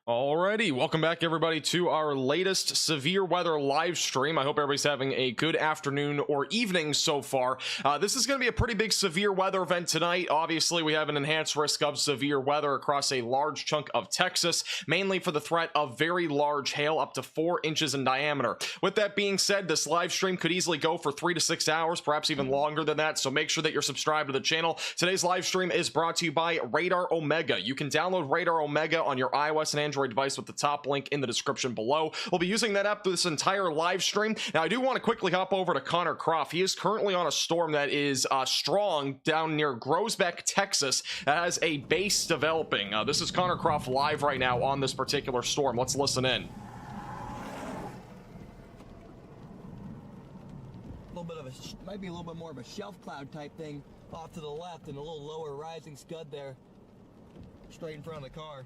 Alrighty, welcome back everybody to our latest severe weather live stream. I hope everybody's having a good afternoon or evening so far. This is going to be a pretty big severe weather event tonight. Obviously, we have an enhanced risk of severe weather across a large chunk of Texas, mainly for the threat of very large hail up to 4 inches in diameter. With that being said, this live stream could easily go for 3 to 6 hours, perhaps even longer than that, so make sure that you're subscribed to the channel. Today's live stream is brought to you by Radar Omega. You can download Radar Omega on your iOS and Android device with the top link in the description below. We'll be using that app for this entire live stream. Now, I do want to quickly hop over to Connor Croft. He is currently on a storm that is strong down near Groesbeck, Texas, that has a base developing. This is Connor Croft live right now on this particular storm. Let's listen in. Might be a little bit more of a shelf cloud type thing off to the left and a little lower rising scud there straight in front of the car.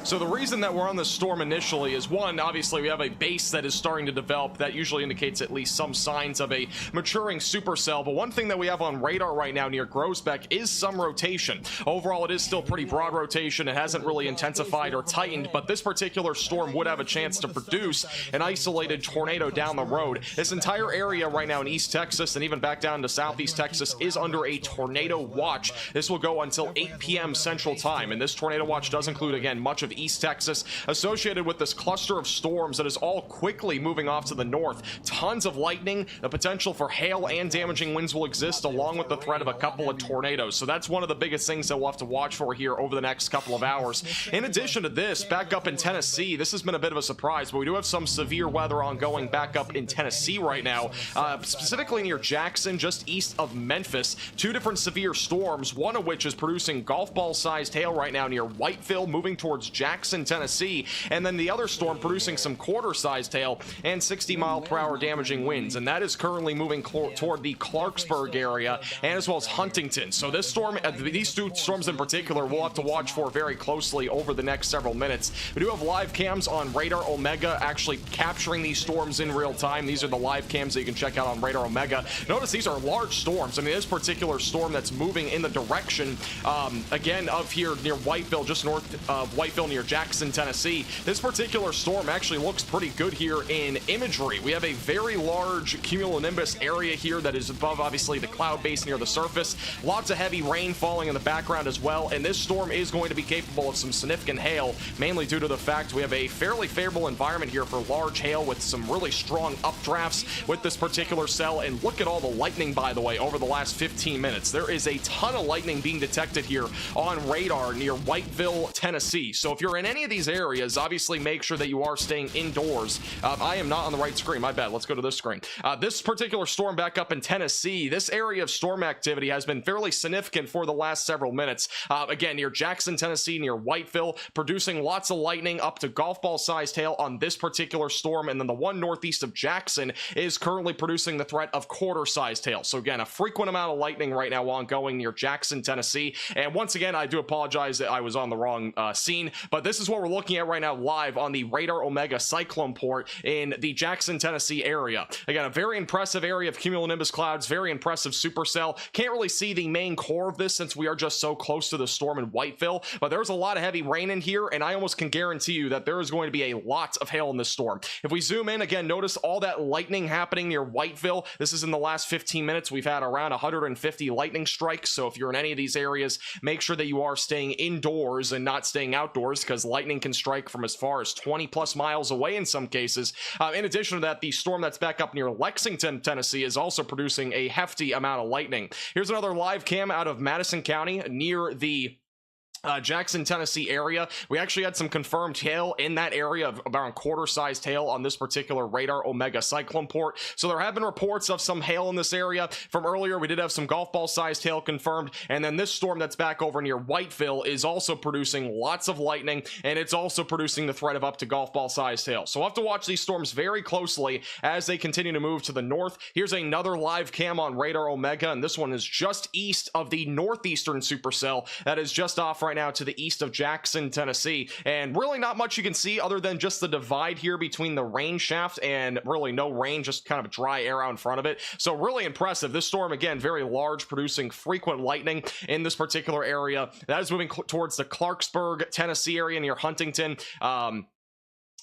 So the reason that we're on this storm initially is, one, obviously we have a base that is starting to develop. That usually indicates at least some signs of a maturing supercell. But one thing that we have on radar right now near Groesbeck is some rotation. Overall, it is still pretty broad rotation. It hasn't really intensified or tightened, but this particular storm would have a chance to produce an isolated tornado down the road. This entire area right now in East Texas and even back down to Southeast Texas is under a tornado watch. This will go until 8 p.m. Central Time, and this tornado watch does include, again, much of East Texas associated with this cluster of storms that is all quickly moving off to the north. Tons of lightning, the potential for hail and damaging winds will exist, along with the threat of a couple of tornadoes. So that's one of the biggest things that we'll have to watch for here over the next couple of hours. In addition to this, back up in Tennessee, this has been a bit of a surprise, but we do have some severe weather ongoing back up in Tennessee right now, specifically near Jackson, just east of Memphis. 2 different severe storms, one of which is producing golf ball sized hail right now near Whiteville, moving towards Jackson, Tennessee, and then the other storm producing some quarter-sized hail and 60-mile-per-hour damaging winds, and that is currently moving toward the Clarksburg area and as well as Huntington. So this storm, these 2 storms in particular, we'll have to watch for very closely over the next several minutes. We do have live cams on Radar Omega actually capturing these storms in real time. These are the live cams that you can check out on Radar Omega. Notice these are large storms. I mean, this particular storm that's moving in the direction, again, of here near Whiteville, just north of Whiteville near Jackson, Tennessee. This particular storm actually looks pretty good here in imagery. We have a very large cumulonimbus area here that is above, obviously, the cloud base near the surface. Lots of heavy rain falling in the background as well, and this storm is going to be capable of some significant hail, mainly due to the fact we have a fairly favorable environment here for large hail with some really strong updrafts with this particular cell. And look at all the lightning, by the way, over the last 15 minutes. There is a ton of lightning being detected here on radar near Whiteville, Tennessee. So if you're in any of these areas, obviously make sure that you are staying indoors. I am not on the right screen, my bad. Let's go to this screen. This particular storm back up in Tennessee, this area of storm activity has been fairly significant for the last several minutes. Again, near Jackson, Tennessee, near Whiteville, producing lots of lightning up to golf ball sized hail on this particular storm. And then the one northeast of Jackson is currently producing the threat of quarter sized hail. So again, a frequent amount of lightning right now ongoing near Jackson, Tennessee. And once again, I do apologize that I was on the wrong scene, but this is what we're looking at right now live on the Radar Omega cyclone port in the Jackson, Tennessee area. Again, a very impressive area of cumulonimbus clouds, very impressive supercell. Can't really see the main core of this since we are just so close to the storm in Whiteville, but there's a lot of heavy rain in here, and I almost can guarantee you that there is going to be a lot of hail in this storm. If we zoom in again, notice all that lightning happening near Whiteville. This is in the last 15 minutes. We've had around 150 lightning strikes, so if you're in any of these areas, make sure that you are staying indoors and not staying outdoors, because lightning can strike from as far as 20 plus miles away in some cases. In addition to that, the storm that's back up near Lexington, Tennessee is also producing a hefty amount of lightning. Here's another live cam out of Madison County near the Jackson, Tennessee area. We actually had some confirmed hail in that area of around quarter-sized hail on this particular Radar Omega cyclone port. So there have been reports of some hail in this area from earlier. We did have some golf ball-sized hail confirmed, and then this storm that's back over near Whiteville is also producing lots of lightning, and it's also producing the threat of up to golf ball-sized hail. So we'll have to watch these storms very closely as they continue to move to the north. Here's another live cam on Radar Omega, and this one is just east of the northeastern supercell that is just off right now to the east of Jackson, Tennessee, and really not much you can see other than just the divide here between the rain shaft and really no rain, just kind of dry air out in front of it. So really impressive. This storm, again, very large, producing frequent lightning in this particular area. That is moving towards the Clarksburg, Tennessee area near Huntington.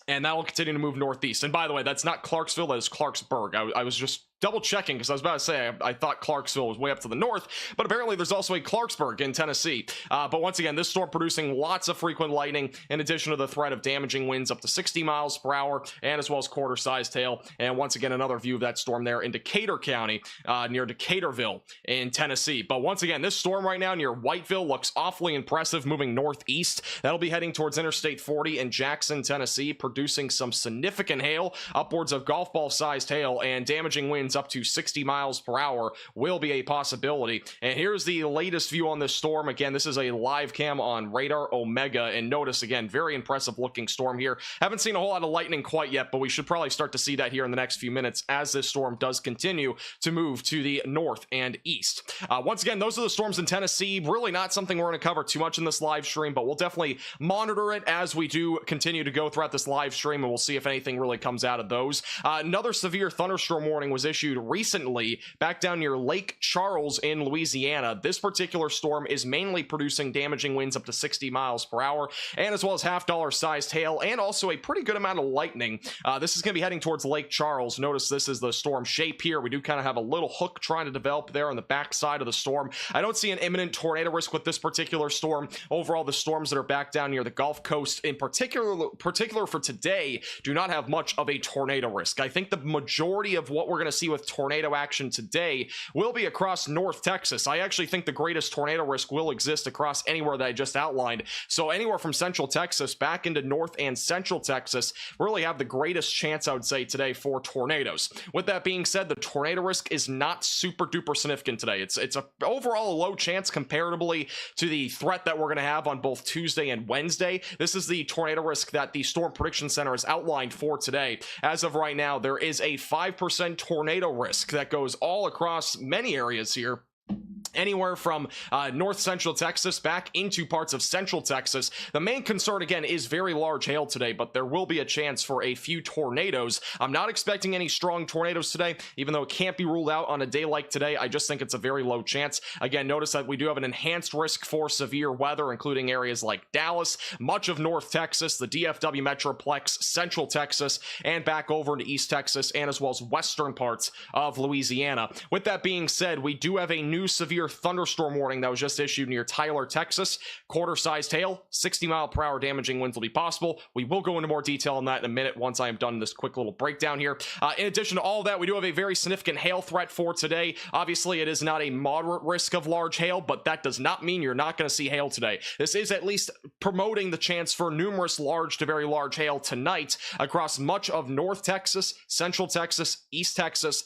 And that will continue to move northeast. And by the way, that's not Clarksville, that is Clarksburg. I was just double checking because I was about to say I thought Clarksville was way up to the north, but apparently there's also a Clarksburg in Tennessee. But once again, this storm producing lots of frequent lightning in addition to the threat of damaging winds up to 60 miles per hour and as well as quarter-sized hail. And once again, another view of that storm there in Decatur County near Decaturville in Tennessee. But once again, this storm right now near Whiteville looks awfully impressive, moving northeast. That'll be heading towards Interstate 40 in Jackson, Tennessee, producing some significant hail, upwards of golf ball sized hail, and damaging winds up to 60 miles per hour will be a possibility. And here's the latest view on this storm. Again, this is a live cam on Radar Omega, and notice again, very impressive looking storm here. Haven't seen a whole lot of lightning quite yet, but we should probably start to see that here in the next few minutes as this storm does continue to move to the north and east. Once again, those are the storms in Tennessee. Really not something we're going to cover too much in this live stream, but we'll definitely monitor it as we do continue to go throughout this live stream, and we'll see if anything really comes out of those. Another severe thunderstorm warning was issued recently back down near Lake Charles in Louisiana. This particular storm is mainly producing damaging winds up to 60 miles per hour and as well as half-dollar sized hail and also a pretty good amount of lightning. This is going to be heading towards Lake Charles. Notice this is the storm shape here. We do kind of have a little hook trying to develop there on the back side of the storm. I don't see an imminent tornado risk with this particular storm. Overall, the storms that are back down near the Gulf Coast in particular for today do not have much of a tornado risk. I think the majority of what we're going to see with tornado action today will be across North Texas. I actually think the greatest tornado risk will exist across anywhere that I just outlined. So anywhere from Central Texas back into North and Central Texas really have the greatest chance, I would say, today for tornadoes. With that being said, the tornado risk is not super duper significant today. It's a overall a low chance comparatively to the threat that we're going to have on both Tuesday and Wednesday. This is the tornado risk that the Storm Prediction Center has outlined for today. As of right now, there is a 5% tornado risk that goes all across many areas here, anywhere from north central Texas back into parts of central Texas. The main concern again is very large hail today, but there will be a chance for a few tornadoes. I'm not expecting any strong tornadoes today, even though it can't be ruled out on a day like today. I just think it's a very low chance. Again, notice that we do have an enhanced risk for severe weather, including areas like Dallas, much of North Texas, the DFW Metroplex, Central Texas, and back over into East Texas, and as well as western parts of Louisiana. With that being said, we do have a new severe thunderstorm warning that was just issued near Tyler, Texas. Quarter-sized hail, 60-mile-per-hour damaging winds will be possible. We will go into more detail on that in a minute once I am done this quick little breakdown here. In addition to all of that, we do have a very significant hail threat for today. Obviously, it is not a moderate risk of large hail, but that does not mean you're not going to see hail today. This is at least promoting the chance for numerous large to very large hail tonight across much of North Texas, Central Texas, East Texas,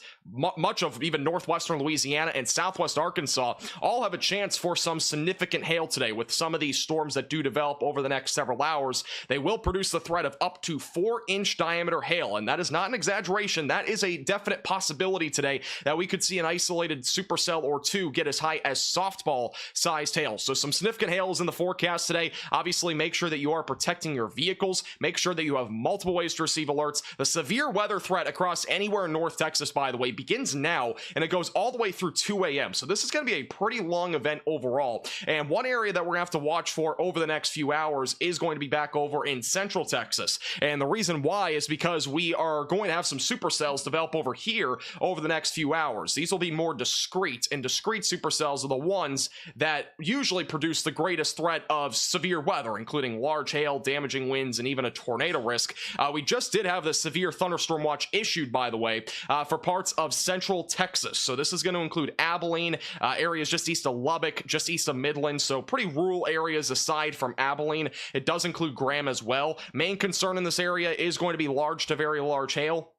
much of even northwestern Louisiana and southwest Arkansas all have a chance for some significant hail today. With some of these storms that do develop over the next several hours, they will produce the threat of up to 4-inch diameter hail, and that is not an exaggeration. That is a definite possibility today that we could see an isolated supercell or two get as high as softball sized hail. So some significant hail is in the forecast today. Obviously, make sure that you are protecting your vehicles. Make sure that you have multiple ways to receive alerts. The severe weather threat across anywhere in North Texas, by the way, begins now and it goes all the way through 2 a.m. So this is going to be a pretty long event overall. And one area that we're going to have to watch for over the next few hours is going to be back over in Central Texas. And the reason why is because we are going to have some supercells develop over here over the next few hours. These will be more discrete, and discrete supercells are the ones that usually produce the greatest threat of severe weather, including large hail, damaging winds, and even a tornado risk. We just did have the severe thunderstorm watch issued, by the way, for parts of Central Texas. So this is going to include Abilene, areas just east of Lubbock, just east of Midland, so pretty rural areas aside from Abilene. It does include Graham as well. Main concern in this area is going to be large to very large hail.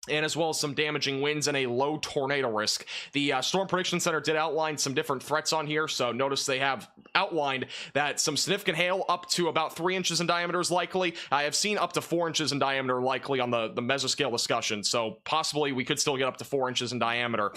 and as well as some damaging winds and a low tornado risk. The Storm Prediction Center did outline some different threats on here, so notice they have outlined that some significant hail up to about 3 inches in diameter is likely. I have seen up to 4 inches in diameter likely on the mesoscale discussion, so possibly we could still get up to 4 inches in diameter.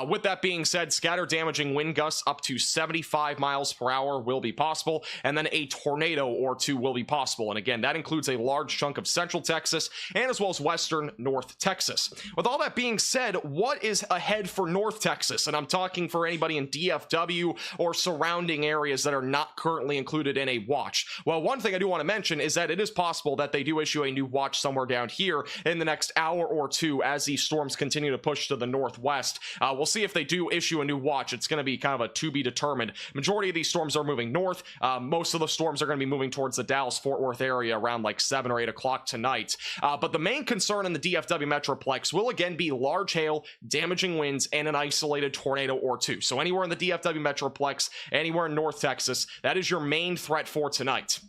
With that being said, scattered damaging wind gusts up to 75 miles per hour will be possible, and then a tornado or two will be possible. And again, that includes a large chunk of central Texas and as well as western North Texas. With all that being said, what is ahead for North Texas? And I'm talking for anybody in DFW or surrounding areas that are not currently included in a watch. Well, one thing I do want to mention is that it is possible that they do issue a new watch somewhere down here in the next hour or two as these storms continue to push to the northwest. We'll see if they do issue a new watch. It's going to be kind of a to be determined. Majority of these storms are moving north. Most of the storms are going to be moving towards the Dallas-Fort Worth area around like 7 or 8 o'clock tonight. But the main concern in the DFW Metroplex will again be large hail, damaging winds, and an isolated tornado or two. So anywhere in the DFW Metroplex, anywhere in North Texas, that is your main threat for tonight.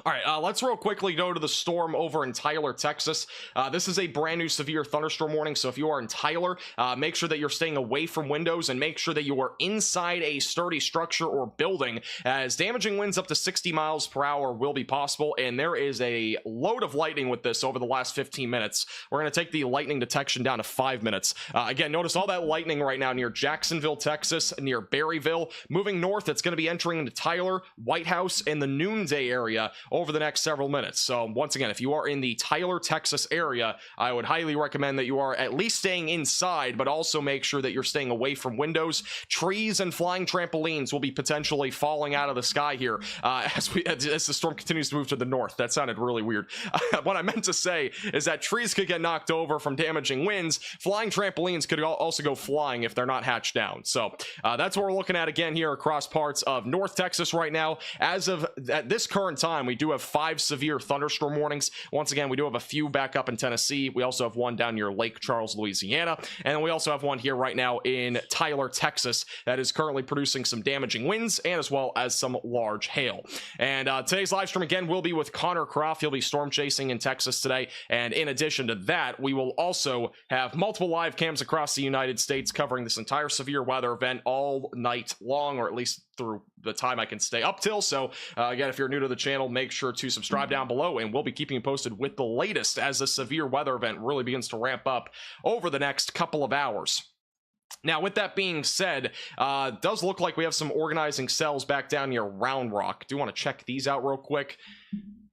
All right, let's real quickly go to the storm over in Tyler, Texas. This is a brand new severe thunderstorm warning, so if you are in Tyler, make sure that you're staying away from windows and make sure that you are inside a sturdy structure or building, as damaging winds up to 60 miles per hour will be possible, and there is a load of lightning with this over the last 15 minutes. We're going to take the lightning detection down to 5 minutes. Again, notice all that lightning right now near Jacksonville, Texas, near Berryville. Moving north, it's going to be entering into Tyler, White House, and the Noonday area over the next several minutes. So once again, if you are in the Tyler, Texas area, I would highly recommend that you are at least staying inside, but also make sure that you're staying away from windows. Trees and flying trampolines will be potentially falling out of the sky here as the storm continues to move to the north. That sounded really weird. What I meant to say is that trees could get knocked over from damaging winds. Flying trampolines could also go flying if they're not hatched down. So that's what we're looking at again here across parts of North Texas right now. As of at this current time, we do have 5 severe thunderstorm warnings. Once again, we do have a few back up in Tennessee. We also have one down near Lake Charles, Louisiana. And then we also have one here right now in Tyler, Texas, that is currently producing some damaging winds and as well as some large hail. And today's live stream again will be with Connor Croft. He'll be storm chasing in Texas today. And in addition to that, we will also have multiple live cams across the United States covering this entire severe weather event all night long, or at least through the time I can stay up till. So again, if you're new to the channel, make sure to subscribe down below, and we'll be keeping you posted with the latest as the severe weather event really begins to ramp up over the next couple of hours. Now, with that being said, it does look like we have some organizing cells back down near Round Rock. Do want to check these out real quick.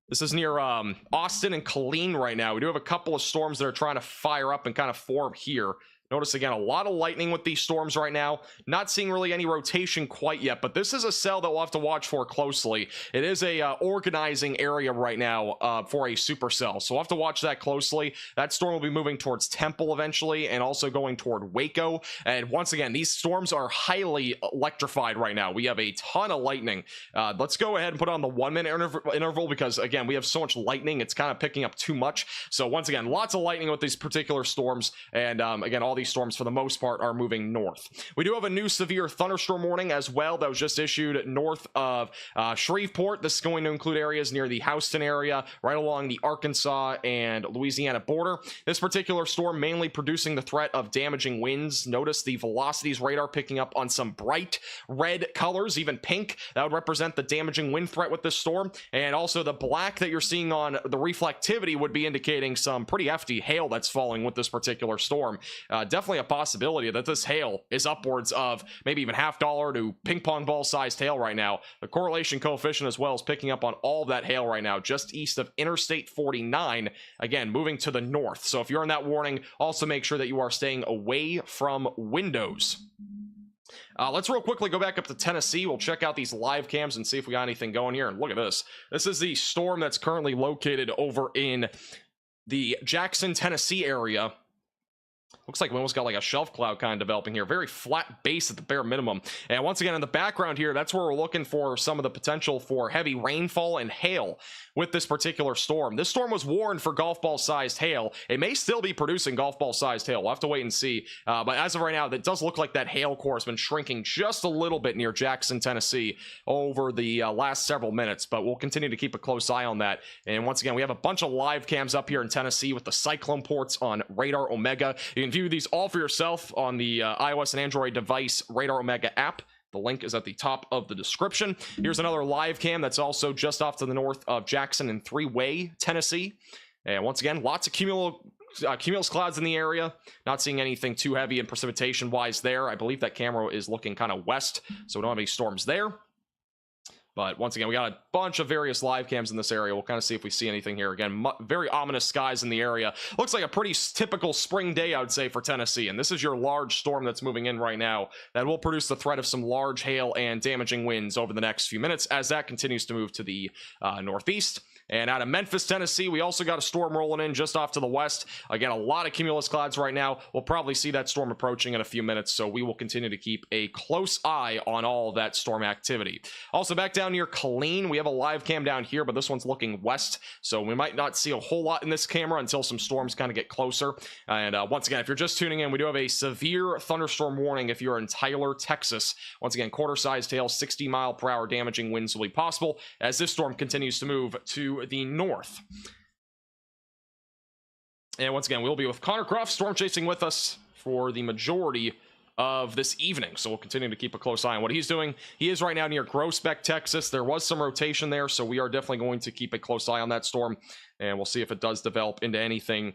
This is near Austin and Killeen right now. We do have a couple of storms that are trying to fire up and kind of form here. Notice again, a lot of lightning with these storms right now. Not seeing really any rotation quite yet, but this is a cell that we'll have to watch for closely. It is a organizing area right now for a supercell, so we'll have to watch that closely. That storm will be moving towards Temple eventually and also going toward Waco. And once again, these storms are highly electrified right now. We have a ton of lightning. Let's go ahead and put on the 1 minute interval because again, we have so much lightning, it's kind of picking up too much. So once again, lots of lightning with these particular storms. And again, all these storms for the most part are moving north. We do have a new severe thunderstorm warning as well that was just issued north of Shreveport. This is going to include areas near the Houston area, right along the Arkansas and Louisiana border. This particular storm mainly producing the threat of damaging winds. Notice the velocities radar picking up on some bright red colors, even pink. That would represent the damaging wind threat with this storm. And also the black that you're seeing on the reflectivity would be indicating some pretty hefty hail that's falling with this particular storm. Definitely a possibility that this hail is upwards of maybe even $50 to ping pong ball sized hail right now. The correlation coefficient as well is picking up on all of that hail right now, just east of Interstate 49, again, moving to the north. So if you're in that warning, also make sure that you are staying away from windows. Let's real quickly go back up to Tennessee. We'll check out these live cams and see if we got anything going here. And look at this. This is the storm that's currently located over in the Jackson, Tennessee area. looks like we almost got like a shelf cloud kind of developing here. Very flat base at the bare minimum. And once again, in the background here, that's where we're looking for some of the potential for heavy rainfall and hail with this particular storm. This storm was warned for golf ball sized hail. It may still be producing golf ball sized hail. We'll have to wait and see. But as of right now, it does look like that hail core has been shrinking just a little bit near Jackson, Tennessee over the last several minutes. But we'll continue to keep a close eye on that. And once again, we have a bunch of live cams up here in Tennessee with the cyclone ports on Radar Omega. You can view these all for yourself on the iOS and Android device Radar Omega app. The link is at the top of the description. Here's another live cam that's also just off to the north of Jackson in Three-Way, Tennessee. And once again, lots of cumulus clouds in the area. Not seeing anything too heavy and precipitation wise there. I believe that camera is looking kind of west, so we don't have any storms there. But once again, we got a bunch of various live cams in this area. We'll kind of see if we see anything here. Again, very ominous skies in the area. Looks like a pretty typical spring day, I would say, for Tennessee. And this is your large storm that's moving in right now that will produce the threat of some large hail and damaging winds over the next few minutes as that continues to move to the northeast. And out of Memphis, Tennessee, we also got a storm rolling in just off to the west. Again, a lot of cumulus clouds right now. We'll probably see that storm approaching in a few minutes, so we will continue to keep a close eye on all of that storm activity. Also, back down near Killeen, we have a live cam down here, but this one's looking west, so we might not see a whole lot in this camera until some storms kind of get closer. And once again, if you're just tuning in, we do have a severe thunderstorm warning if you're in Tyler, Texas. Once again, quarter-sized hail, 60-mile-per-hour damaging winds will be possible as this storm continues to move to the north. And once again, we'll be with Connor Croft storm chasing with us for the majority of this evening, so we'll continue to keep a close eye on what he's doing. He is right now near Groesbeck, Texas. There was some rotation there, so we are definitely going to keep a close eye on that storm, and we'll see if it does develop into anything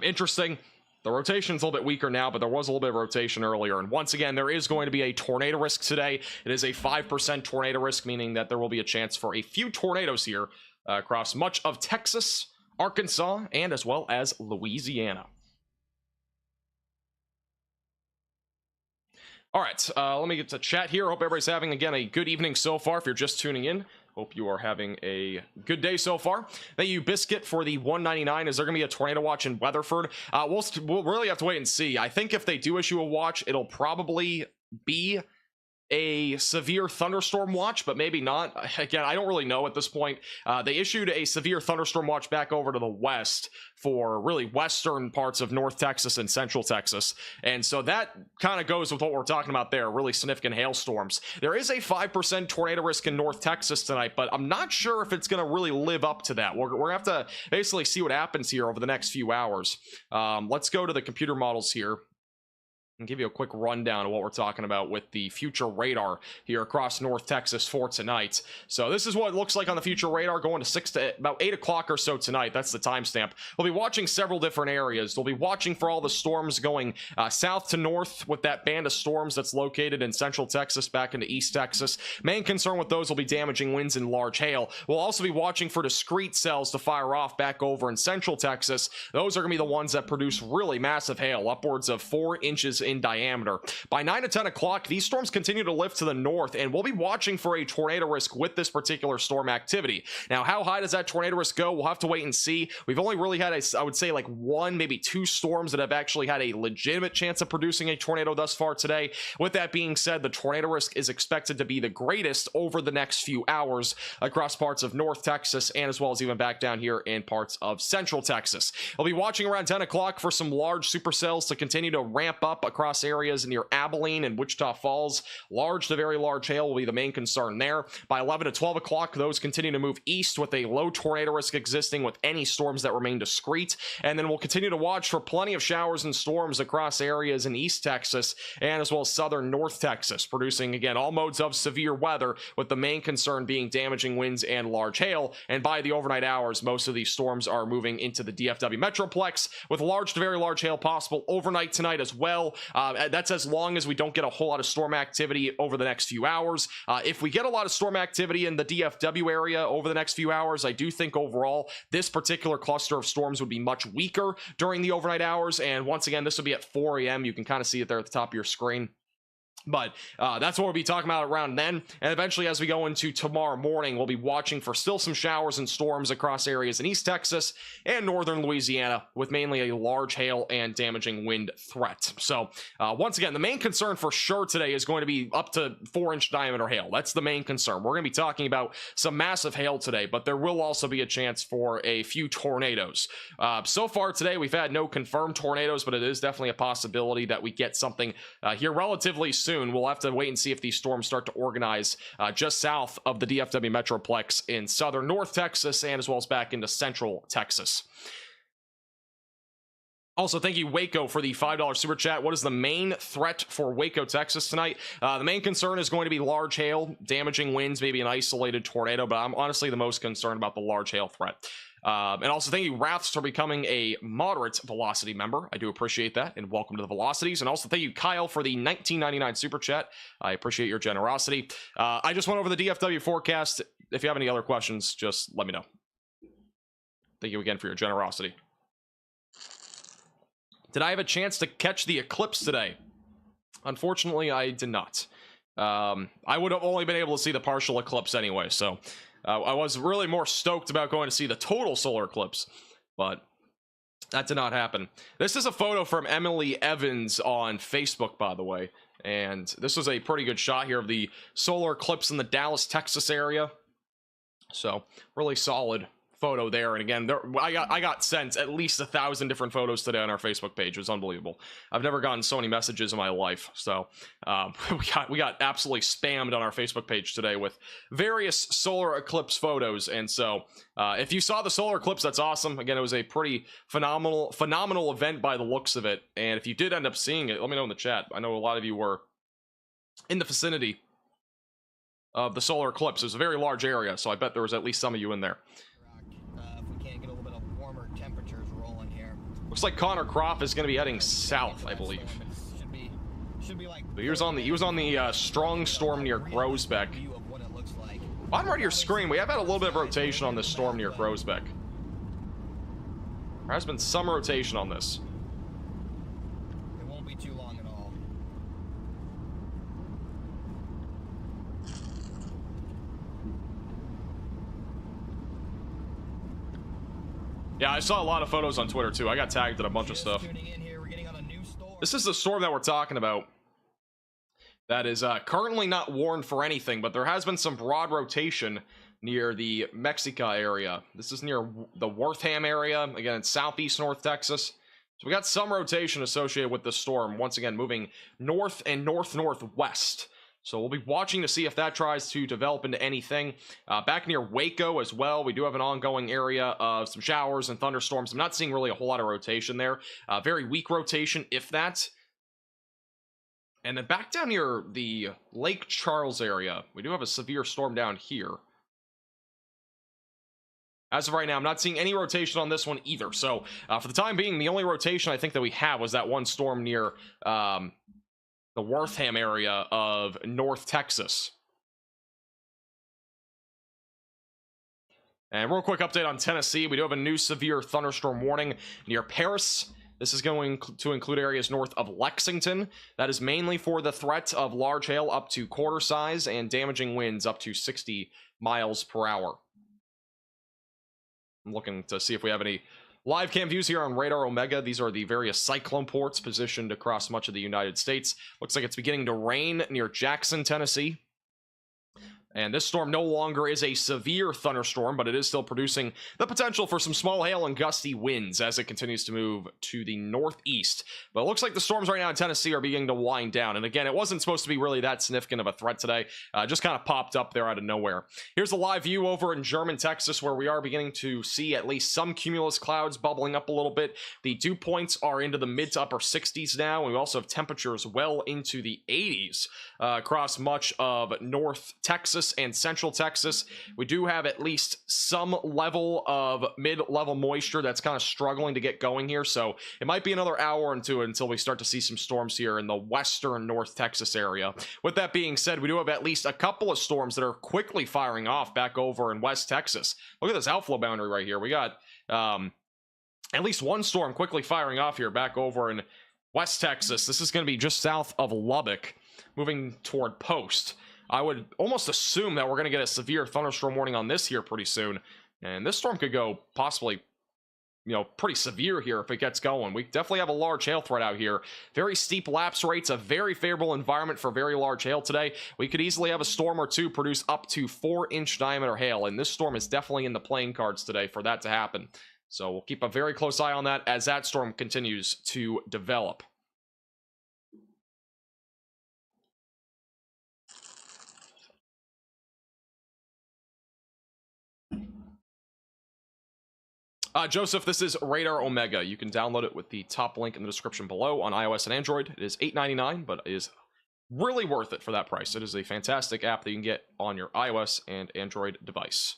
interesting. The rotation's a little bit weaker now, but there was a little bit of rotation earlier. And once again, there is going to be a tornado risk today. It is a 5% tornado risk, meaning that there will be a chance for a few tornadoes here across much of Texas, Arkansas, and as well as Louisiana. All right, let me get to chat here. Hope everybody's having, again, a good evening so far. If you're just tuning in, hope you are having a good day so far. Thank you, Biscuit, for the $1.99. Is there going to be a tornado watch in Weatherford? We'll really have to wait and see. I think if they do issue a watch, it'll probably be a severe thunderstorm watch, but maybe not. Again, I don't really know at this point. They issued a severe thunderstorm watch back over to the west for really western parts of North Texas and Central Texas. And so that kind of goes with what we're talking about there, really significant hailstorms. There is a 5% tornado risk in North Texas tonight, but I'm not sure if it's going to really live up to that. We're going to have to basically see what happens here over the next few hours. Let's go to the computer models here and give you a quick rundown of what we're talking about with the future radar here across North Texas for tonight. So this is what it looks like on the future radar going to about 8 o'clock or so tonight. That's the timestamp. We'll be watching several different areas. We'll be watching for all the storms going south to north with that band of storms that's located in Central Texas back into East Texas. Main concern with those will be damaging winds and large hail. We'll also be watching for discrete cells to fire off back over in Central Texas. Those are going to be the ones that produce really massive hail, upwards of 4 inches in diameter. By 9 to 10 o'clock, these storms continue to lift to the north, and we'll be watching for a tornado risk with this particular storm activity. Now, how high does that tornado risk go? We'll have to wait and see. We've only really had, I would say, like 1, maybe 2 storms that have actually had a legitimate chance of producing a tornado thus far today. With that being said, the tornado risk is expected to be the greatest over the next few hours across parts of North Texas and as well as even back down here in parts of Central Texas. We'll be watching around 10 o'clock for some large supercells to continue to ramp up across areas near Abilene and Wichita Falls. Large to very large hail will be the main concern there. By 11 to 12 o'clock, those continue to move east with a low tornado risk existing with any storms that remain discrete. And then we'll continue to watch for plenty of showers and storms across areas in East Texas and as well as southern North Texas, producing, again, all modes of severe weather, with the main concern being damaging winds and large hail. And by the overnight hours, most of these storms are moving into the DFW Metroplex, with large to very large hail possible overnight tonight as well. That's as long as we don't get a whole lot of storm activity over the next few hours. If we get a lot of storm activity in the DFW area over the next few hours, I do think overall this particular cluster of storms would be much weaker during the overnight hours. And once again, this will be at 4 a.m. You can kind of see it there at the top of your screen. But that's what we'll be talking about around then. And eventually, as we go into tomorrow morning, we'll be watching for still some showers and storms across areas in East Texas and northern Louisiana, with mainly a large hail and damaging wind threat. So once again, the main concern for sure today is going to be up to 4-inch diameter hail. That's the main concern. We're going to be talking about some massive hail today, but there will also be a chance for a few tornadoes. So far today, we've had no confirmed tornadoes, but it is definitely a possibility that we get something here relatively soon. We'll have to wait and see if these storms start to organize just south of the DFW Metroplex in southern North Texas and as well as back into central Texas. Also, thank you, Waco, for the $5 super chat. What is the main threat for Waco, Texas tonight? The main concern is going to be large hail, damaging winds, maybe an isolated tornado, but I'm honestly the most concerned about the large hail threat. And also thank you, Wraths, for becoming a moderate Velocity member. I do appreciate that, and welcome to the Velocities. And also thank you, Kyle, for the $19.99 super chat. I appreciate your generosity. I just went over the DFW forecast. If you have any other questions, just let me know. Thank you again for your generosity. Did I have a chance to catch the eclipse today? Unfortunately, I did not. I would have only been able to see the partial eclipse anyway, so I was really more stoked about going to see the total solar eclipse, but that did not happen. This is a photo from Emily Evans on Facebook, by the way, and this was a pretty good shot here of the solar eclipse in the Dallas, Texas area. So really solid photo there. And again, I got sent at least 1,000 different photos today on our Facebook page. It was unbelievable. I've never gotten so many messages in my life. So we got absolutely spammed on our Facebook page today with various solar eclipse photos. And so if you saw the solar eclipse, that's awesome. Again, it was a pretty phenomenal event by the looks of it. And if you did end up seeing it, let me know in the chat. I know a lot of you were in the vicinity of the solar eclipse. It was a very large area, so I bet there was at least some of you in there. Looks like Connor Croft is going to be heading south, I believe. But he was on the strong storm near Grosbeck. Bottom right of your screen, we have had a little bit of rotation on this storm near Grosbeck. There has been some rotation on this. It won't be too long at all. Yeah, I saw a lot of photos on Twitter too. I got tagged in a bunch of stuff. This is the storm that we're talking about. That is currently not warned for anything, but there has been some broad rotation near the Mexica area. This is near the Wortham area, again in southeast North Texas. So we got some rotation associated with the storm, once again moving north and northwest. So we'll be watching to see if that tries to develop into anything. Back near Waco as well, we do have an ongoing area of some showers and thunderstorms. I'm not seeing really a whole lot of rotation there. Very weak rotation, if that. And then back down near the Lake Charles area, we do have a severe storm down here. As of right now, I'm not seeing any rotation on this one either. So for the time being, the only rotation I think that we have was that one storm near the Wortham area of North Texas. And real quick update on Tennessee. We do have a new severe thunderstorm warning near Paris. This is going to include areas north of Lexington. That is mainly for the threat of large hail up to quarter size and damaging winds up to 60 miles per hour. I'm looking to see if we have any live cam views here on Radar Omega. These are the various cyclone ports positioned across much of the United States. Looks like it's beginning to rain near Jackson, Tennessee. And this storm no longer is a severe thunderstorm, but it is still producing the potential for some small hail and gusty winds as it continues to move to the northeast. But it looks like the storms right now in Tennessee are beginning to wind down. And again, it wasn't supposed to be really that significant of a threat today. Just kind of popped up there out of nowhere. Here's a live view over in German, Texas, where we are beginning to see at least some cumulus clouds bubbling up a little bit. The dew points are into the mid to upper 60s now. And we also have temperatures well into the 80s across much of North Texas and Central Texas. We do have at least some level of mid-level moisture that's kind of struggling to get going here, so it might be another hour or two until we start to see some storms here in the western North Texas area. With that being said, we do have at least a couple of storms that are quickly firing off back over in West Texas. Look at this outflow boundary right here. We got at least one storm quickly firing off here back over in West Texas. This is going to be just south of Lubbock. moving toward Post. I would almost assume that we're going to get a severe thunderstorm warning on this here pretty soon. And this storm could go possibly, you know, pretty severe here if it gets going. We definitely have a large hail threat out here. Very steep lapse rates, a very favorable environment for very large hail today. We could easily have a storm or two produce up to 4-inch diameter hail, and this storm is definitely in the playing cards today for that to happen. So we'll keep a very close eye on that as that storm continues to develop. Joseph, this is Radar Omega. You can download it with the top link in the description below on iOS and Android. It is $8.99, but it is really worth it for that price. It is a fantastic app that you can get on your iOS and Android device.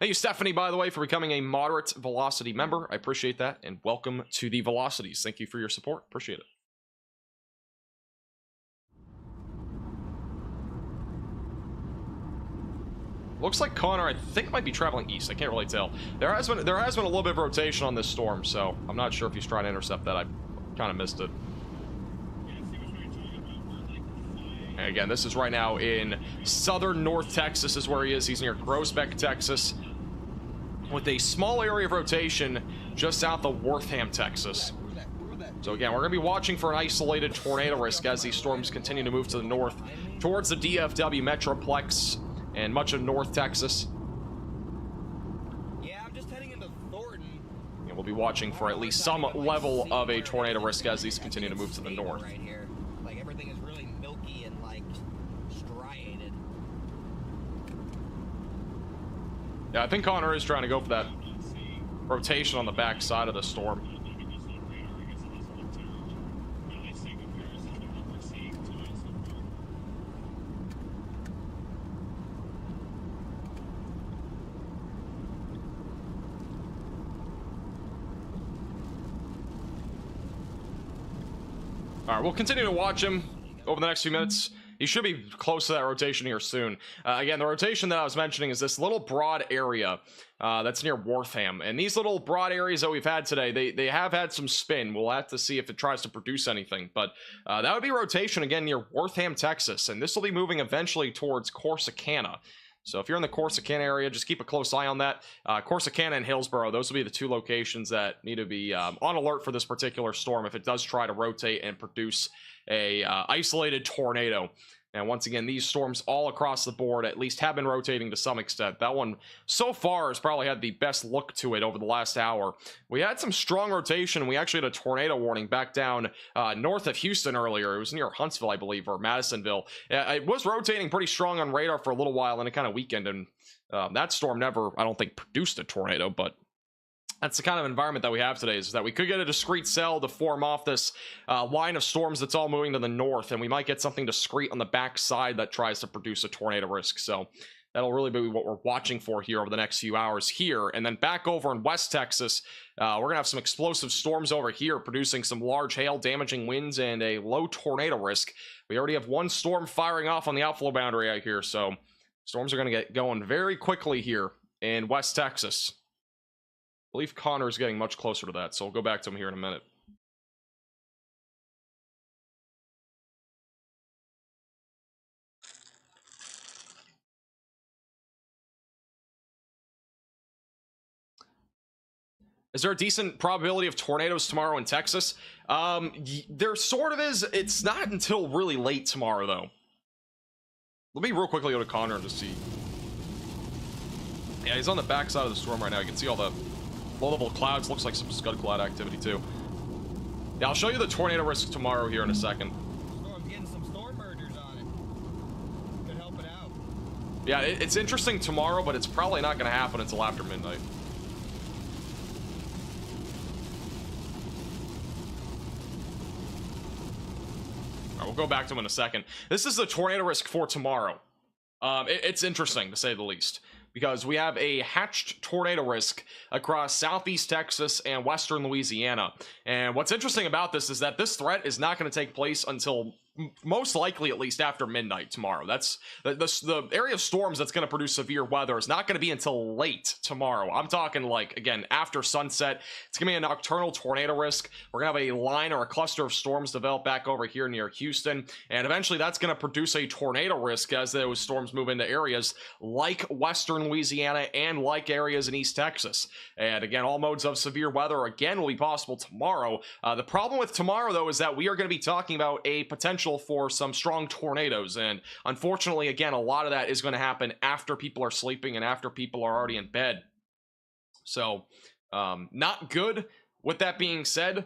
Thank you, Stephanie, by the way, for becoming a moderate Velocity member. I appreciate that, and welcome to the Velocities. Thank you for your support. Appreciate it. Looks like Connor, I think, might be traveling east. I can't really tell. There has been a little bit of rotation on this storm, so I'm not sure if he's trying to intercept that. I kind of missed it. And again, this is right now in southern North Texas is where he is. He's near Groesbeck, Texas, with a small area of rotation just south of Wortham, Texas. So again, we're going to be watching for an isolated tornado risk as these storms continue to move to the north towards the DFW Metroplex and much of North Texas. Yeah, I'm just heading into Thornton. And we'll be watching for at least some level of a tornado risk as these continue to move to the north. Right here. Like everything is really milky and like striated. Yeah, I think Connor is trying to go for that rotation on the back side of the storm. All right, we'll continue to watch him over the next few minutes. He should be close to that rotation here soon. Again, the rotation that I was mentioning is this little broad area that's near Wortham. And these little broad areas that we've had today, they have had some spin. We'll have to see if it tries to produce anything. But that would be rotation again near Wortham, Texas. And this will be moving eventually towards Corsicana. So if you're in the Corsicana area, just keep a close eye on that. Corsicana and Hillsborough, those will be the two locations that need to be on alert for this particular storm if it does try to rotate and produce a isolated tornado. And once again, these storms all across the board at least have been rotating to some extent. That one so far has probably had the best look to it over the last hour. We had some strong rotation. We actually had a tornado warning back down north of Houston earlier. It was near Huntsville, I believe, or Madisonville. It was rotating pretty strong on radar for a little while, and it kind of weakened. And that storm never, I don't think, produced a tornado, but that's the kind of environment that we have today, is that we could get a discrete cell to form off this line of storms that's all moving to the north, and we might get something discrete on the back side that tries to produce a tornado risk. So that'll really be what we're watching for here over the next few hours here. And then back over in West Texas, we're going to have some explosive storms over here producing some large hail, damaging winds, and a low tornado risk. We already have one storm firing off on the outflow boundary out here, so storms are going to get going very quickly here in West Texas. I believe Connor is getting much closer to that, so we'll go back to him here in a minute. Is there a decent probability of tornadoes tomorrow in Texas? There sort of is. It's not until really late tomorrow, though. Let me real quickly go to Connor and just see. Yeah, he's on the back side of the storm right now. You can see all the low-level clouds. Looks like some scud cloud activity, too. Yeah, I'll show you the tornado risk tomorrow here in a second. Storm's getting some storm mergers on it. Could help it out. Yeah, it's interesting tomorrow, but it's probably not going to happen until after midnight. All right, we'll go back to him in a second. This is the tornado risk for tomorrow. It's interesting, to say the least, because we have a hatched tornado risk across southeast Texas and western Louisiana. And what's interesting about this is that this threat is not going to take place until most likely at least after midnight tomorrow. That's the area of storms that's going to produce severe weather is not going to be until late tomorrow. I'm talking like, again, after sunset. It's going to be a nocturnal tornado risk. We're going to have a line or a cluster of storms develop back over here near Houston, and eventually that's going to produce a tornado risk as those storms move into areas like western Louisiana and like areas in East Texas. And again, all modes of severe weather again will be possible tomorrow. The problem with tomorrow, though, is that we are going to be talking about a potential for some strong tornadoes, and unfortunately, again, a lot of that is going to happen after people are sleeping and after people are already in bed. So not good. With that being said,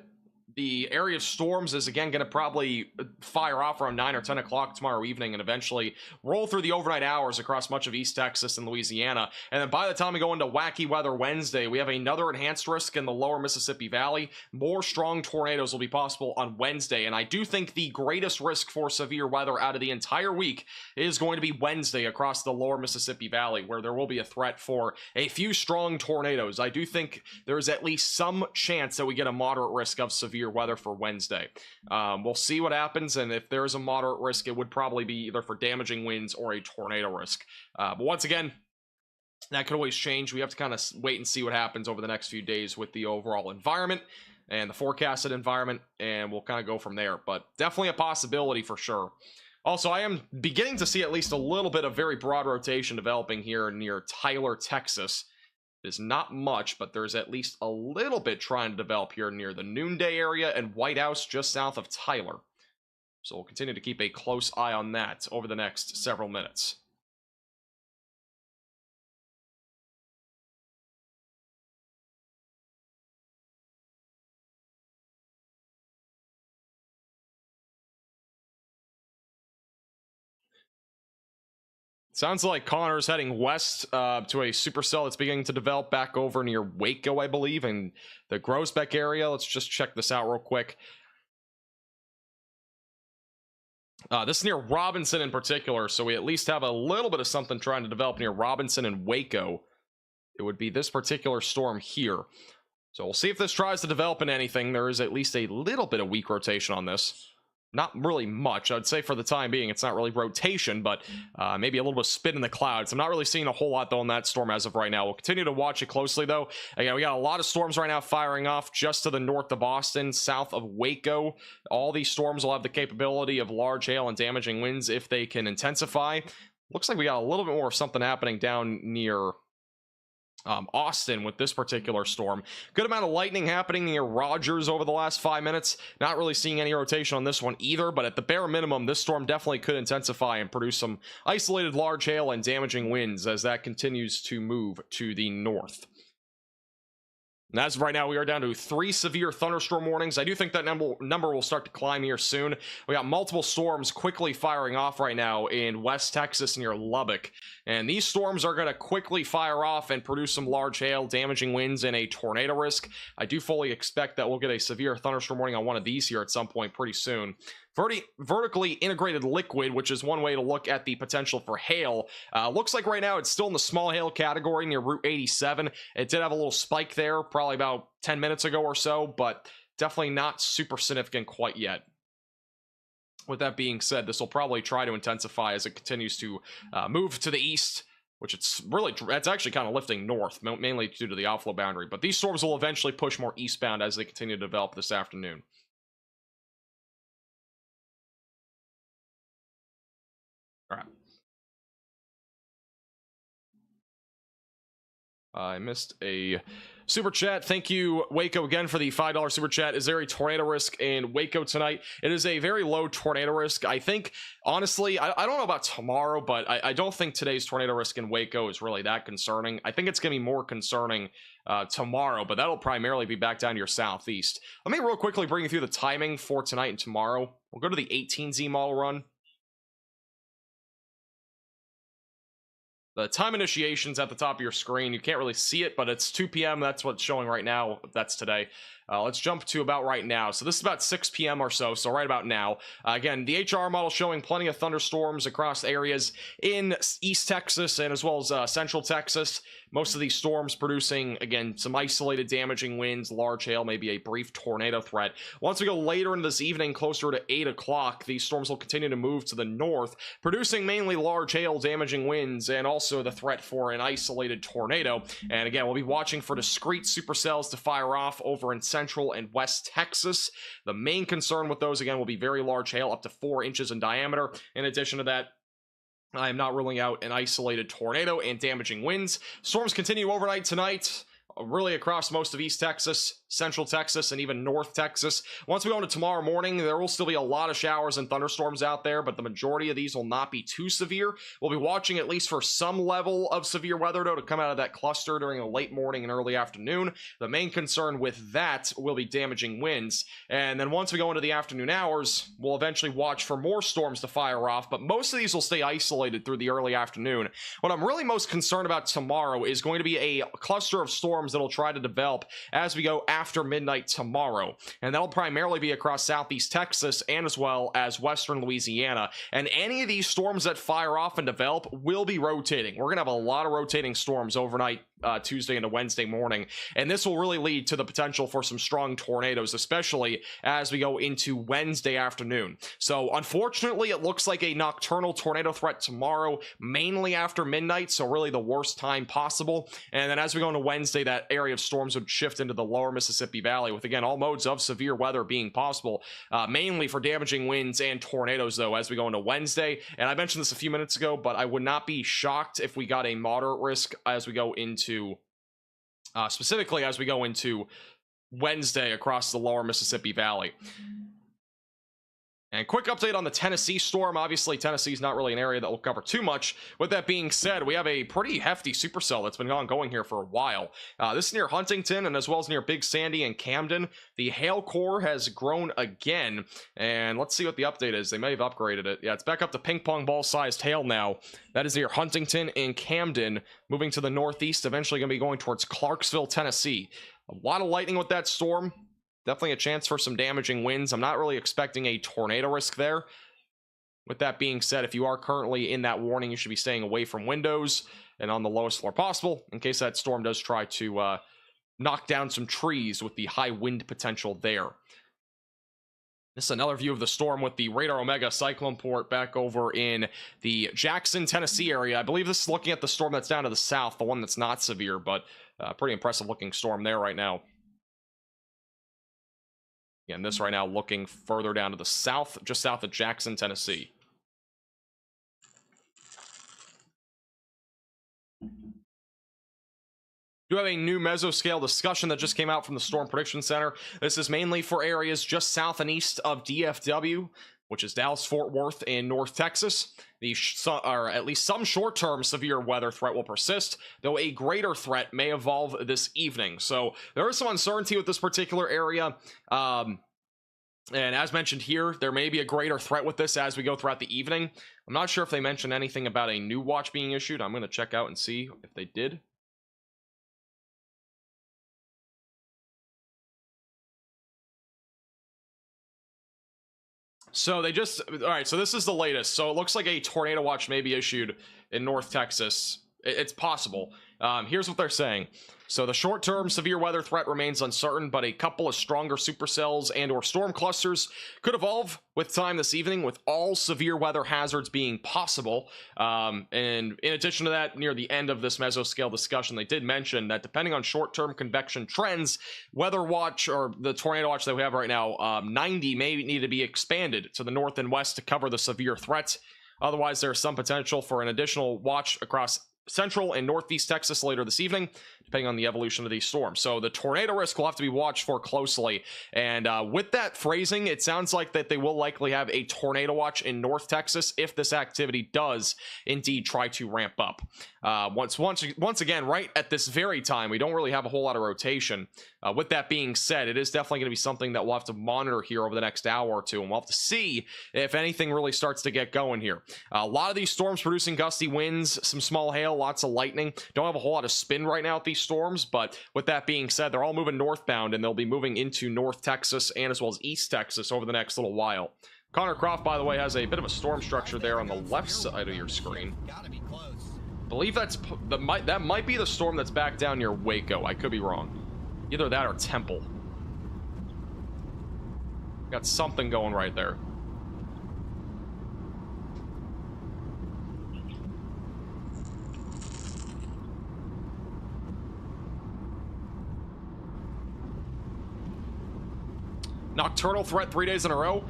the area of storms is again going to probably fire off around 9 or 10 o'clock tomorrow evening and eventually roll through the overnight hours across much of East Texas and Louisiana. And then by the time we go into wacky weather Wednesday, we have another enhanced risk in the lower Mississippi Valley. More strong tornadoes will be possible on Wednesday. And I do think the greatest risk for severe weather out of the entire week is going to be Wednesday across the lower Mississippi Valley, where there will be a threat for a few strong tornadoes. I do think there is at least some chance that we get a moderate risk of severe weather for Wednesday. We'll see what happens, and if there is a moderate risk, it would probably be either for damaging winds or a tornado risk. But once again, that could always change. We have to kind of wait and see what happens over the next few days with the overall environment and the forecasted environment, and we'll kind of go from there. But definitely a possibility for sure. Also, I am beginning to see at least a little bit of very broad rotation developing here near Tyler, Texas. Is not much, but there's at least a little bit trying to develop here near the Noonday area and White House just south of Tyler. So we'll continue to keep a close eye on that over the next several minutes. Sounds like Connor's heading west to a supercell that's beginning to develop back over near Waco, I believe, in the Groesbeck area. Let's just check this out real quick. This is near Robinson in particular, so we at least have a little bit of something trying to develop near Robinson and Waco. It would be this particular storm here. So we'll see if this tries to develop in anything. There is at least a little bit of weak rotation on this. Not really much. I'd say for the time being, it's not really rotation, but maybe a little bit of spin in the clouds. I'm not really seeing a whole lot, though, in that storm as of right now. We'll continue to watch it closely, though. Again, we got a lot of storms right now firing off just to the north of Boston, south of Waco. All these storms will have the capability of large hail and damaging winds if they can intensify. Looks like we got a little bit more of something happening down near Austin with this particular storm. Good amount of lightning happening near Rogers over the last 5 minutes. Not really seeing any rotation on this one either, but at the bare minimum, this storm definitely could intensify and produce some isolated large hail and damaging winds as that continues to move to the north. And as of right now, we are down to 3 severe thunderstorm warnings. I do think that number will start to climb here soon. We got multiple storms quickly firing off right now in West Texas near Lubbock. And these storms are going to quickly fire off and produce some large hail, damaging winds, and a tornado risk. I do fully expect that we'll get a severe thunderstorm warning on one of these here at some point pretty soon. Vertically integrated liquid, which is one way to look at the potential for hail. Looks like right now it's still in the small hail category near Route 87. It did have a little spike there probably about 10 minutes ago or so, but definitely not super significant quite yet. With that being said, this will probably try to intensify as it continues to move to the east, which it's actually kind of lifting north, mainly due to the outflow boundary. But these storms will eventually push more eastbound as they continue to develop this afternoon. All right. I missed a super chat. Thank you, Waco, again for the $5 super chat. Is there a tornado risk in Waco tonight? It is a very low tornado risk. I think, honestly, I don't know about tomorrow, but I don't think today's tornado risk in Waco is really that concerning. I think it's going to be more concerning tomorrow, but that'll primarily be back down to your southeast. Let me real quickly bring you through the timing for tonight and tomorrow. We'll go to the 18Z model run. The time initiation's at the top of your screen. You can't really see it, but it's 2 p.m. That's what's showing right now. That's today. Let's jump to about right now. So this is about 6 p.m. or so right about now. Again, the HR model showing plenty of thunderstorms across areas in East Texas and as well as Central Texas. Most of these storms producing, again, some isolated damaging winds, large hail, maybe a brief tornado threat. Once we go later into this evening, closer to 8 o'clock, these storms will continue to move to the north, producing mainly large hail, damaging winds, and also the threat for an isolated tornado. And again, we'll be watching for discrete supercells to fire off over in Central and West Texas. The main concern with those, again, will be very large hail, up to 4 inches in diameter. In addition to that, I am not ruling out an isolated tornado and damaging winds. Storms continue overnight tonight, really across most of East Texas, Central Texas, and even North Texas. Once we go into tomorrow morning, there will still be a lot of showers and thunderstorms out there, but the majority of these will not be too severe. We'll be watching at least for some level of severe weather, though, to come out of that cluster during the late morning and early afternoon. The main concern with that will be damaging winds. And then once we go into the afternoon hours, we'll eventually watch for more storms to fire off, but most of these will stay isolated through the early afternoon. What I'm really most concerned about tomorrow is going to be a cluster of storms that'll try to develop as we go after midnight tomorrow, and that'll primarily be across southeast Texas and as well as western Louisiana. And any of these storms that fire off and develop will be rotating. We're gonna have a lot of rotating storms overnight, Tuesday into Wednesday morning, and this will really lead to the potential for some strong tornadoes, especially as we go into Wednesday afternoon. So unfortunately, it looks like a nocturnal tornado threat tomorrow, mainly after midnight, so really the worst time possible. And then as we go into Wednesday, that area of storms would shift into the lower Mississippi Valley, with again all modes of severe weather being possible, mainly for damaging winds and tornadoes, though, as we go into Wednesday. And I mentioned this a few minutes ago, but I would not be shocked if we got a moderate risk as we go into specifically as we go into Wednesday across the lower Mississippi Valley. And quick update on the Tennessee storm. Obviously, Tennessee is not really an area that we'll cover too much. With that being said, we have a pretty hefty supercell that's been ongoing here for a while. This is near Huntington and as well as near Big Sandy and Camden. The hail core has grown again, and let's see what the update is. They may have upgraded it. Yeah, it's back up to ping pong ball sized hail now. That is near Huntington and Camden, moving to the northeast, eventually going to be going towards Clarksville, Tennessee. A lot of lightning with that storm. Definitely a chance for some damaging winds. I'm not really expecting a tornado risk there. With that being said, if you are currently in that warning, you should be staying away from windows and on the lowest floor possible, in case that storm does try to knock down some trees with the high wind potential there. This is another view of the storm with the Radar Omega cyclone port back over in the Jackson, Tennessee area. I believe this is looking at the storm that's down to the south, the one that's not severe, but pretty impressive looking storm there right now. Again, this right now looking further down to the south, just south of Jackson, Tennessee. Do have a new mesoscale discussion that just came out from the Storm Prediction Center. This is mainly for areas just south and east of DFW, which is Dallas-Fort Worth in North Texas. Or at least some short-term severe weather threat will persist, though a greater threat may evolve this evening. So there is some uncertainty with this particular area. And as mentioned here, there may be a greater threat with this as we go throughout the evening. I'm not sure if they mentioned anything about a new watch being issued. I'm going to check out and see if they did. So they just, all right, so this is the latest. So it looks like a tornado watch may be issued in North Texas. It's possible. Here's what they're saying. So the short-term severe weather threat remains uncertain, but a couple of stronger supercells and or storm clusters could evolve with time this evening, with all severe weather hazards being possible. And in addition to that, near the end of this mesoscale discussion, they did mention that depending on short-term convection trends, weather watch, or the tornado watch that we have right now, 90 may need to be expanded to the north and west to cover the severe threat. Otherwise, there's some potential for an additional watch across Central and Northeast Texas later this evening, depending on the evolution of these storms. So the tornado risk will have to be watched for closely. And with that phrasing, it sounds like that they will likely have a tornado watch in North Texas if this activity does indeed try to ramp up. Once again, right at this very time, we don't really have a whole lot of rotation. With that being said, it is definitely going to be something that we'll have to monitor here over the next hour or two, and we'll have to see if anything really starts to get going here. A lot of these storms producing gusty winds, some small hail, lots of lightning. Don't have a whole lot of spin right now with these storms, but with that being said, they're all moving northbound, and they'll be moving into North Texas and as well as East Texas over the next little while. Connor Croft, by the way, has a bit of a storm structure there on the left side of your screen. Gotta be close. I believe that might be the storm that's back down near Waco. I could be wrong. Either that or Temple. Got something going right there. Nocturnal threat 3 days in a row?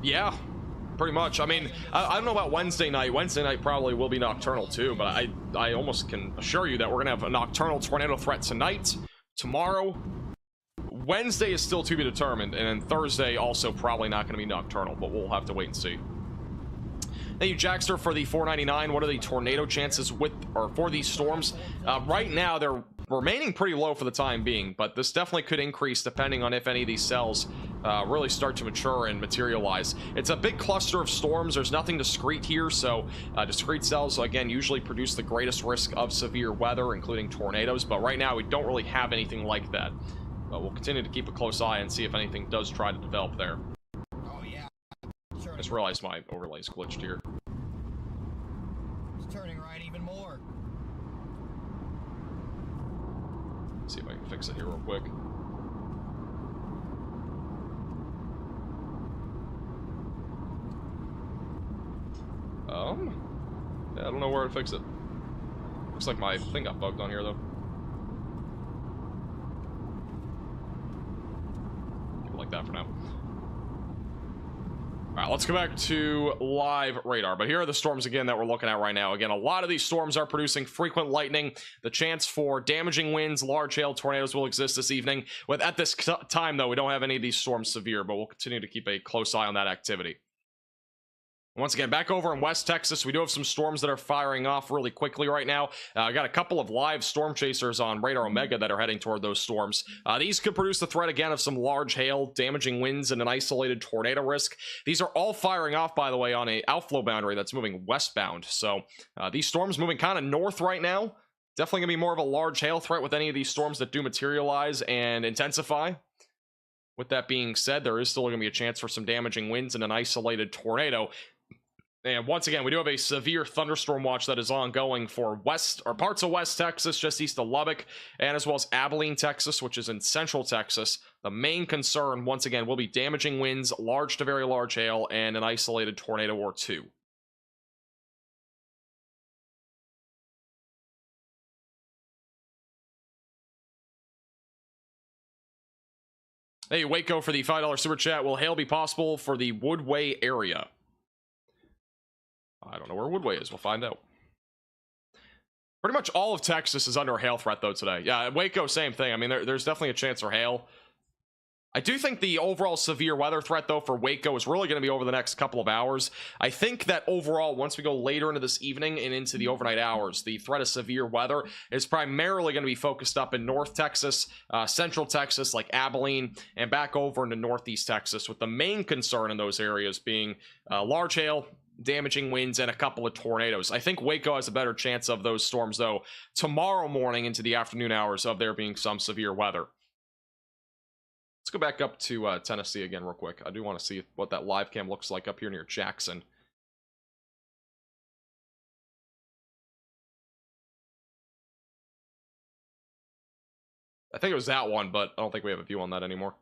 Yeah, pretty much. I mean, I don't know about Wednesday night. Wednesday night probably will be nocturnal too, but I almost can assure you that we're gonna have a nocturnal tornado threat tonight, tomorrow. Wednesday is still to be determined, and then Thursday also probably not gonna be nocturnal, but we'll have to wait and see. Thank you, Jackster, for the $4.99. What are the tornado chances for these storms? Right now, they're remaining pretty low for the time being, but this definitely could increase depending on if any of these cells really start to mature and materialize. It's a big cluster of storms. There's nothing discrete here, so discrete cells, again, usually produce the greatest risk of severe weather, including tornadoes, but right now we don't really have anything like that. But we'll continue to keep a close eye and see if anything does try to develop there. Oh yeah. I just realized my overlay's glitched here. It's turning right even more. See if I can fix it here real quick. Yeah, I don't know where to fix it. Looks like my thing got bugged on here though. Keep it like that for now. Alright, let's go back to live radar. But here are the storms again that we're looking at right now. Again, a lot of these storms are producing frequent lightning. The chance for damaging winds, large hail, tornadoes will exist this evening. At this time, though, we don't have any of these storms severe, but we'll continue to keep a close eye on that activity. Once again, back over in West Texas, we do have some storms that are firing off really quickly right now. I got a couple of live storm chasers on Radar Omega that are heading toward those storms. These could produce the threat again of some large hail, damaging winds, and an isolated tornado risk. These are all firing off, by the way, on a outflow boundary that's moving westbound. So these storms moving kind of north right now. Definitely going to be more of a large hail threat with any of these storms that do materialize and intensify. With that being said, there is still going to be a chance for some damaging winds and an isolated tornado. And once again, we do have a severe thunderstorm watch that is ongoing for west or parts of West Texas, just east of Lubbock, and as well as Abilene, Texas, which is in central Texas. The main concern, once again, will be damaging winds, large to very large hail, and an isolated tornado or two. Hey, Waco for the $5 super chat. Will hail be possible for the Woodway area? I don't know where Woodway is. We'll find out. Pretty much all of Texas is under a hail threat, though, today. Yeah, Waco, same thing. I mean, there's definitely a chance for hail. I do think the overall severe weather threat, though, for Waco is really going to be over the next couple of hours. I think that overall, once we go later into this evening and into the overnight hours, the threat of severe weather is primarily going to be focused up in North Texas, Central Texas, like Abilene, and back over into Northeast Texas, with the main concern in those areas being large hail, damaging winds, and a couple of tornadoes. I think Waco has a better chance of those storms, though, tomorrow morning into the afternoon hours of there being some severe weather. Let's go back up to Tennessee again real quick. I do want to see what that live cam looks like up here near Jackson. I think it was that one, but I don't think we have a view on that anymore.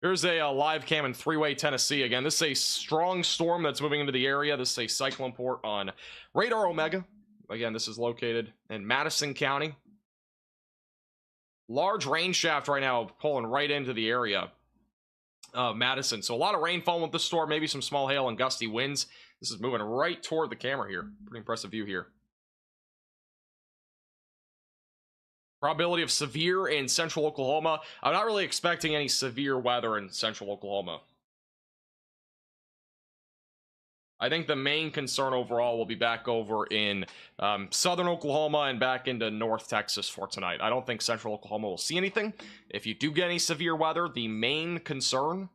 Here's a live cam in three-way Tennessee. Again, this is a strong storm that's moving into the area. This is a cyclone port on Radar Omega. Again, this is located in Madison County. Large rain shaft right now pulling right into the area of Madison. So a lot of rainfall with this storm, maybe some small hail and gusty winds. This is moving right toward the camera here. Pretty impressive view here. Probability of severe in central Oklahoma. I'm not really expecting any severe weather in central Oklahoma. I think the main concern overall will be back over in southern Oklahoma and back into North Texas for tonight. I don't think central Oklahoma will see anything. If you do get any severe weather, the main concern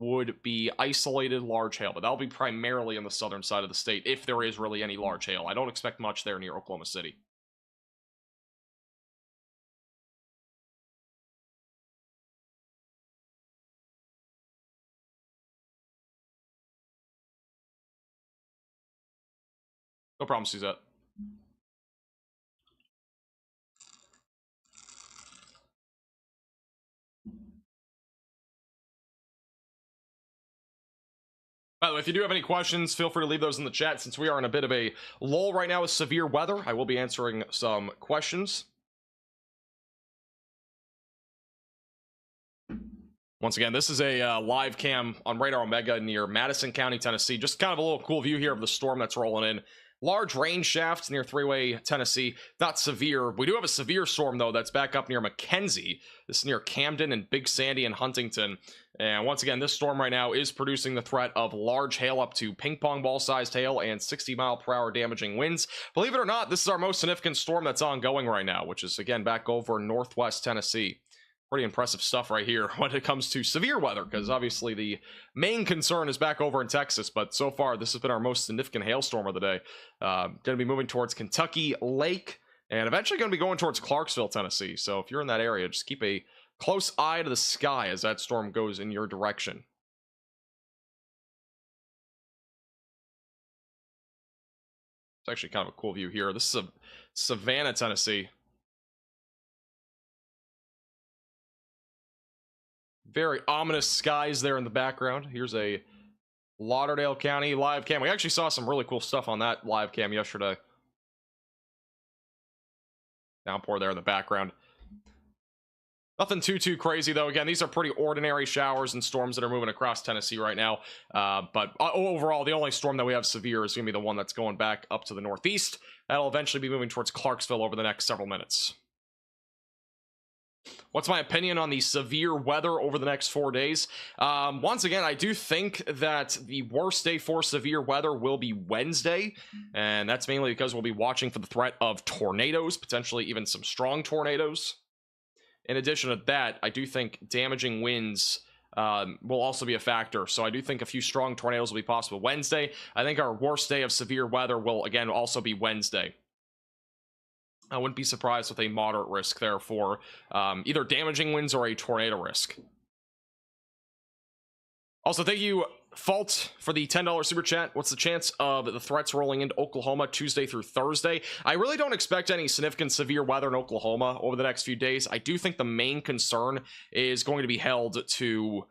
would be isolated large hail, but that'll be primarily on the southern side of the state if there is really any large hail. I don't expect much there near Oklahoma City. No problem, Suzette. By the way, if you do have any questions, feel free to leave those in the chat. Since we are in a bit of a lull right now with severe weather, I will be answering some questions. Once again, this is a live cam on Radar Omega near Madison County, Tennessee. Just kind of a little cool view here of the storm that's rolling in. Large rain shafts near Three-Way, Tennessee. Not severe. We do have a severe storm, though, that's back up near McKenzie. This is near Camden and Big Sandy and Huntington. And once again, this storm right now is producing the threat of large hail up to ping pong ball-sized hail and 60-mile-per-hour damaging winds. Believe it or not, this is our most significant storm that's ongoing right now, which is, again, back over northwest Tennessee. Pretty impressive stuff right here when it comes to severe weather, because obviously the main concern is back over in Texas, but so far this has been our most significant hailstorm of the day. Going to be moving towards Kentucky Lake and eventually going to be going towards Clarksville, Tennessee. So if you're in that area, just keep a close eye to the sky as that storm goes in your direction. It's actually kind of a cool view here. This is Savannah, Tennessee. Very ominous skies there in the background. Here's a Lauderdale County live cam. We actually saw some really cool stuff on that live cam yesterday. Downpour there in the background. Nothing too crazy, though. Again, these are pretty ordinary showers and storms that are moving across Tennessee right now. But overall, the only storm that we have severe is going to be the one that's going back up to the northeast. That'll eventually be moving towards Clarksville over the next several minutes. What's my opinion on the severe weather over the next 4 days? Once again, I do think that the worst day for severe weather will be Wednesday, and that's mainly because we'll be watching for the threat of tornadoes, potentially even some strong tornadoes. In addition to that, I do think damaging winds will also be a factor, so I do think a few strong tornadoes will be possible Wednesday. I think our worst day of severe weather will, again, also be Wednesday. I wouldn't be surprised with a moderate risk there for either damaging winds or a tornado risk. Also, thank you, Fault, for the $10 super chat. What's the chance of the threats rolling into Oklahoma Tuesday through Thursday? I really don't expect any significant severe weather in Oklahoma over the next few days. I do think the main concern is going to be held to...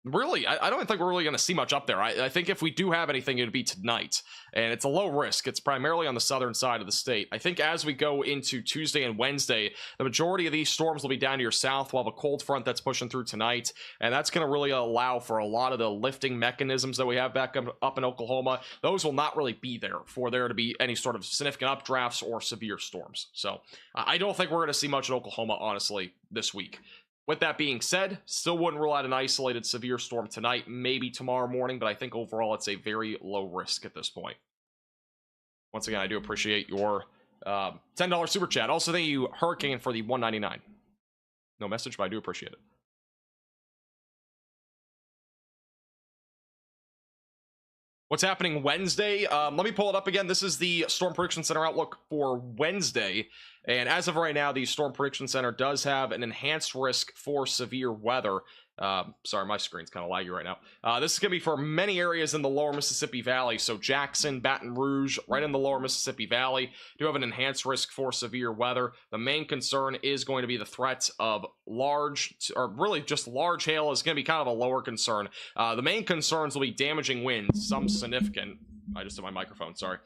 Really, I don't think we're really going to see much up there. I think if we do have anything, it would be tonight. And it's a low risk. It's primarily on the southern side of the state. I think as we go into Tuesday and Wednesday, the majority of these storms will be down to your south. We'll have a cold front that's pushing through tonight. And that's going to really allow for a lot of the lifting mechanisms that we have back up in Oklahoma. Those will not really be there for there to be any sort of significant updrafts or severe storms. So I don't think we're going to see much in Oklahoma, honestly, this week. With that being said, still wouldn't rule out an isolated severe storm tonight, maybe tomorrow morning, but I think overall it's a very low risk at this point. Once again, I do appreciate your $10 super chat. Also, thank you, Hurricane, for the $1.99. No message, but I do appreciate it. What's happening Wednesday? Let me pull it up again. This is the Storm Prediction Center outlook for Wednesday. And as of right now, the Storm Prediction Center does have an enhanced risk for severe weather. Sorry, my screen's kind of laggy right now. This is going to be for many areas in the lower Mississippi Valley. So Jackson, Baton Rouge, right in the lower Mississippi Valley, do have an enhanced risk for severe weather. The main concern is going to be the threat of large, or really just large hail is going to be kind of a lower concern. The main concerns will be damaging winds, some significant. I just hit my microphone, sorry.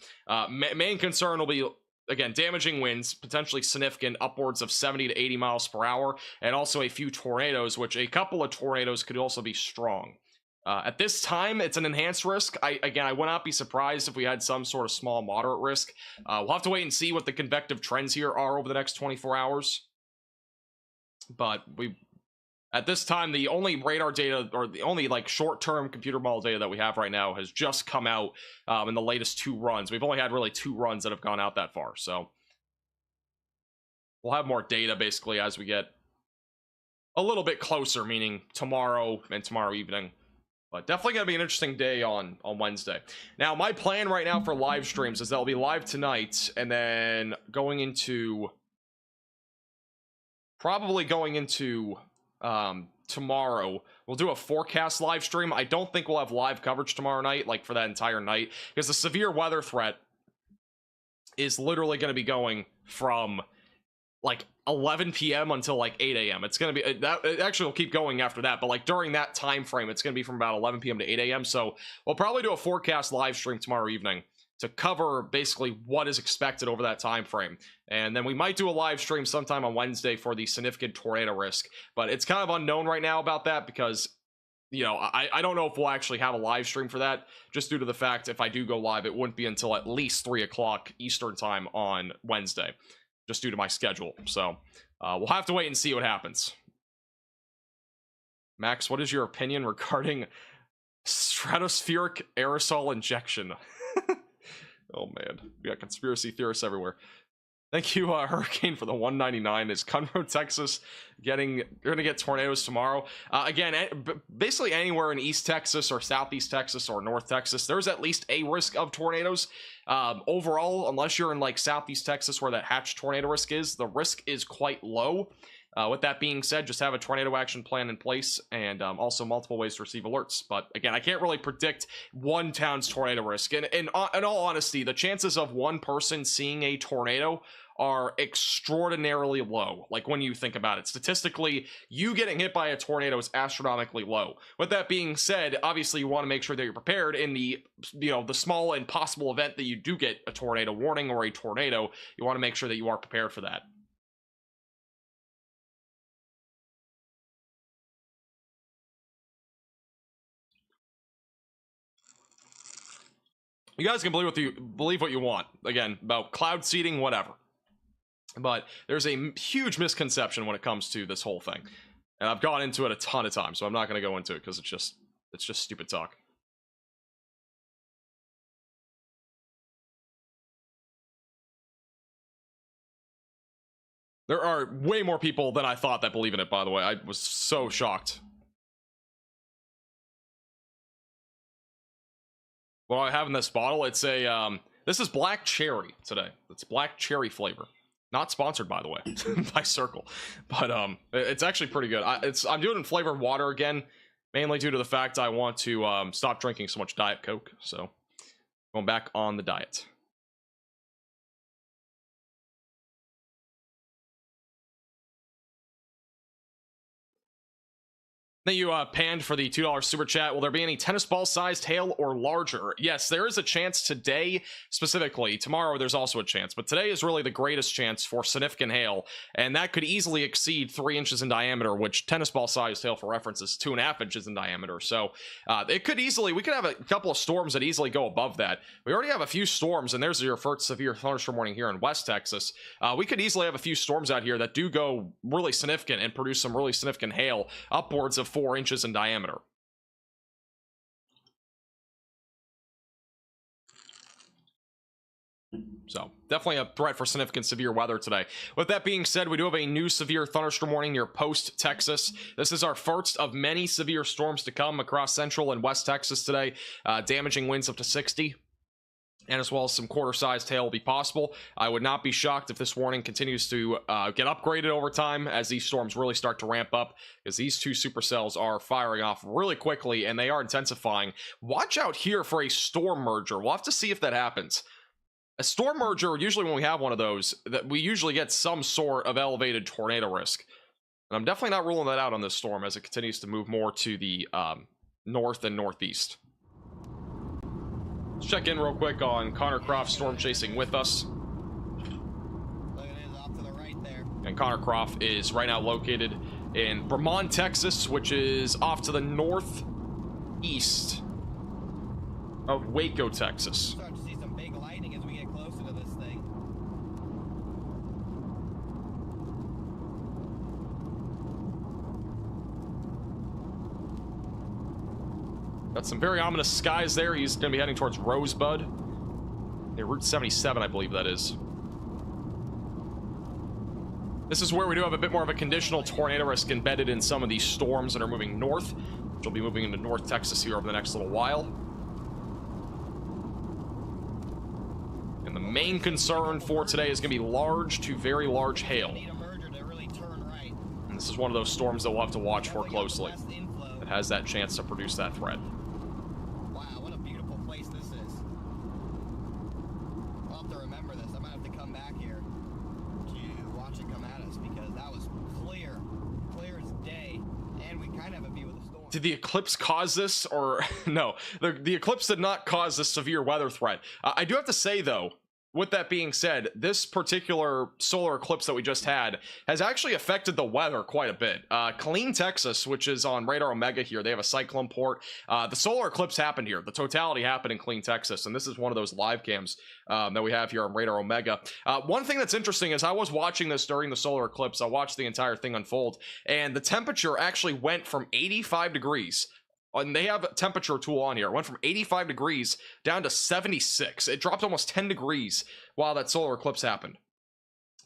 Main concern will be, again, damaging winds, potentially significant, upwards of 70 to 80 miles per hour, and also a few tornadoes, which a couple of tornadoes could also be strong. At this time, it's an enhanced risk. I would not be surprised if we had some sort of small, moderate risk. We'll have to wait and see what the convective trends here are over the next 24 hours. But At this time, the only radar data, or the only like short-term computer model data that we have right now has just come out in the latest 2 runs. We've only had really 2 runs that have gone out that far, so we'll have more data basically as we get a little bit closer, meaning tomorrow and tomorrow evening. But definitely gonna be an interesting day on Wednesday. Now, my plan right now for live streams is they'll be live tonight, and then going into tomorrow, we'll do a forecast live stream. I don't think we'll have live coverage tomorrow night, like for that entire night, because the severe weather threat is literally going to be going from like 11 p.m. until like 8 a.m. It's going to be that, it actually will keep going after that, but like during that time frame, it's going to be from about 11 p.m. to 8 a.m. So we'll probably do a forecast live stream tomorrow evening to cover basically what is expected over that time frame, and then we might do a live stream sometime on Wednesday for the significant tornado risk, but it's kind of unknown right now about that because, you know, I don't know if we'll actually have a live stream for that, just due to the fact if I do go live, it wouldn't be until at least 3 o'clock Eastern time on Wednesday, just due to my schedule. So we'll have to wait and see what happens. Max, what is your opinion regarding stratospheric aerosol injection? Oh man, we got conspiracy theorists everywhere. Thank you, Hurricane, for the 199. Is Conroe, Texas you're gonna get tornadoes tomorrow? Again, basically anywhere in East Texas or Southeast Texas or North Texas, there's at least a risk of tornadoes. Overall, unless you're in like Southeast Texas where that hatch tornado risk is, the risk is quite low. With that being said, just have a tornado action plan in place, and also multiple ways to receive alerts. But again, I can't really predict one town's tornado risk. And in all honesty, the chances of one person seeing a tornado are extraordinarily low. Like when you think about it, statistically, you getting hit by a tornado is astronomically low. With that being said, obviously you want to make sure that you're prepared in the, you know, the small and possible event that you do get a tornado warning or a tornado. You want to make sure that you are prepared for that. You guys can believe what you want, again, about cloud seeding, whatever. But there's a huge misconception when it comes to this whole thing. And I've gone into it a ton of times, so I'm not going to go into it because it's just stupid talk. There are way more people than I thought that believe in it, by the way. I was so shocked. What I have in this bottle, it's a this is black cherry today. It's black cherry flavor. Not sponsored, by the way, by Circle, but it's actually pretty good. I'm doing flavored water again, mainly due to the fact I want to stop drinking so much Diet Coke. So going back on the diet. Thank you, Panned, for the $2 super chat. Will there be any tennis ball sized hail or larger? Yes, there is a chance today, specifically. Tomorrow there's also a chance, but today is really the greatest chance for significant hail, and that could easily exceed 3 inches in diameter, which tennis ball sized hail, for reference, is 2.5 inches in diameter. So it could easily, we could have a couple of storms that easily go above that. We already have a few storms, and there's your first severe thunderstorm warning here in West Texas. We could easily have a few storms out here that do go really significant and produce some really significant hail, upwards of 4 inches in diameter. So definitely a threat for significant severe weather today. With that being said, we do have a new severe thunderstorm warning near Post, Texas. This is our first of many severe storms to come across Central and West Texas today, damaging winds up to 60. And as well as some quarter-sized hail will be possible. I would not be shocked if this warning continues to get upgraded over time as these storms really start to ramp up, because these 2 supercells are firing off really quickly and they are intensifying. Watch out here for a storm merger. We'll have to see if that happens. A storm merger, usually when we have one of those, that we usually get some sort of elevated tornado risk. And I'm definitely not ruling that out on this storm as it continues to move more to the north and northeast. Let's check in real quick on Connor Croft storm chasing with us. Look at it, off to the right there. And Connor Croft is right now located in Bremond, Texas, which is off to the northeast of Waco, Texas. Start to see some big lightning as we get closer to this thing. Got some very ominous skies there. He's going to be heading towards Rosebud. Yeah, Route 77, I believe that is. This is where we do have a bit more of a conditional tornado risk embedded in some of these storms that are moving north, which will be moving into North Texas here over the next little while. And the main concern for today is going to be large to very large hail. And this is one of those storms that we'll have to watch for closely. It has that chance to produce that threat. Wow, what a beautiful place this is. I'll have to remember this. I might have to come back here to watch it come at us, because that was clear as day, and we kind of have a view of the storm. Did the eclipse cause this, or no? The eclipse did not cause this severe weather threat. I do have to say, though, with that being said, this particular solar eclipse that we just had has actually affected the weather quite a bit. Killeen, Texas, which is on Radar Omega here, they have a cyclone port. The solar eclipse happened here. The totality happened in Killeen, Texas, and this is one of those live cams that we have here on Radar Omega. One thing that's interesting is I was watching this during the solar eclipse. I watched the entire thing unfold, and the temperature actually went from 85 degrees. And they have a temperature tool on here. It went from 85 degrees down to 76. It dropped almost 10 degrees while that solar eclipse happened,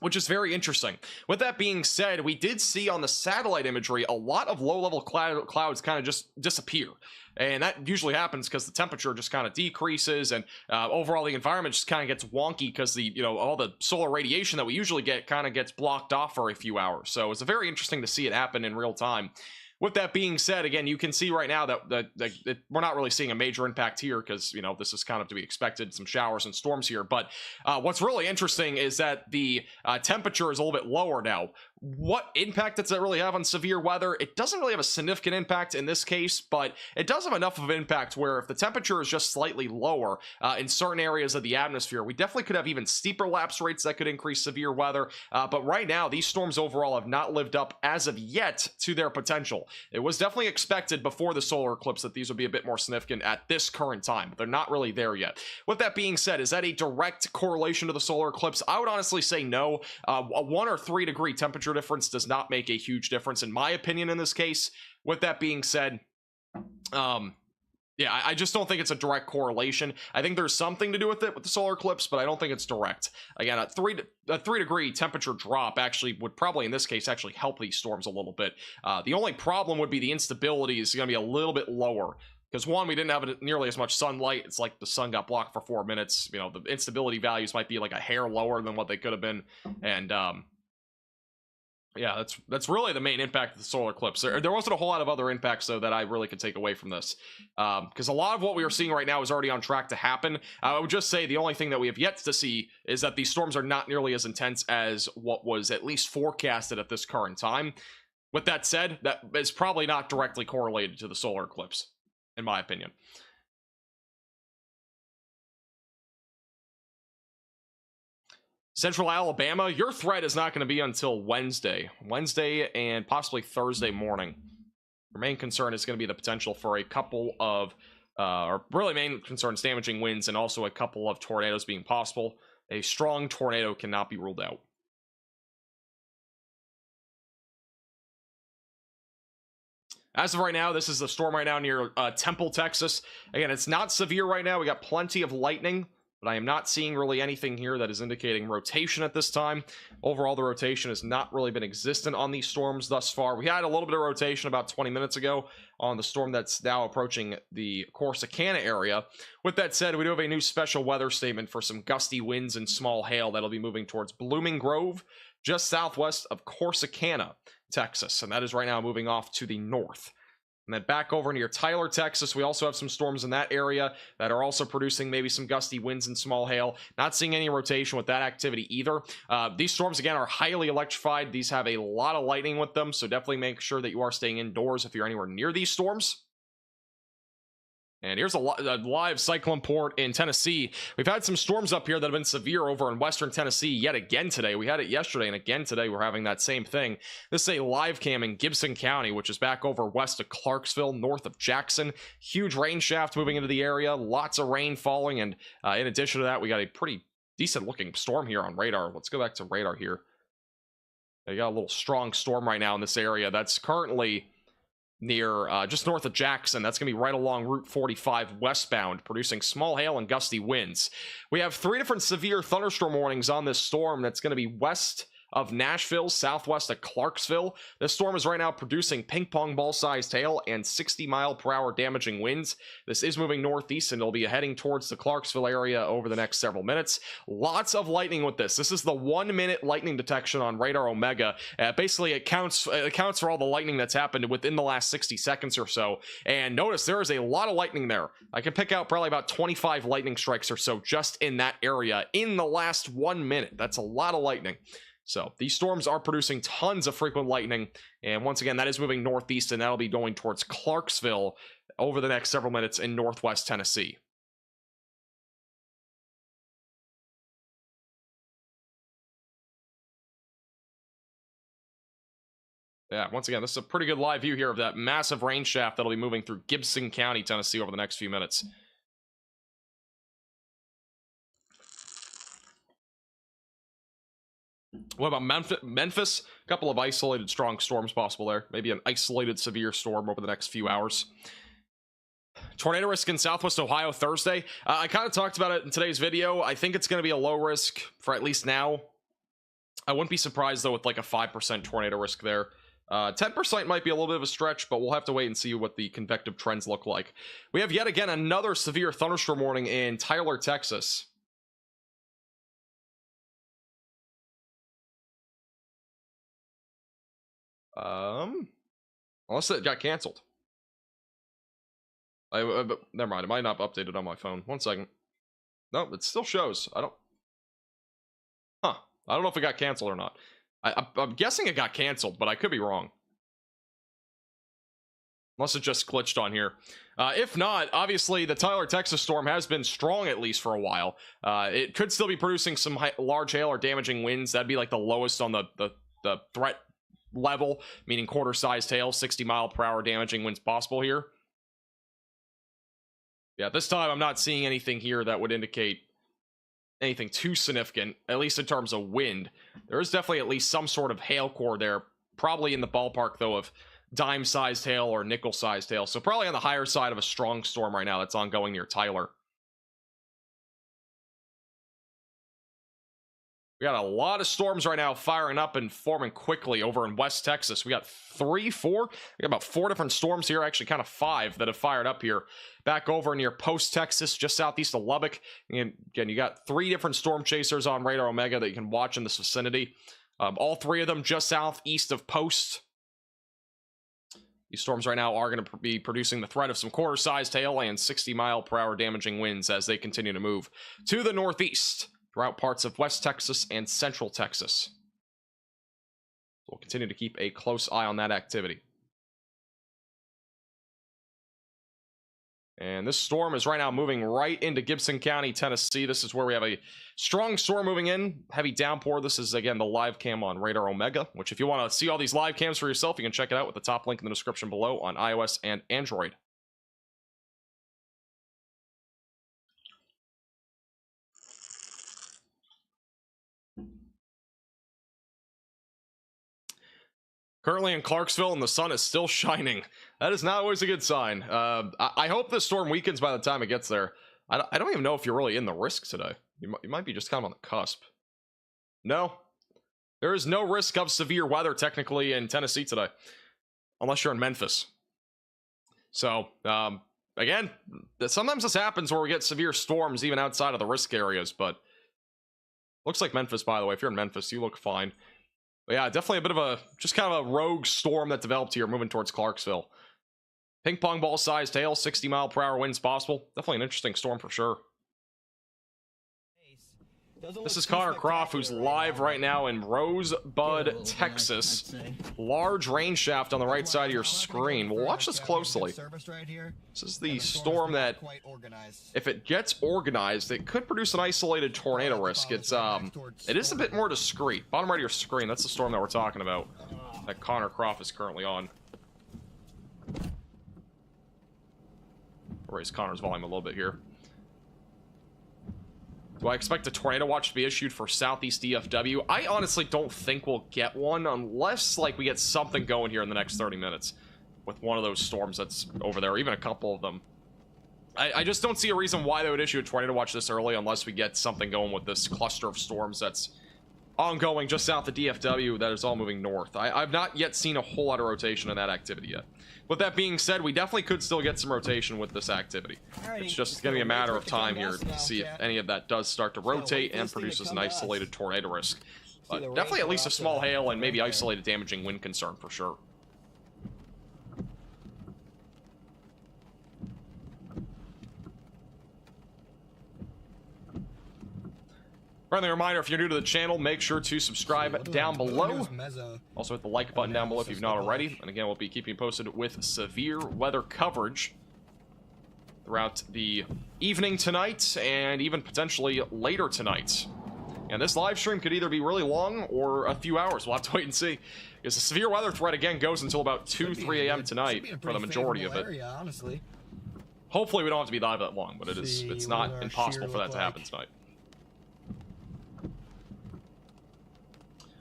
which is very interesting. With that being said, we did see on the satellite imagery a lot of low-level clouds kind of just disappear. And that usually happens because the temperature just kind of decreases, and overall the environment just kind of gets wonky because the all the solar radiation that we usually get kind of gets blocked off for a few hours. So it's very interesting to see it happen in real time. With that being said, again, you can see right now that we're not really seeing a major impact here because, this is kind of to be expected, some showers and storms here. But what's really interesting is that the temperature is a little bit lower now. What impact does that really have on severe weather? It doesn't really have a significant impact in this case, but it does have enough of an impact where if the temperature is just slightly lower in certain areas of the atmosphere, we definitely could have even steeper lapse rates that could increase severe weather. But right now, these storms overall have not lived up as of yet to their potential. It was definitely expected before the solar eclipse that these would be a bit more significant at this current time, but they're not really there yet. With that being said, is that a direct correlation to the solar eclipse? I would honestly say no. A 1 or 3 degree temperature difference does not make a huge difference in my opinion in this case. With that being said, yeah, I just don't think it's a direct correlation. I think there's something to do with it with the solar eclipse, but I don't think it's direct. Again, a 3 degree temperature drop actually would probably, in this case, actually help these storms a little bit. The only problem would be the instability is going to be a little bit lower. Because one, we didn't have nearly as much sunlight. It's like the sun got blocked for 4 minutes. The instability values might be like a hair lower than what they could have been. And yeah, that's really the main impact of the solar eclipse. There wasn't a whole lot of other impacts, though, that I really could take away from this. Because a lot of what we are seeing right now is already on track to happen. I would just say the only thing that we have yet to see is that these storms are not nearly as intense as what was at least forecasted at this current time. With that said, that is probably not directly correlated to the solar eclipse, in my opinion. Central Alabama, your threat is not going to be until Wednesday and possibly Thursday morning. Your main concern is going to be the potential for a couple of, or really main concern is damaging winds and also a couple of tornadoes being possible. A strong tornado cannot be ruled out. As of right now, this is the storm right now near Temple, Texas. Again, it's not severe right now. We got plenty of lightning, but I am not seeing really anything here that is indicating rotation at this time. Overall, the rotation has not really been existent on these storms thus far. We had a little bit of rotation about 20 minutes ago on the storm that's now approaching the Corsicana area. With that said, we do have a new special weather statement for some gusty winds and small hail that'll be moving towards Blooming Grove, just southwest of Corsicana, Texas. And that is right now moving off to the north. And then back over near Tyler, Texas, we also have some storms in that area that are also producing maybe some gusty winds and small hail. Not seeing any rotation with that activity either. These storms, again, are highly electrified. These have a lot of lightning with them, so definitely make sure that you are staying indoors if you're anywhere near these storms. And here's a live cyclone port in Tennessee. We've had some storms up here that have been severe over in western Tennessee yet again today. We had it yesterday, and again today we're having that same thing. This is a live cam in Gibson County, which is back over west of Clarksville, north of Jackson. Huge rain shaft moving into the area. Lots of rain falling, and in addition to that, we got a pretty decent-looking storm here on radar. Let's go back to radar here. You got a little strong storm right now in this area that's currently near just north of Jackson. That's going to be right along Route 45 westbound, producing small hail and gusty winds. We have 3 different severe thunderstorm warnings on this storm that's going to be west of Nashville, southwest of Clarksville. This storm is right now producing ping pong ball sized hail and 60-mile-per-hour damaging winds. This is moving northeast and it'll be heading towards the Clarksville area over the next several minutes. Lots of lightning with this. This is the 1-minute lightning detection on Radar Omega. Basically, it counts for all the lightning that's happened within the last 60 seconds or so. And notice there is a lot of lightning there. I can pick out probably about 25 lightning strikes or so just in that area in the last 1 minute. That's a lot of lightning. So these storms are producing tons of frequent lightning, and once again, that is moving northeast, and that'll be going towards Clarksville over the next several minutes in northwest Tennessee. Yeah, once again, this is a pretty good live view here of that massive rain shaft that'll be moving through Gibson County, Tennessee over the next few minutes. What about Memphis? A couple of isolated strong storms possible there. Maybe an isolated severe storm over the next few hours. Tornado risk in southwest Ohio Thursday. I kind of talked about it in today's video. I think it's going to be a low risk for at least now. I wouldn't be surprised, though, with like a 5% tornado risk there. 10% might be a little bit of a stretch, but we'll have to wait and see what the convective trends look like. We have yet again another severe thunderstorm warning in Tyler, Texas. Unless it got canceled. Never mind, it might not have updated on my phone. 1 second. No, it still shows. I don't know if it got canceled or not. I'm guessing it got canceled, but I could be wrong. Unless it just glitched on here. If not, obviously the Tyler, Texas storm has been strong at least for a while. It could still be producing some large hail or damaging winds. That'd be like the lowest on the threat level, meaning quarter-sized hail, 60-mile-per-hour damaging winds possible here. Yeah, this time I'm not seeing anything here that would indicate anything too significant, at least in terms of wind. There is definitely at least some sort of hail core there, probably in the ballpark, though, of dime-sized hail or nickel-sized hail, so probably on the higher side of a strong storm right now that's ongoing near Tyler. We got a lot of storms right now firing up and forming quickly over in West Texas. We got 3, 4. We got about 4 different storms here, actually kind of 5 that have fired up here. Back over near Post, Texas, just southeast of Lubbock. And again, you got 3 different storm chasers on Radar Omega that you can watch in this vicinity. All 3 of them just southeast of Post. These storms right now are going to be producing the threat of some quarter-sized hail and 60-mile-per-hour damaging winds as they continue to move to the northeast throughout parts of West Texas and Central Texas. We'll continue to keep a close eye on that activity. And this storm is right now moving right into Gibson County, Tennessee. This is where we have a strong storm moving in. Heavy downpour. This is, again, the live cam on Radar Omega, which if you want to see all these live cams for yourself, you can check it out with the top link in the description below on iOS and Android. Currently in Clarksville, and the sun is still shining. That is not always a good sign. I hope this storm weakens by the time it gets there. I don't even know if you're really in the risk today. You might be just kind of on the cusp. No. There is no risk of severe weather, technically, in Tennessee today. Unless you're in Memphis. So, again, sometimes this happens where we get severe storms even outside of the risk areas, but looks like Memphis, by the way. If you're in Memphis, you look fine. But yeah, definitely a bit of a, just kind of a rogue storm that developed here moving towards Clarksville. Ping pong ball sized hail, 60-mile-per-hour winds possible. Definitely an interesting storm for sure. This is Connor Croft, who's live right now in Rosebud, Texas. Large rain shaft on the right side of your screen. We'll watch this closely. This is the storm that, if it gets organized, it could produce an isolated tornado risk. It is a bit more discreet. Bottom right of your screen, that's the storm that we're talking about, that Connor Croft is currently on. I'll raise Connor's volume a little bit here. Do I expect a tornado watch to be issued for Southeast DFW? I honestly don't think we'll get one unless, like, we get something going here in the next 30 minutes. with one of those storms that's over there, or even a couple of them. I just don't see a reason why they would issue a tornado watch this early unless we get something going with this cluster of storms that's ongoing just south of DFW that is all moving north. I've not yet seen a whole lot of rotation in that activity yet. With that being said, we definitely could still get some rotation with this activity. It's just going to be a matter of time here to see if any of that does start to rotate and produces an isolated tornado risk. But definitely at least a small hail and maybe isolated damaging wind concern for sure. Friendly reminder, if you're new to the channel, make sure to subscribe down below. Also hit the like button down below if you've not already. And again, we'll be keeping you posted with severe weather coverage throughout the evening tonight and even potentially later tonight. And this live stream could either be really long or a few hours. We'll have to wait and see. Because the severe weather threat again goes until about 2, 3 a.m. tonight for the majority of it. Honestly. Hopefully we don't have to be live that long, but it's not impossible for that to happen tonight.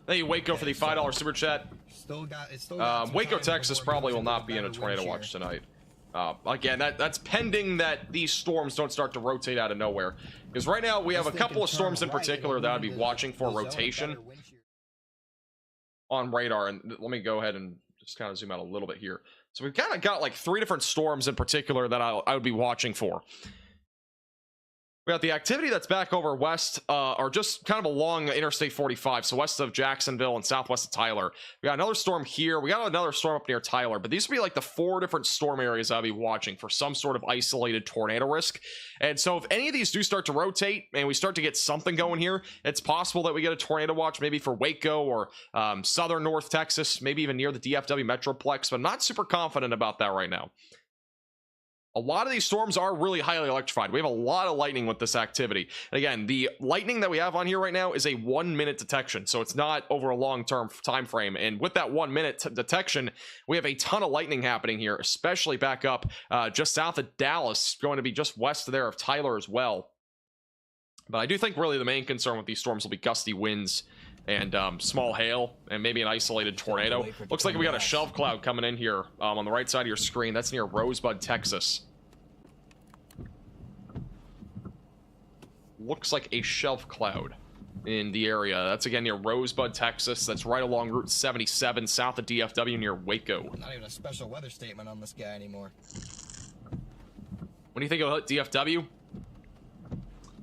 Thank you, Waco, for the $5 super chat. Waco, Texas probably will not be in a tornado watch tonight. Again, that's pending that these storms don't start to rotate out of nowhere. Because right now we have a couple of storms in particular that I'd be watching for rotation on radar. And let me go ahead and just kind of zoom out a little bit here. So we've kind of got like 3 different storms in particular that I would be watching for. We got the activity that's back over west, or just kind of along Interstate 45, so west of Jacksonville and southwest of Tyler. We got another storm here. We got another storm up near Tyler, but these would be like the 4 different storm areas I'll be watching for some sort of isolated tornado risk. And so if any of these do start to rotate and we start to get something going here, it's possible that we get a tornado watch maybe for Waco or southern North Texas, maybe even near the DFW Metroplex, but I'm not super confident about that right now. A lot of these storms are really highly electrified. We have a lot of lightning with this activity. And again, the lightning that we have on here right now is a 1-minute detection, so it's not over a long-term time frame. And with that 1-minute detection, we have a ton of lightning happening here, especially back up just south of Dallas, going to be just west there of Tyler as well. But I do think really the main concern with these storms will be gusty winds and small hail and maybe an isolated tornado. Looks like we got a shelf cloud coming in here on the right side of your screen. That's near Rosebud, Texas. Looks like a shelf cloud in the area. That's again near Rosebud, Texas. That's right along Route 77 south of DFW near Waco. Not even a special weather statement on this guy anymore. What do you think of DFW?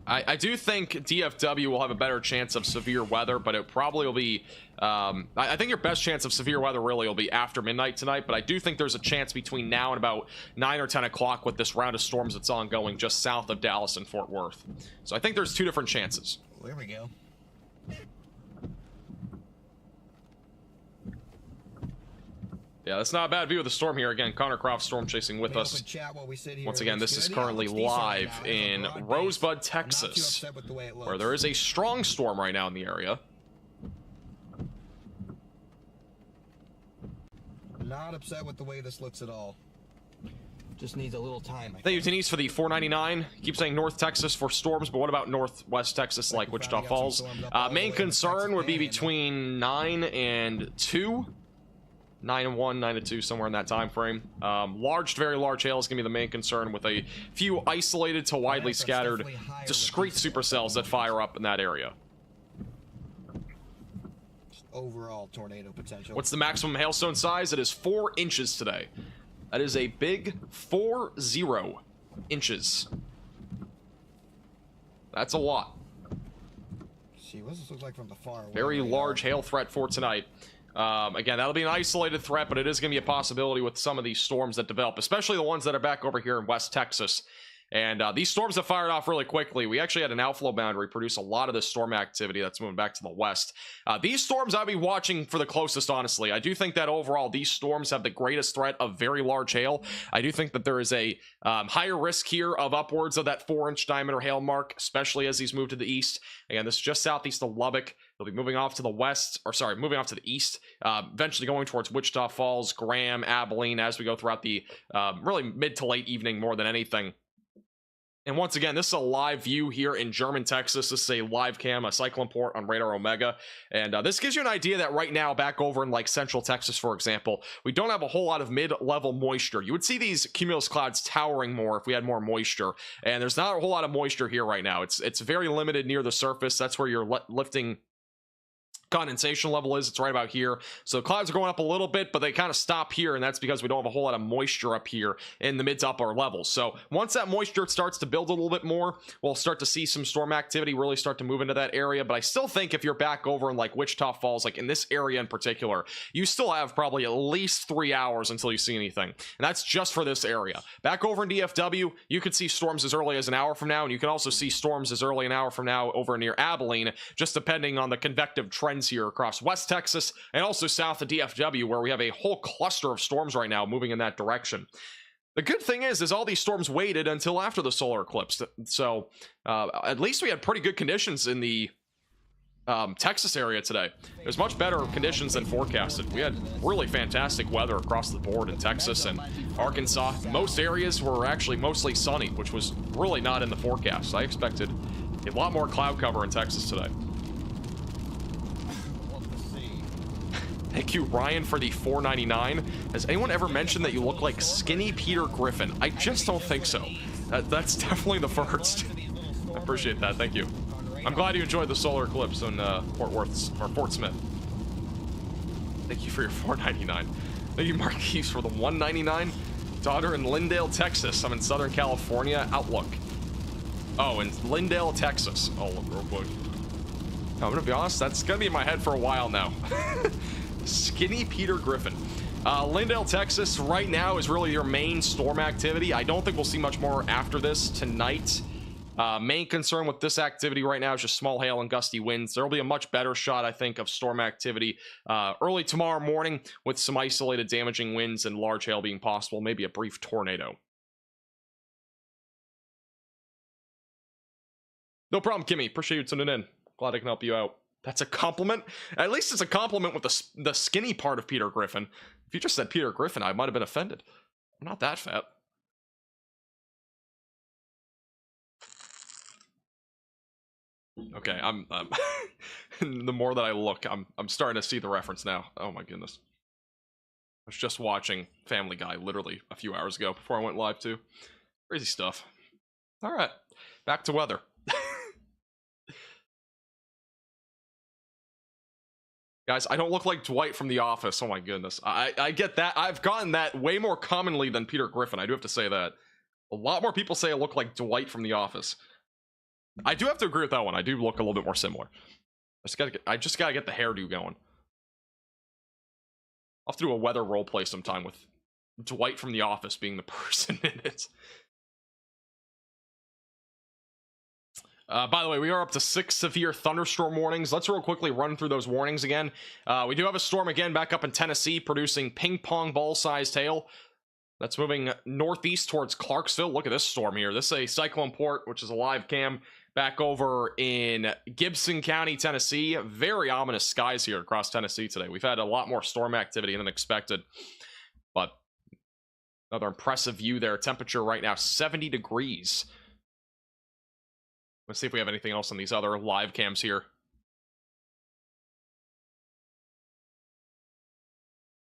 I do think DFW will have a better chance of severe weather, but it probably will be I think your best chance of severe weather really will be after midnight tonight, but I do think there's a chance between now and about 9 or 10 o'clock with this round of storms that's ongoing just south of Dallas and Fort Worth. So I think there's 2 different chances. Well, there we go. Yeah, that's not a bad view of the storm here. Again, Connor Croft storm chasing with us. Once again, this is currently live in Rosebud, Texas, where there is a strong storm right now in the area. Not upset with the way this looks at all. Just needs a little time. Thank you, Denise, for the $4.99. Keep saying North Texas for storms, but what about Northwest Texas, like Wichita Falls? Main concern would be between 9 and 2. 9 and 1, 9 and 2, somewhere in that time frame. Large to very large hail is going to be the main concern, with a few isolated to widely scattered discrete supercells that fire up in that area. Overall tornado potential. What's the maximum hailstone size? It is 4 inches today. That is a big 40 inches. That's a lot. See, what does this look like from the far away? Very large hail threat for tonight. Again, that'll be an isolated threat, but it is going to be a possibility with some of these storms that develop, especially the ones that are back over here in West Texas. And these storms have fired off really quickly. We actually had an outflow boundary produce a lot of this storm activity that's moving back to the west. These storms I'll be watching for the closest, honestly. I do think that overall these storms have the greatest threat of very large hail. I do think that there is a higher risk here of upwards of that 4-inch diameter hail mark, especially as these move to the east. Again, this is just southeast of Lubbock. They'll be moving off to the west, or sorry, moving off to the east, eventually going towards Wichita Falls, Graham, Abilene, as we go throughout the really mid to late evening more than anything. And once again, this is a live view here in German Texas. This is a live cam, a cyclone port on Radar Omega. And this gives you an idea that right now, back over in like Central Texas, for example, we don't have a whole lot of mid-level moisture. You would see these cumulus clouds towering more if we had more moisture. And there's not a whole lot of moisture here right now. It's very limited near the surface. That's where you're lifting condensation level is. It's right about here. So clouds are going up a little bit, but they kind of stop here, and that's because we don't have a whole lot of moisture up here in the mid to upper levels. So once that moisture starts to build a little bit more, we'll start to see some storm activity really start to move into that area. But I still think if you're back over in like Wichita Falls, like in this area in particular, you still have probably at least 3 hours until you see anything, and that's just for this area. Back over in DFW, you could see storms as early as an hour from now, and you can also see storms as early an hour from now over near Abilene, just depending on the convective trends here across West Texas and also south of DFW, where we have a whole cluster of storms right now moving in that direction. The good thing is all these storms waited until after the solar eclipse. So at least we had pretty good conditions in the Texas area today. There's much better conditions than forecasted. We had really fantastic weather across the board in Texas and Arkansas. Most areas were actually mostly sunny, which was really not in the forecast. I expected a lot more cloud cover in Texas today. Thank you, Ryan, for the $4.99. Has anyone ever mentioned that you look like skinny Peter Griffin? I just don't think so. That's definitely the first. I appreciate that. Thank you. I'm glad you enjoyed the solar eclipse in Fort Smith. Thank you for your $4.99. Thank you, Marquise, for the $1.99. Daughter in Lindale, Texas. I'm in Southern California. Outlook. Oh, in Lindale, Texas. I'll look real quick. I'm gonna be honest, that's gonna be in my head for a while now. Skinny Peter Griffin. Lindale, Texas right now is really your main storm activity. I don't think we'll see much more after this tonight. Main concern with this activity right now is just small hail and gusty winds. There will be a much better shot, I think, of storm activity early tomorrow morning with some isolated damaging winds and large hail being possible, maybe a brief tornado. No problem, Kimmy. Appreciate you tuning in. Glad I can help you out. That's a compliment. At least it's a compliment with the skinny part of Peter Griffin. If you just said Peter Griffin, I might have been offended. I'm not that fat. Okay, I'm the more that I look, I'm starting to see the reference now. Oh my goodness. I was just watching Family Guy literally a few hours ago before I went live too. Crazy stuff. All right, back to weather. Guys, I don't look like Dwight from The Office. Oh my goodness. I get that. I've gotten that way more commonly than Peter Griffin. I do have to say that. A lot more people say I look like Dwight from The Office. I do have to agree with that one. I do look a little bit more similar. I just gotta get the hairdo going. I'll have to do a weather roleplay sometime with Dwight from The Office being the person in it. By the way, we are up to 6 severe thunderstorm warnings. Let's real quickly run through those warnings again. We do have a storm again back up in Tennessee producing ping pong ball sized hail. That's moving northeast towards Clarksville. Look at this storm here. This is a cyclone port, which is a live cam back over in Gibson County, Tennessee. Very ominous skies here across Tennessee today. We've had a lot more storm activity than expected, but another impressive view there. Temperature right now 70 degrees. Let's see if we have anything else on these other live cams here.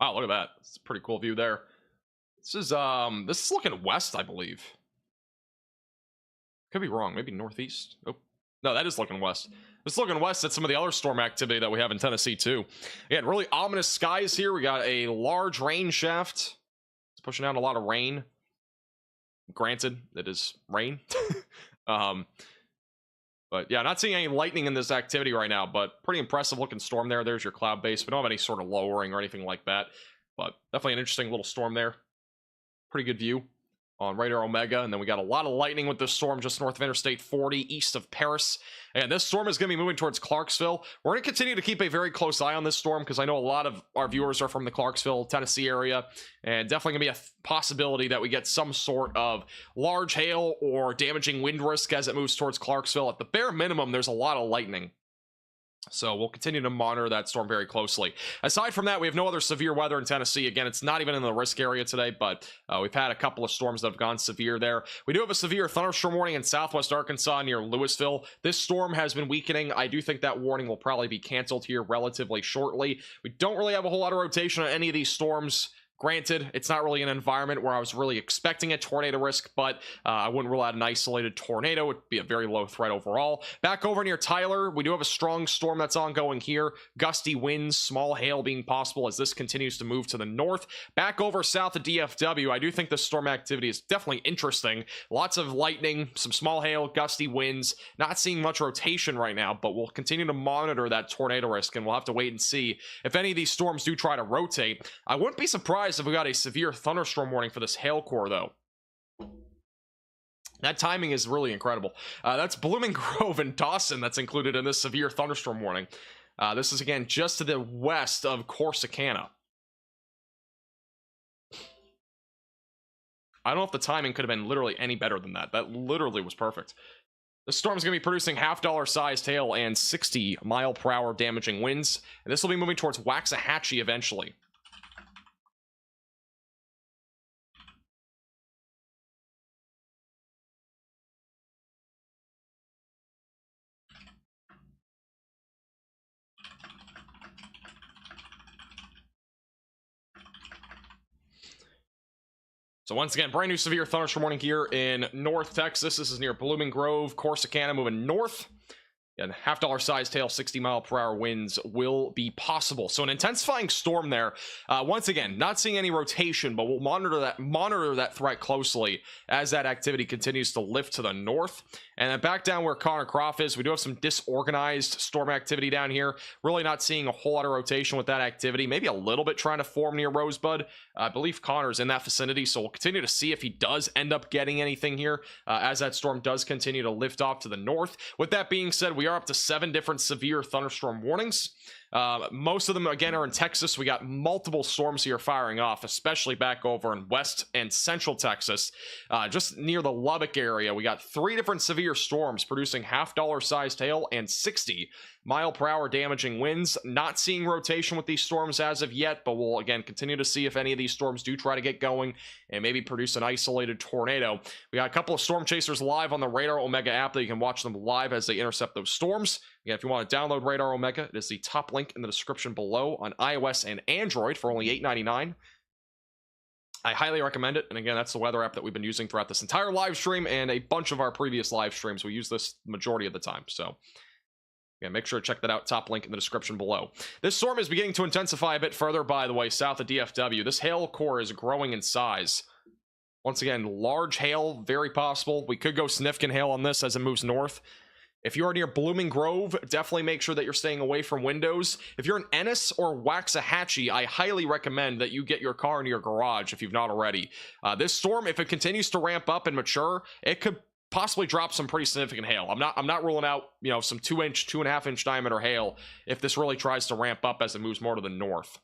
Wow, look at that. It's a pretty cool view there. This is looking west, I believe. Could be wrong. Maybe northeast. Oh, no, that is looking west. It's looking west at some of the other storm activity that we have in Tennessee too. Again, really ominous skies here. We got a large rain shaft. It's pushing down a lot of rain. Granted, it is rain. But yeah, not seeing any lightning in this activity right now, but pretty impressive looking storm there. There's your cloud base. We don't have any sort of lowering or anything like that, but definitely an interesting little storm there. Pretty good view on Radar Omega. And then we got a lot of lightning with this storm just north of Interstate 40, east of Paris. And this storm is going to be moving towards Clarksville. We're going to continue to keep a very close eye on this storm because I know a lot of our viewers are from the Clarksville, Tennessee area. And definitely going to be a possibility that we get some sort of large hail or damaging wind risk as it moves towards Clarksville. At the bare minimum, there's a lot of lightning. So we'll continue to monitor that storm very closely. Aside from that, we have no other severe weather in Tennessee. Again, it's not even in the risk area today, but we've had a couple of storms that have gone severe there. We do have a severe thunderstorm warning in southwest Arkansas near Louisville. This storm has been weakening. I do think that warning will probably be canceled here relatively shortly. We don't really have a whole lot of rotation on any of these storms. Granted, it's not really an environment where I was really expecting a tornado risk, but I wouldn't rule out an isolated tornado. It'd be a very low threat overall. Back over near Tyler, we do have a strong storm that's ongoing here. Gusty winds, small hail being possible as this continues to move to the north. Back over south of DFW, I do think the storm activity is definitely interesting. Lots of lightning, some small hail, gusty winds. Not seeing much rotation right now, but we'll continue to monitor that tornado risk, and we'll have to wait and see if any of these storms do try to rotate. I wouldn't be surprised if we got a severe thunderstorm warning for this hail core, though. That timing is really incredible. That's Blooming Grove and Dawson that's included in this severe thunderstorm warning. This is, again, just to the west of Corsicana. I don't know if the timing could have been literally any better than that. That literally was perfect. The storm's going to be producing half-dollar sized hail and 60-mile-per-hour damaging winds. And this will be moving towards Waxahachie eventually. So once again, brand new severe thunderstorm warning here in North Texas. This is near Blooming Grove, Corsicana, moving north. And half-dollar sized hail, 60-mile-per-hour winds will be possible. So an intensifying storm there. Once again, not seeing any rotation, but we'll monitor that threat closely as that activity continues to lift to the north. And then back down where Connor Croft is, we do have some disorganized storm activity down here. Really not seeing a whole lot of rotation with that activity. Maybe a little bit trying to form near Rosebud. I believe Connor's in that vicinity, so we'll continue to see if he does end up getting anything here as that storm does continue to lift off to the north. With that being said, we are up to 7 different severe thunderstorm warnings. Most of them, again, are in Texas. We got multiple storms here firing off, especially back over in west and central Texas. Just near the Lubbock area, we got 3 different severe storms producing half-dollar sized hail and 60-mile-per-hour damaging winds. Not seeing rotation with these storms as of yet, but we'll, again, continue to see if any of these storms do try to get going and maybe produce an isolated tornado. We got a couple of storm chasers live on the Radar Omega app that you can watch them live as they intercept those storms. Again, if you want to download Radar Omega, it is the top link in the description below on iOS and Android for only $8.99. I highly recommend it. And again, that's the weather app that we've been using throughout this entire live stream and a bunch of our previous live streams. We use this majority of the time. So yeah, make sure to check that out. Top link in the description below. This storm is beginning to intensify a bit further, by the way, south of DFW. This hail core is growing in size. Once again, large hail, very possible. We could go significant hail on this as it moves north. If you're near Blooming Grove, definitely make sure that you're staying away from windows. If you're in Ennis or Waxahachie, I highly recommend that you get your car into your garage if you've not already. This storm, if it continues to ramp up and mature, it could possibly drop some pretty significant hail. I'm not ruling out, you know, some 2-inch, 2.5-inch diameter hail if this really tries to ramp up as it moves more to the north.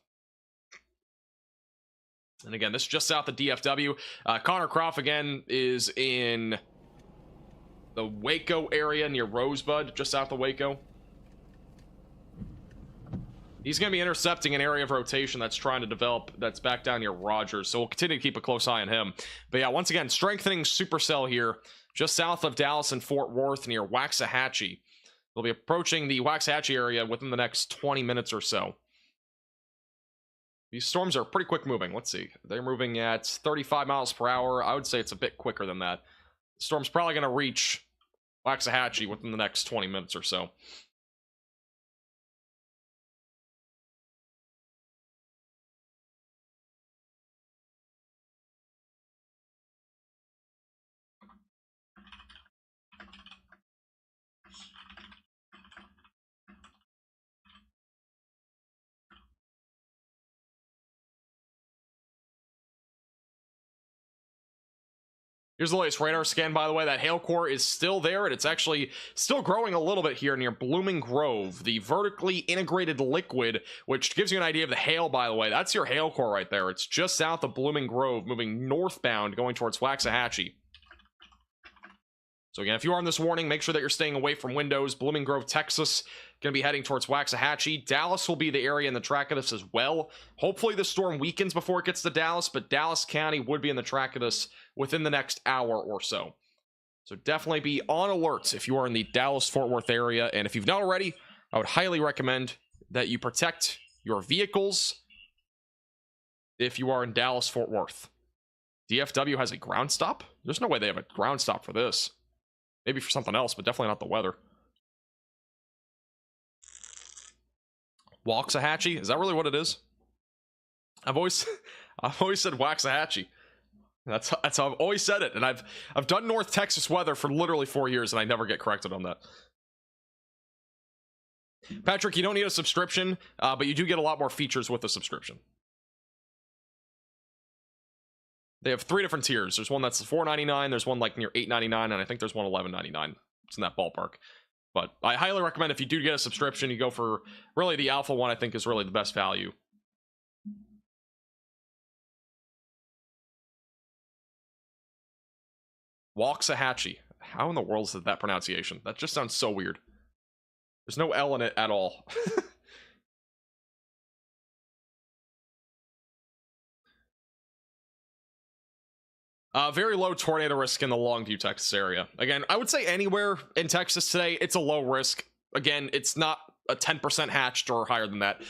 And again, this is just south of DFW. Connor Croft, again, is in the Waco area near Rosebud, just south of Waco. He's going to be intercepting an area of rotation that's trying to develop that's back down near Rogers, so we'll continue to keep a close eye on him. But yeah, once again, strengthening supercell here, just south of Dallas and Fort Worth near Waxahachie. They'll be approaching the Waxahachie area within the next 20 minutes or so. These storms are pretty quick moving. Let's see. They're moving at 35 miles per hour. I would say it's a bit quicker than that. The storm's probably going to reach Waxahachie within the next 20 minutes or so. Here's the latest radar scan, by the way. That hail core is still there, and it's actually still growing a little bit here near Blooming Grove. The vertically integrated liquid, which gives you an idea of the hail, by the way. That's your hail core right there. It's just south of Blooming Grove, moving northbound, going towards Waxahachie. So again, if you are in this warning, make sure that you're staying away from windows. Blooming Grove, Texas, going to be heading towards Waxahachie. Dallas will be the area in the track of this as well. Hopefully the storm weakens before it gets to Dallas, but Dallas County would be in the track of this within the next hour or so. So definitely be on alert if you are in the Dallas-Fort Worth area. And if you've not already, I would highly recommend that you protect your vehicles if you are in Dallas-Fort Worth. DFW has a ground stop? There's no way they have a ground stop for this. Maybe for something else, but definitely not the weather. Waxahachie? Is that really what it is? I've always said Waxahachie. That's how I've always said it, and I've done North Texas weather for literally 4 years, and I never get corrected on that. Patrick, you don't need a subscription, but you do get a lot more features with a subscription. They have 3 different tiers. There's one that's $4.99, there's one like near $8.99, and I think there's one $11.99. It's in that ballpark. But I highly recommend if you do get a subscription, you go for really the alpha one. I think is really the best value. Waxahachie. How in the world is that pronunciation? That just sounds so weird. There's no L in it at all. Very low tornado risk in the Longview, Texas area. Again, I would say anywhere in Texas today, it's a low risk. Again, it's not a 10% hatched or higher than that.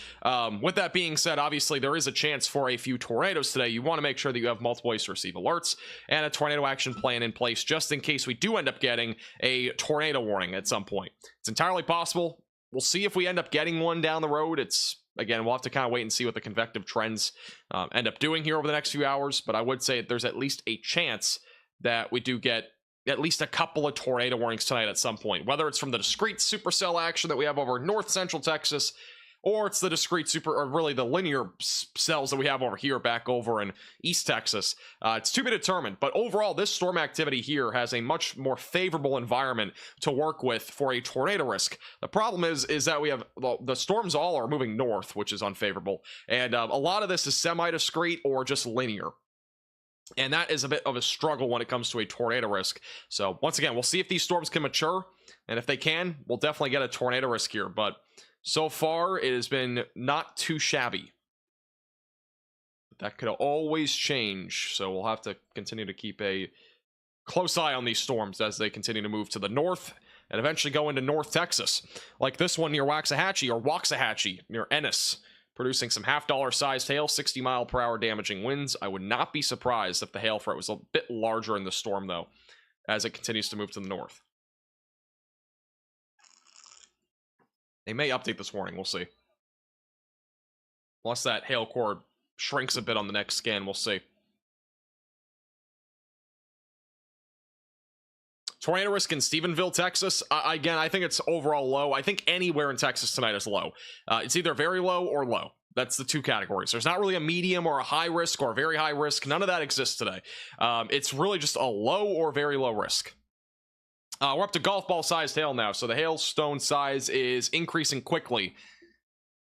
With that being said, obviously there is a chance for a few tornadoes today. You want to make sure that you have multiple ways to receive alerts and a tornado action plan in place just in case we do end up getting a tornado warning at some point. It's entirely possible. We'll see if we end up getting one down the road. Again, we'll have to kind of wait and see what the convective trends end up doing here over the next few hours. But I would say there's at least a chance that we do get at least a couple of tornado warnings tonight at some point. Whether it's from the discrete supercell action that we have over north central Texas, or it's the discrete or really the linear cells that we have over here back over in East Texas. It's to be determined, but overall this storm activity here has a much more favorable environment to work with for a tornado risk. The problem is that we have the storms all are moving north, which is unfavorable, and a lot of this is semi-discrete or just linear. And that is a bit of a struggle when it comes to a tornado risk. So once again, we'll see if these storms can mature, and if they can, we'll definitely get a tornado risk here. But so far, it has been not too shabby. But that could always change, so we'll have to continue to keep a close eye on these storms as they continue to move to the north and eventually go into North Texas. Like this one near Waxahachie, or Waxahachie, near Ennis, producing some half-dollar sized hail, 60-mile-per-hour damaging winds. I would not be surprised if the hail threat was a bit larger in the storm, though, as it continues to move to the north. They may update this warning, we'll see. Unless that hail core shrinks a bit on the next scan, we'll see. Tornado risk in Stephenville, Texas. Again, I think it's overall low. I think anywhere in Texas tonight is low. It's either very low or low. That's the two categories. There's not really a medium or a high risk or a very high risk. None of that exists today. It's really just a low or very low risk. We're up to golf ball sized hail now, so the hailstone size is increasing quickly.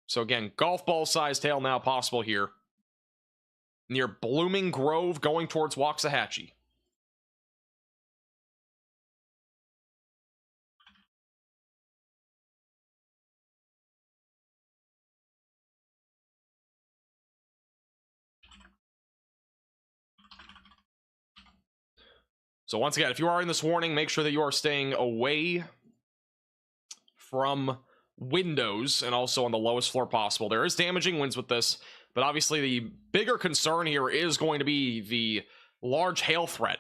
So again, golf ball sized hail now possible here. Near Blooming Grove going towards Waxahachie. So once again, if you are in this warning, make sure that you are staying away from windows and also on the lowest floor possible. There is damaging winds with this, but obviously the bigger concern here is going to be the large hail threat.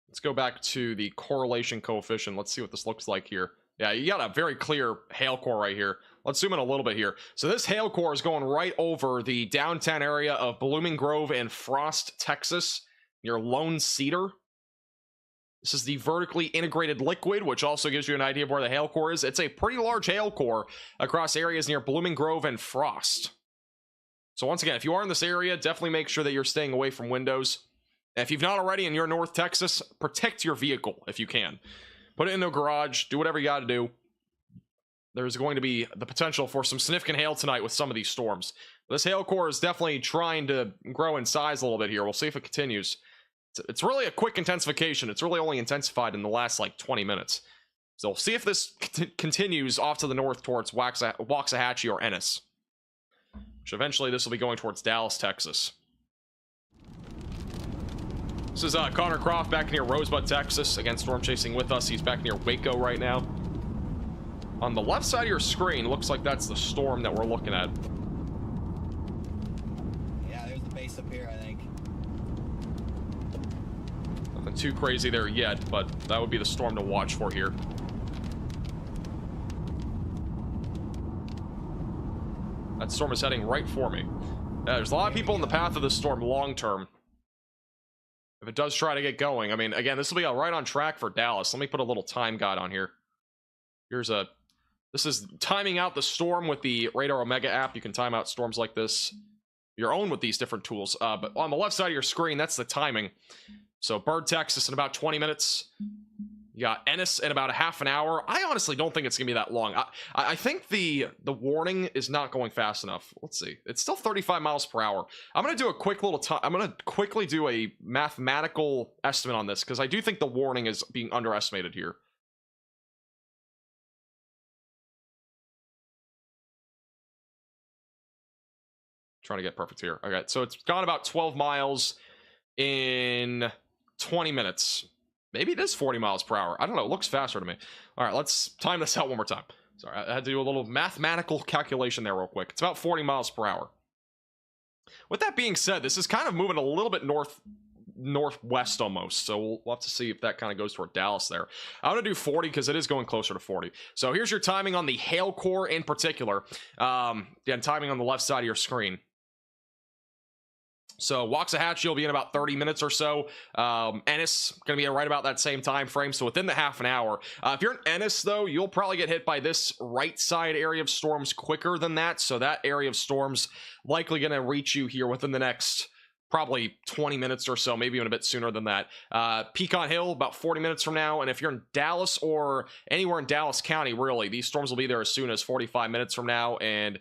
Let's go back to the correlation coefficient. Let's see what this looks like here. Yeah, you got a very clear hail core right here. Let's zoom in a little bit here. So this hail core is going right over the downtown area of Blooming Grove and Frost, Texas, near Lone Cedar. This is the vertically integrated liquid, which also gives you an idea of where the hail core is. It's a pretty large hail core across areas near Blooming Grove and Frost. So once again, if you are in this area, definitely make sure that you're staying away from windows. If you've not already and you're in North Texas, protect your vehicle if you can. Put it in a garage, do whatever you got to do. There's going to be the potential for some significant hail tonight with some of these storms. This hail core is definitely trying to grow in size a little bit here. We'll see if it continues. It's really a quick intensification. It's really only intensified in the last like 20 minutes. So we'll see if this continues off to the north towards Waxahachie or Ennis. Which eventually this will be going towards Dallas, Texas. This is Connor Croft back near Rosebud, Texas. Again, storm chasing with us. He's back near Waco right now. On the left side of your screen, looks like that's the storm that we're looking at. Yeah, there's the base up here, I think. Nothing too crazy there yet, but that would be the storm to watch for here. That storm is heading right for me. There's a lot of people in the path of this storm long term. If it does try to get going, I mean, again, this will be right on track for Dallas. Let me put a little time guide on here. This is timing out the storm with the Radar Omega app. You can time out storms like this your own with these different tools. But on the left side of your screen, that's the timing. So Bird, Texas in about 20 minutes. You got Ennis in about a half an hour. I honestly don't think it's gonna be that long. I think the warning is not going fast enough. Let's see. It's still 35 miles per hour. I'm gonna do a quick little time. I'm gonna quickly do a mathematical estimate on this because I do think the warning is being underestimated here. Trying to get perfect here. Okay, so it's gone about 12 miles in 20 minutes. Maybe it is 40 miles per hour. I don't know. It looks faster to me. All right, let's time this out one more time. Sorry, I had to do a little mathematical calculation there real quick. It's about 40 miles per hour. With that being said, this is kind of moving a little bit northwest almost. So we'll have to see if that kind of goes toward Dallas there. I'm going to do 40 because it is going closer to 40. So here's your timing on the hail core in particular. Again, timing on the left side of your screen. So Waxahachie will be in about 30 minutes or so. Ennis going to be right about that same time frame, so within the half an hour. If you're in Ennis, though, you'll probably get hit by this right side area of storms quicker than that. So that area of storms likely going to reach you here within the next probably 20 minutes or so, maybe even a bit sooner than that. Pecan Hill, about 40 minutes from now. And if you're in Dallas or anywhere in Dallas County, really, these storms will be there as soon as 45 minutes from now. And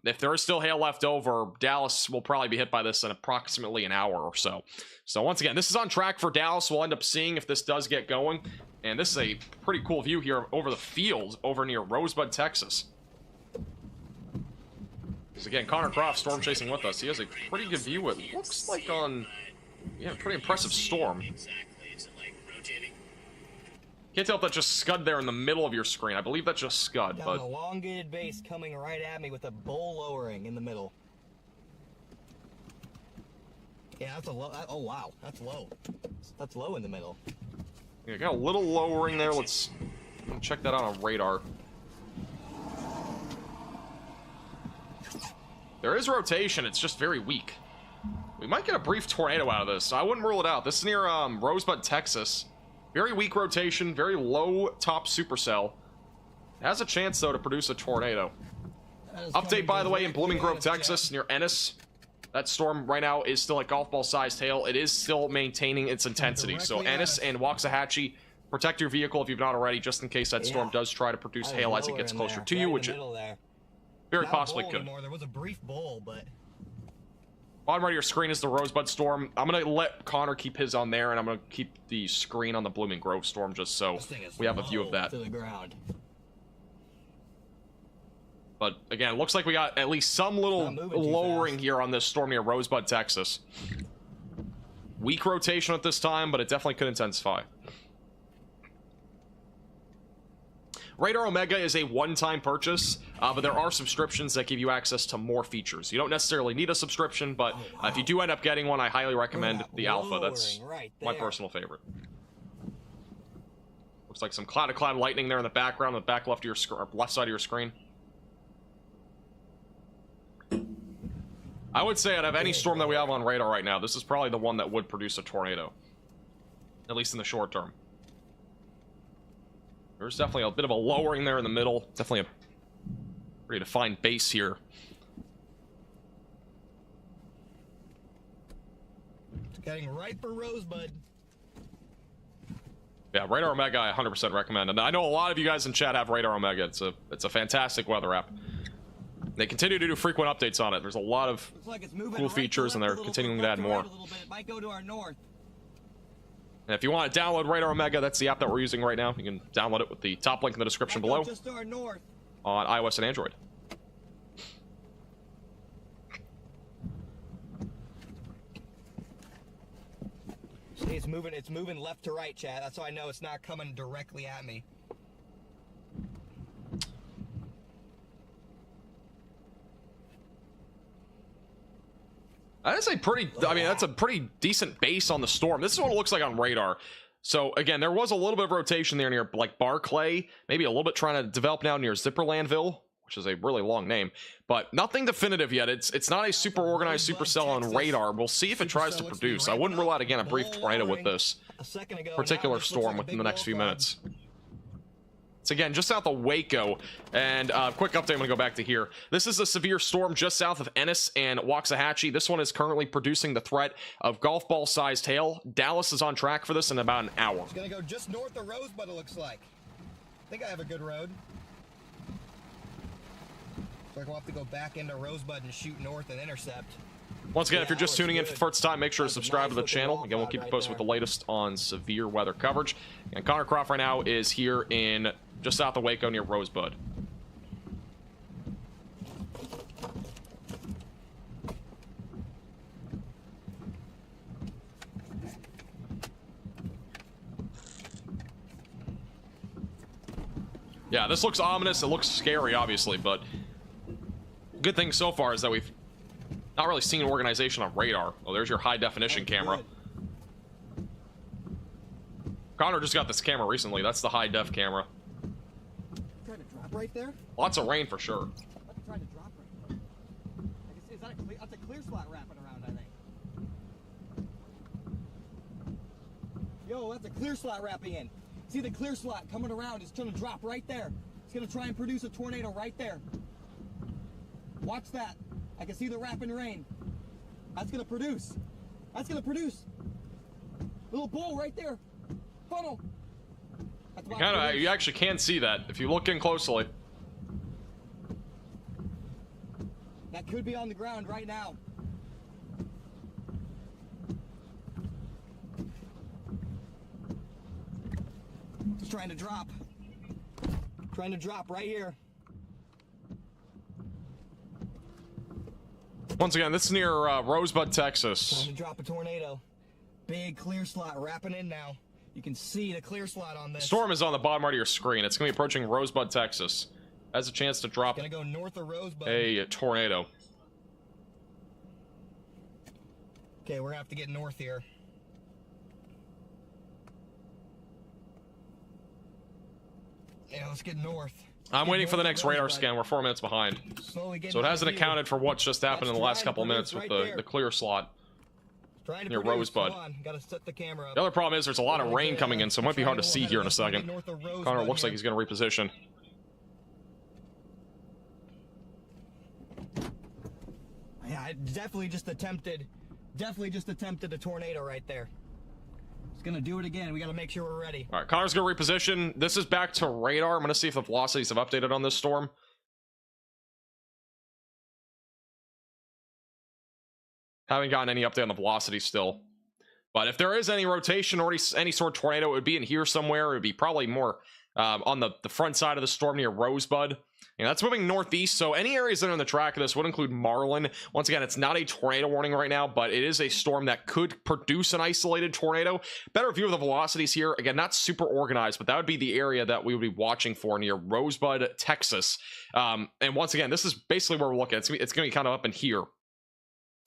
if there is still hail left over, Dallas will probably be hit by this in approximately an hour or so. So once again, this is on track for Dallas. We'll end up seeing if this does get going. And this is a pretty cool view here over the field over near Rosebud, Texas. Because again, Connor Croft storm chasing with us. He has a pretty good view. It looks like on, yeah, pretty impressive storm. Can't tell if that just scud there in the middle of your screen. I believe that's just scud, Got but an elongated base coming right at me with a bowl lowering in the middle. Yeah, that's a low. Oh wow, that's low. That's low in the middle. yeah, got a little lowering there. Let's check that out on radar. There is rotation. It's just very weak. We might get a brief tornado out of this. I wouldn't rule it out. This is near Rosebud, Texas. Very weak rotation, very low top supercell. Has a chance, though, to produce a tornado. Update, by the way, in Blooming Grove, Texas, near Ennis. That storm right now is still at golf ball sized hail. It is still maintaining its intensity. So Ennis and Waxahachie, protect your vehicle if you've not already, just in case that storm does try to produce hail as it gets closer to you, which it very possibly could. There was a brief bowl, but bottom right of your screen is the Rosebud storm. I'm going to let Connor keep his on there, and I'm going to keep the screen on the Blooming Grove storm just so we have a view of that. To the ground. But again, it looks like we got at least some little lowering here on this storm near Rosebud, Texas. Weak rotation at this time, but it definitely could intensify. Radar Omega is a one-time purchase, but there are subscriptions that give you access to more features. You don't necessarily need a subscription, but if you do end up getting one, I highly recommend the Alpha. That's my personal favorite. Looks like some cloud-to-cloud lightning there in the background, the back left of your left side of your screen. I would say out of any storm that we have on radar right now, this is probably the one that would produce a tornado, at least in the short term. There's definitely a bit of a lowering there in the middle. Definitely a pretty defined base here. It's getting right for Rosebud. Yeah, Radar Omega I 100% recommend. And I know a lot of you guys in chat have Radar Omega. It's a fantastic weather app. They continue to do frequent updates on it. There's a lot of Looks like it's moving cool right features, to and left they're a little, continuing to left add to more. right a little bit. It might go to our north. And if you want to download Radar Omega, that's the app that we're using right now. You can download it with the top link in the description Might go below just to our north. on iOS and Android. See, it's moving left to right, chat. That's how I know it's not coming directly at me. That is a pretty, I mean, that's a pretty decent base on the Storm. This is what it looks like on radar. So again, there was a little bit of rotation there near like Barclay, maybe a little bit trying to develop now near Zipperlandville, which is a really long name, but nothing definitive yet. It's not a super organized supercell on radar. We'll see if it tries to produce. I wouldn't rule out again a brief tornado with this particular storm within the next few minutes. It's again just south of Waco, and quick update. I'm gonna go back to here. This is a severe storm just south of Ennis and Waxahachie. This one is currently producing the threat of golf ball sized hail. Dallas is on track for this in about an hour. It's gonna go just north of Rosebud, it looks like. I think I have a good road. So we'll have to go back into Rosebud and shoot north and intercept. Once again, if you're just tuning in for the first time, make sure to subscribe to the channel. Again, we'll keep you posted with the latest on severe weather coverage. And Connor Croft right now is here in just south of Waco near Rosebud. Yeah, this looks ominous. It looks scary, obviously, but good thing so far is that we've not really seen organization on radar. Oh, there's your high definition camera. Connor just got this camera recently. That's the high def camera. Trying to drop right there? Lots of rain for sure. Trying to drop right there. I can see, that's a clear slot wrapping around, I think. Yo, that's a clear slot wrapping in. See the clear slot coming around. It's going to drop right there. It's going to try and produce a tornado right there. Watch that. I can see the wrapping rain. That's going to produce. That's going to produce. Little bowl right there. Funnel. You actually can see that if you look in closely. That could be on the ground right now. It's trying to drop. Trying to drop right here. Once again, this is near Rosebud, Texas. Trying to drop a tornado. Big clear slot wrapping in now. You can see the clear slot on this. Storm is on the bottom right of your screen. It's going to be approaching Rosebud, Texas. Has a chance to drop gonna go north of Rosebud. a tornado. Okay, we're gonna have to get north here. Yeah, let's get north. I'm waiting for the next radar scan. We're 4 minutes behind. So it hasn't accounted for what's just happened in the last couple of minutes with the clear slot near Rosebud. Gotta set the camera up. The other problem is there's a lot of rain coming in, so it might be hard to see here in a second. Connor looks like he's going to reposition. Yeah, I definitely just attempted a tornado right there. It's gonna do it again. We gotta make sure we're ready. All right, Connor's going to reposition. This is back to radar. I'm going to see if the velocities have updated on this storm. Haven't gotten any update on the velocity still. But if there is any rotation or any sort of tornado, it would be in here somewhere. It would be probably more on the front side of the storm near Rosebud. And that's moving northeast, so any areas that are on the track of this would include Marlin. Once again, it's not a tornado warning right now, but it is a storm that could produce an isolated tornado. Better view of the velocities here. Again, not super organized, but that would be the area that we would be watching for near Rosebud, Texas. And once again, this is basically where we're looking. It's going to be kind of up in here,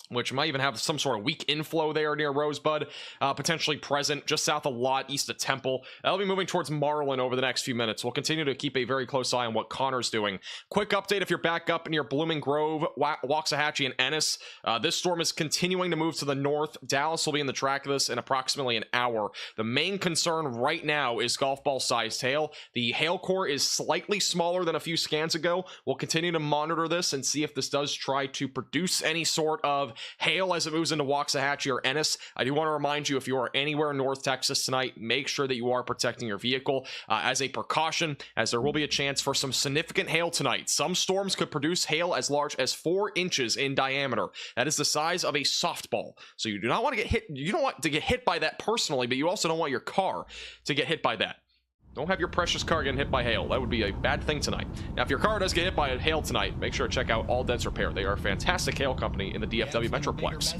which might even have some sort of weak inflow there near Rosebud, potentially present just south of Lot, east of Temple. That'll be moving towards Marlin over the next few minutes. We'll continue to keep a very close eye on what Connor's doing. Quick update, if you're back up near Blooming Grove, Waxahachie, and Ennis, this storm is continuing to move to the north. Dallas will be in the track of this in approximately an hour. The main concern right now is golf ball-sized hail. The hail core is slightly smaller than a few scans ago. We'll continue to monitor this and see if this does try to produce any sort of hail as it moves into Waxahachie or Ennis. I do want to remind you, if you are anywhere in North Texas tonight, make sure that you are protecting your vehicle as a precaution, as there will be a chance for some significant hail tonight. Some storms could produce hail as large as 4 inches in diameter. That is the size of a softball. So you do not want to get hit. You don't want to get hit by that personally, but you also don't want your car to get hit by that. Don't have your precious car getting hit by hail. That would be a bad thing tonight. Now, if your car does get hit by hail tonight, make sure to check out All Dents Repair. They are a fantastic hail company in the DFW Metroplex.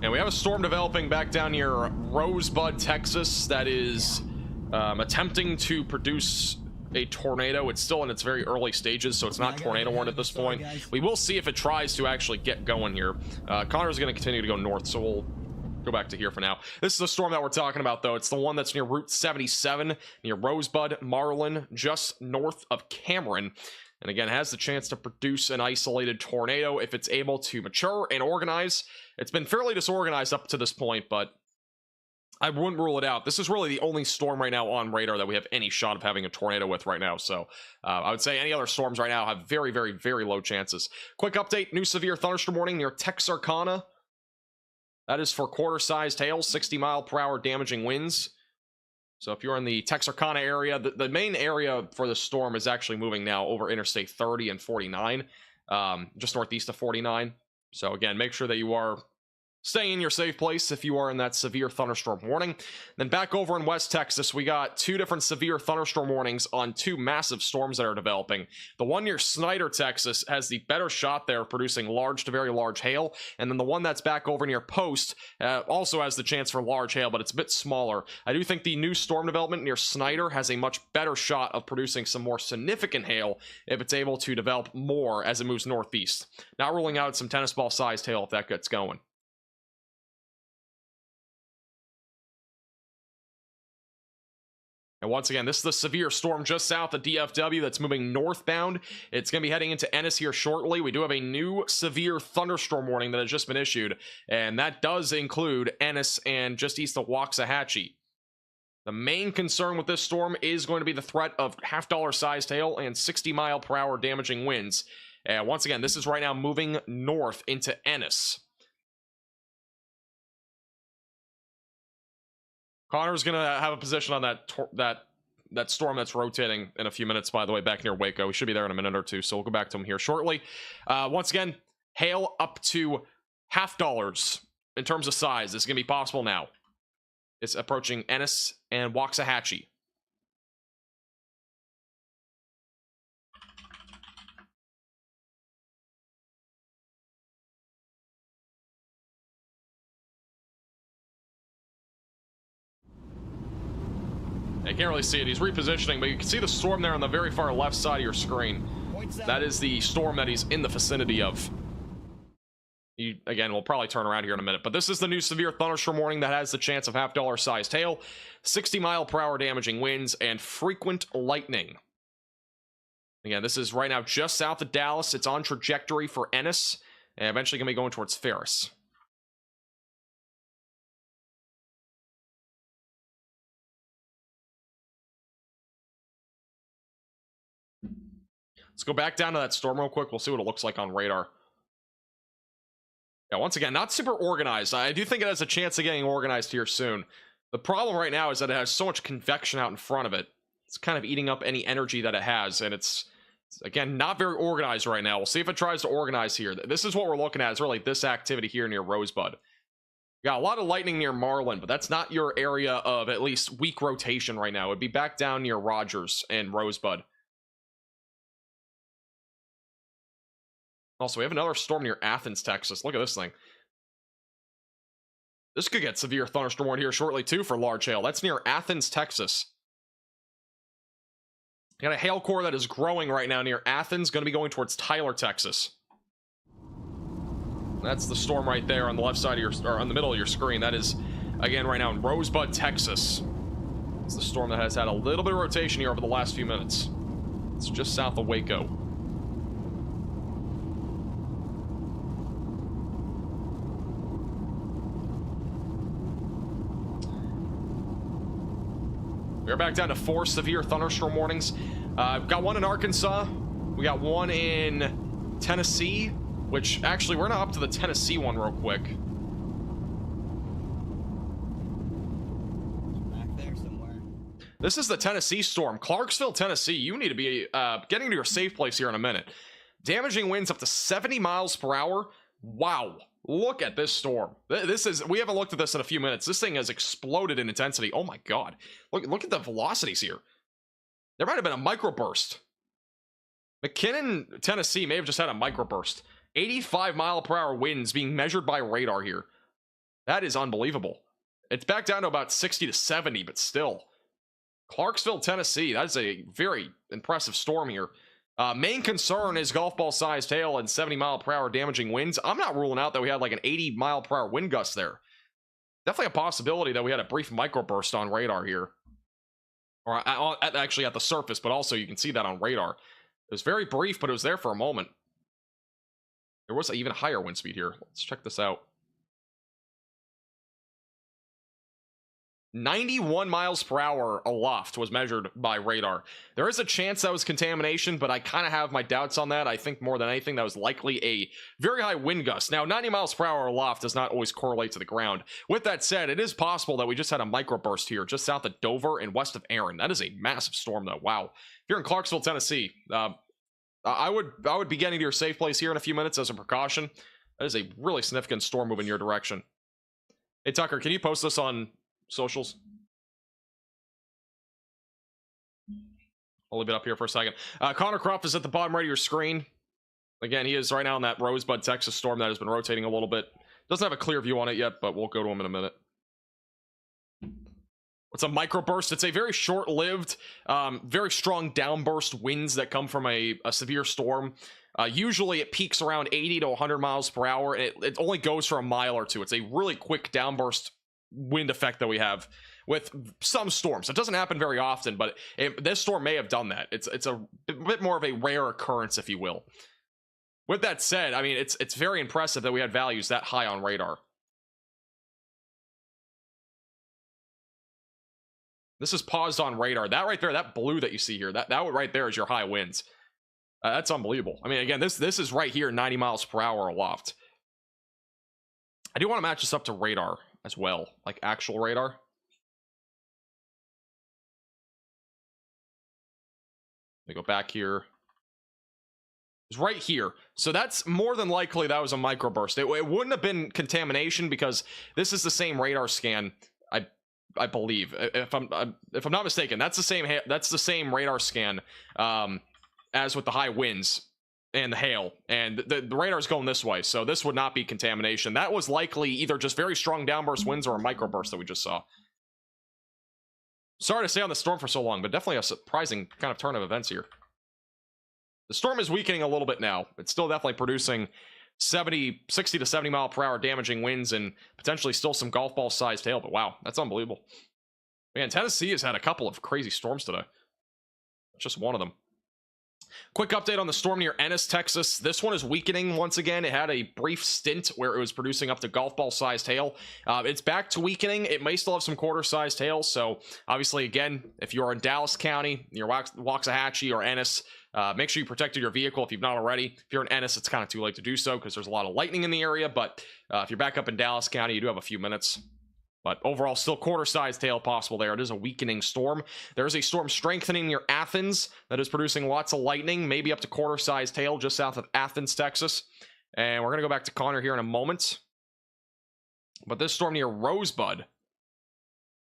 And we have a storm developing back down near Rosebud, Texas, that is attempting to produce a tornado. It's still in its very early stages, so it's not tornado warned at this point. We will see if it tries to actually get going here. Connor's going to continue to go north, so we'll go back to here for now. This is the storm that we're talking about, though. It's the one that's near Route 77, near Rosebud, Marlin, just north of Cameron. And again, has the chance to produce an isolated tornado if it's able to mature and organize. It's been fairly disorganized up to this point, but I wouldn't rule it out. This is really the only storm right now on radar that we have any shot of having a tornado with right now. So I would say any other storms right now have very, very, very low chances. Quick update, new severe thunderstorm warning near Texarkana. That is for quarter-sized hail, 60-mile-per-hour damaging winds. So if you're in the Texarkana area, the main area for the storm is actually moving now over Interstate 30 and 49, just northeast of 49. So again, make sure that you are staying in your safe place if you are in that severe thunderstorm warning. Then back over in West Texas, we got 2 different severe thunderstorm warnings on 2 massive storms that are developing. The one near Snyder, Texas has the better shot there, producing large to very large hail. And then the one that's back over near Post also has the chance for large hail, but it's a bit smaller. I do think the new storm development near Snyder has a much better shot of producing some more significant hail if it's able to develop more as it moves northeast. Not ruling out some tennis ball sized hail if that gets going. And once again, this is the severe storm just south of DFW that's moving northbound. It's going to be heading into Ennis here shortly. We do have a new severe thunderstorm warning that has just been issued, and that does include Ennis and just east of Waxahachie. The main concern with this storm is going to be the threat of half-dollar sized hail and 60-mile-per-hour damaging winds. And once again, this is right now moving north into Ennis. Connor's going to have a position on that storm that's rotating in a few minutes, by the way, back near Waco. We should be there in a minute or two, so we'll go back to him here shortly. Once again, hail up to $half in terms of size. This is going to be possible now. It's approaching Ennis and Waxahachie. I can't really see it. He's repositioning, but you can see the storm there on the very far left side of your screen. That is the storm that he's in the vicinity of. He, again, will probably turn around here in a minute, but this is the new severe thunderstorm warning that has the chance of half-dollar sized hail, 60-mile-per-hour damaging winds, and frequent lightning. Again, this is right now just south of Dallas. It's on trajectory for Ennis, and eventually going to be going towards Ferris. Let's go back down to that storm real quick. We'll see what it looks like on radar. Yeah, once again, not super organized. I do think it has a chance of getting organized here soon. The problem right now is that it has so much convection out in front of it. It's kind of eating up any energy that it has, and it's again, not very organized right now. We'll see if it tries to organize here. This is what we're looking at, is really this activity here near Rosebud. We got a lot of lightning near Marlin, but that's not your area of at least weak rotation right now. It would be back down near Rogers and Rosebud. Also, we have another storm near Athens, Texas. Look at this thing. This could get severe thunderstorm warning here shortly, too, for large hail. That's near Athens, Texas. You got a hail core that is growing right now near Athens, going to be going towards Tyler, Texas. That's the storm right there on the left side of your, or on the middle of your screen. That is, again, right now in Rosebud, Texas. It's the storm that has had a little bit of rotation here over the last few minutes. It's just south of Waco. We're back down to 4 severe thunderstorm warnings. Got one in Arkansas. We got one in Tennessee, which actually we're not up to the Tennessee one real quick. Back there somewhere. This is the Tennessee storm. Clarksville, Tennessee. You need to be getting to your safe place here in a minute. Damaging winds up to 70 miles per hour. Wow. Look at this storm. We haven't looked at this in a few minutes. This thing has exploded in intensity. Oh my god. Look at the velocities here. There might have been a microburst. McKinnon, Tennessee may have just had a microburst. 85 mile per hour winds being measured by radar here. That is unbelievable. It's back down to about 60 to 70, but still. Clarksville, Tennessee. That is a very impressive storm here. Main concern is golf ball sized hail and 70 mile per hour damaging winds. I'm not ruling out that we had like an 80 mile per hour wind gust there. Definitely a possibility that we had a brief microburst on radar here. Or actually at the surface, but also you can see that on radar. It was very brief, but it was there for a moment. There was an even higher wind speed here. Let's check this out. 91 miles per hour aloft was measured by radar. There is a chance that was contamination, but I kind of have my doubts on that. I think more than anything that was likely a very high wind gust. Now, 90 miles per hour aloft does not always correlate to the ground. With that said, it is possible that we just had a microburst here just south of Dover and west of Erin. That is a massive storm, though. Wow. If you're in Clarksville, Tennessee, I would be getting to your safe place here in a few minutes as a precaution. That is a really significant storm moving your direction. Hey, Tucker, can you post this on socials? I'll leave it up here for a second. Connor Krupp is at the bottom right of your screen. Again, he is right now in that Rosebud, Texas storm that has been rotating a little bit. Doesn't have a clear view on it yet, but we'll go to him in a minute. What's a microburst? It's a very short-lived, very strong downburst winds that come from a severe storm. Usually it peaks around 80 to 100 miles per hour, and it only goes for a mile or two. It's a really quick downburst wind effect that we have with some storms. It doesn't happen very often, but this storm may have done that. It's a bit more of a rare occurrence, if you will. With that said, I mean, it's very impressive that we had values that high on radar. This is paused on radar. That right there, that blue that you see here, that right there is your high winds. That's unbelievable. I mean, again, this is right here, 90 miles per hour aloft. I do want to match this up to radar as well, like actual radar. Let me go back here. It's right here. So that's more than likely that was a microburst. It wouldn't have been contamination because this is the same radar scan. I believe, if I'm not mistaken, that's the same radar scan as with the high winds and the hail, and the radar's going this way, so this would not be contamination. That was likely either just very strong downburst winds or a microburst that we just saw. Sorry to stay on the storm for so long, but definitely a surprising kind of turn of events here. The storm is weakening a little bit now. It's still definitely producing 60 to 70 mile per hour damaging winds and potentially still some golf ball sized hail, but wow, that's unbelievable. Man, Tennessee has had a couple of crazy storms today. Just one of them. Quick update on the storm near Ennis, Texas. This one is weakening once again. It had a brief stint where it was producing up to golf ball sized hail. It's back to weakening. It may still have some quarter sized hail. So obviously, again, if you're in Dallas County, near Waxahachie or Ennis, make sure you protected your vehicle if you've not already. If you're in Ennis, it's kind of too late to do so because there's a lot of lightning in the area. But if you're back up in Dallas County, you do have a few minutes. But overall, still quarter-sized hail possible there. It is a weakening storm. There is a storm strengthening near Athens that is producing lots of lightning, maybe up to quarter-sized hail just south of Athens, Texas. And we're going to go back to Connor here in a moment. But this storm near Rosebud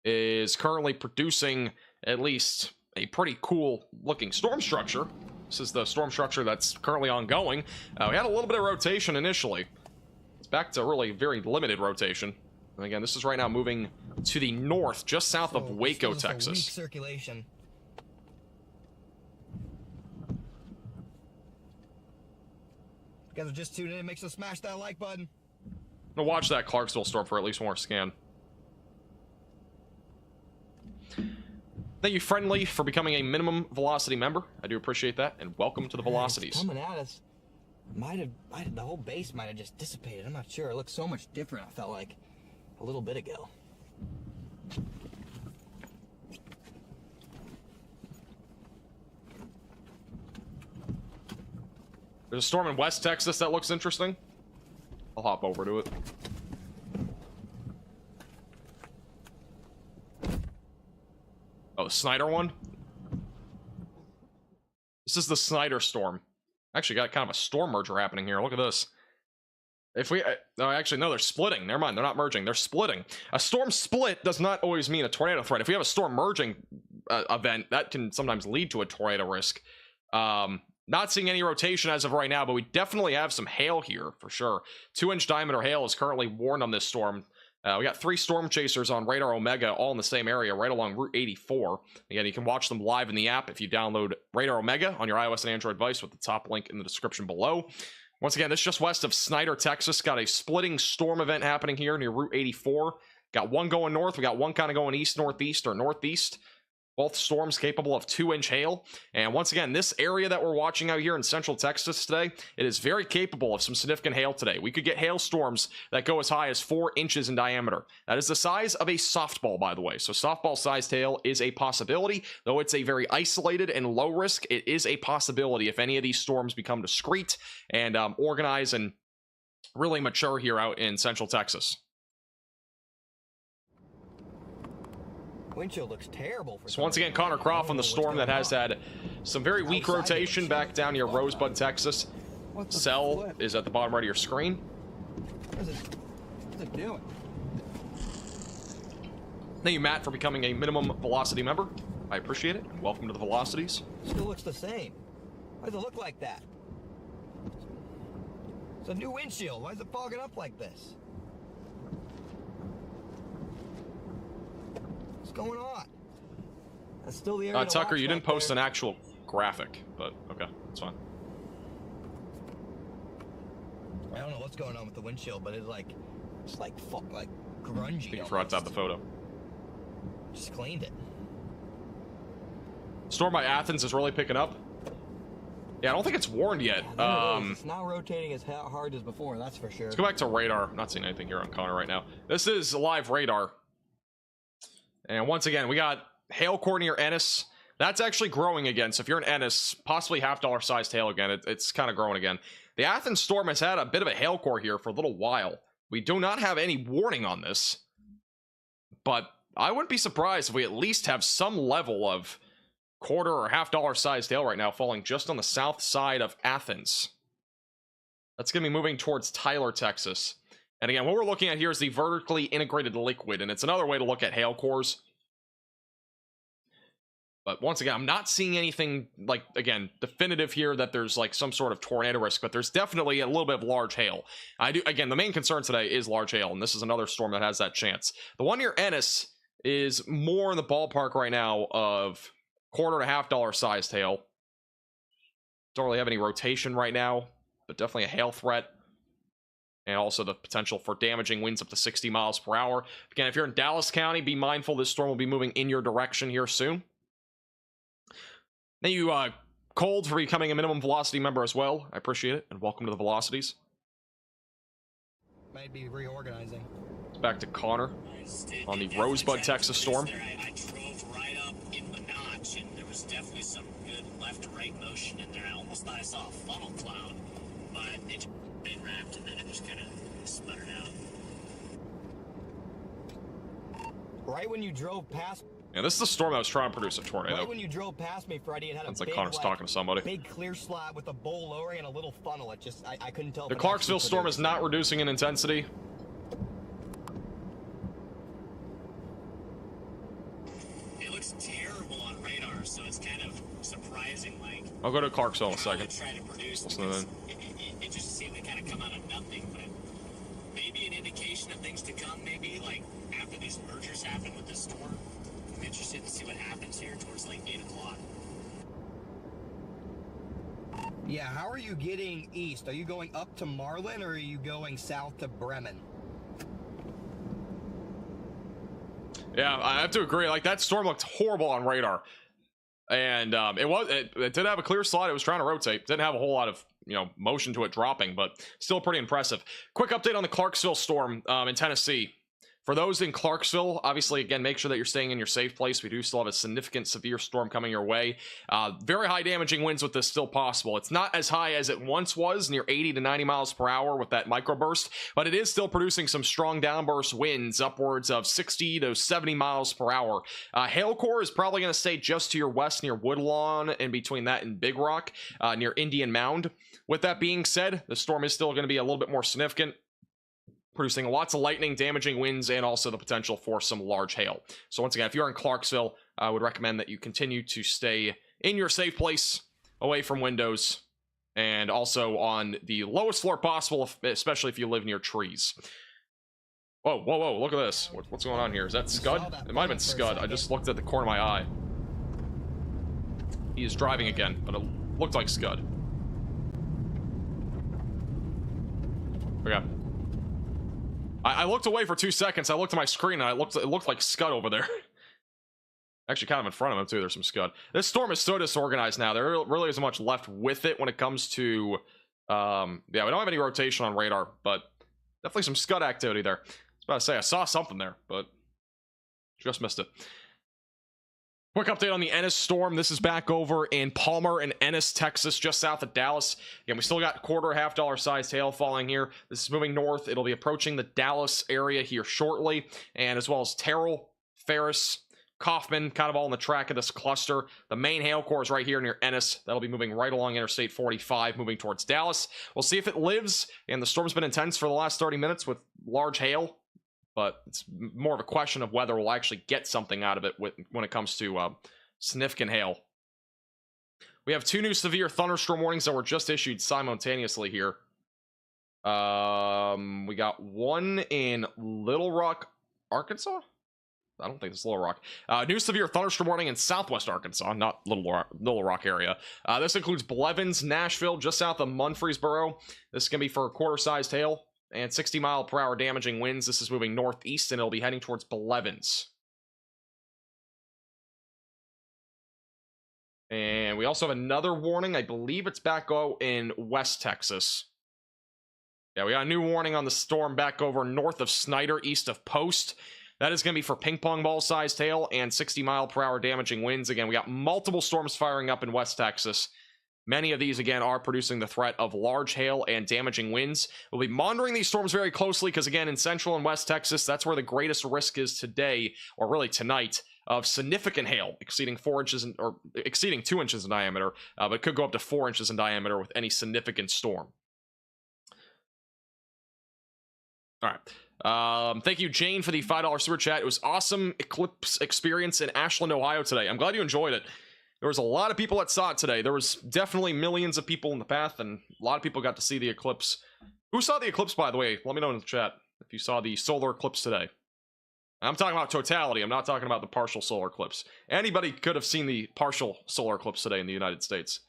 is currently producing at least a pretty cool-looking storm structure. This is the storm structure that's currently ongoing. We had a little bit of rotation initially. It's back to really very limited rotation. And again, this is right now moving to the north, just south of Waco, Texas. Weak circulation. You guys are just tuning in. Make sure to smash that like button. I'm gonna watch that Clarksville storm for at least one more scan. Thank you, Friendly, for becoming a minimum velocity member. I do appreciate that, and welcome to the velocities. It's coming at us. The whole base might have just dissipated. I'm not sure. It looks so much different. I felt like a little bit ago. There's a storm in West Texas that looks interesting. I'll hop over to it. Oh, the Snyder one? This is the Snyder storm. Actually got kind of a storm merger happening here. Look at this. If we... no, actually, no, they're splitting. Never mind, they're not merging. They're splitting. A storm split does not always mean a tornado threat. If we have a storm merging event, that can sometimes lead to a tornado risk. Not seeing any rotation as of right now, but we definitely have some hail here, for sure. 2-inch diameter hail is currently warned on this storm. We got 3 storm chasers on Radar Omega, all in the same area, right along Route 84. Again, you can watch them live in the app if you download Radar Omega on your iOS and Android device with the top link in the description below. Once again, this is just west of Snyder, Texas. Got a splitting storm event happening here near Route 84. Got one going north. We got one kind of going east-northeast or northeast. Both storms capable of 2-inch hail. And once again, this area that we're watching out here in central Texas today, it is very capable of some significant hail today. We could get hailstorms that go as high as 4 inches in diameter. That is the size of a softball, by the way. So softball-sized hail is a possibility. Though it's a very isolated and low risk, it is a possibility if any of these storms become discrete and organize and really mature here out in central Texas. Wind chill looks terrible. So once again, Connor Croft on the storm that has had some very weak rotation back down near Rosebud, Texas. Cell is at the bottom right of your screen. What's it doing? Thank you, Matt, for becoming a minimum velocity member. I appreciate it, and welcome to the Velocities. Still looks the same. Why does it look like that? It's a new windshield. Why is it fogging up like this? What's going on? That's still the area. Tucker, you didn't post an actual graphic, but okay, that's fine. I don't know what's going on with the windshield, but it's like grungy. I think you forgot to have the photo. Just cleaned it. Storm by Athens is really picking up. Yeah, I don't think it's warned yet. It's not rotating as hard as before, that's for sure. Let's go back to radar. I'm not seeing anything here on Connor right now. This is live radar. And once again, we got hail core near Ennis. That's actually growing again. So if you're in Ennis, possibly $half sized hail again. It's kind of growing again. The Athens storm has had a bit of a hail core here for a little while. We do not have any warning on this, but I wouldn't be surprised if we at least have some level of quarter or $half sized hail right now falling just on the south side of Athens. That's going to be moving towards Tyler, Texas. And again, what we're looking at here is the vertically integrated liquid, and it's another way to look at hail cores. But once again, I'm not seeing anything, like, again, definitive here that there's, like, some sort of tornado risk, but there's definitely a little bit of large hail. Again, the main concern today is large hail, and this is another storm that has that chance. The one near Ennis is more in the ballpark right now of quarter to $half sized hail. Don't really have any rotation right now, but definitely a hail threat. And also the potential for damaging winds up to 60 miles per hour. Again, if you're in Dallas County, be mindful this storm will be moving in your direction here soon. Thank you, Cold, for becoming a minimum velocity member as well. I appreciate it, and welcome to the Velocities. Might be reorganizing. It's back to Connor on the Rosebud, Texas storm. I drove right up in the notch, and there was definitely some good left-right motion in there. I almost thought I saw a funnel cloud, but it been wrapped, and then it just kind of sputtered out. Right when you drove past. Yeah, this is the storm that was trying to produce a tornado. Right when you drove past me, Freddie, it had Sounds a like big, Connor's talking to somebody. big clear slot with a bowl lowering and a little funnel. It just, I couldn't tell. The Clarksville storm is not reducing in intensity. It looks terrible on radar, so it's kind of surprising. Like, I'll go to Clarksville in a second. Try to produce Listen in. it just seemed to kind of come out of nothing, but maybe an indication of things to come. Maybe like after these mergers happen with the storm. I'm interested to see what happens here towards like 8 o'clock. Yeah, how are you getting east? Are you going up to Marlin or are you going south to Bremen? Yeah, I have to agree. Like, that storm looked horrible on radar. And it did have a clear slot. It was trying to rotate. Didn't have a whole lot of, motion to it dropping, but still pretty impressive. Quick update on the Clarksville storm in Tennessee. For those in Clarksville, obviously, again, make sure that you're staying in your safe place. We do still have a significant severe storm coming your way. Very high damaging winds with this still possible. It's not as high as it once was, near 80 to 90 miles per hour with that microburst, but it is still producing some strong downburst winds, upwards of 60 to 70 miles per hour. Hail core is probably going to stay just to your west near Woodlawn, and between that and Big Rock, near Indian Mound. With that being said, the storm is still going to be a little bit more significant, producing lots of lightning, damaging winds, and also the potential for some large hail. So once again, if you're in Clarksville, I would recommend that you continue to stay in your safe place, away from windows, and also on the lowest floor possible, especially if you live near trees. Whoa, whoa, whoa, look at this. What's going on here? Is that Scud? It might have been Scud. I just looked at the corner of my eye. He is driving again, but it looked like Scud. Okay. I looked away for 2 seconds. I looked at my screen and it looked like Scud over there. Actually, kind of in front of him too. There's some Scud. This storm is so disorganized now. There really isn't much left with it when it comes to. Yeah, we don't have any rotation on radar, but definitely some Scud activity there. I was about to say I saw something there, but just missed it. Quick update on the Ennis storm. This is back over in Palmer and Ennis, Texas, just south of Dallas. Again, we still got quarter, $half sized hail falling here. This is moving north. It'll be approaching the Dallas area here shortly, and as well as Terrell, Ferris, Kaufman, kind of all in the track of this cluster. The main hail core is right here near Ennis. That'll be moving right along Interstate 45, moving towards Dallas. We'll see if it lives, and the storm's been intense for the last 30 minutes with large hail, but it's more of a question of whether we'll actually get something out of it when it comes to significant hail. We have 2 new severe thunderstorm warnings that were just issued simultaneously here. We got one in Little Rock, Arkansas? I don't think it's Little Rock. New severe thunderstorm warning in southwest Arkansas, not Little Rock area. This includes Blevins, Nashville, just south of Murfreesboro. This is going to be for a quarter-sized hail and 60-mile-per-hour damaging winds. This is moving northeast, and it'll be heading towards Blevins. And we also have another warning. I believe it's back in West Texas. Yeah, we got a new warning on the storm back over north of Snyder, east of Post. That is going to be for ping-pong ball-sized hail and 60-mile-per-hour damaging winds. Again, we got multiple storms firing up in West Texas. Many of these, again, are producing the threat of large hail and damaging winds. We'll be monitoring these storms very closely because, again, in central and west Texas, that's where the greatest risk is today, or really tonight, of significant hail exceeding 4 inches or exceeding 2 inches in diameter, but could go up to 4 inches in diameter with any significant storm. All right. Thank you, Jane, for the $5 super chat. It was awesome eclipse experience in Ashland, Ohio today. I'm glad you enjoyed it. There was a lot of people that saw it today. There was definitely millions of people in the path, and a lot of people got to see the eclipse. Who saw the eclipse, by the way? Let me know in the chat if you saw the solar eclipse today. I'm talking about totality. I'm not talking about the partial solar eclipse. Anybody could have seen the partial solar eclipse today in the United States.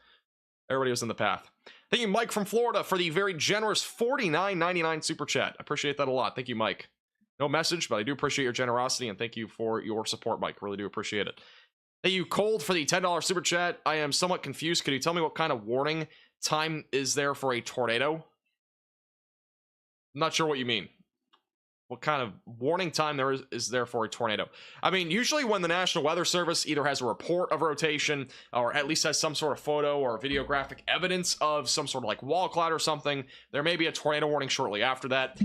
Everybody was in the path. Thank you, Mike from Florida, for the very generous $49.99 super chat. I appreciate that a lot. Thank you, Mike. No message, but I do appreciate your generosity, and thank you for your support, Mike. Really do appreciate it. Thank you, Cold, for the $10 super chat. I am somewhat confused. Could you tell me what kind of warning time is there for a tornado? I'm not sure what you mean. What kind of warning time is there for a tornado? I mean, usually when the National Weather Service either has a report of rotation or at least has some sort of photo or videographic evidence of some sort of like wall cloud or something, there may be a tornado warning shortly after that.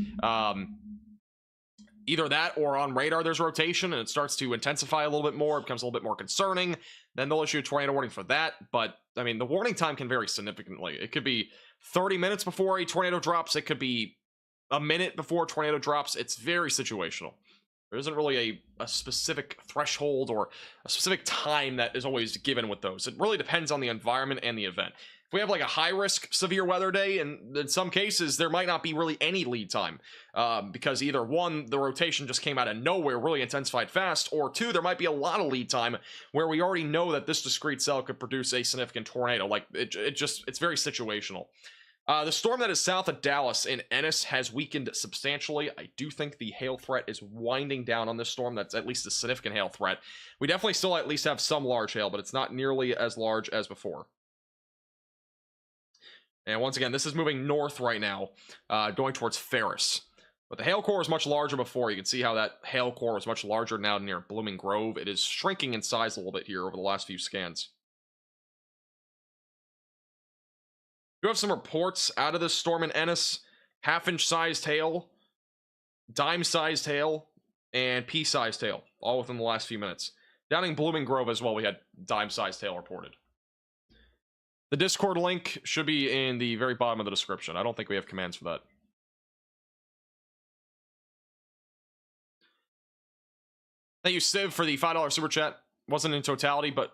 Either that or on radar there's rotation and it starts to intensify a little bit more, it becomes a little bit more concerning, then they'll issue a tornado warning for that. But I mean, the warning time can vary significantly. It could be 30 minutes before a tornado drops, it could be a minute before a tornado drops. It's very situational. There isn't really a specific threshold or a specific time that is always given with those. It really depends on the environment and the event. If we have like a high-risk severe weather day, and in some cases there might not be really any lead time, because either one, the rotation just came out of nowhere, really intensified fast, or two, there might be a lot of lead time where we already know that this discrete cell could produce a significant tornado. Like it's very situational. The storm that is south of Dallas in Ennis has weakened substantially. I do think the hail threat is winding down on this storm. That's at least a significant hail threat. We definitely still at least have some large hail, but it's not nearly as large as before. And once again, this is moving north right now, going towards Ferris. But the hail core was much larger before. You can see how that hail core was much larger now near Blooming Grove. It is shrinking in size a little bit here over the last few scans. We have some reports out of this storm in Ennis. Half-inch sized hail, dime-sized hail, and pea-sized hail, all within the last few minutes. Down in Blooming Grove as well, we had dime-sized hail reported. The Discord link should be in the very bottom of the description. I don't think we have commands for that. Thank you, Civ, for the $5 super chat. Wasn't in totality, but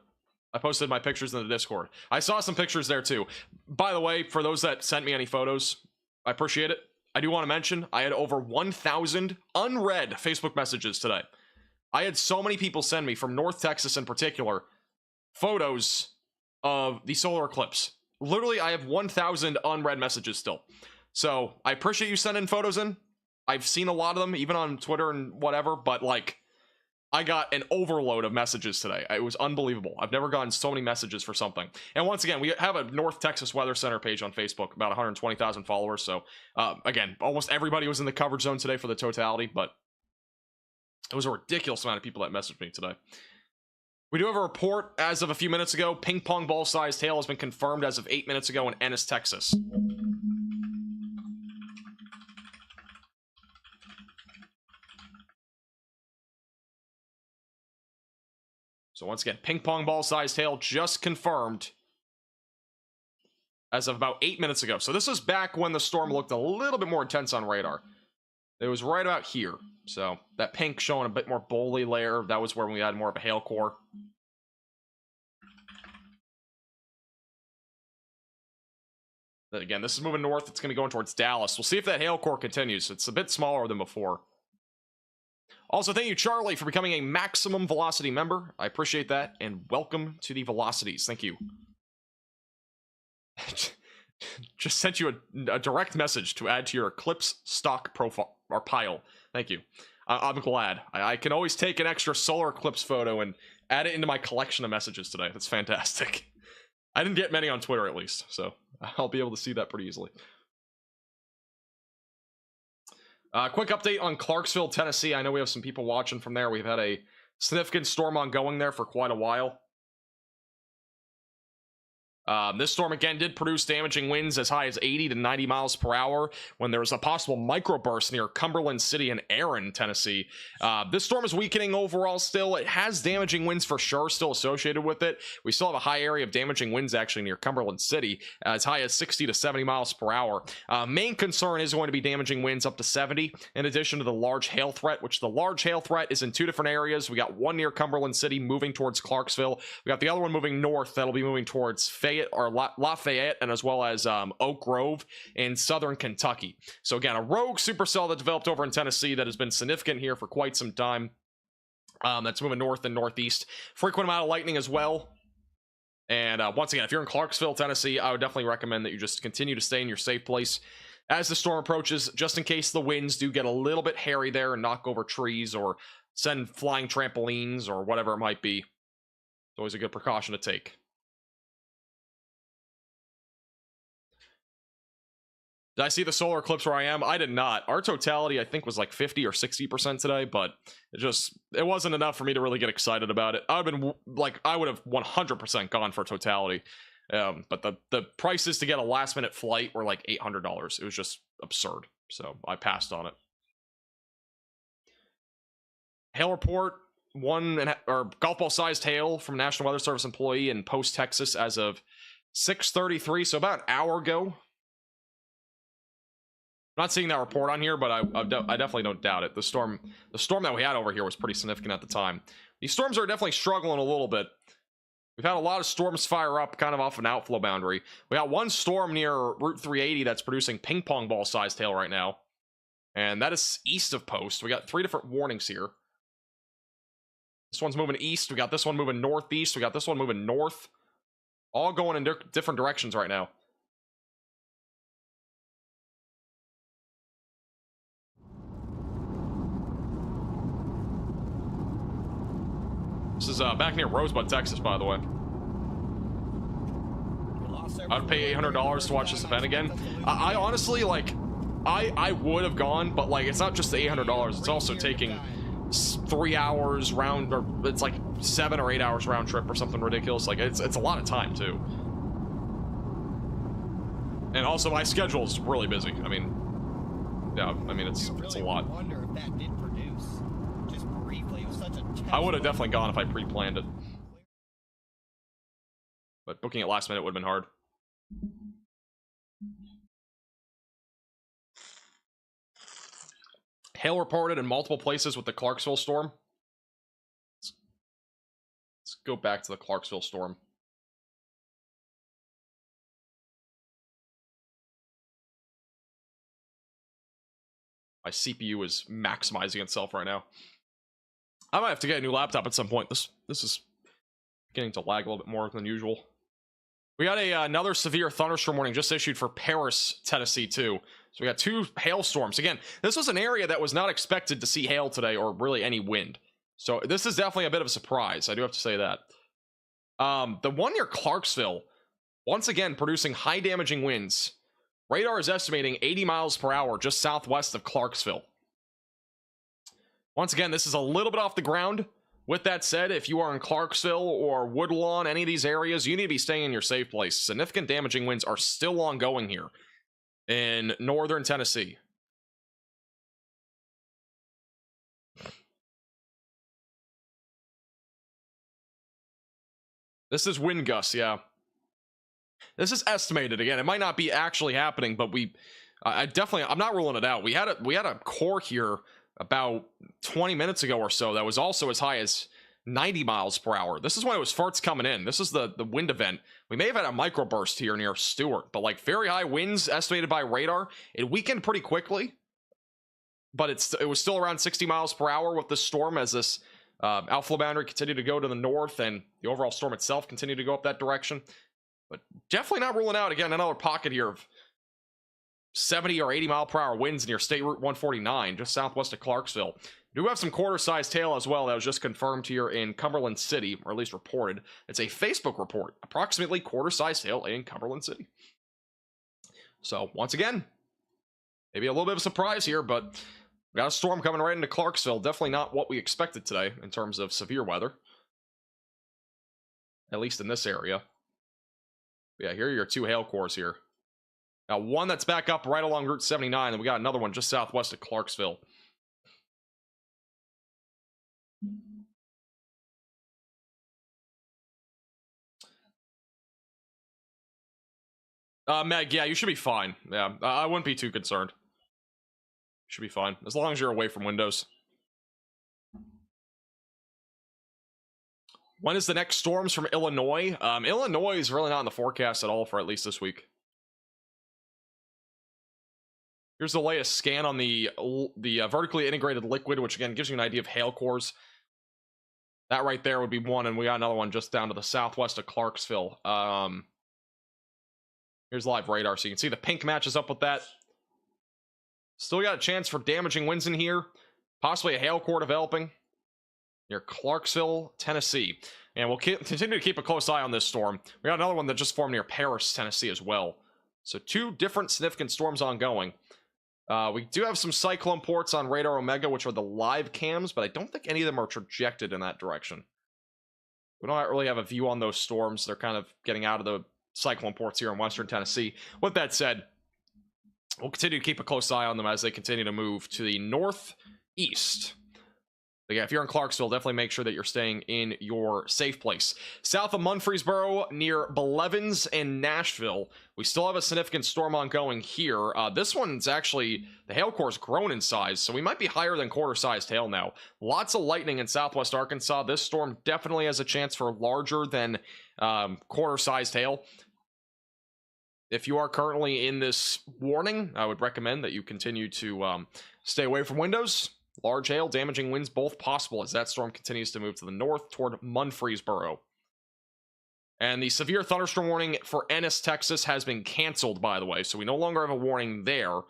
I posted my pictures in the Discord. I saw some pictures there too. By the way, for those that sent me any photos, I appreciate it. I do want to mention, I had over 1,000 unread Facebook messages today. I had so many people send me, from North Texas in particular, photos of the solar eclipse. Literally, I have 1,000 unread messages still. So, I appreciate you sending photos in. I've seen a lot of them, even on Twitter and whatever, but like, I got an overload of messages today. It was unbelievable. I've never gotten so many messages for something. And once again, we have a North Texas Weather Center page on Facebook, about 120,000 followers. So, again, almost everybody was in the coverage zone today for the totality, but it was a ridiculous amount of people that messaged me today. We do have a report as of a few minutes ago. Ping pong ball-sized hail has been confirmed as of 8 minutes ago in Ennis, Texas. So once again, ping pong ball-sized hail just confirmed as of about 8 minutes ago. So this was back when the storm looked a little bit more intense on radar. It was right about here. So that pink showing a bit more boldly layer, that was where we had more of a hail core. But again, this is moving north. It's going to be going towards Dallas. We'll see if that hail core continues. It's a bit smaller than before. Also, thank you, Charlie, for becoming a Maximum Velocity member. I appreciate that, and welcome to the Velocities. Thank you. Just sent you a direct message to add to your Eclipse stock profile or pile. Thank you. I'm glad. I can always take an extra solar eclipse photo and add it into my collection of messages today. That's fantastic. I didn't get many on Twitter, at least, so I'll be able to see that pretty easily. Quick update on Clarksville, Tennessee. I know we have some people watching from there. We've had a significant storm ongoing there for quite a while. This storm again did produce damaging winds as high as 80 to 90 miles per hour when there was a possible microburst near Cumberland City and Erin, Tennessee. This storm is weakening overall still. It has damaging winds for sure still associated with it. We still have a high area of damaging winds actually near Cumberland City as high as 60 to 70 miles per hour. Main concern is going to be damaging winds up to 70 in addition to the large hail threat, which the large hail threat is in two different areas. We got one near Cumberland City moving towards Clarksville. We got the other one moving north that'll be moving towards Lafayette and as well as Oak Grove in southern Kentucky. So again, a rogue supercell that developed over in Tennessee that has been significant here for quite some time. That's moving north and northeast. Frequent amount of lightning as well. And once again, if you're in Clarksville, Tennessee, I would definitely recommend that you just continue to stay in your safe place as the storm approaches, just in case the winds do get a little bit hairy there and knock over trees or send flying trampolines or whatever it might be. It's always a good precaution to take. Did I see the solar eclipse where I am? I did not. Our totality, I think, was like 50 or 60% today, but it wasn't enough for me to really get excited about it. I would have 100% gone for totality. But the prices to get a last minute flight were like $800. It was just absurd. So I passed on it. Hail report, golf ball sized hail from National Weather Service employee in Post, Texas as of 6:33, so about an hour ago. I'm not seeing that report on here, but I definitely don't doubt it. The storm that we had over here was pretty significant at the time. These storms are definitely struggling a little bit. We've had a lot of storms fire up kind of off an outflow boundary. We got one storm near Route 380 that's producing ping pong ball sized hail right now. And that is east of Post. We got 3 different warnings here. This one's moving east. We got this one moving northeast. We got this one moving north. All going in different directions right now. This is back near Rosebud, Texas, by the way. I'd pay $800 to watch this event again. I honestly, like, I would have gone, but like it's not just the $800. It's also taking 3 hours round, or it's like 7 or 8 hours round trip or something ridiculous. Like it's a lot of time too. And also my schedule is really busy. I mean, yeah, I mean it's a lot. Wonder if that did produce. Just briefly, it was such a I would have definitely gone if I pre-planned it. But booking it last minute would have been hard. Hail reported in multiple places with the Clarksville storm. Let's go back to the Clarksville storm. My CPU is maximizing itself right now. I might have to get a new laptop at some point. This is getting to lag a little bit more than usual. We got another severe thunderstorm warning just issued for Paris, Tennessee, too. So we got 2 hailstorms. Again, this was an area that was not expected to see hail today or really any wind. So this is definitely a bit of a surprise. I do have to say that. The one near Clarksville, once again, producing high damaging winds. Radar is estimating 80 miles per hour just southwest of Clarksville. Once again, this is a little bit off the ground. With that said, if you are in Clarksville or Woodlawn, any of these areas, you need to be staying in your safe place. Significant damaging winds are still ongoing here in northern Tennessee. This is wind gusts, yeah. This is estimated. Again, it might not be actually happening, but I'm not ruling it out. We had a core here about 20 minutes ago or so that was also as high as 90 miles per hour. This is when it was farts coming in. This is the wind event. We may have had a microburst here near Stewart, but like very high winds estimated by radar. It weakened pretty quickly, but it was still around 60 miles per hour with the storm as this outflow boundary continued to go to the north and the overall storm itself continued to go up that direction. But definitely not ruling out, again, another pocket here of 70 or 80 mile per hour winds near State Route 149, just southwest of Clarksville. We do have some quarter-sized hail as well that was just confirmed here in Cumberland City, or at least reported. It's a Facebook report. Approximately quarter-sized hail in Cumberland City. So, once again, maybe a little bit of a surprise here, but we got a storm coming right into Clarksville. Definitely not what we expected today in terms of severe weather. At least in this area. Yeah, here are your 2 hail cores here. Now, one that's back up right along Route 79, and we got another one just southwest of Clarksville. Meg, yeah, you should be fine. Yeah, I wouldn't be too concerned. Should be fine, as long as you're away from windows. When is the next storms from Illinois? Illinois is really not in the forecast at all for at least this week. Here's the latest scan on the vertically integrated liquid, which again gives you an idea of hail cores. That right there would be one, and we got another one just down to the southwest of Clarksville. Here's live radar, so you can see the pink matches up with that. Still got a chance for damaging winds in here. Possibly a hail core developing near Clarksville, Tennessee. And we'll continue to keep a close eye on this storm. We got another one that just formed near Paris, Tennessee as well. So 2 different significant storms ongoing. We do have some cyclone ports on Radar Omega, which are the live cams, but I don't think any of them are trajected in that direction. We don't really have a view on those storms. They're kind of getting out of the cyclone ports here in western Tennessee. With that said, we'll continue to keep a close eye on them as they continue to move to the northeast. But yeah, if you're in Clarksville, definitely make sure that you're staying in your safe place. South of Murfreesboro, near Blevins and Nashville, we still have a significant storm ongoing here. This one's actually, the hail core's grown in size, so we might be higher than quarter-sized hail now. Lots of lightning in southwest Arkansas. This storm definitely has a chance for larger than quarter-sized hail. If you are currently in this warning, I would recommend that you continue to stay away from windows. Large hail, damaging winds, both possible as that storm continues to move to the north toward Murfreesboro. And the severe thunderstorm warning for Ennis, Texas has been canceled, by the way, so we no longer have a warning there.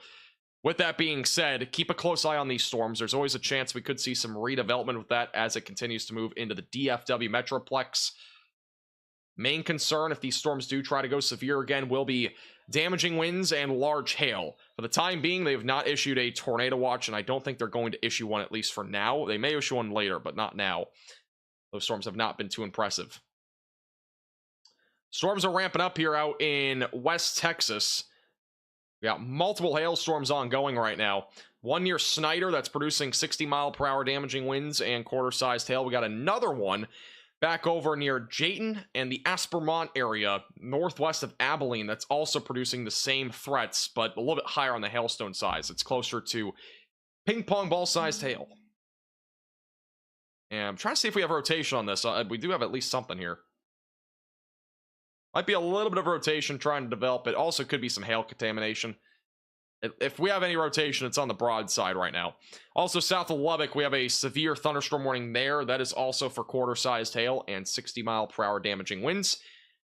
With that being said, keep a close eye on these storms. There's always a chance we could see some redevelopment with that as it continues to move into the DFW Metroplex. Main concern, if these storms do try to go severe again, will be damaging winds, and large hail. For the time being, they have not issued a tornado watch, and I don't think they're going to issue one, at least for now. They may issue one later, but not now. Those storms have not been too impressive. Storms are ramping up here out in West Texas. We got multiple hailstorms ongoing right now. One near Snyder that's producing 60-mile-per-hour damaging winds and quarter-sized hail. We got another one back over near Jayton and the Aspermont area, northwest of Abilene, that's also producing the same threats, but a little bit higher on the hailstone size. It's closer to ping-pong ball-sized hail. And I'm trying to see if we have rotation on this. We do have at least something here. Might be a little bit of rotation trying to develop it. Also could be some hail contamination. If we have any rotation, it's on the broad side right now. Also, south of Lubbock, we have a severe thunderstorm warning there. That is also for quarter-sized hail and 60-mile-per-hour damaging winds.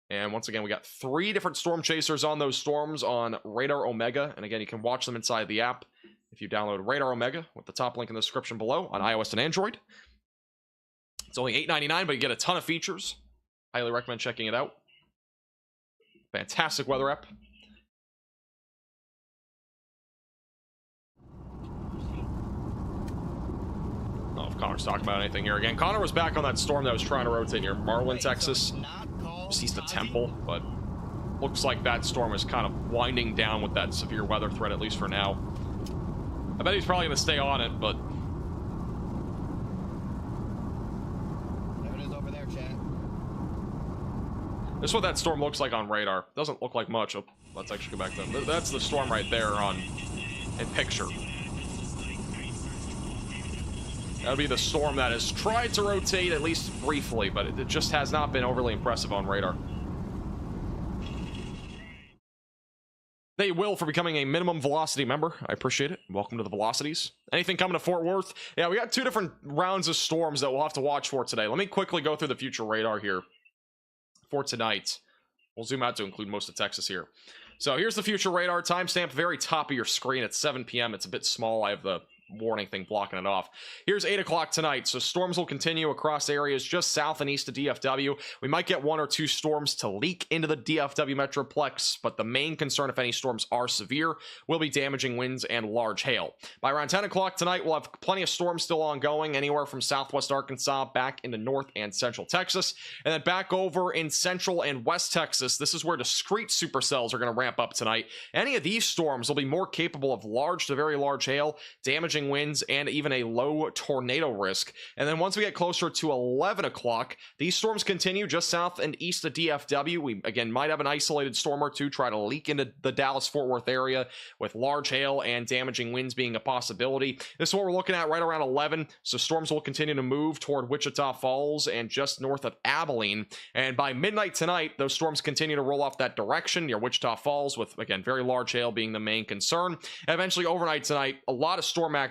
And once again, we got 3 different storm chasers on those storms on Radar Omega. And again, you can watch them inside the app if you download Radar Omega with the top link in the description below on iOS and Android. It's only $8.99, but you get a ton of features. Highly recommend checking it out. Fantastic weather app. I don't know if Connor's talking about anything here again. Connor was back on that storm that was trying to rotate near Marlin, Texas, just east of Temple, but looks like that storm is kind of winding down with that severe weather threat, at least for now. I bet he's probably going to stay on it, but... There it is over there, chat. This is what that storm looks like on radar. Doesn't look like much. Oh, let's actually go back to them. That's the storm right there in picture. That would be the storm that has tried to rotate, at least briefly, but it just has not been overly impressive on radar. Thank you, Will, for becoming a minimum velocity member. I appreciate it. Welcome to the velocities. Anything coming to Fort Worth? Yeah, we got 2 different rounds of storms that we'll have to watch for today. Let me quickly go through the future radar here for tonight. We'll zoom out to include most of Texas here. So here's the future radar timestamp, very top of your screen at 7 p.m. It's a bit small. I have the warning thing blocking it off. Here's 8 o'clock tonight, so storms will continue across areas just south and east of DFW. We might get 1 or 2 storms to leak into the DFW Metroplex, but the main concern, if any storms are severe, will be damaging winds and large hail. By around 10 o'clock tonight, we'll have plenty of storms still ongoing, anywhere from southwest Arkansas back into north and central Texas, and then back over in central and west Texas. This is where discrete supercells are going to ramp up tonight. Any of these storms will be more capable of large to very large hail, damaging winds, and even a low tornado risk. And then once we get closer to 11 o'clock, these storms continue just south and east of DFW. We, again, might have an isolated storm or 2 try to leak into the Dallas-Fort Worth area, with large hail and damaging winds being a possibility. This is what we're looking at right around 11, so storms will continue to move toward Wichita Falls and just north of Abilene. And by midnight tonight, those storms continue to roll off that direction near Wichita Falls, with, again, very large hail being the main concern. And eventually, overnight tonight, a lot of storm activity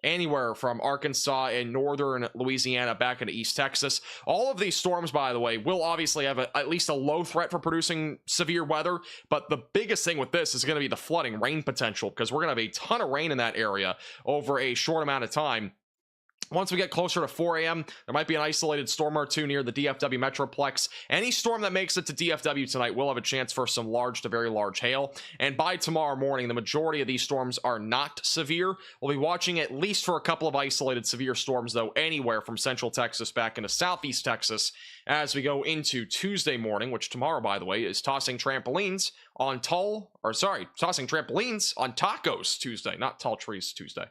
anywhere from Arkansas and northern Louisiana back into East Texas. All of these storms, by the way, will obviously have at least a low threat for producing severe weather, but the biggest thing with this is going to be the flooding rain potential, because we're going to have a ton of rain in that area over a short amount of time. Once we get closer to 4 a.m., there might be an isolated storm or 2 near the DFW Metroplex. Any storm that makes it to DFW tonight will have a chance for some large to very large hail. And by tomorrow morning, the majority of these storms are not severe. We'll be watching at least for a couple of isolated severe storms, though, anywhere from central Texas back into southeast Texas as we go into Tuesday morning, which tomorrow, by the way, is tossing trampolines on tacos Tuesday, not tall trees Tuesday.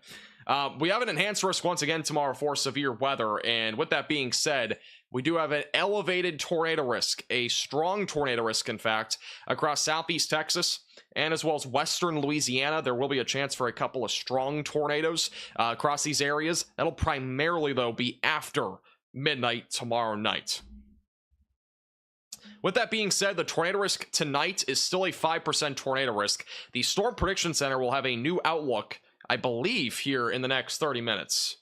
We have an enhanced risk once again tomorrow for severe weather, and with that being said, we do have an elevated tornado risk, a strong tornado risk, in fact, across southeast Texas and as well as western Louisiana. There will be a chance for a couple of strong tornadoes across these areas. That'll primarily, though, be after midnight tomorrow night. With that being said, the tornado risk tonight is still a 5% tornado risk. The Storm Prediction Center will have a new outlook, I believe, here in the next 30 minutes.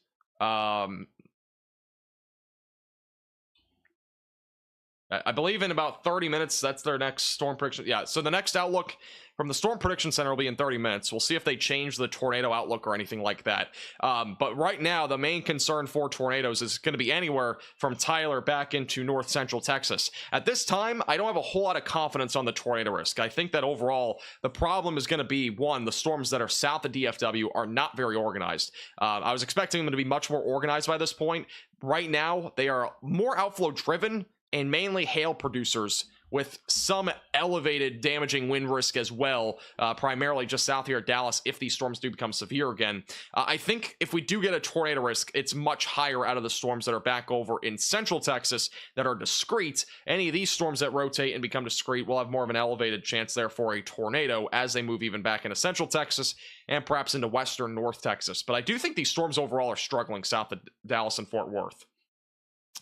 I believe in about 30 minutes, that's their next storm prediction. Yeah, so the next outlook from the Storm Prediction Center will be in 30 minutes. We'll see if they change the tornado outlook or anything like that. But right now, the main concern for tornadoes is going to be anywhere from Tyler back into north central Texas. At this time, I don't have a whole lot of confidence on the tornado risk. I think that overall, the problem is going to be, one, the storms that are south of DFW are not very organized. I was expecting them to be much more organized by this point. Right now, they are more outflow driven and mainly hail producers, with some elevated damaging wind risk as well, primarily just south here at Dallas if these storms do become severe again. I think if we do get a tornado risk, it's much higher out of the storms that are back over in central Texas that are discrete. Any of these storms that rotate and become discrete will have more of an elevated chance there for a tornado as they move even back into central Texas and perhaps into western North Texas. But I do think these storms overall are struggling south of Dallas and Fort Worth.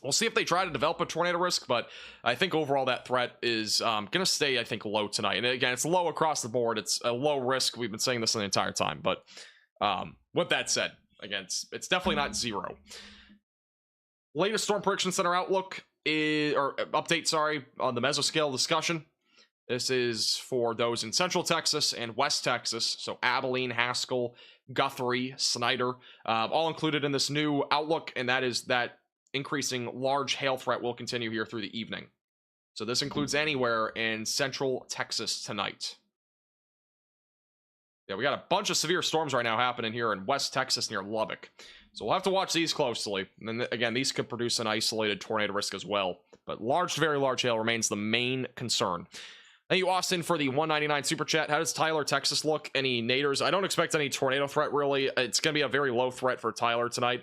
We'll see if they try to develop a tornado risk, but I think overall that threat is going to stay, I think, low tonight. And again, it's low across the board. It's a low risk. We've been saying this the entire time. But with that said, again, it's definitely not zero. Latest Storm Prediction Center outlook update, on the mesoscale discussion. This is for those in Central Texas and West Texas. So Abilene, Haskell, Guthrie, Snyder, all included in this new outlook. And that is that increasing large hail threat will continue here through the evening. So this includes anywhere in central Texas tonight. Yeah, we got a bunch of severe storms right now happening here in West Texas near Lubbock. So we'll have to watch these closely. And then, again, these could produce an isolated tornado risk as well. But large to very large hail remains the main concern. Thank you, Austin, for the 199 super chat. How does Tyler, Texas look? Any naders? I don't expect any tornado threat, really. It's going to be a very low threat for Tyler tonight.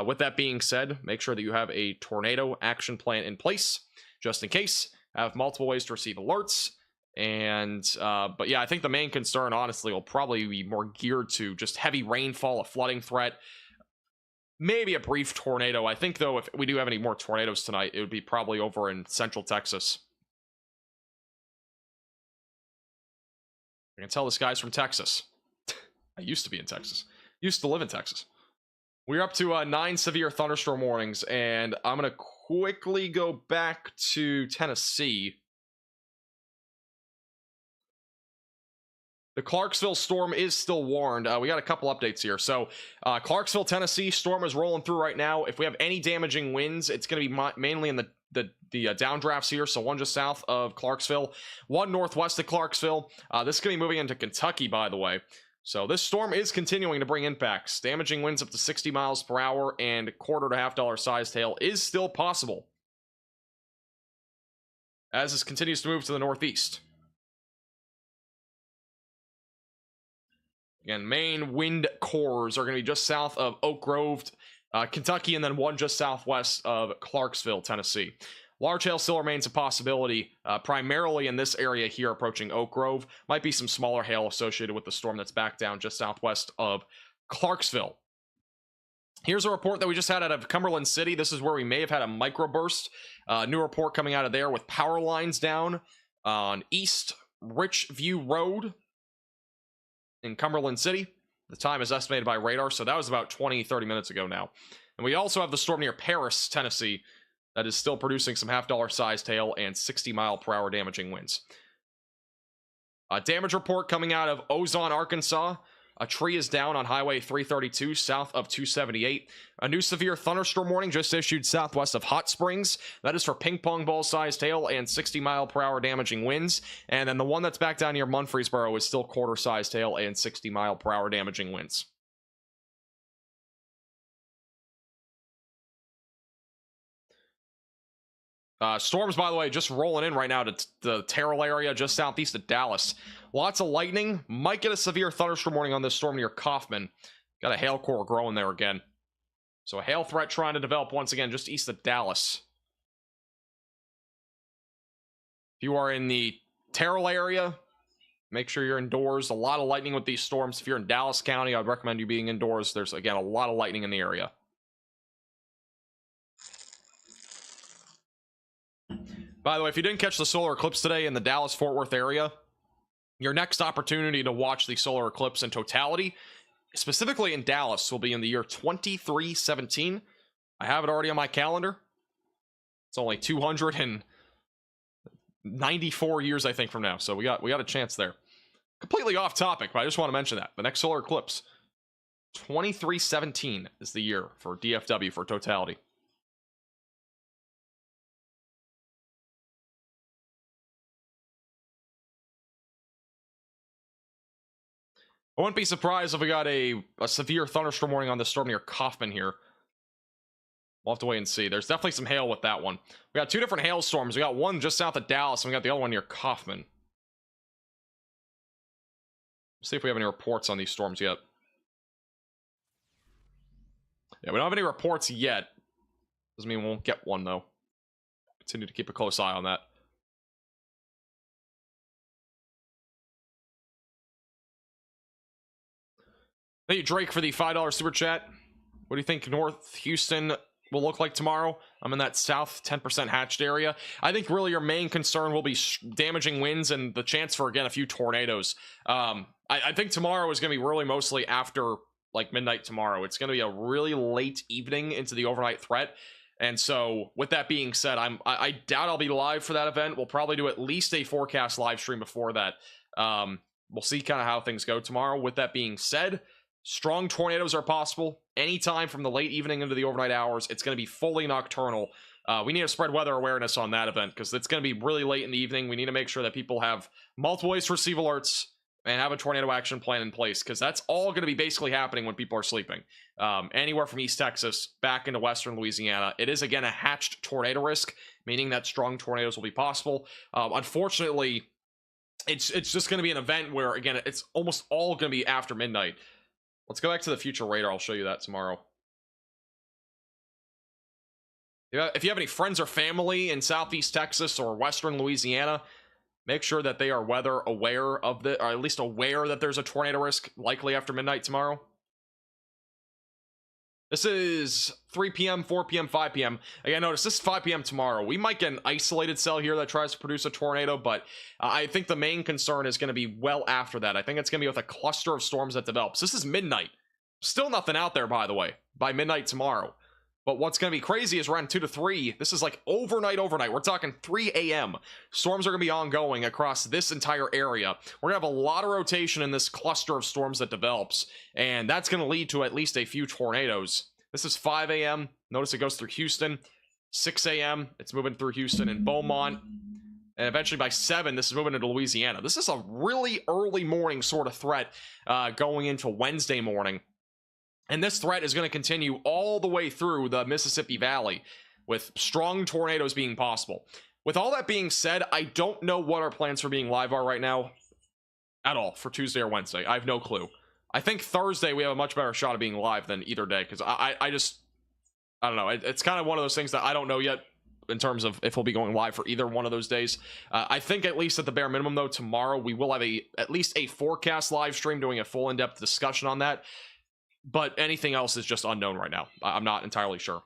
With that being said, make sure that you have a tornado action plan in place, just in case. I have multiple ways to receive alerts. And, but yeah, I think the main concern, honestly, will probably be more geared to just heavy rainfall, a flooding threat. Maybe a brief tornado. I think, though, if we do have any more tornadoes tonight, it would be probably over in central Texas. I can tell this guy's from Texas. I used to be in Texas. Used to live in Texas. We're up to 9 severe thunderstorm warnings, and I'm going to quickly go back to Tennessee. The Clarksville storm is still warned. We got a couple updates here. So, Clarksville, Tennessee storm is rolling through right now. If we have any damaging winds, it's going to be mainly in the downdrafts here. So one just south of Clarksville, one northwest of Clarksville. This is going to be moving into Kentucky, by the way. So this storm is continuing to bring impacts. Damaging winds up to 60 miles per hour and quarter to $half sized hail is still possible as this continues to move to the northeast. Again, main wind cores are going to be just south of Oak Grove, Kentucky, and then one just southwest of Clarksville, Tennessee. Large hail still remains a possibility, primarily in this area here approaching Oak Grove. Might be some smaller hail associated with the storm that's back down just southwest of Clarksville. Here's a report that we just had out of Cumberland City. This is where we may have had a microburst. New report coming out of there with power lines down on East Richview Road in Cumberland City. The time is estimated by radar, so that was about 20-30 minutes ago now. And we also have the storm near Paris, Tennessee, that is still producing some $half sized hail and 60 mile per hour damaging winds. A damage report coming out of Ozone, Arkansas. A tree is down on Highway 332 south of 278. A new severe thunderstorm warning just issued southwest of Hot Springs. That is for ping pong ball sized hail and 60 mile per hour damaging winds. And then the one that's back down near Murfreesboro is still quarter sized hail and 60 mile per hour damaging winds. Storms, by the way, just rolling in right now to the Terrell area just southeast of Dallas. Lots of lightning. Might get a severe thunderstorm warning on this storm near Kaufman. Got a hail core growing there again. So a hail threat trying to develop once again just east of Dallas. If you are in the Terrell area, make sure you're indoors. A lot of lightning with these storms. If you're in Dallas County, I'd recommend you being indoors. There's, again, a lot of lightning in the area. By the way, if you didn't catch the solar eclipse today in the Dallas-Fort Worth area, your next opportunity to watch the solar eclipse in totality, specifically in Dallas, will be in the year 2317. I have it already on my calendar. It's only 200 and 94 years, I think, from now. So we got a chance there. Completely off topic, but I just want to mention that. The next solar eclipse, 2317 is the year for DFW for totality. I wouldn't be surprised if we got a severe thunderstorm warning on the storm near Kaufman here. We'll have to wait and see. There's definitely some hail with that one. We got 2 different hailstorms. We got one just south of Dallas, and we got the other one near Kaufman. See if we have any reports on these storms yet. Yeah, we don't have any reports yet. Doesn't mean we won't get one, though. Continue to keep a close eye on that. Thank you, Drake, for the $5 super chat. What do you think North Houston will look like tomorrow? I'm in that south 10% hatched area. I think really your main concern will be damaging winds and the chance for, again, a few tornadoes. I think tomorrow is going to be really mostly after like midnight tomorrow. It's going to be a really late evening into the overnight threat. And so with that being said, I doubt I'll be live for that event. We'll probably do at least a forecast live stream before that. We'll see kind of how things go tomorrow. With that being said, strong tornadoes are possible anytime from the late evening into the overnight hours. It's going to be fully nocturnal. We need to spread weather awareness on that event because it's going to be really late in the evening. We need to make sure that people have multiple ways to receive alerts and have a tornado action plan in place because that's all going to be basically happening when people are sleeping. Anywhere from East Texas back into Western Louisiana. It is, again, a hatched tornado risk, meaning that strong tornadoes will be possible. Unfortunately, it's just going to be an event where, again, it's almost all going to be after midnight. Let's go back to the future radar. I'll show you that tomorrow. If you have any friends or family in Southeast Texas or Western Louisiana, make sure that they are weather aware of the, or at least aware that there's a tornado risk likely after midnight tomorrow. This is 3 p.m., 4 p.m., 5 p.m. Again, notice this is 5 p.m. tomorrow. We might get an isolated cell here that tries to produce a tornado, but I think the main concern is going to be well after that. I think it's going to be with a cluster of storms that develops. This is midnight. Still nothing out there, by the way, by midnight tomorrow. But what's going to be crazy is around 2 to 3. This is like overnight. We're talking 3 a.m. Storms are going to be ongoing across this entire area. We're going to have a lot of rotation in this cluster of storms that develops, and that's going to lead to at least a few tornadoes. This is 5 a.m. Notice it goes through Houston. 6 a.m. It's moving through Houston and Beaumont. And eventually by 7, this is moving into Louisiana. This is a really early morning sort of threat going into Wednesday morning. And this threat is going to continue all the way through the Mississippi Valley with strong tornadoes being possible. With all that being said, I don't know what our plans for being live are right now at all for Tuesday or Wednesday. I have no clue. I think Thursday we have a much better shot of being live than either day because I don't know. It's kind of one of those things that I don't know yet in terms of if we'll be going live for either one of those days. I think at least at the bare minimum, though, tomorrow we will have at least a forecast live stream doing a full in-depth discussion on that. But anything else is just unknown right now. I'm not entirely sure.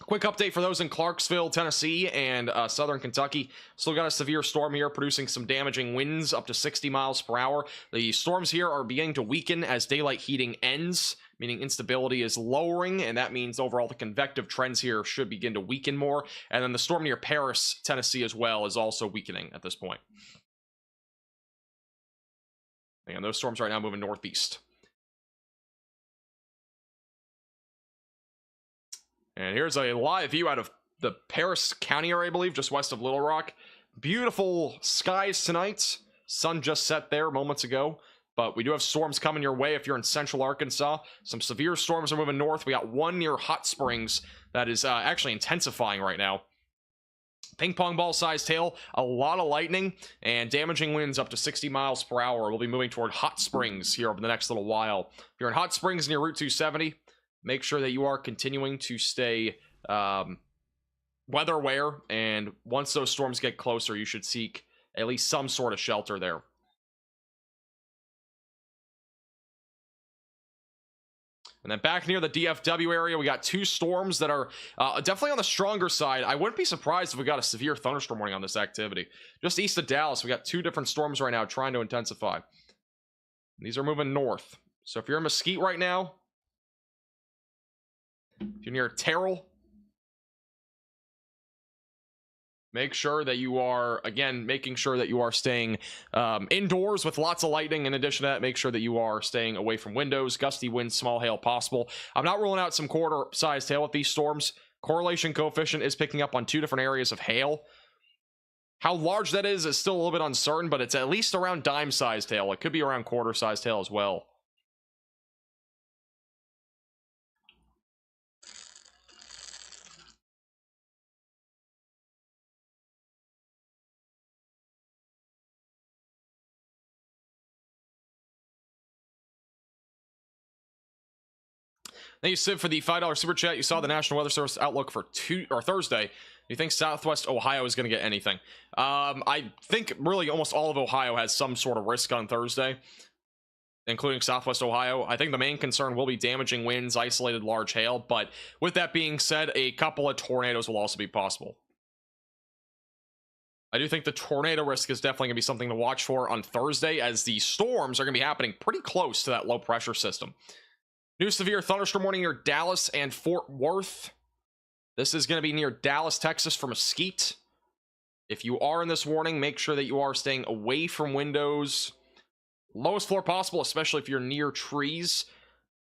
Quick update for those in Clarksville, Tennessee, and southern Kentucky. Still got a severe storm here, producing some damaging winds up to 60 miles per hour. The storms here are beginning to weaken as daylight heating ends, meaning instability is lowering, and that means overall the convective trends here should begin to weaken more. And then the storm near Paris, Tennessee as well is also weakening at this point. And those storms right now moving northeast. And here's a live view out of the Paris County area, I believe, just west of Little Rock. Beautiful skies tonight. Sun just set there moments ago. But we do have storms coming your way if you're in central Arkansas. Some severe storms are moving north. We got one near Hot Springs that is actually intensifying right now. Ping pong ball sized hail, a lot of lightning, and damaging winds up to 60 miles per hour. We'll be moving toward Hot Springs here over the next little while. If you're in Hot Springs near Route 270, make sure that you are continuing to stay weather aware, and once those storms get closer, you should seek at least some sort of shelter there. And then back near the DFW area, we got 2 storms that are definitely on the stronger side. I wouldn't be surprised if we got a severe thunderstorm warning on this activity. Just east of Dallas, we got 2 different storms right now trying to intensify. These are moving north. So if you're in Mesquite right now, if you're near Terrell, Make sure that you are, again, making sure that you are staying indoors with lots of lightning. In addition to that, make sure that you are staying away from windows, gusty winds, small hail possible. I'm not ruling out some quarter-sized hail with these storms. Correlation coefficient is picking up on 2 different areas of hail. How large that is still a little bit uncertain, but it's at least around dime-sized hail. It could be around quarter-sized hail as well. Thank you, Sid, for the $5 super chat. You saw the National Weather Service outlook for Thursday. Do you think Southwest Ohio is going to get anything? I think really almost all of Ohio has some sort of risk on Thursday, including Southwest Ohio. I think the main concern will be damaging winds, isolated large hail. But with that being said, a couple of tornadoes will also be possible. I do think the tornado risk is definitely going to be something to watch for on Thursday, as the storms are going to be happening pretty close to that low pressure system. New severe thunderstorm warning near Dallas and Fort Worth. This is going to be near Dallas, Texas for Mesquite. If you are in this warning, make sure that you are staying away from windows. Lowest floor possible, especially if you're near trees.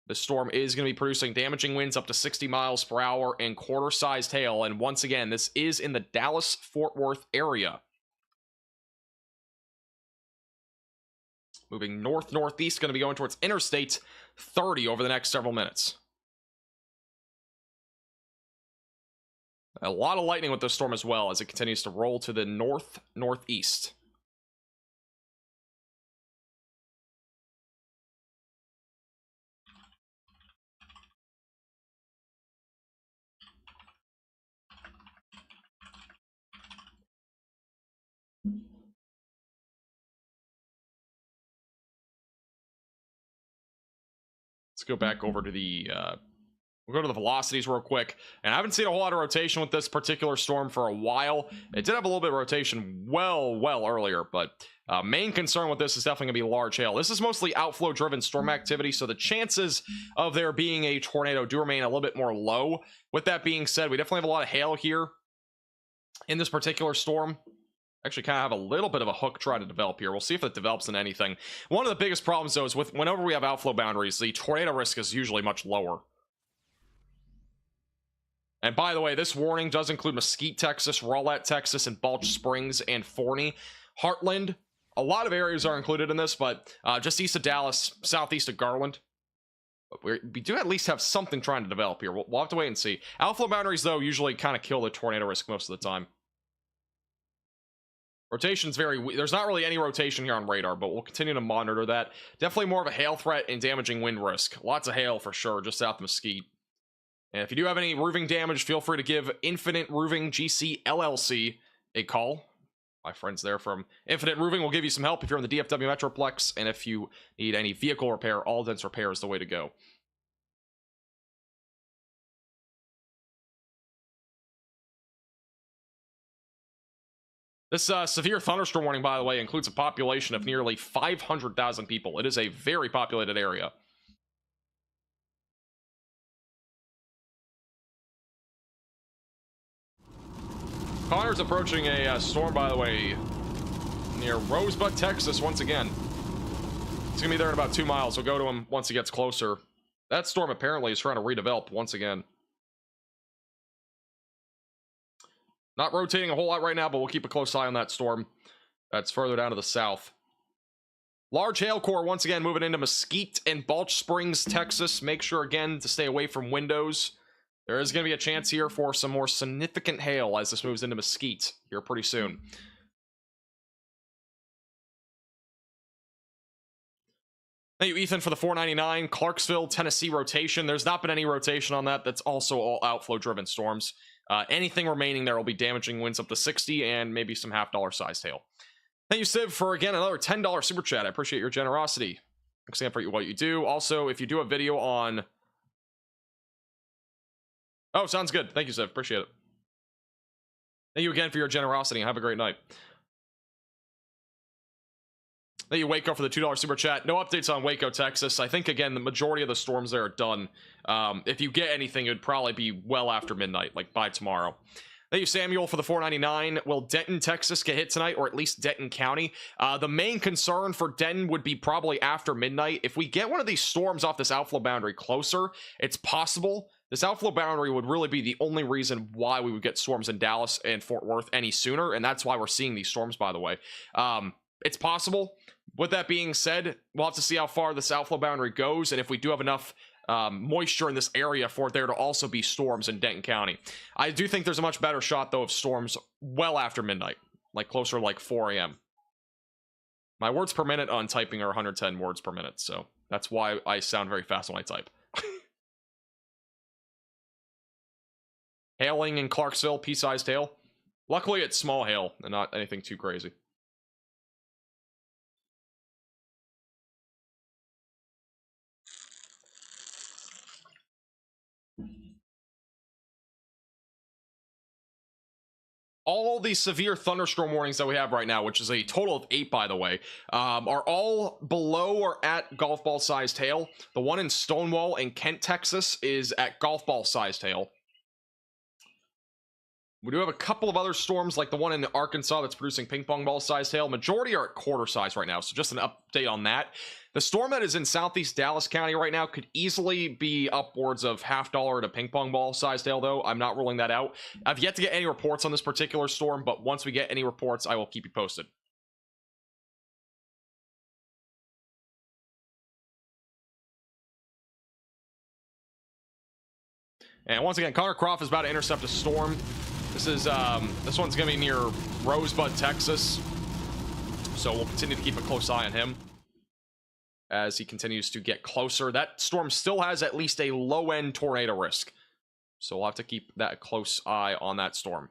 The storm is going to be producing damaging winds up to 60 miles per hour and quarter-sized hail. And once again, this is in the Dallas-Fort Worth area. Moving north-northeast, going to be going towards Interstate 30 over the next several minutes. A lot of lightning with this storm as well, as it continues to roll to the north-northeast. Let's go back over to the we'll go to the velocities real quick. And I haven't seen a whole lot of rotation with this particular storm for a while. It did have a little bit of rotation well earlier, but main concern with this is definitely going to be large hail. This is mostly outflow driven storm activity, so the chances of there being a tornado do remain a little bit more low. With that being said, we definitely have a lot of hail here in this particular storm. Actually kind of have a little bit of a hook trying to develop here. We'll see if it develops in anything. One of the biggest problems, though, is whenever we have outflow boundaries, the tornado risk is usually much lower. And by the way, this warning does include Mesquite, Texas, Rowlett, Texas, and Balch Springs and Forney. Heartland, a lot of areas are included in this, but just east of Dallas, southeast of Garland. But we do at least have something trying to develop here. We'll have to wait and see. Outflow boundaries, though, usually kind of kill the tornado risk most of the time. Rotation's there's not really any rotation here on radar, but we'll continue to monitor that. Definitely more of a hail threat and damaging wind risk. Lots of hail for sure, just south of Mesquite. And if you do have any roofing damage, feel free to give Infinite Roofing GC LLC a call. My friends there from Infinite Roofing will give you some help if you're in the DFW Metroplex, and if you need any vehicle repair, All Dents Repair is the way to go. This severe thunderstorm warning, by the way, includes a population of nearly 500,000 people. It is a very populated area. Connor's approaching a storm, by the way, near Rosebud, Texas, once again. It's going to be there in about 2 miles. We'll go to him once he gets closer. That storm apparently is trying to redevelop once again. Not rotating a whole lot right now, but we'll keep a close eye on that storm. That's further down to the south. Large hail core once again moving into Mesquite and Balch Springs, Texas. Make sure again to stay away from windows. There is going to be a chance here for some more significant hail as this moves into Mesquite here pretty soon. Thank you, Ethan, for the $4.99. Clarksville, Tennessee rotation. There's not been any rotation on that. That's also all outflow-driven storms. Anything remaining there will be damaging winds up to 60 and maybe some half-dollar sized hail. Thank you, Civ, for, again, another $10 super chat. I appreciate your generosity. Thanks again for what you do. Also, if you do a video on... Oh, sounds good. Thank you, Civ. Appreciate it. Thank you again for your generosity, and have a great night. Thank you, Waco, for the $2 super chat. No updates on Waco, Texas. I think, again, the majority of the storms there are done. If you get anything, it would probably be well after midnight, like by tomorrow. Thank you, Samuel, for the $4.99. Will Denton, Texas get hit tonight, or at least Denton County? The main concern for Denton would be probably after midnight. If we get one of these storms off this outflow boundary closer, it's possible. This outflow boundary would really be the only reason why we would get storms in Dallas and Fort Worth any sooner, and that's why we're seeing these storms, by the way. It's possible. With that being said, we'll have to see how far this outflow boundary goes, and if we do have enough moisture in this area for there to also be storms in Denton County. I do think there's a much better shot, though, of storms well after midnight, like closer to like 4 a.m. My words per minute on typing are 110 words per minute, so that's why I sound very fast when I type. Hailing in Clarksville, pea-sized hail. Luckily, it's small hail and not anything too crazy. All these severe thunderstorm warnings that we have right now, which is a total of 8, by the way, are all below or at golf ball sized hail. The one in Stonewall in Kent, Texas is at golf ball sized hail. We do have a couple of other storms, like the one in Arkansas that's producing ping pong ball sized hail. Majority are at quarter size right now, so just an update on that. The storm that is in southeast Dallas County right now could easily be upwards of $50 to ping pong ball sized hail, though. I'm not ruling that out. I've yet to get any reports on this particular storm, but once we get any reports, I will keep you posted. And once again, Connor Croft is about to intercept a storm. This one's gonna be near Rosebud, Texas. So we'll continue to keep a close eye on him as he continues to get closer. That storm still has at least a low-end tornado risk, so we'll have to keep that close eye on that storm.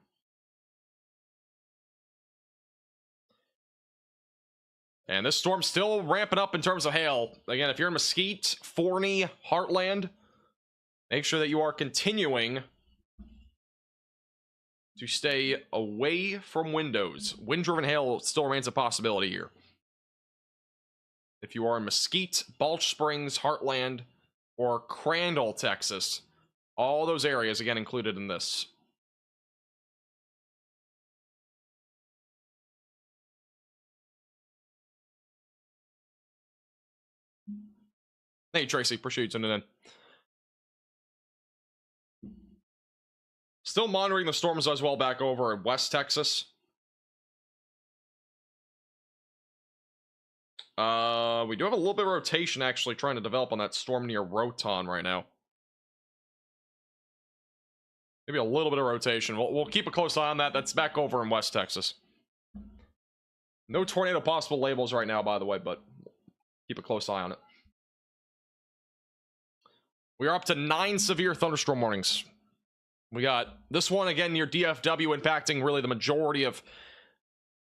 And this storm's still ramping up in terms of hail. Again, if you're in Mesquite, Forney, Heartland, make sure that you are continuing to stay away from windows. Wind-driven hail still remains a possibility here. If you are in Mesquite, Balch Springs, Heartland, or Crandall, Texas, all those areas, again, included in this. Hey, Tracy, appreciate you tuning in. Still monitoring the storms as well back over in West Texas. We do have a little bit of rotation actually trying to develop on that storm near Roton right now. Maybe a little bit of rotation. We'll keep a close eye on that. That's back over in West Texas. No tornado possible labels right now, by the way, but keep a close eye on it. We are up to 9 severe thunderstorm warnings. We got this one again near DFW, impacting really the majority of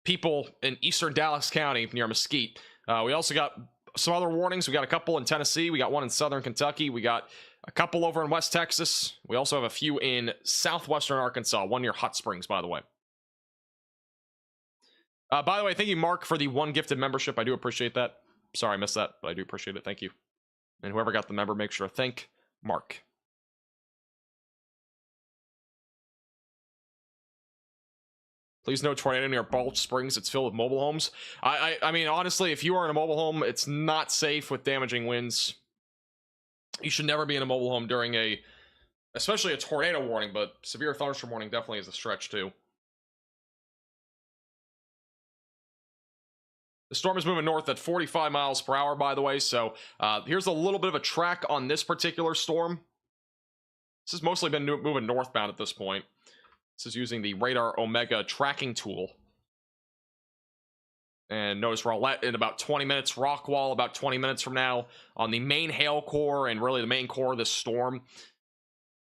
people in eastern Dallas County near Mesquite. We also got some other warnings. We got a couple in Tennessee. We got one in southern Kentucky. We got a couple over in West Texas. We also have a few in southwestern Arkansas, one near Hot Springs, by the way. By the way, thank you, Mark, for the 1 gifted membership. I do appreciate that. Sorry I missed that, but I do appreciate it. Thank you. And whoever got the member, make sure to thank Mark. Please no tornado near Balch Springs. It's filled with mobile homes. I mean, honestly, if you are in a mobile home, it's not safe with damaging winds. You should never be in a mobile home during especially a tornado warning, but severe thunderstorm warning definitely is a stretch too. The storm is moving north at 45 miles per hour, by the way, so here's a little bit of a track on this particular storm. This has mostly been moving northbound at this point. This is using the Radar Omega tracking tool. And notice Rowlett in about 20 minutes, Rockwall about 20 minutes from now on the main hail core and really the main core of this storm.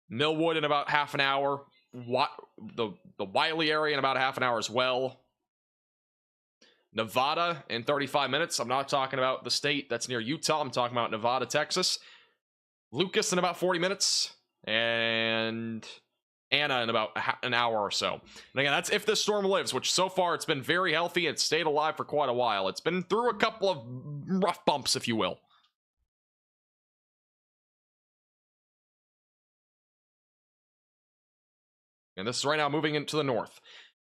Millwood in about half an hour. The Wiley area in about half an hour as well. Nevada in 35 minutes. I'm not talking about the state that's near Utah. I'm talking about Nevada, Texas. Lucas in about 40 minutes. And Anna in about an hour or so. And again, that's if this storm lives, which so far it's been very healthy. It's stayed alive for quite a while. It's been through a couple of rough bumps, if you will. And this is right now moving into the north.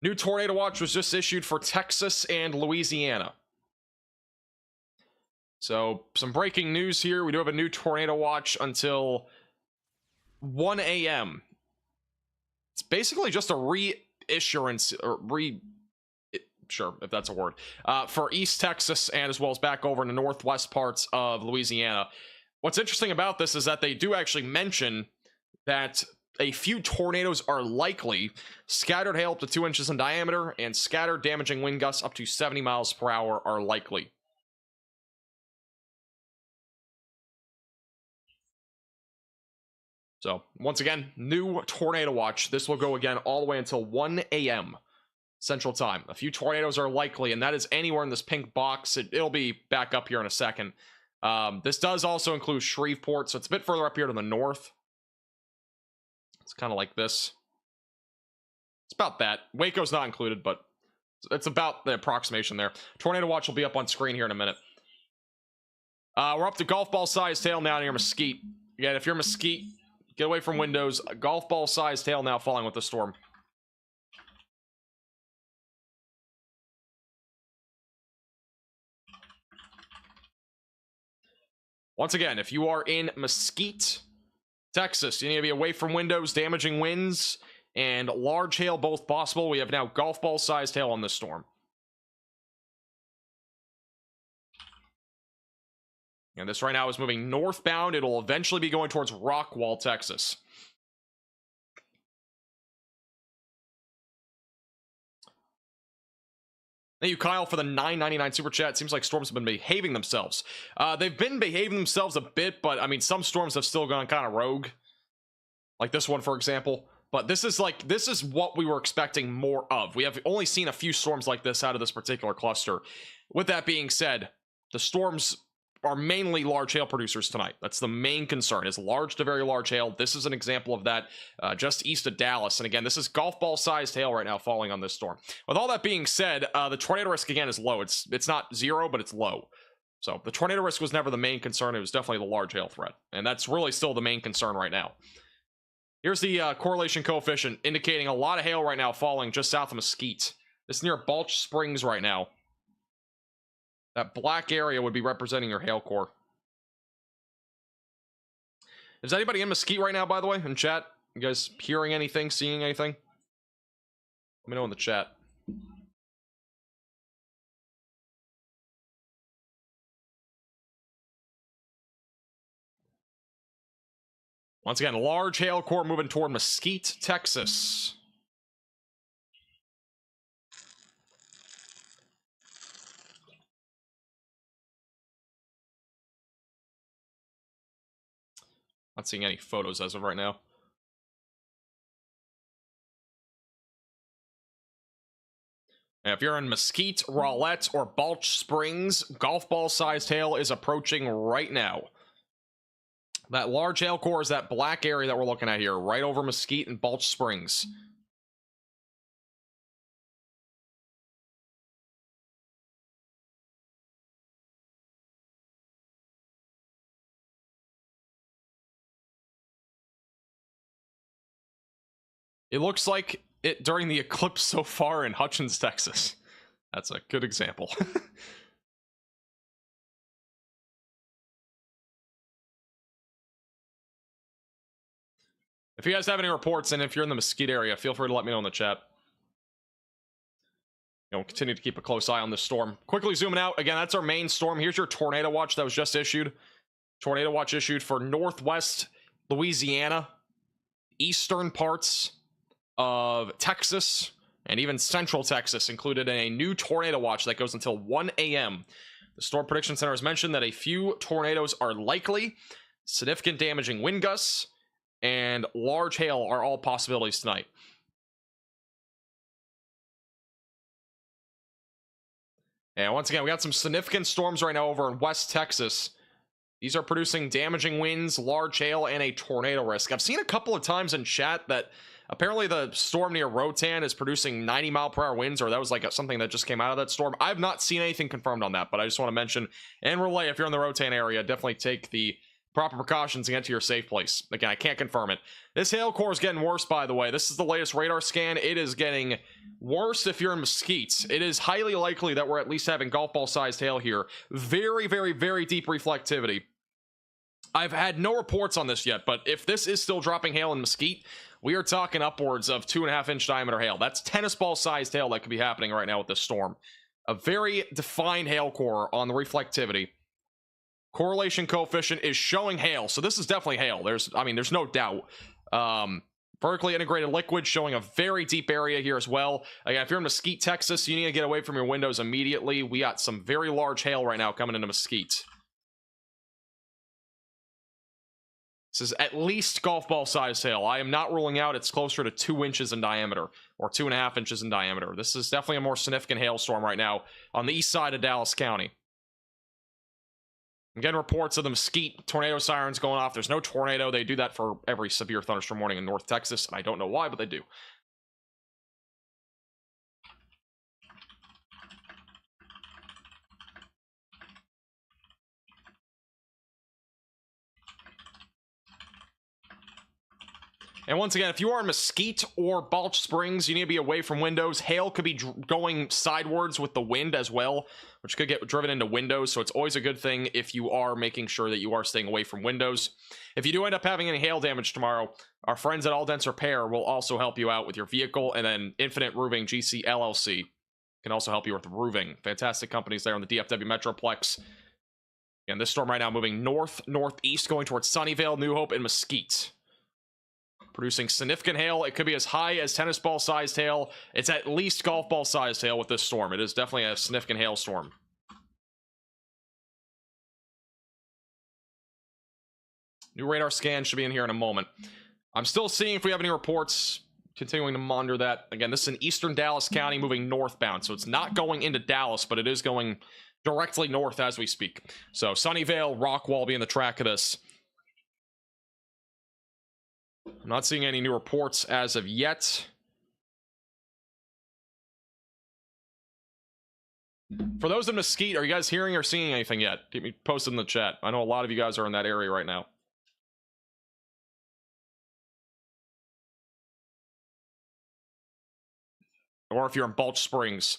New tornado watch was just issued for Texas and Louisiana. So some breaking news here. We do have a new tornado watch until 1 a.m. It's basically just a reissuance, or sure, if that's a word, for East Texas and as well as back over in the northwest parts of Louisiana. What's interesting about this is that they do actually mention that a few tornadoes are likely, scattered hail up to 2 inches in diameter, and scattered damaging wind gusts up to 70 miles per hour are likely. So, once again, new tornado watch. This will go again all the way until 1 a.m. Central Time. A few tornadoes are likely, and that is anywhere in this pink box. It'll be back up here in a second. This does also include Shreveport, so it's a bit further up here to the north. It's kind of like this. It's about that. Waco's not included, but it's about the approximation there. Tornado watch will be up on screen here in a minute. We're up to golf ball sized hail now near Mesquite. Again, if you're Mesquite, get away from windows. A golf ball sized hail now falling with the storm. Once again, if you are in Mesquite, Texas, you need to be away from windows, damaging winds, and large hail both possible. We have now golf ball sized hail on this storm. And this right now is moving northbound. It'll eventually be going towards Rockwall, Texas. Thank you, Kyle, for the $9.99 super chat. Seems like storms have been behaving themselves. They've been behaving themselves a bit, but I mean, some storms have still gone kind of rogue. Like this one, for example. But this is what we were expecting more of. We have only seen a few storms like this out of this particular cluster. With that being said, the storms are mainly large hail producers tonight. That's the main concern, is large to very large hail. This is an example of that, just east of Dallas. And again, this is golf ball sized hail right now falling on this storm. With all that being said, the tornado risk again is low. It's not zero, but it's low. So the tornado risk was never the main concern. It was definitely the large hail threat. And that's really still the main concern right now. Here's the correlation coefficient indicating a lot of hail right now falling just south of Mesquite. This is near Balch Springs right now. That black area would be representing your hail core. Is anybody in Mesquite right now, by the way, in chat? You guys hearing anything, seeing anything? Let me know in the chat. Once again, large hail core moving toward Mesquite, Texas. Not seeing any photos as of right now. Now, if you're in Mesquite, Rowlett, or Balch Springs, golf ball sized hail is approaching right now. That large hail core is that black area that we're looking at here, right over Mesquite and Balch Springs. It looks like it during the eclipse so far in Hutchins, Texas. That's a good example. If you guys have any reports, and if you're in the Mesquite area, feel free to let me know in the chat. We'll continue to keep a close eye on this storm. Quickly zooming out. Again, that's our main storm. Here's your tornado watch that was just issued. Tornado watch issued for northwest Louisiana, eastern parts of Texas, and even central Texas included in a new tornado watch that goes until 1 a.m. The Storm Prediction Center has mentioned that a few tornadoes are likely, significant damaging wind gusts, and large hail are all possibilities tonight. And once again, we got some significant storms right now over in West Texas. These are producing damaging winds, large hail, and a tornado risk. I've seen a couple of times in chat that apparently the storm near Rotan is producing 90-mile-per-hour winds, or that was like something that just came out of that storm. I've not seen anything confirmed on that, but I just want to mention and relay, if you're in the Rotan area, definitely take the proper precautions to get to your safe place. Again, I can't confirm it. This hail core is getting worse, by the way. This is the latest radar scan. It is getting worse if you're in Mesquite. It is highly likely that we're at least having golf ball sized hail here. Very, very, very deep reflectivity. I've had no reports on this yet, but if this is still dropping hail in Mesquite, we are talking upwards of 2.5-inch diameter hail. That's tennis ball sized hail that could be happening right now with this storm. A very defined hail core on the reflectivity. Correlation coefficient is showing hail, so this is definitely hail. There's no doubt. Vertically integrated liquid showing a very deep area here as well. Again, if you're in Mesquite, Texas, you need to get away from your windows immediately. We got some very large hail right now coming into Mesquite. This is at least golf ball size hail. I am not ruling out it's closer to 2 inches in diameter or 2.5 inches in diameter. This is definitely a more significant hailstorm right now on the east side of Dallas County. I'm getting reports of the Mesquite tornado sirens going off. There's no tornado. They do that for every severe thunderstorm warning in North Texas, and I don't know why, but they do. And once again, if you are in Mesquite or Balch Springs, you need to be away from windows. Hail could be going sidewards with the wind as well, which could get driven into windows. So it's always a good thing if you are making sure that you are staying away from windows. If you do end up having any hail damage tomorrow, our friends at All Dense Repair will also help you out with your vehicle. And then Infinite Roofing GC LLC can also help you with roofing. Fantastic companies there on the DFW Metroplex. And this storm right now moving north-northeast, going towards Sunnyvale, New Hope, and Mesquite. Producing significant hail. It could be as high as tennis ball sized hail. It's at least golf ball sized hail with this storm. It is definitely a significant hailstorm. New radar scan should be in here in a moment. I'm still seeing if we have any reports. Continuing to monitor that. Again, this is in eastern Dallas County moving northbound. So it's not going into Dallas, but it is going directly north as we speak. So Sunnyvale, Rockwall being the track of this. I'm not seeing any new reports as of yet. For those in Mesquite, are you guys hearing or seeing anything yet? Keep me posted in the chat. I know a lot of you guys are in that area right now. Or if you're in Balch Springs.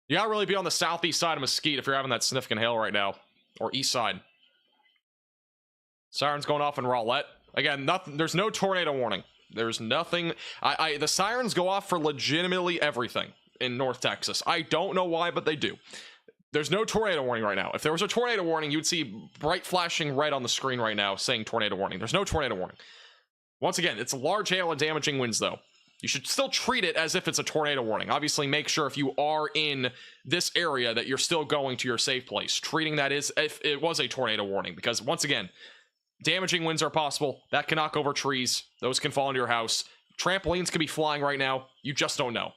You gotta really be on the southeast side of Mesquite if you're having that significant hail right now. Or east side. Sirens going off in Rowlett. Again, nothing. There's no tornado warning. There's nothing. The sirens go off for legitimately everything in North Texas. I don't know why, but they do. There's no tornado warning right now. If there was a tornado warning, you'd see bright flashing red on the screen right now saying tornado warning. There's no tornado warning. Once again, it's large hail and damaging winds, though. You should still treat it as if it's a tornado warning. Obviously, make sure if you are in this area that you're still going to your safe place. Treating that as if it was a tornado warning. Because, once again, damaging winds are possible. That can knock over trees. Those can fall into your house. Trampolines could be flying right now. You just don't know.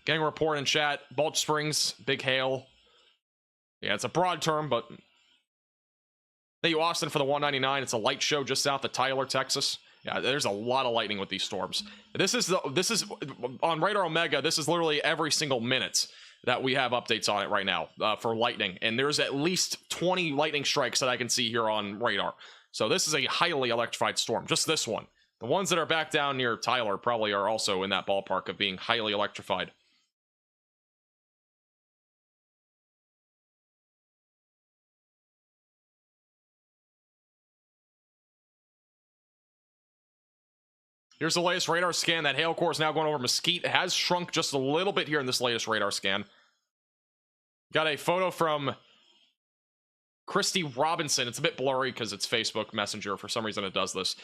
Getting a report in chat. Balch Springs, big hail. Yeah, it's a broad term, but... Thank you, Austin, for the 199. It's a light show just south of Tyler, Texas. Yeah, there's a lot of lightning with these storms. This is on Radar Omega. This is literally every single minute that we have updates on it right now for lightning. And there's at least 20 lightning strikes that I can see here on radar. So this is a highly electrified storm. Just this one. The ones that are back down near Tyler probably are also in that ballpark of being highly electrified. Here's the latest radar scan. That hail core is now going over Mesquite. It has shrunk just a little bit here in this latest radar scan. Got a photo from Christy Robinson. It's a bit blurry because it's Facebook Messenger. For some reason it does this.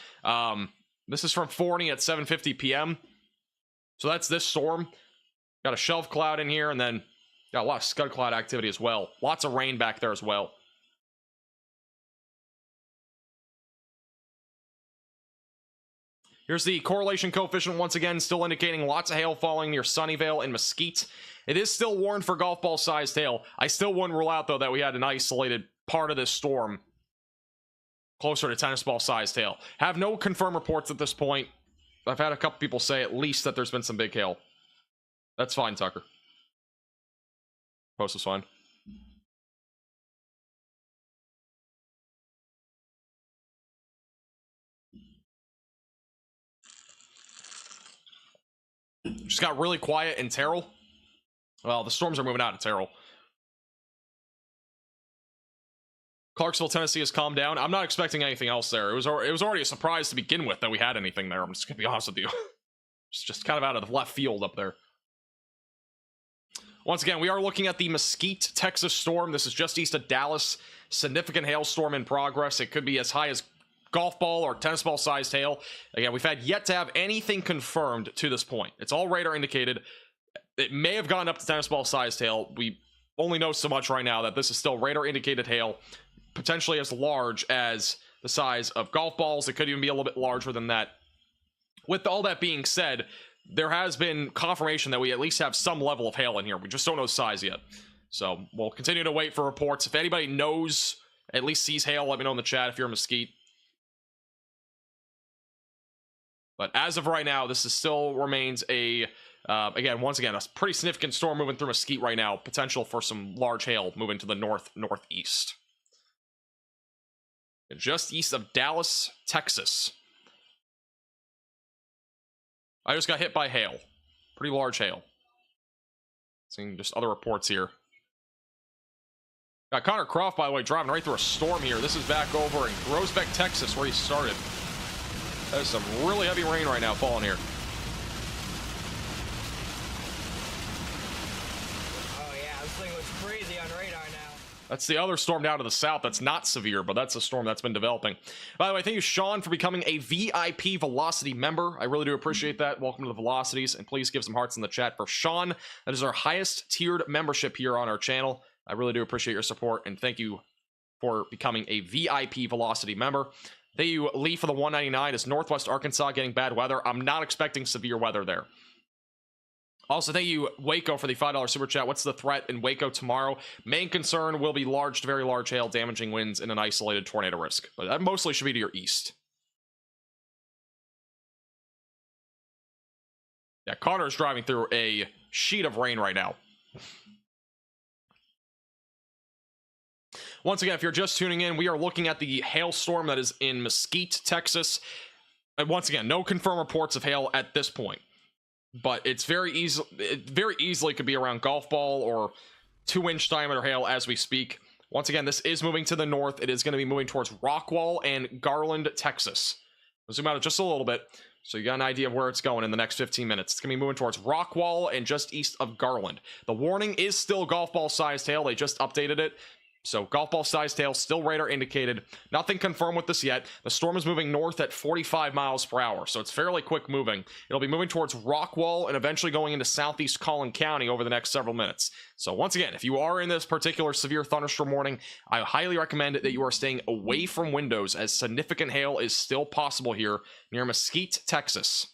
This is from Forney at 7:50 p.m. So that's this storm. Got a shelf cloud in here, and then got a lot of scud cloud activity as well. Lots of rain back there as well. Here's the correlation coefficient once again, still indicating lots of hail falling near Sunnyvale and Mesquite. It is still warned for golf ball sized hail. I still wouldn't rule out, though, that we had an isolated part of this storm closer to tennis ball sized hail. Have no confirmed reports at this point. I've had a couple people say at least that there's been some big hail. That's fine, Tucker. Post is fine. Just got really quiet in Terrell. Well, the storms are moving out of Terrell. Clarksville, Tennessee has calmed down. I'm not expecting anything else there. It was already a surprise to begin with that we had anything there. I'm just gonna be honest with you. It's just kind of out of the left field up there. Once again, we are looking at the Mesquite, Texas storm. This is just east of Dallas. Significant hailstorm in progress. It could be as high as golf ball or tennis ball sized hail. Again, we've had yet to have anything confirmed to this point. It's all radar indicated. It may have gone up to tennis ball sized hail. We only know so much right now that this is still radar indicated hail, potentially as large as the size of golf balls. It could even be a little bit larger than that. With all that being said, there has been confirmation that we at least have some level of hail in here. We just don't know size yet. So we'll continue to wait for reports. If anybody knows, at least sees hail, let me know in the chat if you're in Mesquite. But as of right now, this is still remains a, once again, a pretty significant storm moving through Mesquite right now. Potential for some large hail moving to the northeast. Just east of Dallas, Texas. I just got hit by hail. Pretty large hail. Seeing just other reports here. Got Connor Croft, by the way, driving right through a storm here. This is back over in Groesbeck, Texas, where he started. There's some really heavy rain right now falling here. Oh yeah, this thing looks crazy on radar now. That's the other storm down to the south that's not severe, but that's a storm that's been developing. By the way, thank you, Sean, for becoming a VIP Velocity member. I really do appreciate that. Welcome to the Velocities, and please give some hearts in the chat for Sean. That is our highest tiered membership here on our channel. I really do appreciate your support, and thank you for becoming a VIP Velocity member. Thank you, Lee, for the $1.99. Is Northwest Arkansas getting bad weather? I'm not expecting severe weather there. Also, thank you, Waco, for the $5 super chat. What's the threat in Waco tomorrow? Main concern will be large to very large hail, damaging winds, and an isolated tornado risk. But that mostly should be to your east. Yeah, Connor's driving through a sheet of rain right now. Once again, if you're just tuning in, we are looking at the hailstorm that is in Mesquite, Texas. And once again, no confirmed reports of hail at this point. But it's very easily could be around golf ball or 2-inch diameter hail as we speak. Once again, this is moving to the north. It is going to be moving towards Rockwall and Garland, Texas. We'll zoom out just a little bit so you got an idea of where it's going in the next 15 minutes. It's going to be moving towards Rockwall and just east of Garland. The warning is still golf ball sized hail. They just updated it. So golf ball sized hail, still radar indicated. Nothing confirmed with this yet. The storm is moving north at 45 miles per hour, so it's fairly quick moving. It'll be moving towards Rockwall and eventually going into southeast Collin County over the next several minutes. So once again, if you are in this particular severe thunderstorm warning, I highly recommend that you are staying away from windows, as significant hail is still possible here near Mesquite, Texas.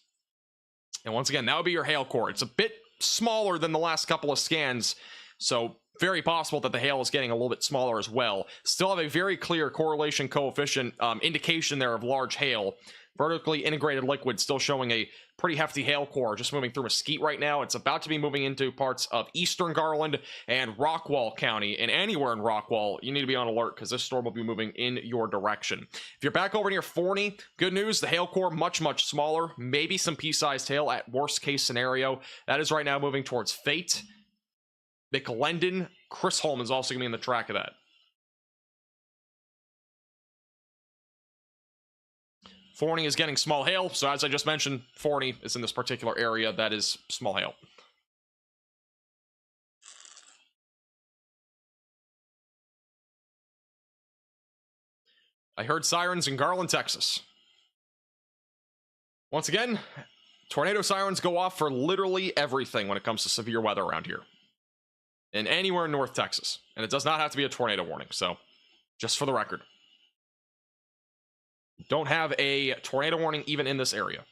And once again, that would be your hail core. It's a bit smaller than the last couple of scans, so very possible that the hail is getting a little bit smaller as well. Still have a very clear correlation coefficient indication there of large hail. Vertically integrated liquid still showing a pretty hefty hail core just moving through Mesquite right now. It's about to be moving into parts of eastern Garland and Rockwall County. And anywhere in Rockwall, you need to be on alert because this storm will be moving in your direction. If you're back over near Forney, good news, the hail core much smaller. Maybe some pea-sized hail at worst case scenario. That is right now moving towards Fate. McLendon, Chris Holm is also going to be in the track of that. Forney is getting small hail, so as I just mentioned, Forney is in this particular area that is small hail. I heard sirens in Garland, Texas. Once again, tornado sirens go off for literally everything when it comes to severe weather around here. And anywhere in North Texas. And it does not have to be a tornado warning, so just for the record. Don't have a tornado warning even in this area.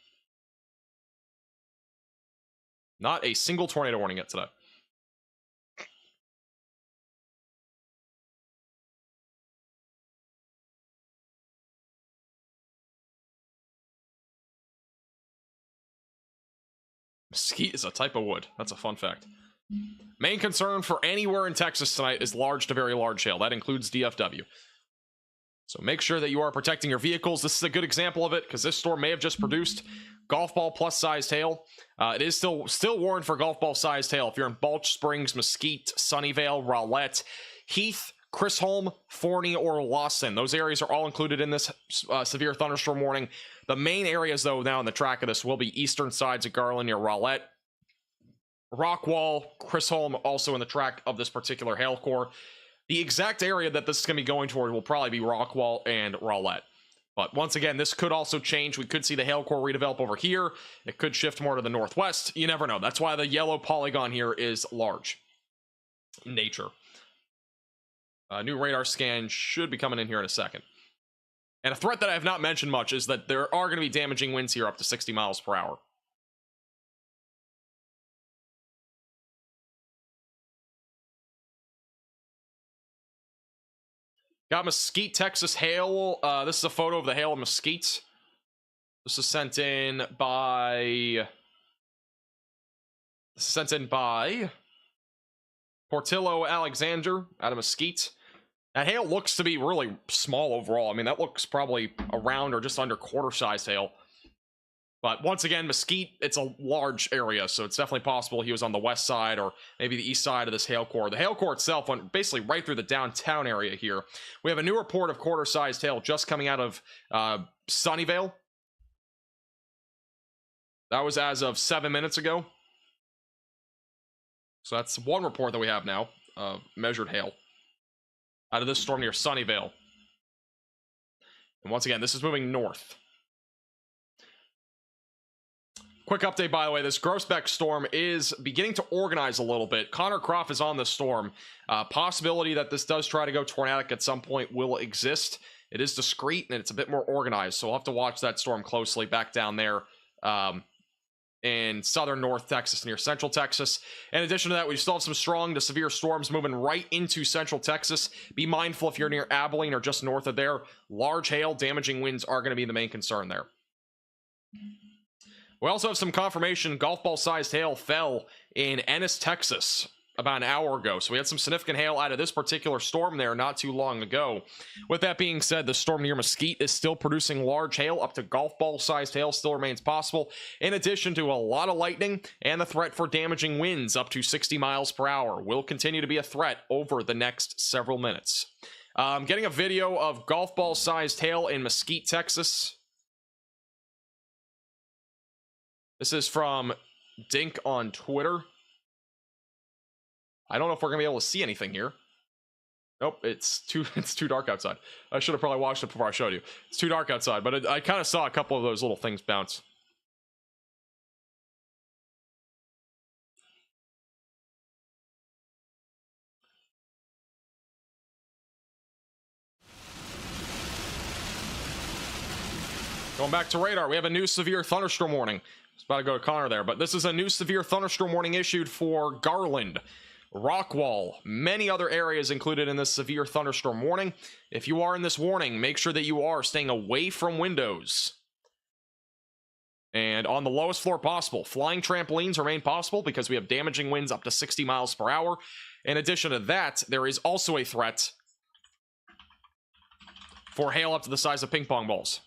Not a single tornado warning yet today. Mesquite is a type of wood. That's a fun fact. Main concern for anywhere in Texas tonight is large to very large hail. That includes DFW. So make sure that you are protecting your vehicles. This is a good example of it because this storm may have just produced golf ball plus sized hail. It is still warned for golf ball sized hail if you're in Balch Springs, Mesquite, Sunnyvale, Rowlett, Heath, Chisholm, Forney, or Lawson. Those areas are all included in this severe thunderstorm warning. The main areas, though, now on the track of this will be eastern sides of Garland near Rowlett, Rockwall, Chisholm, also in the track of this particular hail core. The exact area that this is going to be going toward will probably be Rockwall and Rowlett. But once again, this could also change. We could see the hail core redevelop over here. It could shift more to the northwest. You never know. That's why the yellow polygon here is large in nature. New radar scan should be coming in here in a second. And a threat that I have not mentioned much is that there are going to be damaging winds here up to 60 miles per hour. Got Mesquite, Texas hail. This is a photo of the hail in Mesquite. This is sent in by Portillo Alexander out of Mesquite. That hail looks to be really small overall. I mean, that looks probably around or just under quarter-sized hail. But once again, Mesquite, it's a large area, so it's definitely possible he was on the west side or maybe the east side of this hail core. The hail core itself went basically right through the downtown area here. We have a new report of quarter-sized hail just coming out of Sunnyvale. That was as of 7 minutes ago. So that's one report that we have now of measured hail out of this storm near Sunnyvale. And once again, this is moving north. Quick update, by the way, this Groesbeck storm is beginning to organize a little bit. Connor Croft is on the storm. Possibility that this does try to go tornadic at some point will exist. It is discreet and it's a bit more organized, so we'll have to watch that storm closely back down there in southern North Texas, near Central Texas. In addition to that, we still have some strong to severe storms moving right into Central Texas. Be mindful if you're near Abilene or just north of there. Large hail, damaging winds are going to be the main concern there. We also have some confirmation golf ball sized hail fell in Ennis, Texas about an hour ago. So we had some significant hail out of this particular storm there not too long ago. With that being said, the storm near Mesquite is still producing large hail. Up to golf ball sized hail still remains possible, in addition to a lot of lightning and the threat for damaging winds up to 60 miles per hour will continue to be a threat over the next several minutes. I'm getting a video of golf ball sized hail in Mesquite, Texas. This is from Dink on Twitter. I don't know if we're gonna be able to see anything here. Nope, it's too dark outside. I should have probably watched it before I showed you. It's too dark outside, but I kind of saw a couple of those little things bounce. Going back to radar, we have a new severe thunderstorm warning. I was about to go to Connor there, but this is a new severe thunderstorm warning issued for Garland, Rockwall, many other areas included in this severe thunderstorm warning. If you are in this warning, make sure that you are staying away from windows and on the lowest floor possible. Flying trampolines remain possible because we have damaging winds up to 60 miles per hour. In addition to that, there is also a threat for hail up to the size of ping pong balls.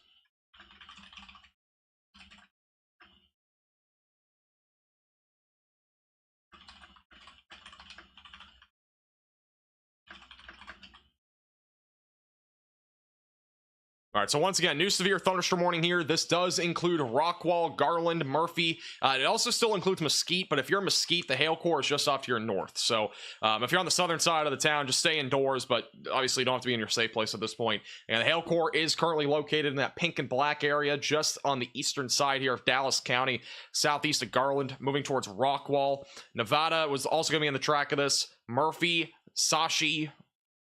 All right, so once again, new severe thunderstorm warning here. This does include Rockwall, Garland, Murphy. It also still includes Mesquite, but if you're in Mesquite, the hail core is just off to your north. So if you're on the southern side of the town, just stay indoors, but obviously you don't have to be in your safe place at this point. And the hail core is currently located in that pink and black area just on the eastern side here of Dallas County, southeast of Garland, moving towards Rockwall. Nevada was also going to be in the track of this. Murphy, Sashi,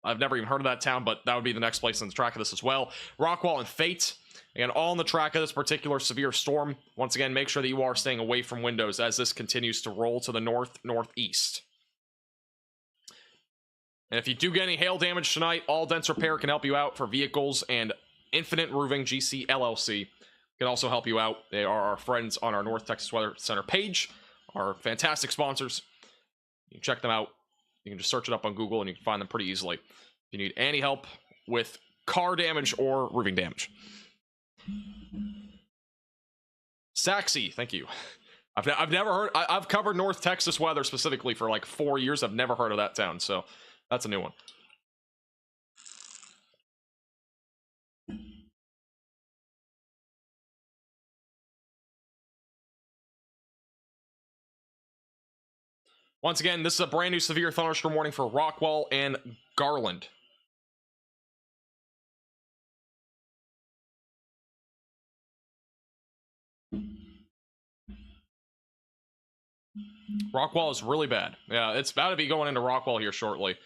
I've never even heard of that town, but that would be the next place on the track of this as well. Rockwall and Fate, again, all on the track of this particular severe storm. Once again, make sure that you are staying away from windows as this continues to roll to the northeast. And if you do get any hail damage tonight, All Dents Repair can help you out for vehicles, and Infinite Roofing GC LLC can also help you out. They are our friends on our North Texas Weather Center page, our fantastic sponsors. You can check them out. You can just search it up on Google and you can find them pretty easily. If you need any help with car damage or roofing damage. Saxy, thank you. I've never heard. I've covered North Texas weather specifically for like 4 years. I've never heard of that town, so that's a new one. Once again, this is a brand new severe thunderstorm warning for Rockwall and Garland. Rockwall is really bad. Yeah, it's about to be going into Rockwall here shortly.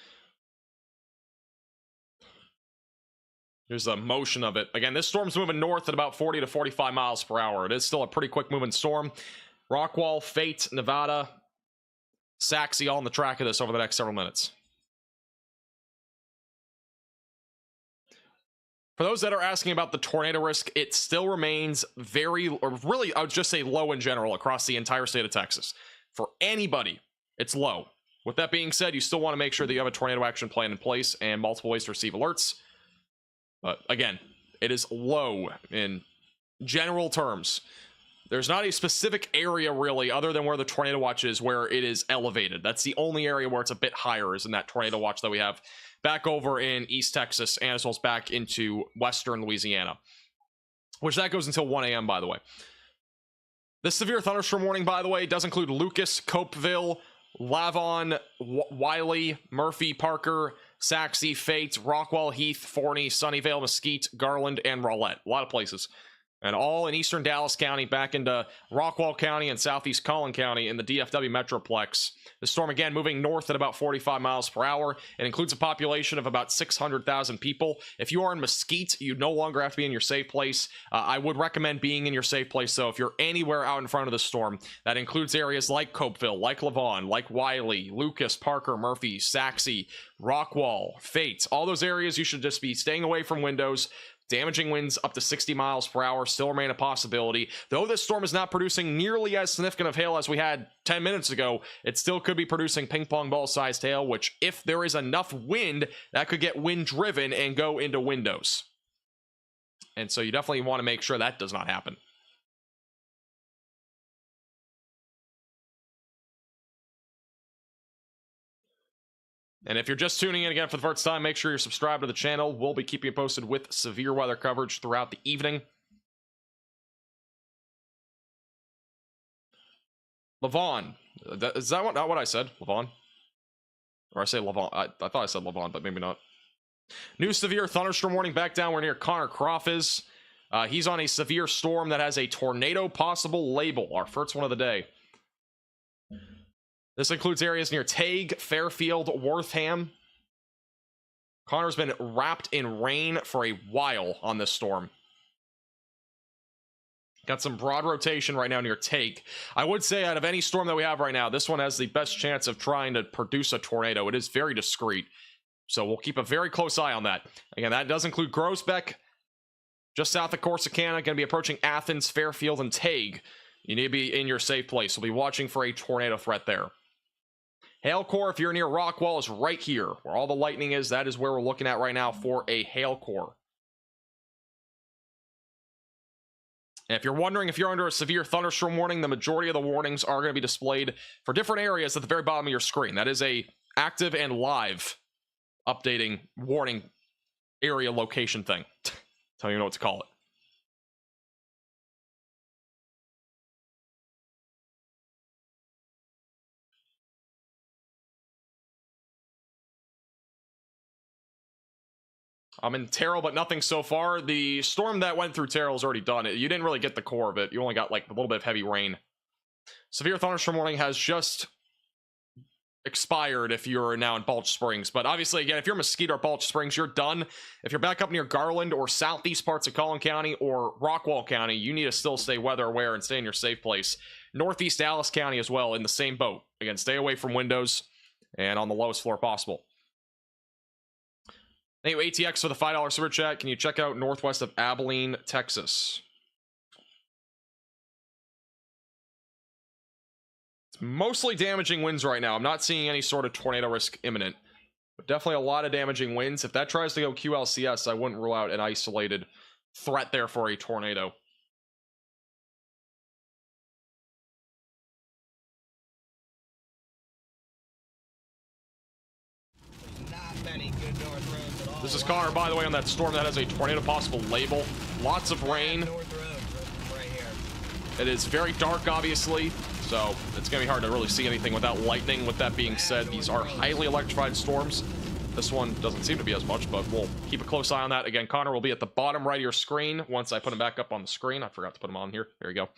Here's the motion of it. Again, this storm's moving north at about 40 to 45 miles per hour. It is still a pretty quick moving storm. Rockwall, Fate, Nevada, Saxy all on the track of this over the next several minutes. For those that are asking about the tornado risk, it still remains very, or really, I would just say low in general across the entire state of Texas. For anybody, it's low. With that being said, you still want to make sure that you have a tornado action plan in place and multiple ways to receive alerts. But again, it is low in general terms. There's not a specific area really other than where the tornado watch is where it is elevated. That's the only area where it's a bit higher, is in that tornado watch that we have back over in East Texas and as well as back into Western Louisiana, which that goes until 1 a.m. by the way. This severe thunderstorm warning, by the way, does include Lucas, Copeville, Lavon, Wiley, Murphy, Parker, Saxy, Fate, Rockwall, Heath, Forney, Sunnyvale, Mesquite, Garland, and Rowlett. A lot of places. And all in eastern Dallas County, back into Rockwall County and southeast Collin County in the DFW Metroplex. The storm, again, moving north at about 45 miles per hour. It includes a population of about 600,000 people. If you are in Mesquite, you no longer have to be in your safe place. I would recommend being in your safe place, though, if you're anywhere out in front of the storm. That includes areas like Copeville, like Lavon, like Wiley, Lucas, Parker, Murphy, Saxy, Rockwall, Fate. All those areas, you should just be staying away from windows. Damaging winds up to 60 miles per hour still remain a possibility. Though this storm is not producing nearly as significant of hail as we had 10 minutes ago, it still could be producing ping pong ball sized hail, which if there is enough wind, that could get wind driven and go into windows. And so you definitely want to make sure that does not happen. And if you're just tuning in again for the first time, make sure you're subscribed to the channel. We'll be keeping you posted with severe weather coverage throughout the evening. Lavon. Is that not what I said? Lavon? Or I say Lavon. I thought I said Lavon, but maybe not. New severe thunderstorm warning back down where near Connor Croft is. He's on a severe storm that has a tornado possible label. Our first one of the day. This includes areas near Tague, Fairfield, Wortham. Connor's been wrapped in rain for a while on this storm. Got some broad rotation right now near Tague. I would say out of any storm that we have right now, this one has the best chance of trying to produce a tornado. It is very discreet. So we'll keep a very close eye on that. Again, that does include Groesbeck, just south of Corsicana, going to be approaching Athens, Fairfield, and Tague. You need to be in your safe place. We'll be watching for a tornado threat there. Hail core, if you're near Rockwall, is right here. Where all the lightning is, that is where we're looking at right now for a hail core. And if you're wondering if you're under a severe thunderstorm warning, the majority of the warnings are going to be displayed for different areas at the very bottom of your screen. That is a active and live updating warning area location thing. Tell you what to call it. I'm in Terrell, but nothing so far. The storm that went through Terrell is already done. You didn't really get the core of it. You only got like a little bit of heavy rain. Severe thunderstorm warning has just expired if you're now in Balch Springs. But obviously, again, if you're Mesquite or Balch Springs, you're done. If you're back up near Garland or southeast parts of Collin County or Rockwall County, you need to still stay weather aware and stay in your safe place. Northeast Dallas County as well, in the same boat. Again, stay away from windows and on the lowest floor possible. Thank you, ATX, for the $5 super chat. Can you check out northwest of Abilene, Texas? It's mostly damaging winds right now. I'm not seeing any sort of tornado risk imminent. But definitely a lot of damaging winds. If that tries to go QLCS, I wouldn't rule out an isolated threat there for a tornado. Not many good north roads at all. This is Connor, by the way, on that storm that has a tornado possible label. Lots of rain. North road right here. It is very dark, obviously, so it's going to be hard to really see anything without lightning. With that being said, these are highly electrified storms. This one doesn't seem to be as much, but we'll keep a close eye on that. Again, Connor will be at the bottom right of your screen once I put him back up on the screen. I forgot to put him on here. There you go.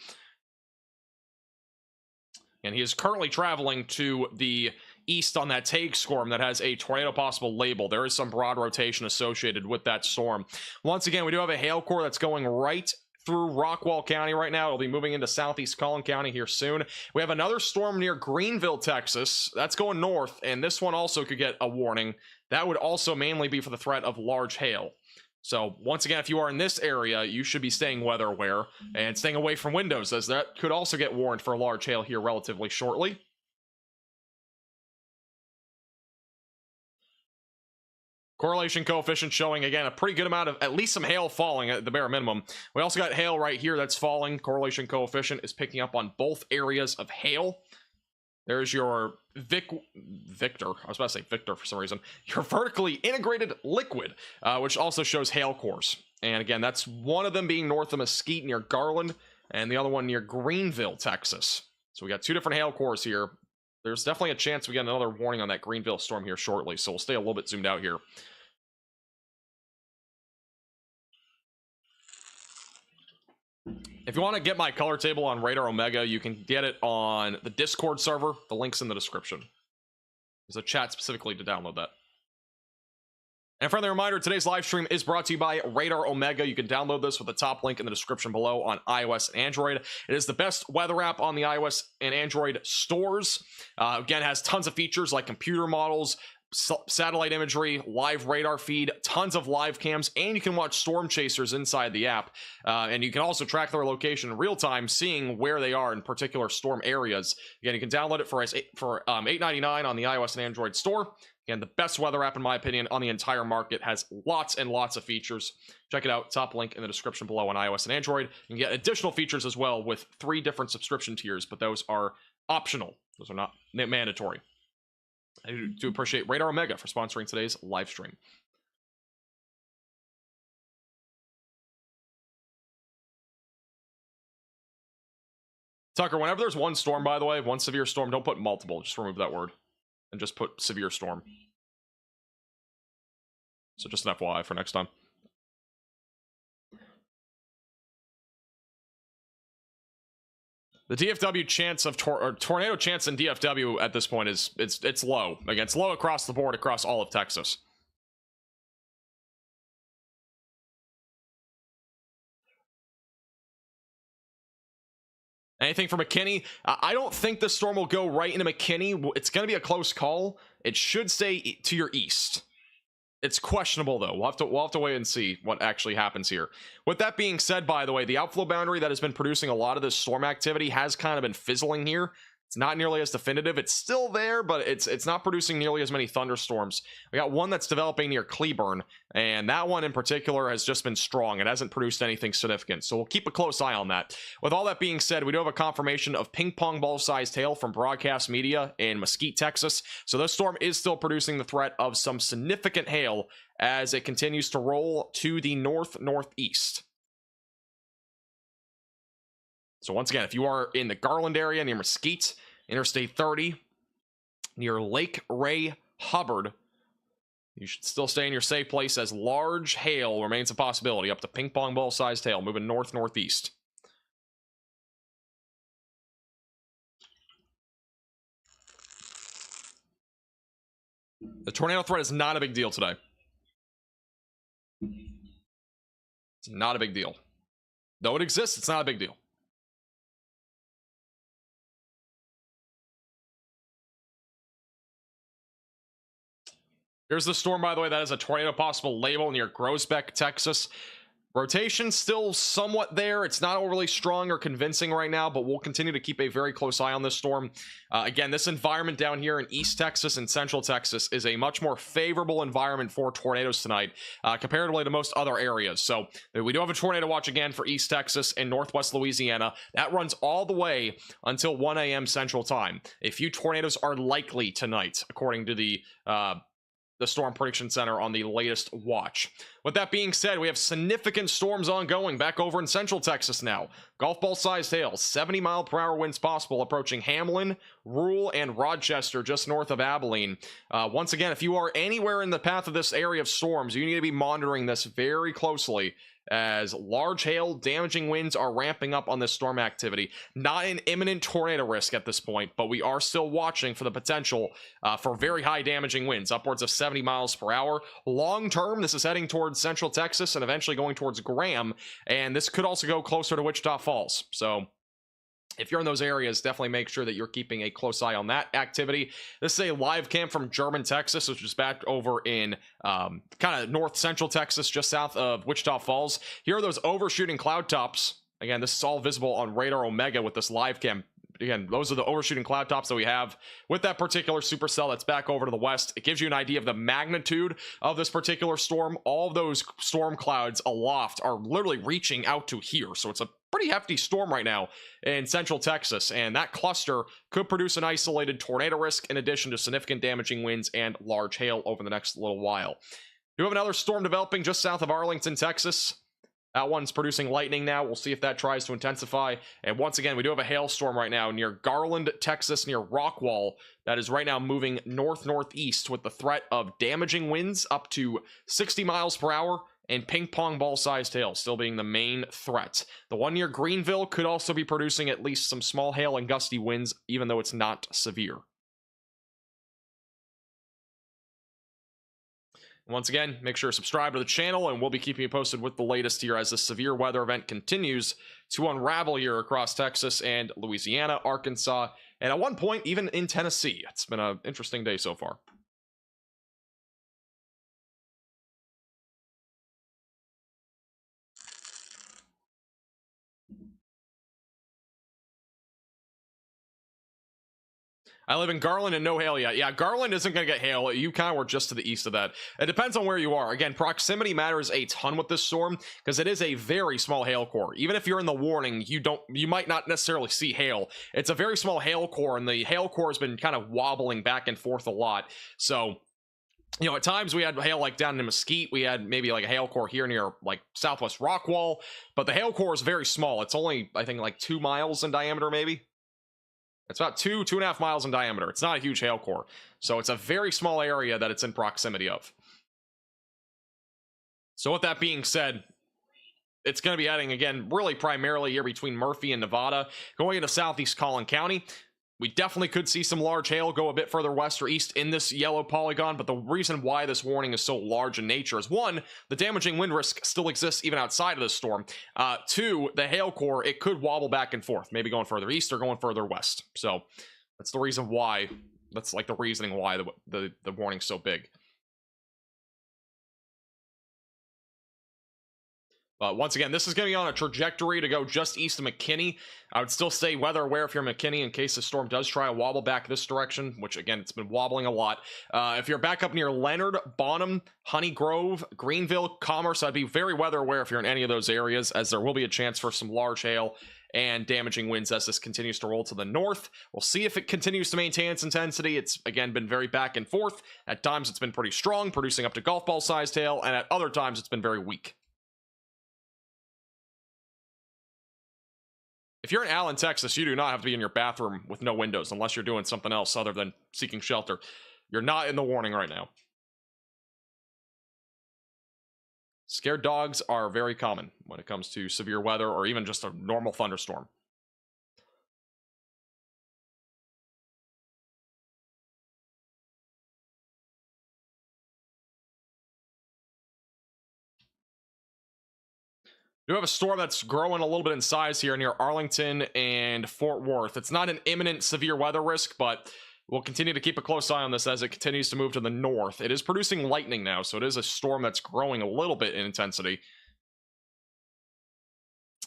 And he is currently traveling to the east on that Tage storm that has a tornado possible label. There is some broad rotation associated with that storm. Once again, we do have a hail core that's going right through Rockwall County right now. It'll be moving into southeast Collin County here soon. We have another storm near Greenville, Texas. That's going north, and this one also could get a warning. That would also mainly be for the threat of large hail. So once again, if you are in this area, you should be staying weather aware and staying away from windows, as that could also get warned for large hail here relatively shortly. Correlation coefficient showing, again, a pretty good amount of, at least some hail falling at the bare minimum. We also got hail right here that's falling. Correlation coefficient is picking up on both areas of hail. There's your Victor. I was about to say Victor for some reason. Your vertically integrated liquid, which also shows hail cores. And again, that's one of them being north of Mesquite near Garland, and the other one near Greenville, Texas. So we got two different hail cores here. There's definitely a chance we get another warning on that Greenville storm here shortly, so we'll stay a little bit zoomed out here. If you want to get my color table on Radar Omega, you can get it on the Discord server. The link's in the description. There's a chat specifically to download that. And a friendly reminder, today's live stream is brought to you by Radar Omega. You can download this with the top link in the description below on iOS and Android. It is the best weather app on the iOS and Android stores. Again, it has tons of features like computer models, satellite imagery, live radar feed, tons of live cams, and you can watch storm chasers inside the app. And you can also track their location in real time, seeing where they are in particular storm areas. Again, you can download it for $8.99 on the iOS and Android store. Again, the best weather app, in my opinion, on the entire market. Has lots and lots of features. Check it out. Top link in the description below on iOS and Android. You can get additional features as well with 3 different subscription tiers, but those are optional. Those are not mandatory. I do appreciate Radar Omega for sponsoring today's live stream. Tucker, whenever there's one storm, by the way, one severe storm, don't put multiple. Just remove that word. And just put severe storm. So just an FYI for next time. The DFW chance of tornado chance in DFW at this point is it's low. Again, it's low across the board across all of Texas. Anything for McKinney? I don't think this storm will go right into McKinney. It's going to be a close call. It should stay to your east. It's questionable, though. We'll have to wait and see what actually happens here. With that being said, by the way, the outflow boundary that has been producing a lot of this storm activity has kind of been fizzling here. It's not nearly as definitive. It's still there, but it's not producing nearly as many thunderstorms. We got one that's developing near Cleburne, and that one in particular has just been strong. It hasn't produced anything significant, so we'll keep a close eye on that. With all that being said, we do have a confirmation of ping pong ball-sized hail from Broadcast Media in Mesquite, Texas. So this storm is still producing the threat of some significant hail as it continues to roll to the north-northeast. So once again, if you are in the Garland area near Mesquite, Interstate 30, near Lake Ray Hubbard, you should still stay in your safe place as large hail remains a possibility, up to ping pong ball sized hail, moving north-northeast. The tornado threat is not a big deal today. It's not a big deal. Though it exists, it's not a big deal. Here's the storm, by the way, that is a tornado possible label near Groesbeck, Texas. Rotation still somewhat there. It's not overly strong or convincing right now, but we'll continue to keep a very close eye on this storm. Again, this environment down here in East Texas and Central Texas is a much more favorable environment for tornadoes tonight, comparatively to most other areas. So we do have a tornado watch again for East Texas and Northwest Louisiana. That runs all the way until 1 a.m. Central Time. A few tornadoes are likely tonight, according to the Storm Prediction Center on the latest watch. With that being said, we have significant storms ongoing back over in Central Texas now. Golf ball sized hail, 70-mile-per-hour winds possible approaching Hamlin, Rule, and Rochester just north of Abilene. Once again, if you are anywhere in the path of this area of storms, you need to be monitoring this very closely, as large hail, damaging winds are ramping up on this storm activity. Not an imminent tornado risk at this point, but we are still watching for the potential for very high damaging winds, upwards of 70 miles per hour. Long term, this is heading towards Central Texas and eventually going towards Graham, and this could also go closer to Wichita Falls. So if you're in those areas, definitely make sure that you're keeping a close eye on that activity. This is a live cam from German, Texas, which is back over in kind of north central Texas, just south of Wichita Falls. Here are those overshooting cloud tops. Again, this is all visible on Radar Omega with this live cam. Again, those are the overshooting cloud tops that we have with that particular supercell that's back over to the west. It gives you an idea of the magnitude of this particular storm. All of those storm clouds aloft are literally reaching out to here. So it's a pretty hefty storm right now in Central Texas, and that cluster could produce an isolated tornado risk in addition to significant damaging winds and large hail over the next little while. We have another storm developing just south of Arlington, Texas. That one's producing lightning now. We'll see if that tries to intensify. And once again, we do have a hailstorm right now near Garland, Texas, near Rockwall. That is right now moving north-northeast with the threat of damaging winds up to 60 miles per hour and ping-pong ball-sized hail still being the main threat. The one near Greenville could also be producing at least some small hail and gusty winds, even though it's not severe. Once again, make sure to subscribe to the channel, and we'll be keeping you posted with the latest here as this severe weather event continues to unravel here across Texas and Louisiana, Arkansas, and at one point, even in Tennessee. It's been an interesting day so far. I live in Garland and no hail yet. Yeah, Garland isn't going to get hail. You kind of were just to the east of that. It depends on where you are. Again, proximity matters a ton with this storm because it is a very small hail core. Even if you're in the warning, you might not necessarily see hail. It's a very small hail core, and the hail core has been kind of wobbling back and forth a lot. So, you know, at times we had hail like down in Mesquite. We had maybe like a hail core here near like southwest Rockwall, but the hail core is very small. It's only, I think, like 2 miles in diameter, maybe. It's about 2.5 miles in diameter. It's not a huge hail core. So it's a very small area that it's in proximity of. So with that being said, it's going to be heading, again, really primarily here between Murphy and Nevada, going into southeast Collin County. We definitely could see some large hail go a bit further west or east in this yellow polygon, but the reason why this warning is so large in nature is, one, the damaging wind risk still exists even outside of this storm. Two, the hail core, it could wobble back and forth, maybe going further east or going further west. So that's the reason why, that's like the reasoning why the warning's so big. But once again, this is going to be on a trajectory to go just east of McKinney. I would still stay weather aware if you're in McKinney in case the storm does try to wobble back this direction, which, again, it's been wobbling a lot. If you're back up near Leonard, Bonham, Honey Grove, Greenville, Commerce, I'd be very weather aware if you're in any of those areas, as there will be a chance for some large hail and damaging winds as this continues to roll to the north. We'll see if it continues to maintain its intensity. It's, again, been very back and forth. At times, it's been pretty strong, producing up to golf ball-sized hail, and at other times, it's been very weak. If you're in Allen, Texas, you do not have to be in your bathroom with no windows unless you're doing something else other than seeking shelter. You're not in the warning right now. Scared dogs are very common when it comes to severe weather or even just a normal thunderstorm. We have a storm that's growing a little bit in size here near Arlington and Fort Worth. It's not an imminent severe weather risk, but we'll continue to keep a close eye on this as it continues to move to the north. It is producing lightning now, so it is a storm that's growing a little bit in intensity.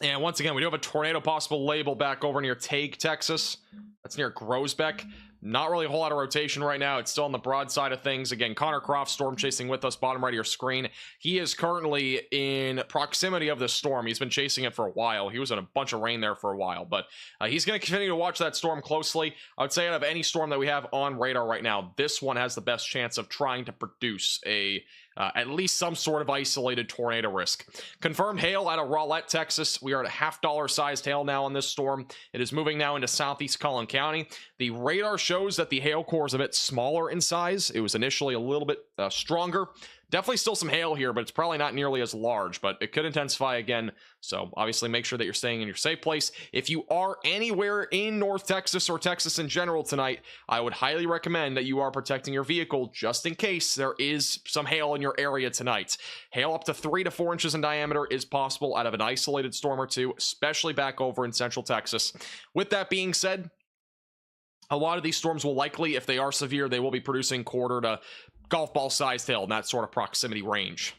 And once again, we do have a tornado possible label back over near Tague, Texas. That's near Grosbeck. Not really a whole lot of rotation right now. It's still on the broad side of things. Again, Connor Croft storm chasing with us, bottom right of your screen. He is currently in proximity of this storm. He's been chasing it for a while. He was in a bunch of rain there for a while, but he's going to continue to watch that storm closely. I would say out of any storm that we have on radar right now, this one has the best chance of trying to produce a at least some sort of isolated tornado risk. Confirmed hail out of Rowlett, Texas. We are at a $half sized hail now on this storm. It is moving now into southeast Collin County. The radar shows that the hail core is a bit smaller in size. It was initially a little bit stronger. Definitely still some hail here, but it's probably not nearly as large, but it could intensify again. So obviously make sure that you're staying in your safe place. If you are anywhere in North Texas or Texas in general tonight, I would highly recommend that you are protecting your vehicle just in case there is some hail in your area tonight. Hail up to 3 to 4 inches in diameter is possible out of an isolated storm or two, especially back over in central Texas. With that being said, a lot of these storms will likely, if they are severe, they will be producing quarter to golf ball sized hail in that sort of proximity range.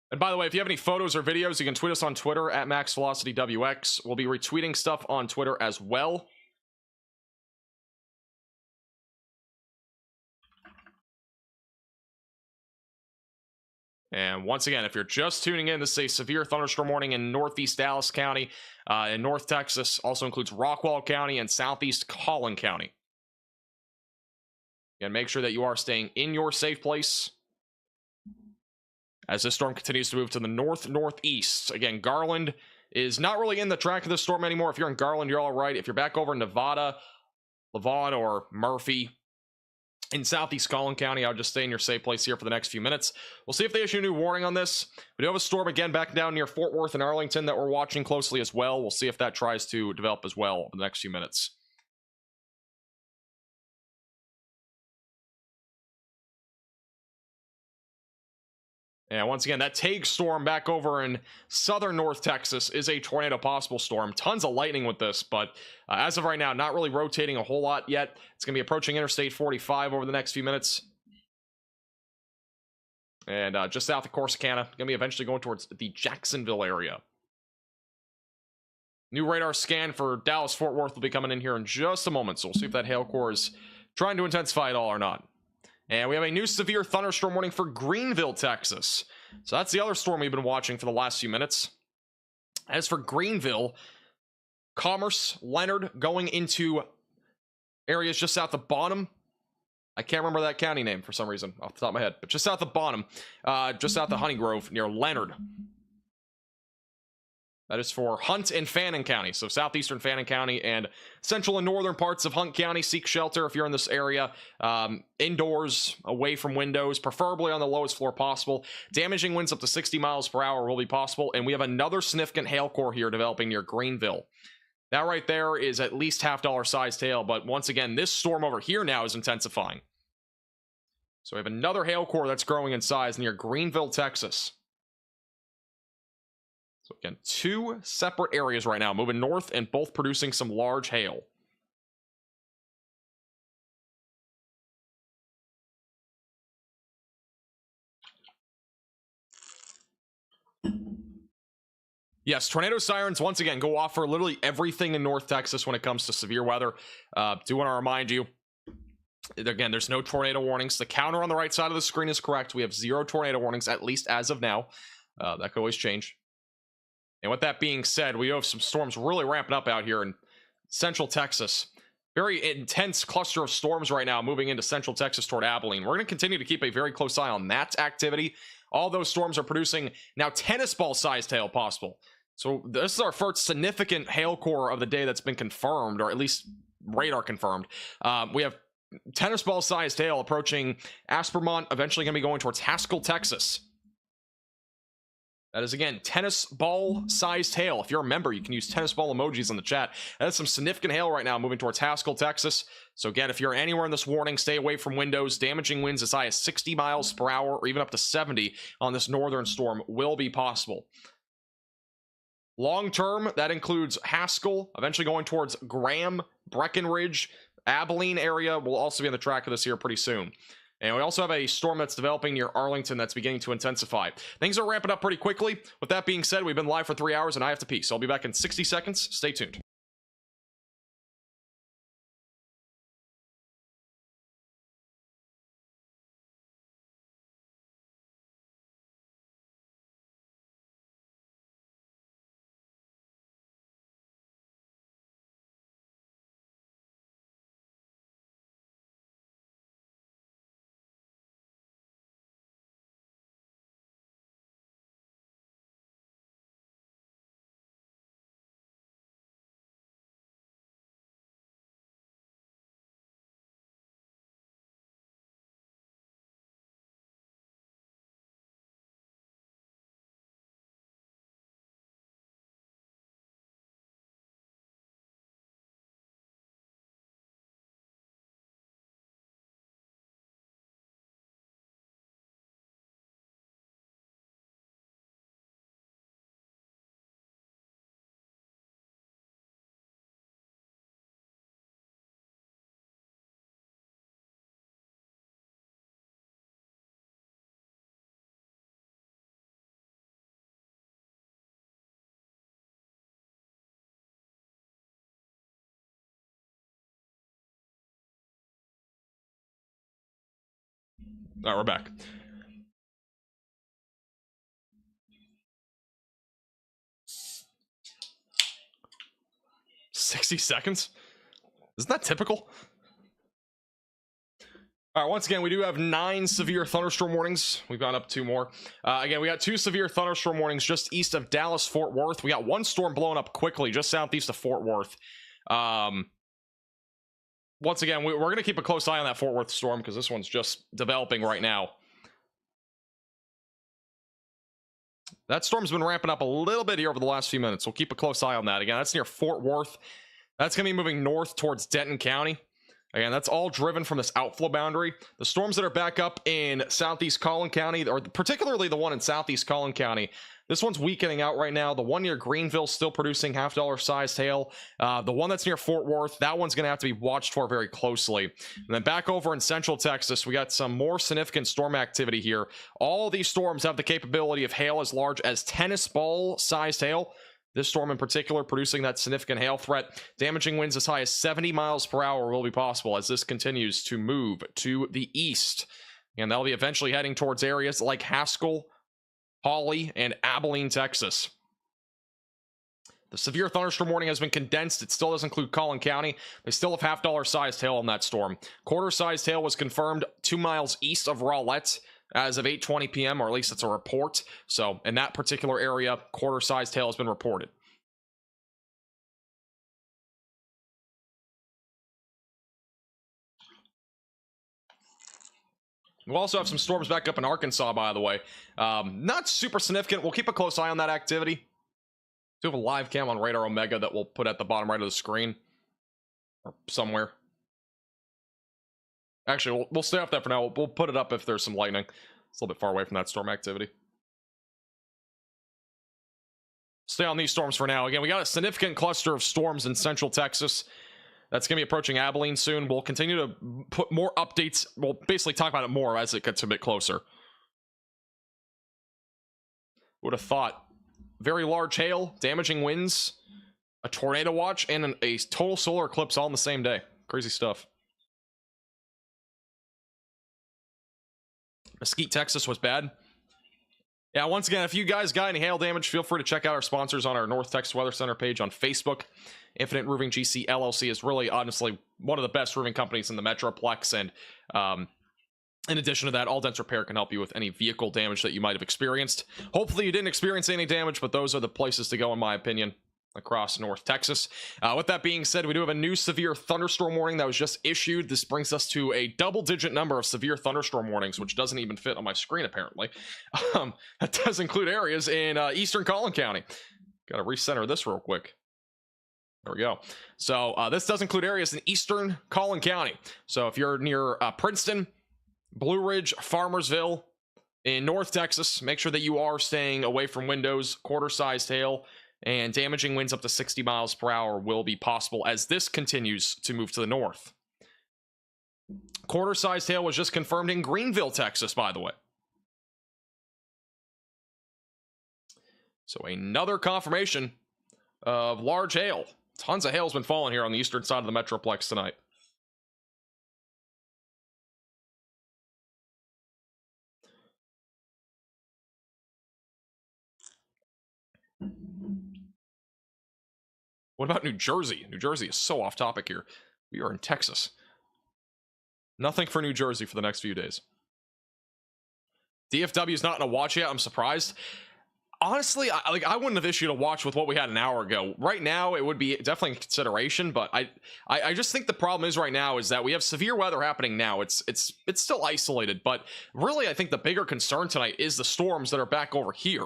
And by the way, if you have any photos or videos, you can tweet us on Twitter at MaxVelocityWX. We'll be retweeting stuff on Twitter as well. And once again, if you're just tuning in, this is a severe thunderstorm warning in northeast Dallas County, in North Texas. Also includes Rockwall County and southeast Collin County. And make sure that you are staying in your safe place as this storm continues to move to the northeast. Again, Garland is not really in the track of this storm anymore. If you're in Garland, you're all right. If you're back over in Nevada, Lavon, or Murphy, in southeast Collin County, I would just stay in your safe place here for the next few minutes. We'll see if they issue a new warning on this. We do have a storm again back down near Fort Worth and Arlington that we're watching closely as well. We'll see if that tries to develop as well in the next few minutes. And once again, that Tague storm back over in southern North Texas is a tornado possible storm. Tons of lightning with this, but as of right now, not really rotating a whole lot yet. It's going to be approaching Interstate 45 over the next few minutes. And just south of Corsicana, going to be eventually going towards the Jacksonville area. New radar scan for Dallas-Fort Worth will be coming in here in just a moment, so we'll see if that hail core is trying to intensify at all or not. And we have a new severe thunderstorm warning for Greenville, Texas. So that's the other storm we've been watching for the last few minutes. As for Greenville, Commerce, Leonard, going into areas just south of Bonham. I can't remember that county name for some reason off the top of my head, but just south of Bonham, just south of Honey Grove near Leonard. That is for Hunt and Fannin County. So southeastern Fannin County and central and northern parts of Hunt County. Seek shelter if you're in this area. Indoors, away from windows, preferably on the lowest floor possible. Damaging winds up to 60 miles per hour will be possible. And we have another significant hail core here developing near Greenville. That right there is at least $half sized hail. But once again, this storm over here now is intensifying. So we have another hail core that's growing in size near Greenville, Texas. So again, two separate areas right now moving north and both producing some large hail. Yes, tornado sirens once again go off for literally everything in North Texas when it comes to severe weather. Do want to remind you, again, there's no tornado warnings. The counter on the right side of the screen is correct. We have 0 tornado warnings, at least as of now. That could always change. And with that being said, we have some storms really ramping up out here in central Texas. Very intense cluster of storms right now moving into central Texas toward Abilene. We're going to continue to keep a very close eye on that activity. All those storms are producing now tennis ball sized hail possible. So this is our first significant hail core of the day that's been confirmed, or at least radar confirmed. We have tennis ball sized hail approaching Aspermont, eventually going to be going towards Haskell, Texas. That is, again, tennis ball sized hail. If you're a member, you can use tennis ball emojis in the chat. That is some significant hail right now moving towards Haskell, Texas. So again, if you're anywhere in this warning, stay away from windows. Damaging winds as high as 60 miles per hour or even up to 70 on this northern storm will be possible. Long term, that includes Haskell, eventually going towards Graham, Breckenridge, Abilene area will also be on the track of this here pretty soon. And we also have a storm that's developing near Arlington that's beginning to intensify. Things are ramping up pretty quickly. With that being said, we've been live for 3 hours and I have to pee. So I'll be back in 60 seconds. Stay tuned. All right, we're back. "60 seconds? Isn't that typical?" All right, once again, we do have 9 severe thunderstorm warnings. We've gone up 2 more. Again, we got 2 severe thunderstorm warnings just east of Dallas, Fort Worth. We got 1 storm blowing up quickly just southeast of Fort Worth. Once again, we're going to keep a close eye on that Fort Worth storm because this one's just developing right now. That storm's been ramping up a little bit here over the last few minutes. We'll keep a close eye on that. Again, that's near Fort Worth. That's going to be moving north towards Denton County. Again, that's all driven from this outflow boundary. The storms that are back up in southeast Collin County, or particularly the one in southeast Collin County, this one's weakening out right now. The one near Greenville still producing $half sized hail. The one that's near Fort Worth, that one's going to have to be watched for very closely. And then back over in central Texas, we got some more significant storm activity here. All these storms have the capability of hail as large as tennis ball sized hail. This storm in particular producing that significant hail threat. Damaging winds as high as 70 miles per hour will be possible as this continues to move to the east. And that'll be eventually heading towards areas like Haskell, Hawley, and Abilene, Texas. The severe thunderstorm warning has been condensed. It still does include Collin County. They still have $half sized hail on that storm. Quarter-sized hail was confirmed 2 miles east of Rowlett as of 8:20 p.m., or at least it's a report. So in that particular area, quarter-sized hail has been reported. We'll also have some storms back up in Arkansas, by the way. Not super significant. We'll keep a close eye on that activity. We have a live cam on Radar Omega that we'll put at the bottom right of the screen. Or somewhere. Actually, we'll stay off that for now. We'll put it up if there's some lightning. It's a little bit far away from that storm activity. Stay on these storms for now. Again, we got a significant cluster of storms in central Texas. That's going to be approaching Abilene soon. We'll continue to put more updates. We'll basically talk about it more as it gets a bit closer. Would have thought. Very large hail, damaging winds, a tornado watch, and a total solar eclipse all in the same day. Crazy stuff. Mesquite, Texas was bad. Yeah, once again, if you guys got any hail damage, feel free to check out our sponsors on our North Texas Weather Center page on Facebook. Infinite Roofing GC LLC is really, honestly, one of the best roofing companies in the Metroplex. And in addition to that, All Dents Repair can help you with any vehicle damage that you might have experienced. Hopefully you didn't experience any damage, but those are the places to go, in my opinion. across North Texas. With that being said, we do have a new severe thunderstorm warning that was just issued. This brings us to a double-digit number of severe thunderstorm warnings, which doesn't even fit on my screen, apparently. That does include areas in eastern Collin County. Got to recenter this real quick. There we go. So this does include areas in eastern Collin County. So if you're near Princeton, Blue Ridge, Farmersville, in North Texas, make sure that you are staying away from windows. Quarter-sized hail and damaging winds up to 60 miles per hour will be possible as this continues to move to the north. Quarter-sized hail was just confirmed in Greenville, Texas, by the way. So another confirmation of large hail. Tons of hail has been falling here on the eastern side of the Metroplex tonight. What about New Jersey? New Jersey is so off topic here. We are in Texas. Nothing for New Jersey for the next few days. DFW is not in a watch yet. I'm surprised. Honestly, I wouldn't have issued a watch with what we had an hour ago. Right now, it would be definitely in consideration, but I just think the problem is right now is that we have severe weather happening now. It's still isolated, but really I think the bigger concern tonight is the storms that are back over here.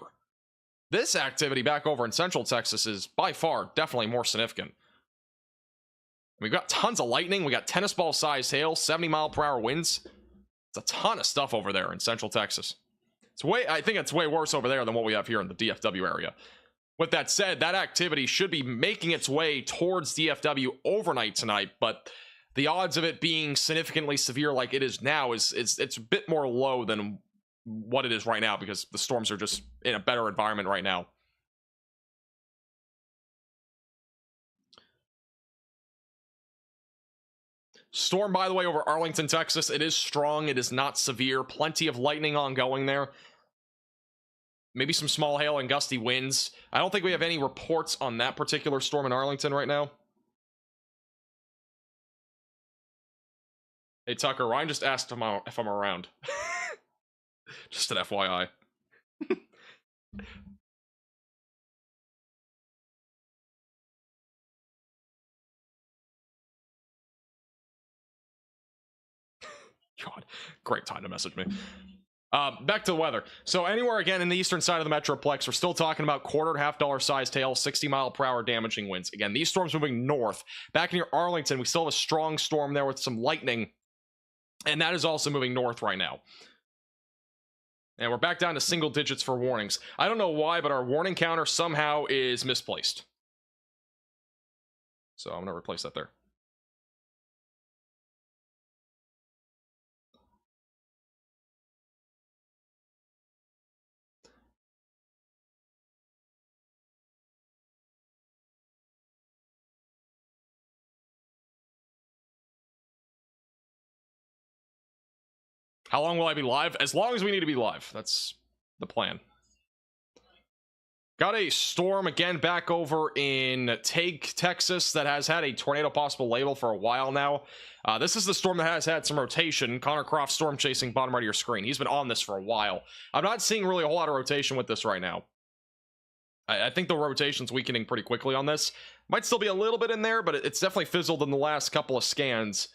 This activity back over in Central Texas is by far definitely more significant. We've got tons of lightning. We got tennis ball sized hail, 70-mile-per-hour winds. It's a ton of stuff over there in Central Texas. I think it's way worse over there than what we have here in the DFW area. With that said, that activity should be making its way towards DFW overnight tonight, but the odds of it being significantly severe like it is now it's a bit more low than what it is right now because the storms are just in a better environment right now. Storm, by the way, over Arlington, Texas. It is strong. It is not severe. Plenty of lightning ongoing there. Maybe some small hail and gusty winds. I don't think we have any reports on that particular storm in Arlington right now. Hey, Tucker, Ryan just asked if I'm around. Just an FYI. God, great time to message me. Back to the weather. So anywhere again in the eastern side of the Metroplex, we're still talking about quarter to $half sized hail, 60-mile-per-hour damaging winds. Again, these storms moving north. Back near Arlington, we still have a strong storm there with some lightning, and that is also moving north right now. And we're back down to single digits for warnings. I don't know why, but our warning counter somehow is misplaced. So I'm going to replace that there. How long will I be live? As long as we need to be live. That's the plan. Got a storm again back over in Tate, Texas that has had a tornado possible label for a while now. This is the storm that has had some rotation. Connor Croft storm chasing bottom right of your screen. He's been on this for a while. I'm not seeing really a whole lot of rotation with this right now. I think the rotation's weakening pretty quickly on this. Might still be a little bit in there, but it's definitely fizzled in the last couple of scans.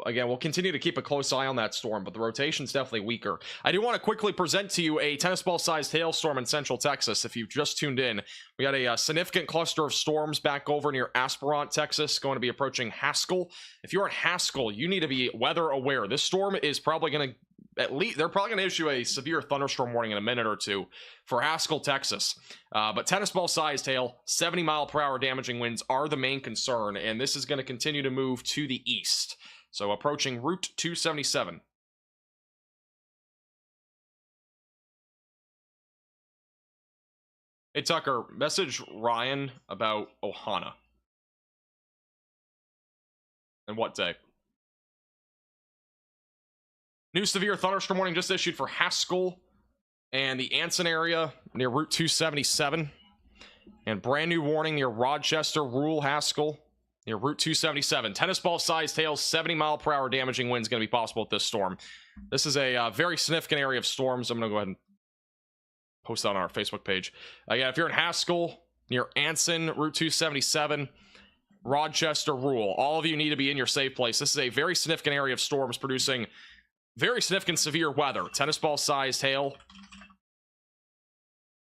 Again, we'll continue to keep a close eye on that storm, but the rotation's definitely weaker. I do want to quickly present to you a tennis ball-sized hailstorm in Central Texas. If you've just tuned in, we got a significant cluster of storms back over near Aspirant, Texas, going to be approaching Haskell. If you're in Haskell, you need to be weather aware. This storm is probably going to, at least, they're probably going to issue a severe thunderstorm warning in a minute or two for Haskell, Texas. But tennis ball-sized hail, 70-mile-per-hour damaging winds are the main concern, and this is going to continue to move to the east. So approaching Route 277. Hey, Tucker, message Ryan about Ohana. And what day? New severe thunderstorm warning just issued for Haskell and the Anson area near Route 277. And brand new warning near Rochester, rural Haskell, near Route 277. Tennis ball sized hail, 70-mile-per-hour damaging winds going to be possible with this storm. This is a very significant area of storms. I'm going to go ahead and post that on our Facebook page. Yeah, if you're in Haskell, near Anson, Route 277, Rochester, Rule. All of you need to be in your safe place. This is a very significant area of storms producing very significant severe weather. Tennis ball sized hail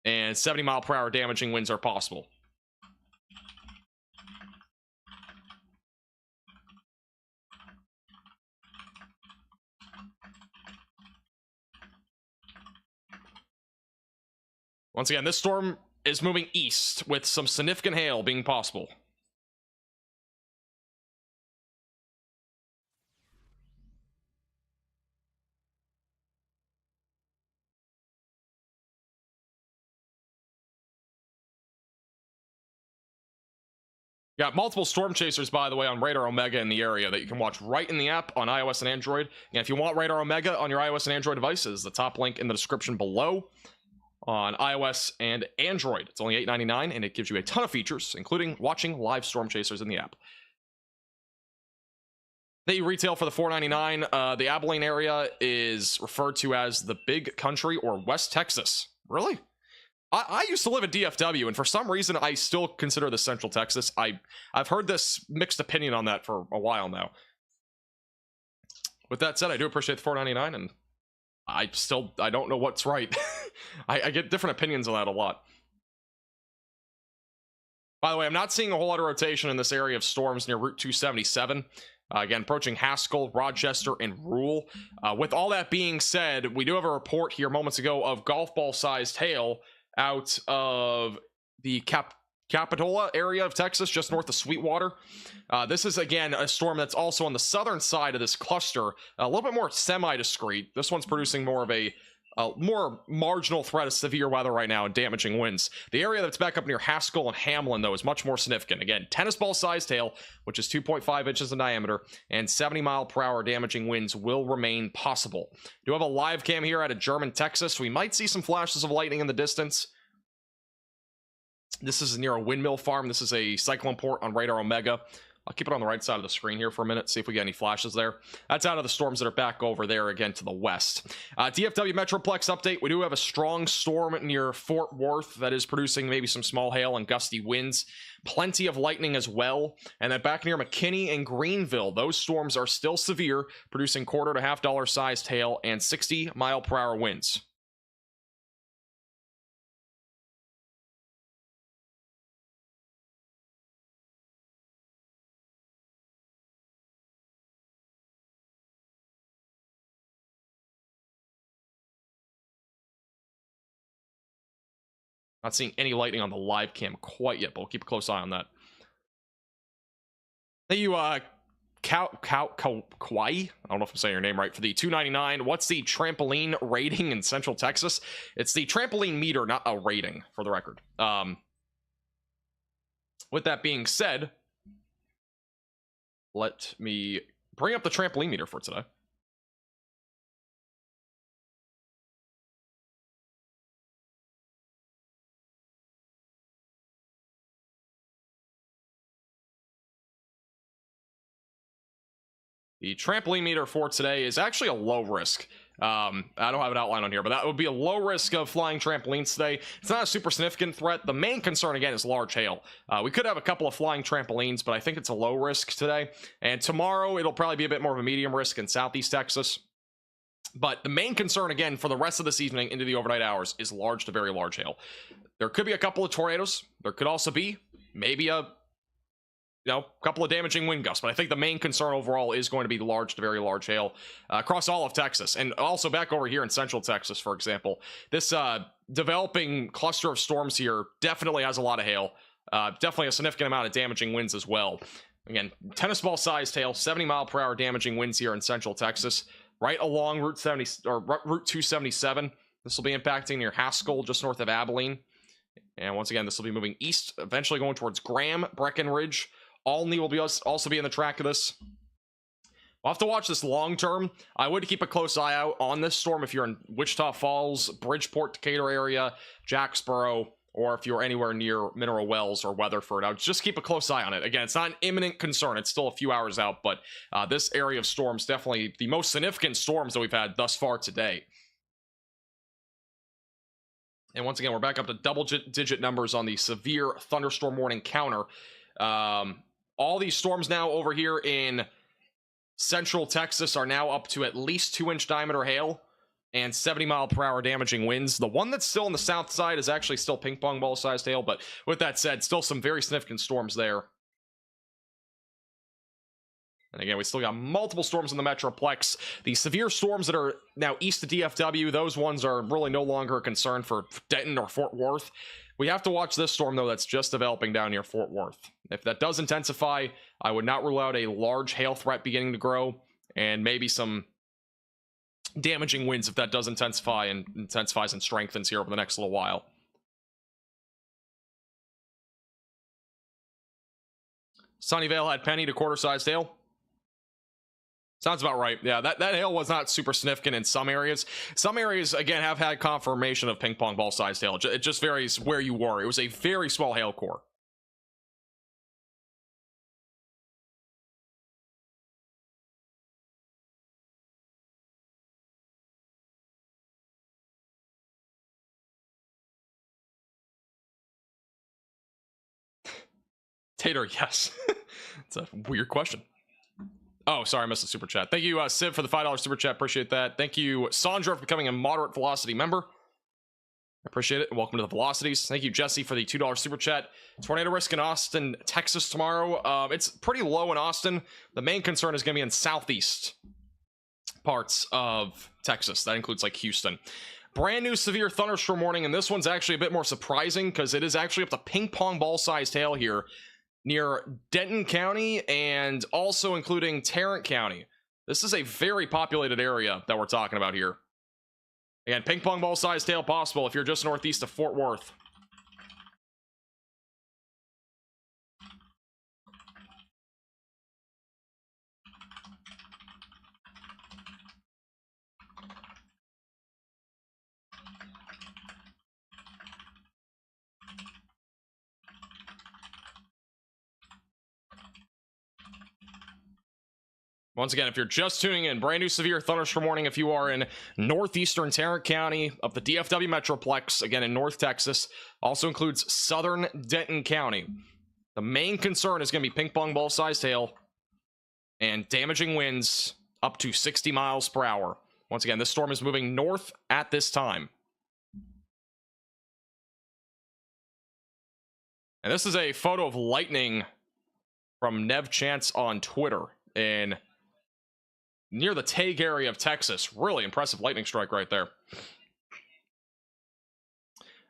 and 70-mile-per-hour damaging winds are possible. Once again, this storm is moving east with some significant hail being possible. Got multiple storm chasers, by the way, on Radar Omega in the area that you can watch right in the app on iOS and Android. And if you want Radar Omega on your iOS and Android devices, the top link in the description below on iOS and Android. It's only $8.99, and it gives you a ton of features, including watching live storm chasers in the app. They retail for the $4.99. The Abilene area is referred to as the Big Country or West Texas. Really? I used to live in DFW, and for some reason, I still consider this Central Texas. I've heard this mixed opinion on that for a while now. With that said, I do appreciate the $4.99, and I don't know what's right. I get different opinions on that a lot. By the way, I'm not seeing a whole lot of rotation in this area of storms near Route 277. Again, approaching Haskell, Rochester, and Rule. With all that being said, we do have a report here moments ago of golf ball-sized hail out of the Capitola area of Texas, just north of Sweetwater. This is, again, a storm that's also on the southern side of this cluster, a little bit more semi-discrete. This one's producing more of a more marginal threat of severe weather right now and damaging winds. The area that's back up near Haskell and Hamlin, though, is much more significant. Again, tennis ball-sized hail, which is 2.5 inches in diameter, and 70-mile-per-hour damaging winds will remain possible. Do have a live cam here out of German, Texas. We might see some flashes of lightning in the distance. This is near a windmill farm. This is a cyclone port on Radar Omega. I'll keep it on the right side of the screen here for a minute, see if we get any flashes there. That's out of the storms that are back over there again to the west. DFW Metroplex update. We do have a strong storm near Fort Worth that is producing maybe some small hail and gusty winds. Plenty of lightning as well. And then back near McKinney and Greenville, those storms are still severe, producing $quarter to $half sized hail and 60-mile-per-hour winds. Not seeing any lightning on the live cam quite yet, but we'll keep a close eye on that. Thank you, Kwai. I don't know if I'm saying your name right. For the $2.99. What's the trampoline rating in Central Texas? It's the trampoline meter, not a rating, for the record. With that being said, let me bring up the trampoline meter for today. The trampoline meter for today is actually a low risk. I don't have an outline on here, but that would be a low risk of flying trampolines today. It's not a super significant threat. The main concern, again, is large hail. We could have a couple of flying trampolines, but I think it's a low risk today. And tomorrow, it'll probably be a bit more of a medium risk in Southeast Texas. But the main concern, again, for the rest of this evening into the overnight hours is large to very large hail. There could be a couple of tornadoes. There could also be maybe a couple of damaging wind gusts, but I think the main concern overall is going to be large to very large hail across all of Texas, and also back over here in Central Texas, for example. This developing cluster of storms here definitely has a lot of hail, definitely a significant amount of damaging winds as well. Again, tennis ball sized hail, 70-mile-per-hour damaging winds here in Central Texas, right along Route 277. This will be impacting near Haskell, just north of Abilene, and once again, this will be moving east, eventually going towards Graham, Breckenridge. Alney will be also be in the track of this. We'll have to watch this long term. I would keep a close eye out on this storm if you're in Wichita Falls, Bridgeport, Decatur area, Jacksboro, or if you're anywhere near Mineral Wells or Weatherford. I would just keep a close eye on it. Again, it's not an imminent concern. It's still a few hours out, but this area of storms, definitely the most significant storms that we've had thus far today. And once again, we're back up to double-digit numbers on the severe thunderstorm warning counter. All these storms now over here in central Texas are now up to at least 2-inch diameter hail and 70-mile-per-hour damaging winds. The one that's still on the south side is actually still ping-pong ball-sized hail, but with that said, still some very significant storms there. And again, we still got multiple storms in the Metroplex. The severe storms that are now east of DFW, those ones are really no longer a concern for Denton or Fort Worth. We have to watch this storm, though, that's just developing down near Fort Worth. If that does intensify, I would not rule out a large hail threat beginning to grow, and maybe some damaging winds if that does intensify and intensifies and strengthens here over the next little while. Sunnyvale had penny to quarter-sized hail. Sounds about right. Yeah, that hail was not super significant in some areas. Some areas, again, have had confirmation of ping-pong ball-sized hail. It just varies where you were. It was a very small hail core. Tater, yes. It's a weird question. Oh, sorry, I missed the super chat. Thank you, Civ, for the $5 super chat. Appreciate that. Thank you, Sandra, for becoming a moderate velocity member. I appreciate it. Welcome to the Velocities. Thank you, Jesse, for the $2 super chat. Tornado risk in Austin, Texas tomorrow. It's pretty low in Austin. The main concern is going to be in southeast parts of Texas. That includes like Houston. Brand new severe thunderstorm warning, and this one's actually a bit more surprising because it is actually up to ping pong ball sized hail here near Denton County and also including Tarrant County. This is a very populated area that we're talking about here. Again, ping pong ball sized hail possible if you're just northeast of Fort Worth. Once again, if you're just tuning in, brand new severe thunderstorm warning if you are in northeastern Tarrant County of the DFW Metroplex, again in North Texas. Also includes southern Denton County. The main concern is going to be ping pong ball sized hail and damaging winds up to 60 miles per hour. Once again, this storm is moving north at this time. And this is a photo of lightning from Nev Chance on Twitter in near the Tague area of Texas. Really impressive lightning strike right there.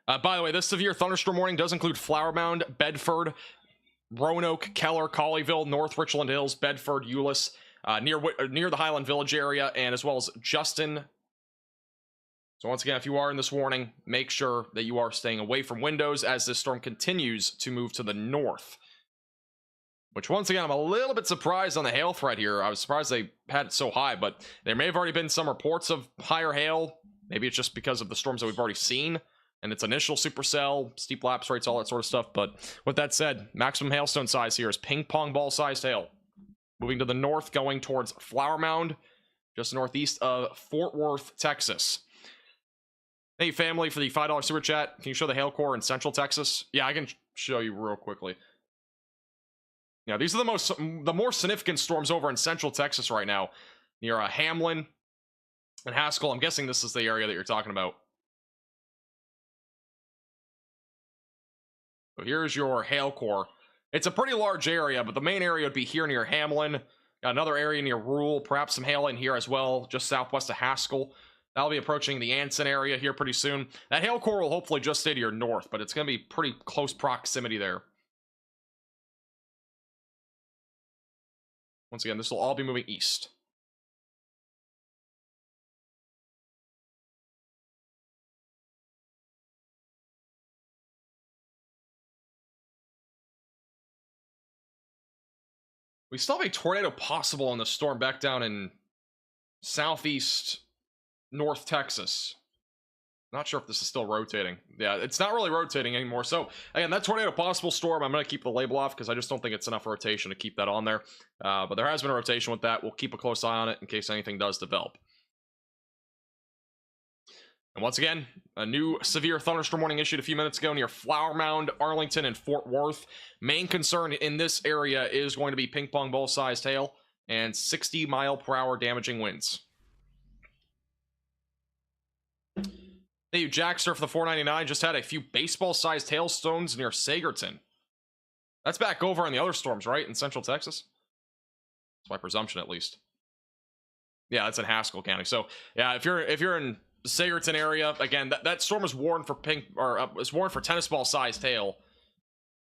By the way, this severe thunderstorm warning does include Flower Mound, Bedford, Roanoke, Keller, Colleyville, North Richland Hills, Bedford, Euless, near the Highland Village area, and as well as Justin. So once again, if you are in this warning, make sure that you are staying away from windows as this storm continues to move to the north. Which, once again, I'm a little bit surprised on the hail threat here. I was surprised they had it so high, but there may have already been some reports of higher hail. Maybe it's just because of the storms that we've already seen, and its initial supercell, steep lapse rates, all that sort of stuff. But with that said, maximum hailstone size here is ping pong ball sized hail. Moving to the north, going towards Flower Mound, just northeast of Fort Worth, Texas. Hey, family, for the $5 super chat, can you show the hail core in central Texas? Yeah, I can show you real quickly. Yeah, these are the more significant storms over in central Texas right now, near Hamlin and Haskell. I'm guessing this is the area that you're talking about. So here's your hail core. It's a pretty large area, but the main area would be here near Hamlin. Got another area near Rule, perhaps some hail in here as well, just southwest of Haskell. That'll be approaching the Anson area here pretty soon. That hail core will hopefully just stay to your north, but it's going to be pretty close proximity there. Once again, this will all be moving east. We still have a tornado possible on the storm back down in southeast North Texas. Not sure if this is still rotating. Yeah, it's not really rotating anymore. So, again, that tornado possible storm, I'm going to keep the label off because I just don't think it's enough rotation to keep that on there. But there has been a rotation with that. We'll keep a close eye on it in case anything does develop. And once again, a new severe thunderstorm warning issued a few minutes ago near Flower Mound, Arlington, and Fort Worth. Main concern in this area is going to be ping pong ball sized hail and 60-mile-per-hour damaging winds. Thank you, Jackster, for the $4.99. Just had a few baseball-sized hailstones near Sagerton. That's back over in the other storms, right? In Central Texas? That's my presumption, at least. Yeah, that's in Haskell County. So, yeah, if you're in the Sagerton area, again, that storm is warned for tennis ball-sized hail.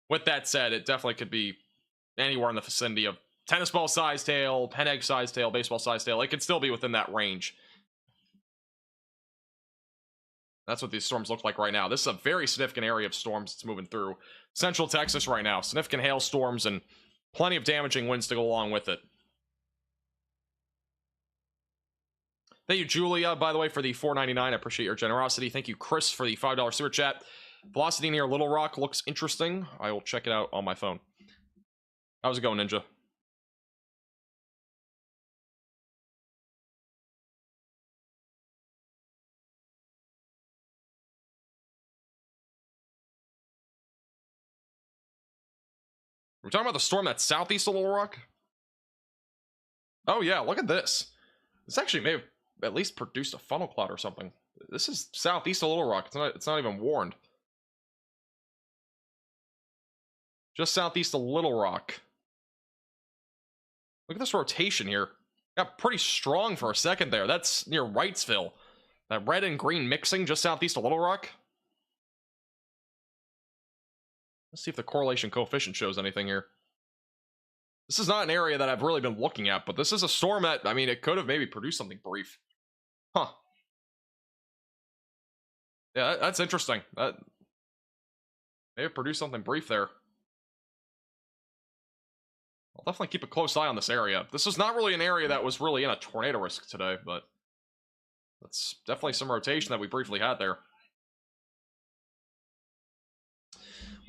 With that said, it definitely could be anywhere in the vicinity of tennis ball-sized hail, pen egg-sized hail, baseball-sized hail. It could still be within that range. That's what these storms look like right now. This is a very significant area of storms that's moving through Central Texas right now. Significant hailstorms and plenty of damaging winds to go along with it. Thank you, Julia, by the way, for the $4.99. I appreciate your generosity. Thank you, Chris, for the $5 super chat. Velocity near Little Rock looks interesting. I will check it out on my phone. How's it going, Ninja? We're talking about the storm that's southeast of Little Rock? Oh, yeah, look at this. This actually may have at least produced a funnel cloud or something. This is southeast of Little Rock. It's not even warned. Just southeast of Little Rock. Look at this rotation here. Got pretty strong for a second there. That's near Wrightsville. That red and green mixing just southeast of Little Rock. Let's see if the correlation coefficient shows anything here. This is not an area that I've really been looking at, but this is a storm that, I mean, it could have maybe produced something brief. Huh. Yeah, that's interesting. That may have produced something brief there. I'll definitely keep a close eye on this area. This is not really an area that was really in a tornado risk today, but that's definitely some rotation that we briefly had there.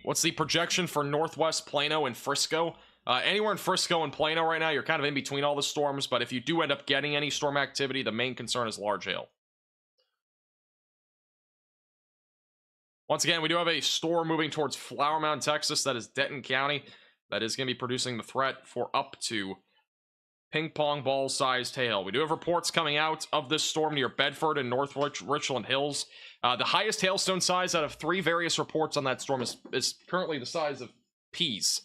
What's the projection for Northwest Plano and Frisco? Anywhere in Frisco and Plano right now, you're kind of in between all the storms, but if you do end up getting any storm activity, the main concern is large hail. Once again, we do have a storm moving towards Flower Mound, Texas. That is Denton County. That is going to be producing the threat for up to ping pong ball sized hail. We do have reports coming out of this storm near Bedford and North Richland Hills. The highest hailstone size out of 3 various reports on that storm is currently the size of peas.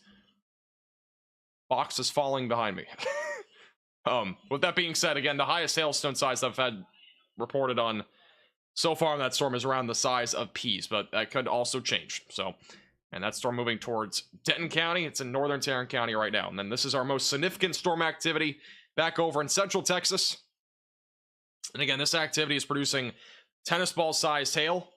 Box is falling behind me. With that being said, again, the highest hailstone size I've had reported on so far in that storm is around the size of peas, but that could also change. So, and that storm moving towards Denton County. It's in northern Tarrant County right now. And then this is our most significant storm activity back over in central Texas. And again, this activity is producing tennis ball sized hail.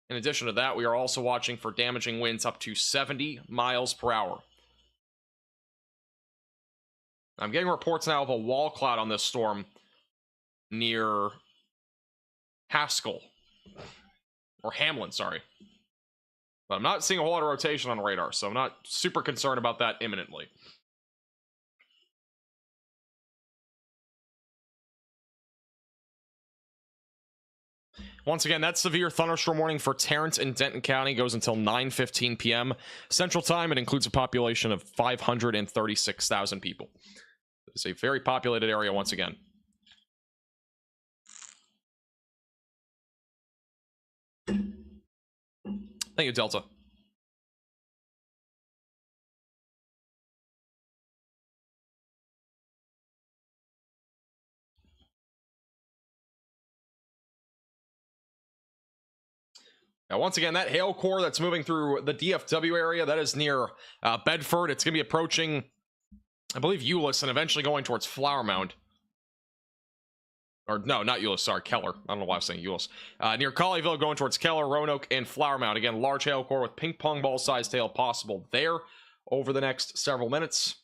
In addition to that, we are also watching for damaging winds up to 70 miles per hour. I'm getting reports now of a wall cloud on this storm near Haskell. Or Hamlin, sorry. But I'm not seeing a whole lot of rotation on radar, so I'm not super concerned about that imminently. Once again, that severe thunderstorm warning for Tarrant and Denton County goes until 9:15 p.m. Central Time. It includes a population of 536,000 people. It's a very populated area once again. Thank you, Delta. Now, once again, that hail core that's moving through the DFW area, that is near Bedford. It's going to be approaching, I believe, Euless and eventually going towards Flower Mound. Or, no, not Euless, sorry, Keller. I don't know why I was saying Euless. Near Colleyville, going towards Keller, Roanoke, and Flower Mound. Again, large hail core with ping pong ball-sized hail possible there over the next several minutes.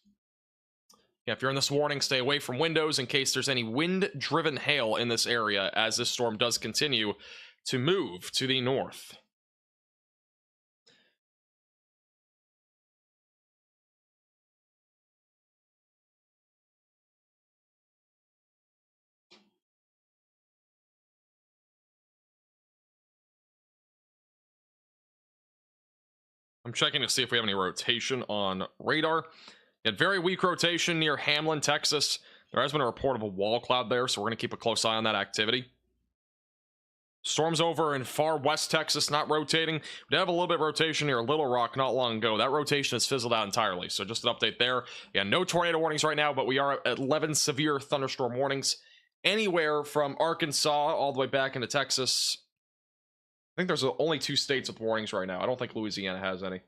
Yeah, if you're in this warning, stay away from windows in case there's any wind-driven hail in this area as this storm does continue to move to the north. I'm checking to see if we have any rotation on radar. We had very weak rotation near Hamlin, Texas. There has been a report of a wall cloud there, so we're going to keep a close eye on that activity. Storms over in far west Texas, not rotating. We did have a little bit of rotation near Little Rock not long ago. That rotation has fizzled out entirely, so just an update there. Yeah, no tornado warnings right now, but we are at 11 severe thunderstorm warnings anywhere from Arkansas all the way back into Texas. I think there's only 2 states with warnings right now. I don't think Louisiana has any.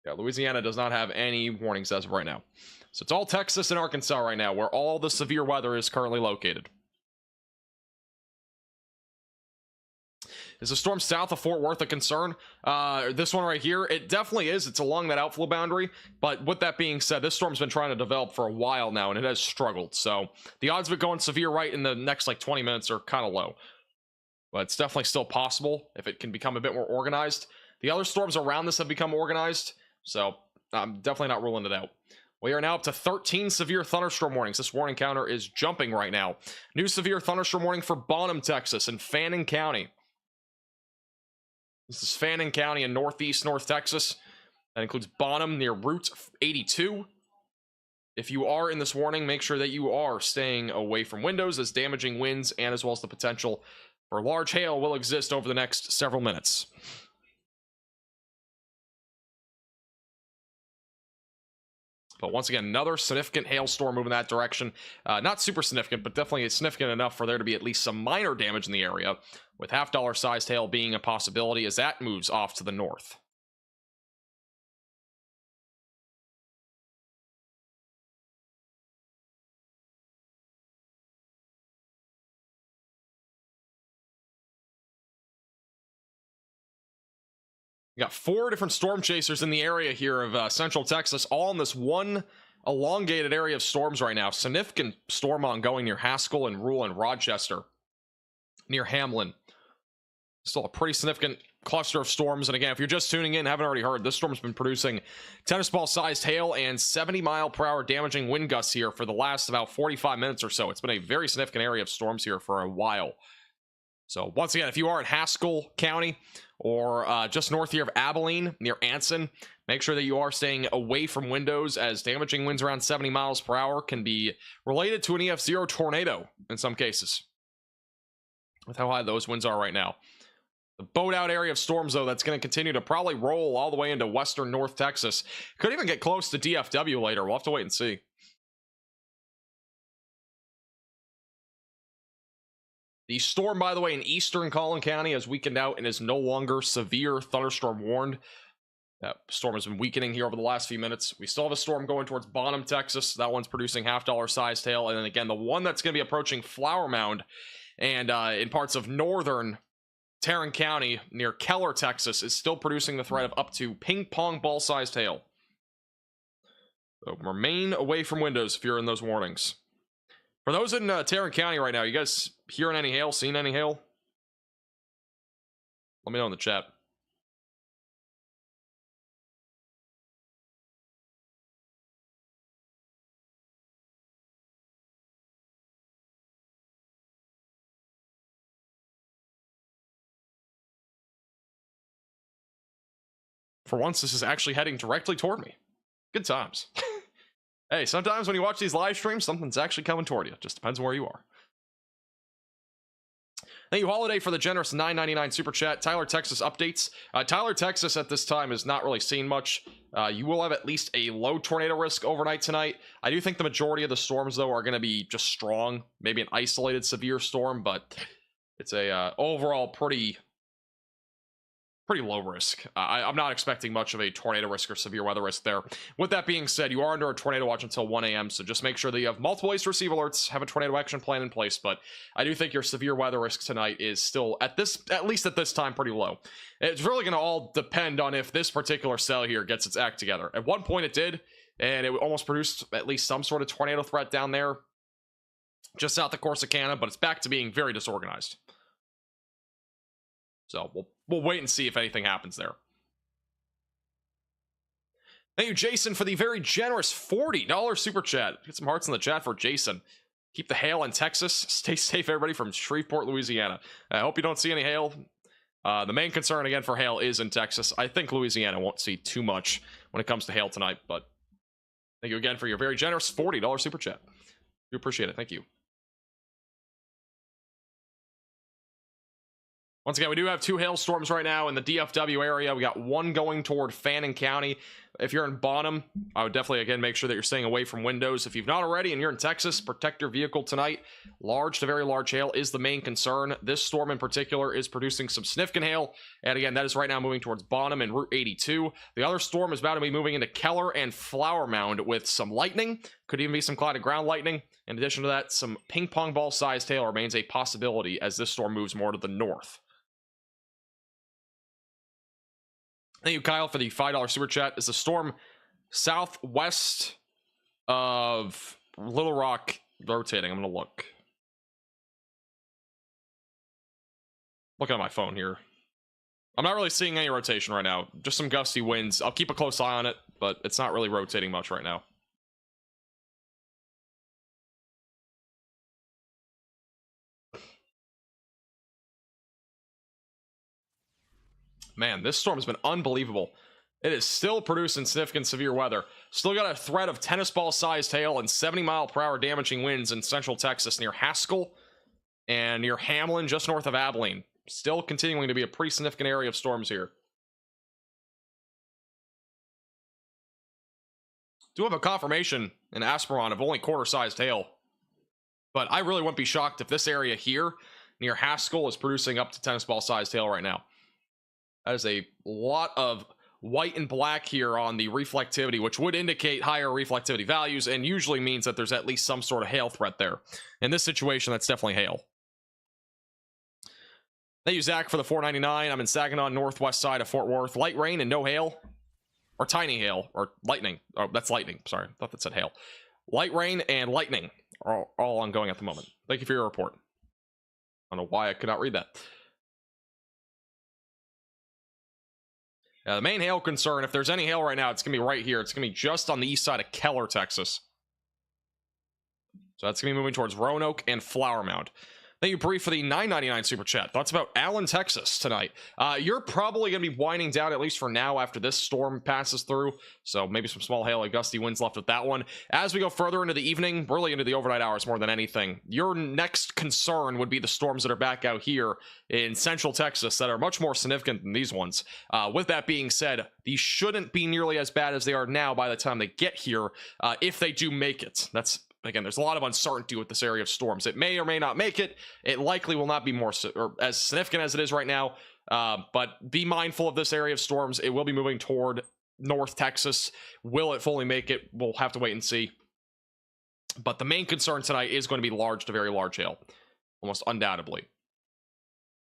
Yeah, Louisiana does not have any warnings as of right now. So it's all Texas and Arkansas right now, where all the severe weather is currently located. Is the storm south of Fort Worth a concern? This one right here, it definitely is. It's along that outflow boundary. But with that being said, this storm's been trying to develop for a while now, and it has struggled. So the odds of it going severe right in the next like 20 minutes are kind of low. But it's definitely still possible if it can become a bit more organized. The other storms around this have become organized, so I'm definitely not ruling it out. We are now up to 13 severe thunderstorm warnings. This warning counter is jumping right now. New severe thunderstorm warning for Bonham, Texas, and Fannin County. This is Fannin County in northeast North Texas. That includes Bonham near Route 82. If you are in this warning, make sure that you are staying away from windows, as damaging winds and as well as the potential for large hail will exist over the next several minutes. But once again, another significant hailstorm moving that direction. Not super significant, but definitely significant enough for there to be at least some minor damage in the area, with $half sized hail being a possibility as that moves off to the north. We got 4 different storm chasers in the area here of central Texas, all in this one elongated area of storms right now. Significant storm ongoing near Haskell and Rule and Rochester, near Hamlin. Still a pretty significant cluster of storms. And again, if you're just tuning in, haven't already heard, this storm's been producing tennis ball sized hail and 70-mile-per-hour damaging wind gusts here for the last about 45 minutes or so. It's been a very significant area of storms here for a while. So once again, if you are in Haskell County or just north here of Abilene near Anson, make sure that you are staying away from windows, as damaging winds around 70 miles per hour can be related to an EF0 tornado in some cases, with how high those winds are right now. The boat out area of storms, though, that's going to continue to probably roll all the way into western North Texas. Could even get close to DFW later. We'll have to wait and see. The storm, by the way, in eastern Collin County has weakened out and is no longer severe thunderstorm warned. That storm has been weakening here over the last few minutes. We still have a storm going towards Bonham, Texas. That one's producing $half sized hail. And then again, the one that's going to be approaching Flower Mound and in parts of northern Tarrant County near Keller, Texas, is still producing the threat of up to ping pong ball sized hail. So remain away from windows if you're in those warnings. For those in Tarrant County right now, you guys hearing any hail, seeing any hail? Let me know in the chat. For once, this is actually heading directly toward me. Good times. Hey, sometimes when you watch these live streams, something's actually coming toward you. Just depends on where you are. Thank you, Holiday, for the generous $9.99 super chat. Tyler, Texas updates. Tyler, Texas at this time is not really seeing much. You will have at least a low tornado risk overnight tonight. I do think the majority of the storms, though, are going to be just strong. Maybe an isolated severe storm, but it's a overall pretty low risk. I'm not expecting much of a tornado risk or severe weather risk there. With that being said, you are under a tornado watch until 1 a.m., so just make sure that you have multiple ways to receive alerts, have a tornado action plan in place, but I do think your severe weather risk tonight is still, at least at this time, pretty low. It's really going to all depend on if this particular cell here gets its act together. At one point it did, and it almost produced at least some sort of tornado threat down there, just south of Corsicana, but it's back to being very disorganized. So we'll wait and see if anything happens there. Thank you, Jason, for the very generous $40 super chat. Get some hearts in the chat for Jason. Keep the hail in Texas. Stay safe, everybody, from Shreveport, Louisiana. I hope you don't see any hail. The main concern again for hail is in Texas. I think Louisiana won't see too much when it comes to hail tonight, but thank you again for your very generous $40 super chat. We appreciate it. Thank you. Once again, we do have 2 hailstorms right now in the DFW area. We got one going toward Fannin County. If you're in Bonham, I would definitely, again, make sure that you're staying away from windows. If you've not already and you're in Texas, protect your vehicle tonight. Large to very large hail is the main concern. This storm in particular is producing some significant hail. And again, that is right now moving towards Bonham and Route 82. The other storm is about to be moving into Keller and Flower Mound with some lightning. Could even be some clouded ground lightning. In addition to that, some ping pong ball sized hail remains a possibility as this storm moves more to the north. Thank you, Kyle, for the $5 super chat. Is the storm southwest of Little Rock rotating? I'm going to look. Looking at my phone here. I'm not really seeing any rotation right now. Just some gusty winds. I'll keep a close eye on it, but it's not really rotating much right now. Man, this storm has been unbelievable. It is still producing significant severe weather. Still got a threat of tennis ball sized hail and 70-mile-per-hour damaging winds in central Texas near Haskell and near Hamlin, just north of Abilene. Still continuing to be a pretty significant area of storms here. Do have a confirmation in Asperon of only quarter-sized hail. But I really wouldn't be shocked if this area here near Haskell is producing up to tennis ball sized hail right now. That is a lot of white and black here on the reflectivity, which would indicate higher reflectivity values and usually means that there's at least some sort of hail threat there. In this situation, that's definitely hail. Thank you, Zach, for the $4.99. I'm in Saginaw, northwest side of Fort Worth. Light rain and no hail. Or tiny hail. Or lightning. Oh, that's lightning. Sorry. I thought that said hail. Light rain and lightning are all ongoing at the moment. Thank you for your report. I don't know why I could not read that. The main hail concern, if there's any hail right now, it's going to be right here. It's going to be just on the east side of Keller, Texas. So that's going to be moving towards Roanoke and Flower Mound. Thank you, Bree, for the $9.99 super chat. Thoughts about Allen, Texas tonight. You're probably going to be winding down, at least for now, after this storm passes through. So maybe some small hail and gusty winds left with that one. As we go further into the evening, really into the overnight hours more than anything, your next concern would be the storms that are back out here in central Texas that are much more significant than these ones. With that being said, these shouldn't be nearly as bad as they are now by the time they get here, if they do make it. That's... Again, there's a lot of uncertainty with this area of storms. It may or may not make it. It likely will not be more or as significant as it is right now. But be mindful of this area of storms. It will be moving toward North Texas. Will it fully make it? We'll have to wait and see. But the main concern tonight is going to be large to very large hail, almost undoubtedly,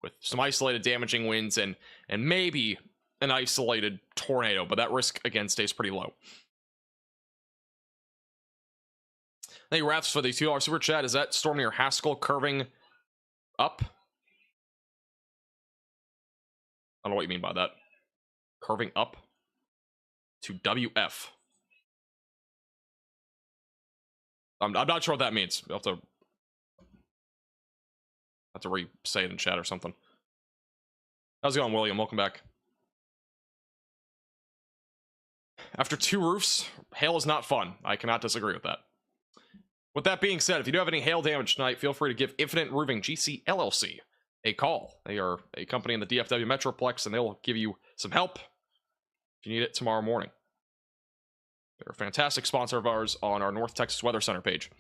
with some isolated damaging winds and maybe an isolated tornado. But that risk again stays pretty low. Thank you, Raps, for the $2 super chat. Is that storm near Haskell curving up? I don't know what you mean by that. Curving up to WF. I'm not sure what that means. You'll have to re-say it in chat or something. How's it going, William? Welcome back. After 2 roofs, hail is not fun. I cannot disagree with that. With that being said, if you do have any hail damage tonight, feel free to give Infinite Roofing GC LLC a call. They are a company in the DFW Metroplex, and they'll give you some help if you need it tomorrow morning. They're a fantastic sponsor of ours on our North Texas Weather Center page.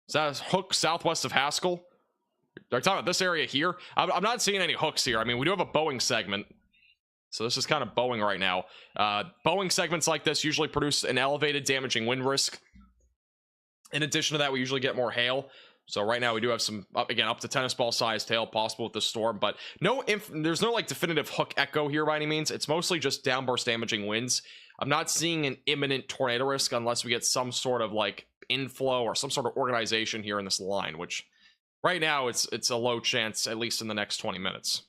Is that a hook southwest of Haskell? They're talking about this area here. I'm not seeing any hooks here. I mean, we do have a Boeing segment. So this is kind of Boeing right now. Boeing segments like this usually produce an elevated damaging wind risk. In addition to that, we usually get more hail. So right now we do have some, again, up to tennis ball sized hail possible with this storm. But there's no like definitive hook echo here by any means. It's mostly just downburst damaging winds. I'm not seeing an imminent tornado risk unless we get some sort of like inflow or some sort of organization here in this line, which right now it's a low chance, at least in the next 20 minutes.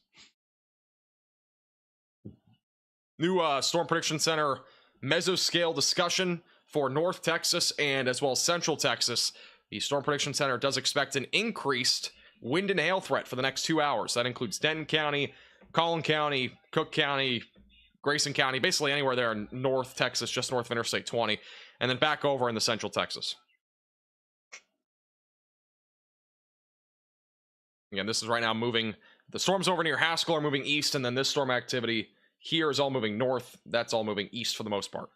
New Storm Prediction Center mesoscale discussion for North Texas and as well as Central Texas. The Storm Prediction Center does expect an increased wind and hail threat for the next 2 hours. That includes Denton County, Collin County, Cook County, Grayson County, basically anywhere there in North Texas, just north of Interstate 20, and then back over in the Central Texas. Again, this is right now moving. The storms over near Haskell are moving east, and then this storm activity here is all moving north. That's all moving east for the most part.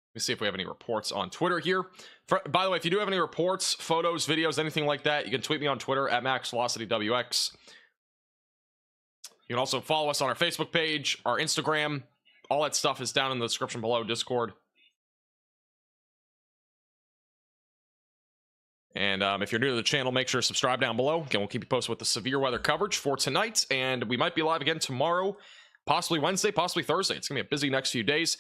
Let me see if we have any reports on Twitter here. By the way, if you do have any reports, photos, videos, anything like that, you can tweet me on Twitter at MaxVelocityWX. You can also follow us on our Facebook page, our Instagram. All that stuff is down in the description below, Discord. And if you're new to the channel, make sure to subscribe down below. Again, we'll keep you posted with the severe weather coverage for tonight. And we might be live again tomorrow, possibly Wednesday, possibly Thursday. It's going to be a busy next few days.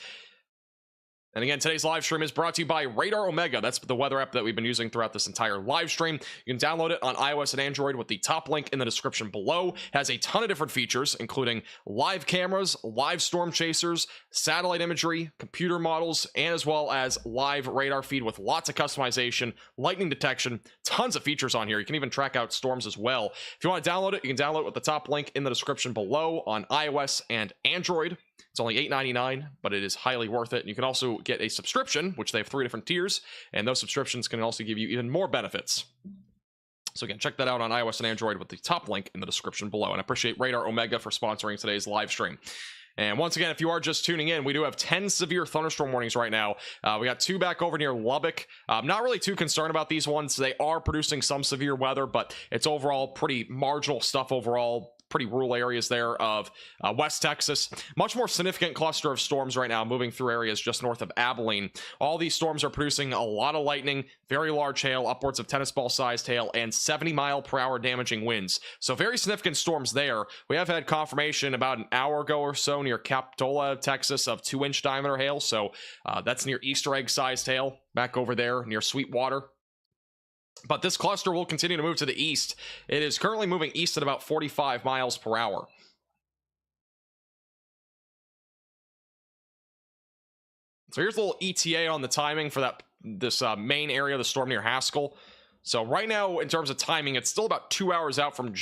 And again, today's live stream is brought to you by Radar Omega. That's the weather app that we've been using throughout this entire live stream. You can download it on iOS and Android with the top link in the description below. It has a ton of different features, including live cameras, live storm chasers, satellite imagery, computer models, and as well as live radar feed with lots of customization, lightning detection, tons of features on here. You can even track out storms as well. If you want to download it, you can download it with the top link in the description below on iOS and Android. It's only $8.99, but it is highly worth it. And you can also get a subscription, which they have 3 different tiers, and those subscriptions can also give you even more benefits. So again, check that out on iOS and Android with the top link in the description below. And I appreciate Radar Omega for sponsoring today's live stream. And once again, if you are just tuning in, we do have 10 severe thunderstorm warnings right now. We got 2 back over near Lubbock. I'm not really too concerned about these ones. They are producing some severe weather, but it's overall pretty marginal stuff overall. Pretty rural areas there of West Texas. Much more significant cluster of storms right now moving through areas just north of Abilene. All these storms are producing a lot of lightning, very large hail, upwards of tennis ball sized hail, and 70-mile-per-hour damaging winds. So very significant storms there. We have had confirmation about an hour ago or so near Capitola, Texas, of 2-inch diameter hail. So that's near Easter egg sized hail back over there near Sweetwater. But this cluster will continue to move to the east. It is currently moving east at about 45 miles per hour. So here's a little ETA on the timing for this main area of the storm near Haskell. So right now, in terms of timing, it's still about 2 hours out from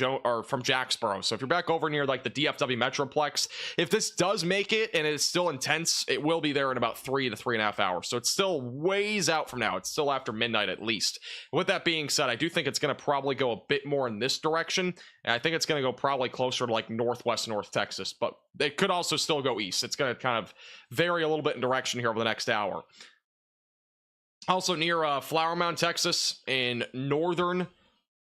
Jacksboro. So if you're back over near like the DFW Metroplex, if this does make it and it's still intense, it will be there in about 3 to 3.5 hours. So it's still ways out from now. It's still after midnight at least. With that being said, I do think it's going to probably go a bit more in this direction. And I think it's going to go probably closer to like northwest North Texas, but it could also still go east. It's going to kind of vary a little bit in direction here over the next hour. Also near Flower Mound, Texas, in northern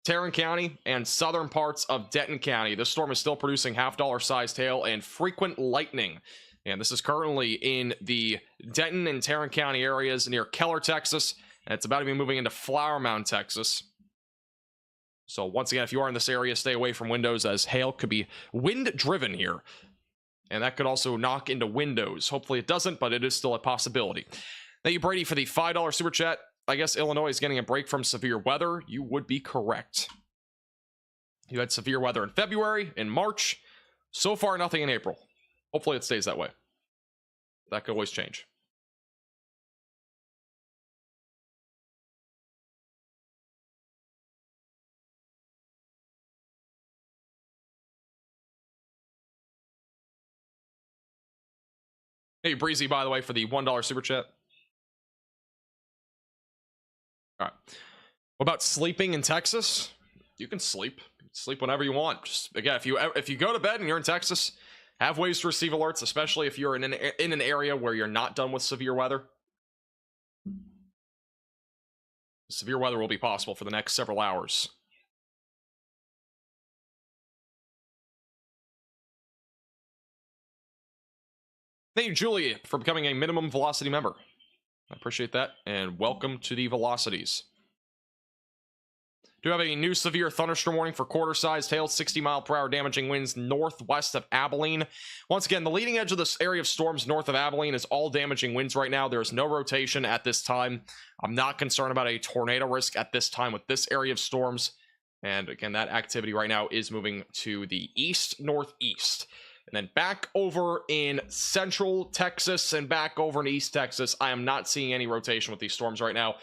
Tarrant County and southern parts of Denton County. This storm is still producing half-dollar-sized hail and frequent lightning. And this is currently in the Denton and Tarrant County areas near Keller, Texas. And it's about to be moving into Flower Mound, Texas. So once again, if you are in this area, stay away from windows as hail could be wind-driven here. And that could also knock into windows. Hopefully it doesn't, but it is still a possibility. Thank you, Brady, for the $5 super chat. I guess Illinois is getting a break from severe weather. You would be correct. You had severe weather in February, in March. So far, nothing in April. Hopefully it stays that way. That could always change. Hey, Breezy, by the way, for the $1 super chat. All right. What about sleeping in Texas? You can sleep. Sleep whenever you want. Just, again, if you go to bed and you're in Texas, have ways to receive alerts, especially if you're in an area where you're not done with severe weather. Severe weather will be possible for the next several hours. Thank you, Julie, for becoming a minimum velocity member. I appreciate that, and welcome to the Velocities. Do have a new severe thunderstorm warning for quarter-sized hail, 60-mile-per-hour damaging winds northwest of Abilene. Once again, the leading edge of this area of storms north of Abilene is all damaging winds right now. There is no rotation at this time. I'm not concerned about a tornado risk at this time with this area of storms. And again, that activity right now is moving to the east-northeast. And then back over in central Texas and back over in East Texas, I am not seeing any rotation with these storms right now.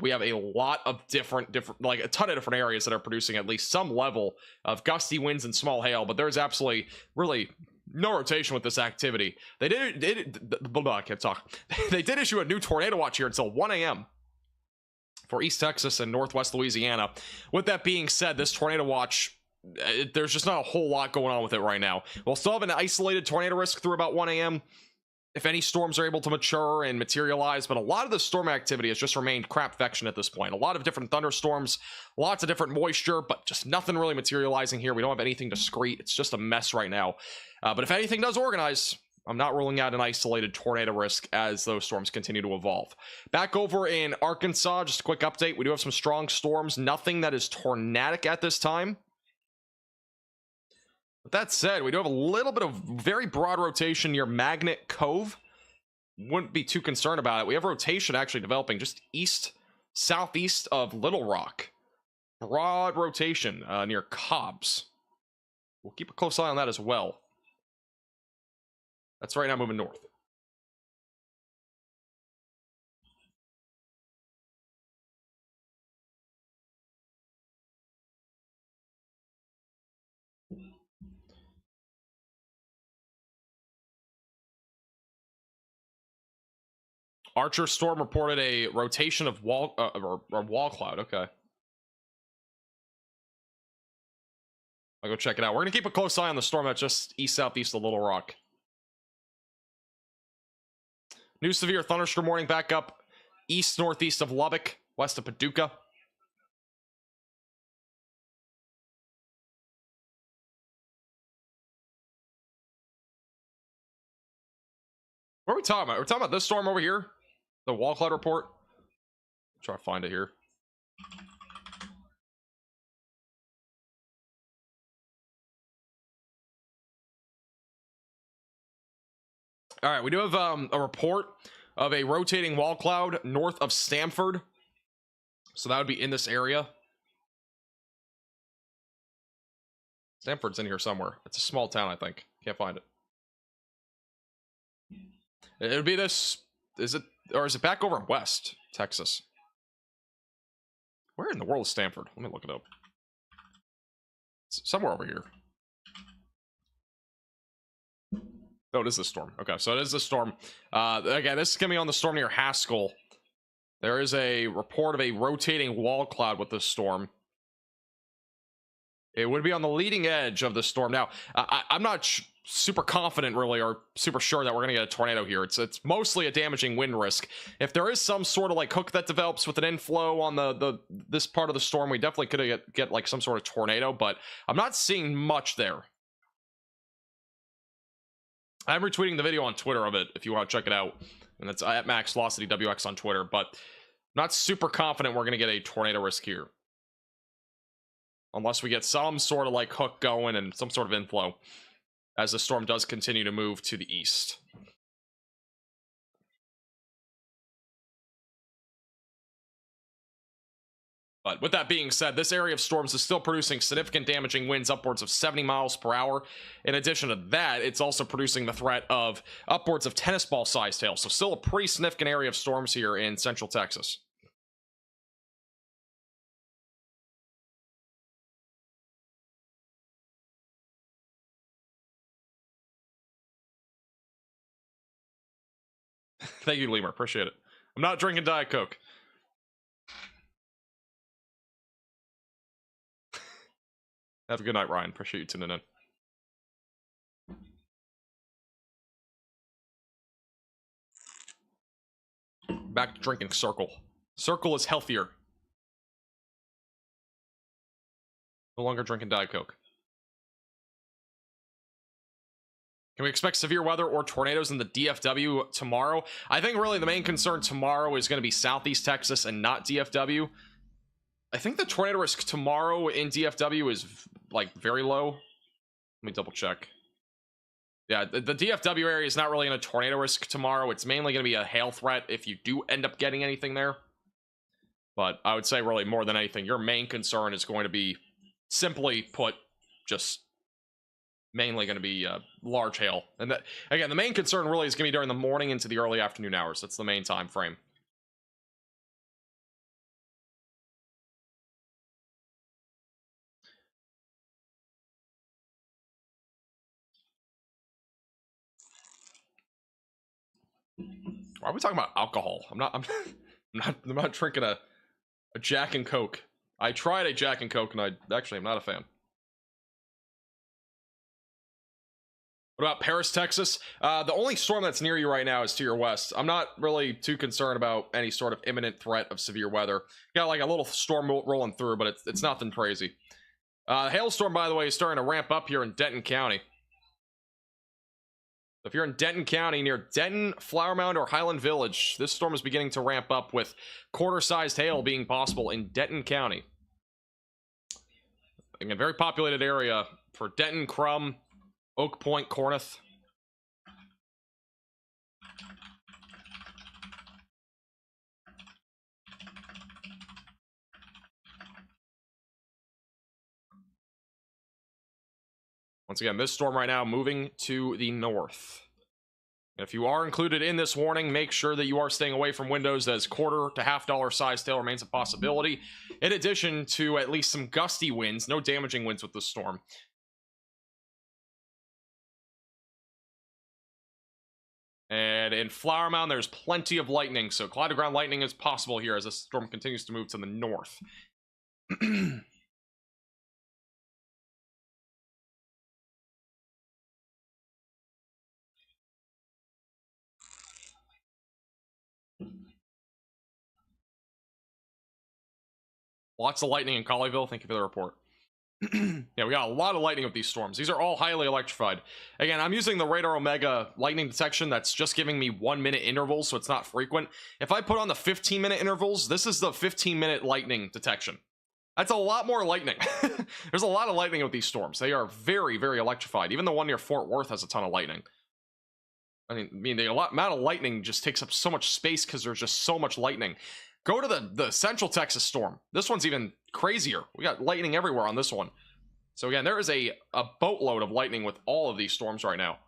We have a lot of different, like a ton of different areas that are producing at least some level of gusty winds and small hail, but there's absolutely really no rotation with this activity. They I can't talk. They did issue a new tornado watch here until 1 a.m. for East Texas and Northwest Louisiana. With that being said, this tornado watch, there's just not a whole lot going on with it right now. We'll still have an isolated tornado risk through about 1 a.m. if any storms are able to mature and materialize, but a lot of the storm activity has just remained crapfection at this point. A lot of different thunderstorms, lots of different moisture, but just nothing really materializing here. We don't have anything discrete. It's just a mess right now. But if anything does organize, I'm not ruling out an isolated tornado risk as those storms continue to evolve. Back over in Arkansas, just a quick update. We do have some strong storms. Nothing that is tornadic at this time. With that said, we do have a little bit of very broad rotation near Magnet Cove. Wouldn't be too concerned about it. We have rotation actually developing just southeast of Little Rock. Broad rotation near Cobbs. We'll keep a close eye on that as well. That's right now moving north. Archer Storm reported a rotation of wall cloud. Okay. I'll go check it out. We're going to keep a close eye on the storm that's just east-southeast of Little Rock. New severe thunderstorm warning back up east-northeast of Lubbock, west of Paducah. What are we talking about? We're talking about this storm over here? The wall cloud report? Try to find it here. All right, we do have a report of a rotating wall cloud north of Stamford. So that would be in this area. Stamford's in here somewhere. It's a small town, I think. Can't find it. It would be this. Is it, or is it back over in West Texas? Where in the world is Stamford? Let me look it up. It's somewhere over here. Oh, it is this storm. Okay, so it is this storm. Again, this is going to be on the storm near Haskell. There is a report of a rotating wall cloud with this storm. It would be on the leading edge of the storm. Now, I'm not super confident, really, or super sure that we're going to get a tornado here. It's mostly a damaging wind risk. If there is some sort of like hook that develops with an inflow on this part of the storm, we definitely could get like some sort of tornado, but I'm not seeing much there. I'm retweeting the video on Twitter of it if you want to check it out, and that's at MaxVelocityWX on Twitter, but I'm not super confident we're going to get a tornado risk here. Unless we get some sort of like hook going and some sort of inflow as the storm does continue to move to the east. But with that being said, this area of storms is still producing significant damaging winds upwards of 70 miles per hour. In addition to that, it's also producing the threat of upwards of tennis ball sized hail. So still a pretty significant area of storms here in central Texas. Thank you, Lemur. Appreciate it. I'm not drinking Diet Coke. Have a good night, Ryan. Appreciate you tuning in. Back to drinking Circle. Circle is healthier. No longer drinking Diet Coke. Can we expect severe weather or tornadoes in the DFW tomorrow? I think really the main concern tomorrow is going to be Southeast Texas and not DFW. I think the tornado risk tomorrow in DFW is like very low. Let me double check. Yeah, the DFW area is not really in a tornado risk tomorrow. It's mainly going to be a hail threat if you do end up getting anything there. But I would say really more than anything, your main concern is going to be, simply put, just mainly going to be large hail. And that, again, the main concern really is going to be during the morning into the early afternoon hours. That's the main time frame. Why are we talking about alcohol? I'm not drinking a Jack and Coke. I tried a Jack and Coke and I actually am not a fan. What about Paris, Texas? The only storm that's near you right now is to your west. I'm not really too concerned about any sort of imminent threat of severe weather. Got like a little storm rolling through, but it's nothing crazy. Hailstorm, by the way, is starting to ramp up here in Denton County. If you're in Denton County, near Denton, Flower Mound, or Highland Village, this storm is beginning to ramp up, with quarter-sized hail being possible in Denton County. Again, a very populated area for Denton, Crum, Oak Point, Corneth. Once again, this storm right now moving to the north. If you are included in this warning, make sure that you are staying away from windows, as quarter to $half size hail remains a possibility, in addition to at least some gusty winds. No damaging winds with this storm. And in Flower Mound, there's plenty of lightning, so cloud to ground lightning is possible here as the storm continues to move to the north. Lots of lightning in Colleyville. Thank you for the report. Yeah, we got a lot of lightning with these storms. These are all highly electrified. Again, I'm using the Radar Omega lightning detection that's just giving me 1-minute intervals, so it's not frequent. If I put on the 15-minute intervals, this is the 15-minute lightning detection. That's a lot more lightning. There's a lot of lightning with these storms. They are very, very electrified. Even the one near Fort Worth has a ton of lightning. I mean the amount of lightning just takes up so much space because there's just so much lightning. Go to the Central Texas storm. This one's even crazier. We got lightning everywhere on this one. So again, there is a boatload of lightning with all of these storms right now.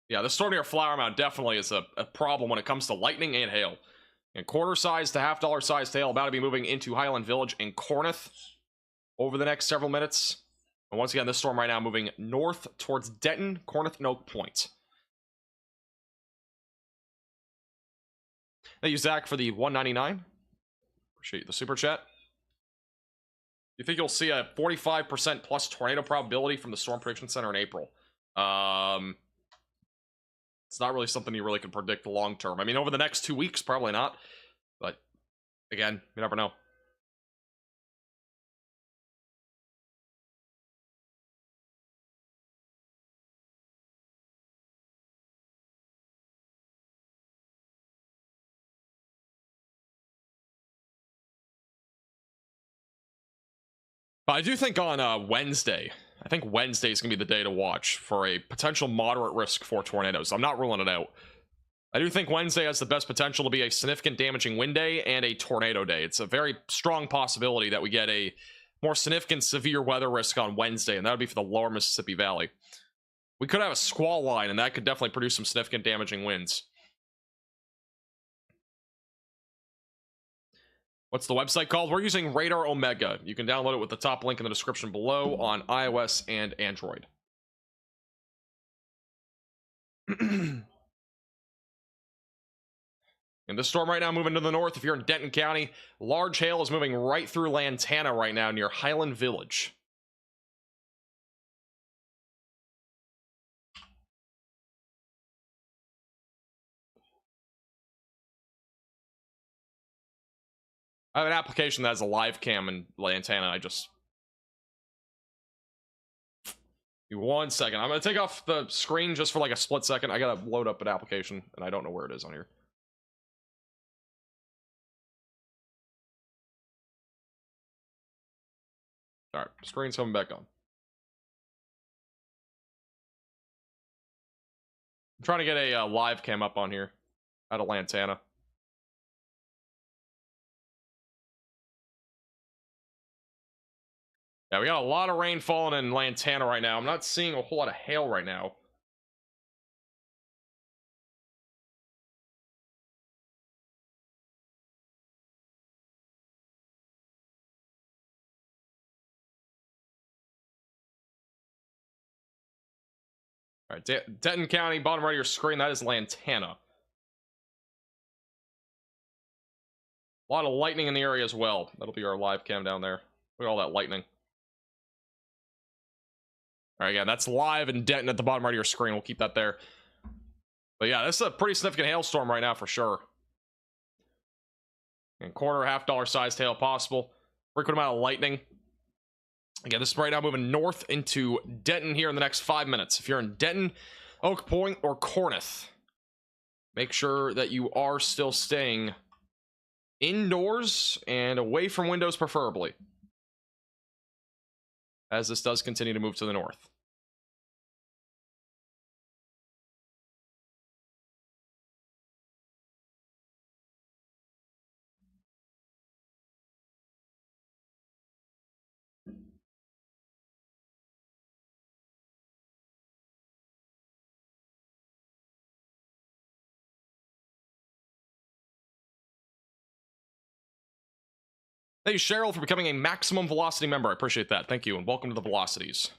Yeah, the storm near Flower Mound definitely is a problem when it comes to lightning and hail. And quarter-sized to $half-sized hail about to be moving into Highland Village and Corneth over the next several minutes. And once again, this storm right now moving north towards Denton, Corneth, and Oak Point. Thank you, Zach, for the $1.99. Appreciate the super chat. You think you'll see a 45% plus tornado probability from the Storm Prediction Center in April? It's not really something you really can predict long term. I mean, over the next 2 weeks, probably not. But again, you never know. But I do think on Wednesday, I think Wednesday is going to be the day to watch for a potential moderate risk for tornadoes. I'm not ruling it out. I do think Wednesday has the best potential to be a significant damaging wind day and a tornado day. It's a very strong possibility that we get a more significant severe weather risk on Wednesday, and that would be for the lower Mississippi Valley. We could have a squall line, and that could definitely produce some significant damaging winds. What's the website called? We're using Radar Omega. You can download it with the top link in the description below on iOS and Android. And this storm right now moving to the north. If you're in Denton County, large hail is moving right through Lantana right now near Highland Village. I have an application that has a live cam in Lantana. I just Give me 1 second. I'm gonna take off the screen just for like a split second. I gotta load up an application, and I don't know where it is on here. All right, screen's coming back on. I'm trying to get a live cam up on here out of Lantana. Yeah, we got a lot of rain falling in Lantana right now. I'm not seeing a whole lot of hail right now. All right, Denton County, bottom right of your screen, that is Lantana. A lot of lightning in the area as well. That'll be our live cam down there. Look at all that lightning. All right, again, that's live in Denton at the bottom right of your screen. We'll keep that there. But yeah, this is a pretty significant hailstorm right now for sure. And quarter, $half sized hail possible. Frequent amount of lightning. Again, this is right now moving north into Denton here in the next 5 minutes. If you're in Denton, Oak Point, or Corneth, make sure that you are still staying indoors and away from windows preferably, as this does continue to move to the north. Thank you, Cheryl, for becoming a maximum velocity member. I appreciate that. Thank you, and welcome to the Velocities.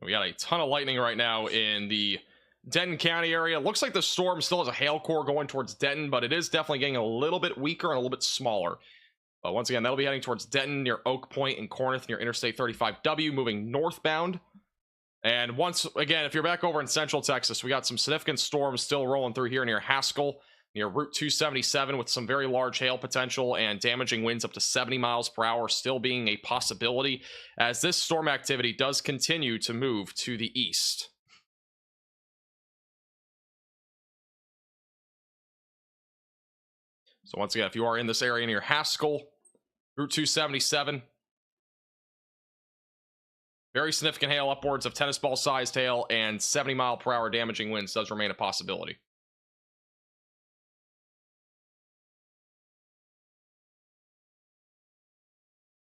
We got a ton of lightning right now in the Denton County area. Looks like the storm still has a hail core going towards Denton, but it is definitely getting a little bit weaker and a little bit smaller. But once again, that'll be heading towards Denton near Oak Point and Corneth near Interstate 35W, moving northbound. And once again, if you're back over in Central Texas, we got some significant storms still rolling through here near Haskell, near Route 277, with some very large hail potential and damaging winds up to 70 miles per hour still being a possibility, as this storm activity does continue to move to the east. So once again, if you are in this area near Haskell, Route 277, very significant hail, upwards of tennis ball sized hail, and 70 mile per hour damaging winds does remain a possibility.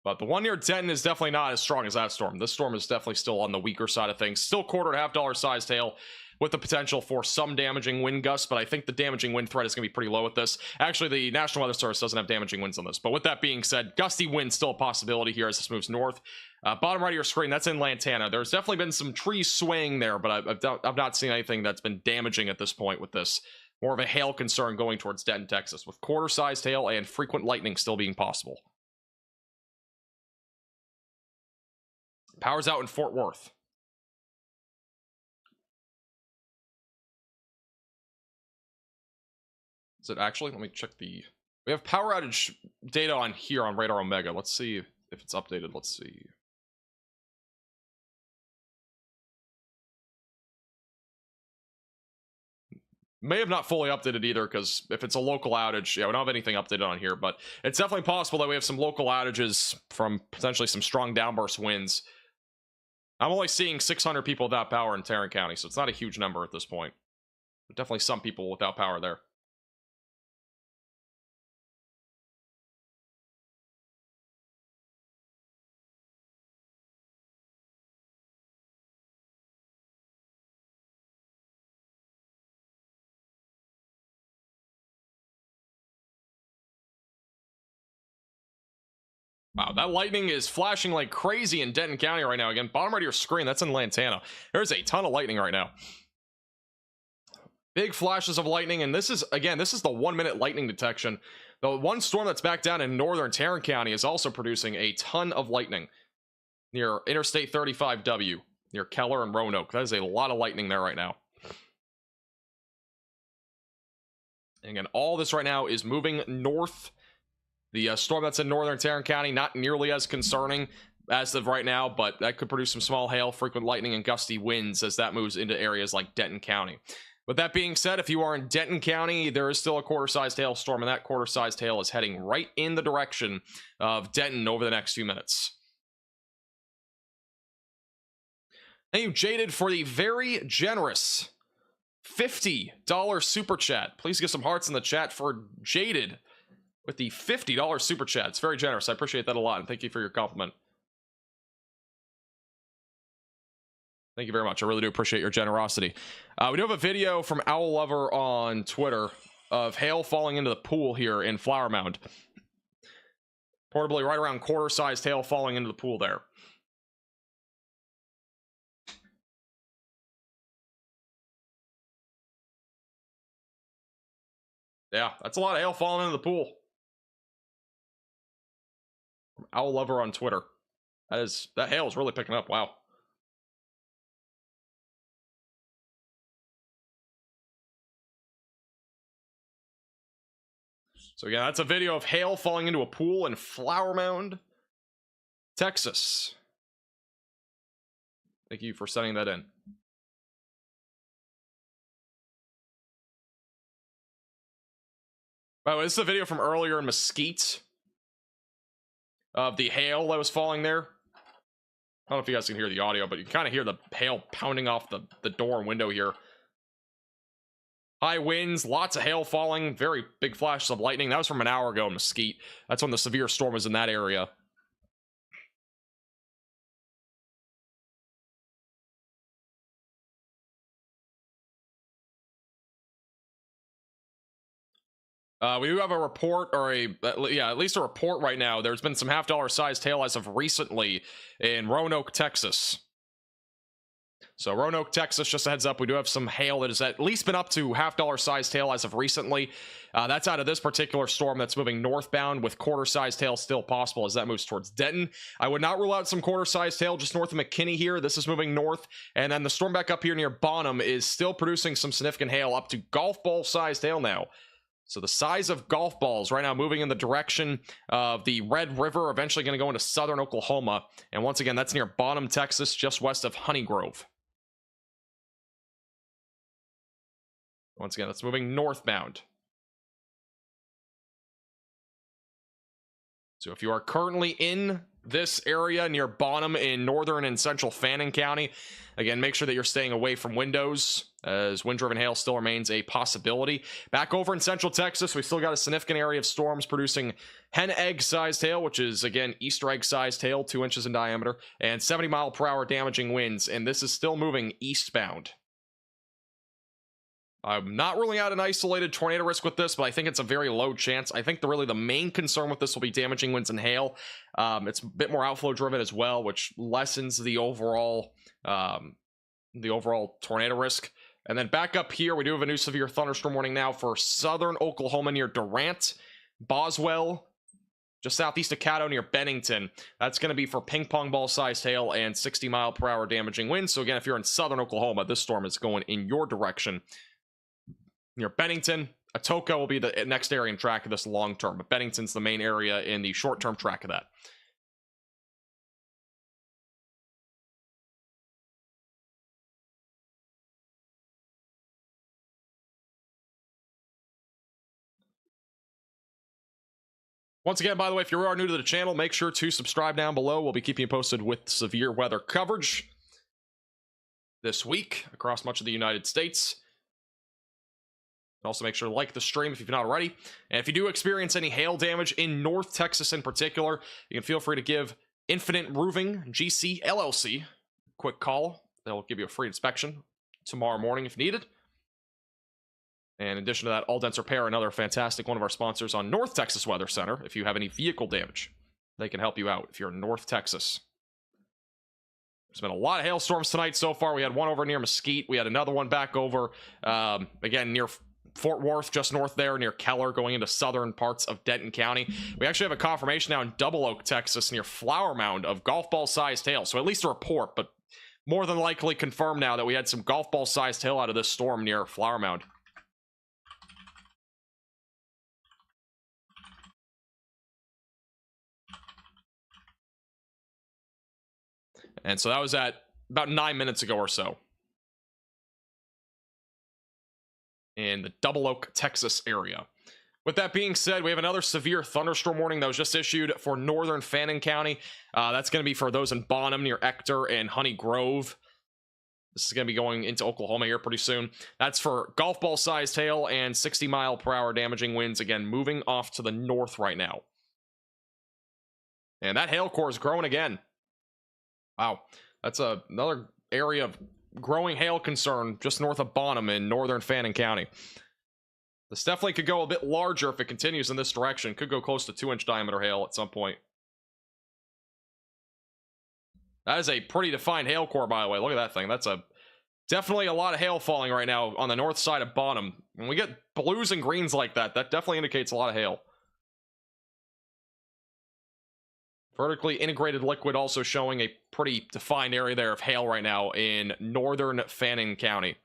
But the one near Denton is definitely not as strong as that storm. This storm is definitely still on the weaker side of things. Still quarter to $half sized hail with the potential for some damaging wind gusts, but I think the damaging wind threat is going to be pretty low with this. Actually, the National Weather Service doesn't have damaging winds on this. But with that being said, gusty wind still a possibility here as this moves north. Bottom right of your screen, that's in Lantana. There's definitely been some trees swaying there, but I've not seen anything that's been damaging at this point with this. More of a hail concern going towards Denton, Texas, with quarter-sized hail and frequent lightning still being possible. Power's out in Fort Worth. Is it actually? Let me check the... We have power outage data on here on Radar Omega. Let's see if it's updated. Let's see. May have not fully updated either, because if it's a local outage, yeah, we don't have anything updated on here, but it's definitely possible that we have some local outages from potentially some strong downburst winds. I'm only seeing 600 people without power in Tarrant County, so it's not a huge number at this point. But definitely some people without power there. Wow, that lightning is flashing like crazy in Denton County right now. Again, bottom right of your screen, that's in Lantana. There's a ton of lightning right now. Big flashes of lightning, and this is, again, this is the 1 minute lightning detection. The one storm that's back down in northern Tarrant County is also producing a ton of lightning. near Interstate 35W, near Keller and Roanoke. That is a lot of lightning there right now. And again, all this right now is moving north. The storm that's in northern Tarrant County, not nearly as concerning as of right now, but that could produce some small hail, frequent lightning, and gusty winds as that moves into areas like Denton County. With that being said, if you are in Denton County, there is still a quarter-sized hailstorm, and that quarter-sized hail is heading right in the direction of Denton over the next few minutes. Thank you, Jaded, for the very generous $50 super chat. Please give some hearts in the chat for Jaded with the $50 super chat. It's very generous. I appreciate that a lot, and thank you for your compliment. Thank you very much. I really do appreciate your generosity. We do have a video from Owl Lover on Twitter of hail falling into the pool here in Flower Mound. Portably right around quarter-sized hail falling into the pool there. Yeah, that's a lot of hail falling into the pool. From Owl Lover on Twitter. That hail is really picking up. Wow. So yeah, that's a video of hail falling into a pool in Flower Mound, Texas. Thank you for sending that in. By the way, this is a video from earlier in Mesquite of the hail that was falling there. I don't know if you guys can hear the audio, but you can kind of hear the hail pounding off the door and window here. High winds, lots of hail falling, very big flashes of lightning. That was from an hour ago in Mesquite. That's when the severe storm was in that area. We do have a report, or at least a report right now. There's been some half-dollar sized hail as of recently in Roanoke, Texas. So Roanoke, Texas, just a heads up, we do have some hail that has at least been up to half-dollar sized hail as of recently. That's out of this particular storm that's moving northbound, with quarter-sized hail still possible as that moves towards Denton. I would not rule out some quarter-sized hail just north of McKinney here. This is moving north. And then the storm back up here near Bonham is still producing some significant hail, up to golf ball-sized hail now. So the size of golf balls right now moving in the direction of the Red River, eventually going to go into southern Oklahoma. And once again, that's near Bonham, Texas, just west of Honey Grove. Once again, that's moving northbound. So if you are currently in this area near Bonham in northern and central Fannin County, again, make sure that you're staying away from windows, as wind-driven hail still remains a possibility. Back over in central Texas, we still got a significant area of storms producing hen egg-sized hail, which is, again, Easter egg-sized hail, 2 inches in diameter, and 70-mile-per-hour damaging winds, and this is still moving eastbound. I'm not ruling out an isolated tornado risk with this, but I think it's a very low chance. I think the main concern with this will be damaging winds and hail. It's a bit more outflow driven as well, which lessens the overall tornado risk. And then back up here, we do have a new severe thunderstorm warning now for southern Oklahoma near Durant, Boswell, just southeast of Caddo near Bennington. That's going to be for ping pong ball sized hail and 60-mile-per-hour damaging winds. So again, if you're in southern Oklahoma, this storm is going in your direction. Near Bennington, Atoka will be the next area in track of this long term, but Bennington's the main area in the short term track of that. Once again, by the way, if you are new to the channel, make sure to subscribe down below. We'll be keeping you posted with severe weather coverage this week across much of the United States. Also, make sure to like the stream if you've not already. And if you do experience any hail damage in North Texas in particular, you can feel free to give Infinite Roofing GC LLC a quick call. They'll give you a free inspection tomorrow morning if needed. And in addition to that, All Dents Repair, another fantastic one of our sponsors on North Texas Weather Center. If you have any vehicle damage, they can help you out if you're in North Texas. There's been a lot of hailstorms tonight so far. We had one over near Mesquite. We had another one back over, again, near Fort Worth, just north there near Keller, going into southern parts of Denton County. We actually have a confirmation now in Double Oak, Texas, near Flower Mound of golf ball sized hail. So at least a report, but more than likely confirmed now that we had some golf ball sized hail out of this storm near Flower Mound. And so that was at about 9 minutes ago or so in the Double Oak, Texas area. With that being said, we have another severe thunderstorm warning that was just issued for northern Fannin County. That's going to be for those in Bonham near Ector and Honey Grove. This is going to be going into Oklahoma here pretty soon. That's for golf ball sized hail and 60-mile-per-hour damaging winds, again moving off to the north right now. And that hail core is growing again. Wow, that's another area of growing hail concern just north of Bonham in northern Fannin County. This definitely could go a bit larger if it continues in this direction. Could go close to 2-inch diameter hail at some point. That is a pretty defined hail core, by the way. Look at that thing. That's definitely a lot of hail falling right now on the north side of Bonham. When we get blues and greens like that, that definitely indicates a lot of hail. Vertically integrated liquid also showing a pretty defined area there of hail right now in northern Fannin County.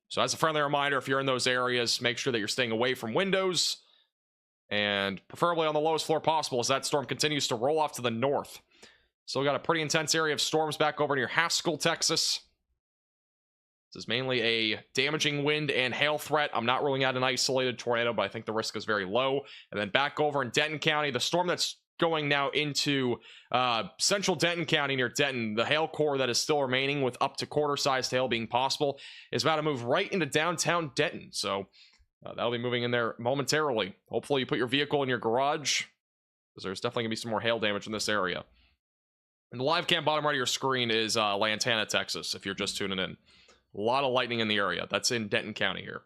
So as a friendly reminder, if you're in those areas, make sure that you're staying away from windows and preferably on the lowest floor possible as that storm continues to roll off to the north. Still got a pretty intense area of storms back over near Haskell, Texas. This is mainly a damaging wind and hail threat. I'm not ruling out an isolated tornado, but I think the risk is very low. And then back over in Denton County, the storm that's going now into central Denton County near Denton, the hail core that is still remaining with up to quarter-sized hail being possible is about to move right into downtown Denton. So that'll be moving in there momentarily. Hopefully you put your vehicle in your garage because there's definitely going to be some more hail damage in this area. And the live cam bottom right of your screen is Lantana, Texas, if you're just tuning in. A lot of lightning in the area. That's in Denton County here.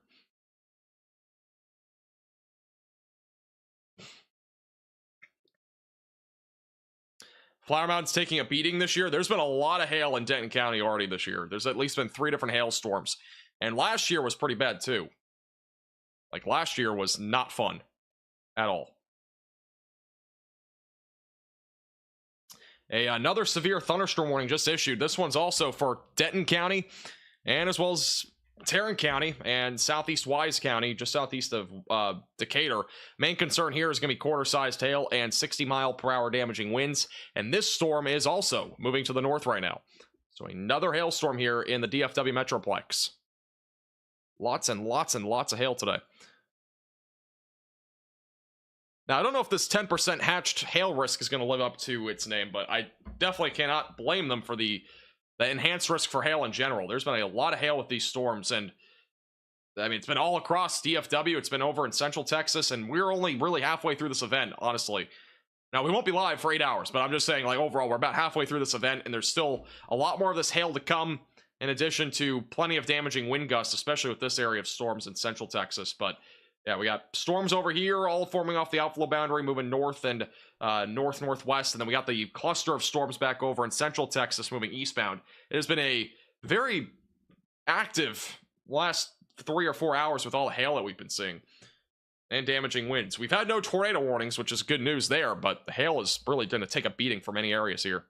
Flower Mound's taking a beating this year. There's been a lot of hail in Denton County already this year. There's at least been 3 different hailstorms. And last year was pretty bad too. Like last year was not fun at all. Another severe thunderstorm warning just issued. This one's also for Denton County and as well as Tarrant County and southeast Wise County, just southeast of Decatur. Main concern here is going to be quarter-sized hail and 60-mile-per-hour damaging winds. And this storm is also moving to the north right now. So another hailstorm here in the DFW Metroplex. Lots and lots and lots of hail today. Now, I don't know if this 10% hatched hail risk is going to live up to its name, but I definitely cannot blame them for the enhanced risk for hail in general. There's been a lot of hail with these storms, and I mean, it's been all across DFW. It's been over in Central Texas, and we're only really halfway through this event, honestly. Now, we won't be live for 8 hours, but I'm just saying, like, overall, we're about halfway through this event, and there's still a lot more of this hail to come, in addition to plenty of damaging wind gusts, especially with this area of storms in Central Texas. But yeah, we got storms over here, all forming off the outflow boundary, moving north and north-northwest, and then we got the cluster of storms back over in Central Texas moving eastbound. It has been a very active last 3 or 4 hours with all the hail that we've been seeing and damaging winds. We've had no tornado warnings, which is good news there, but the hail is really going to take a beating for many areas here.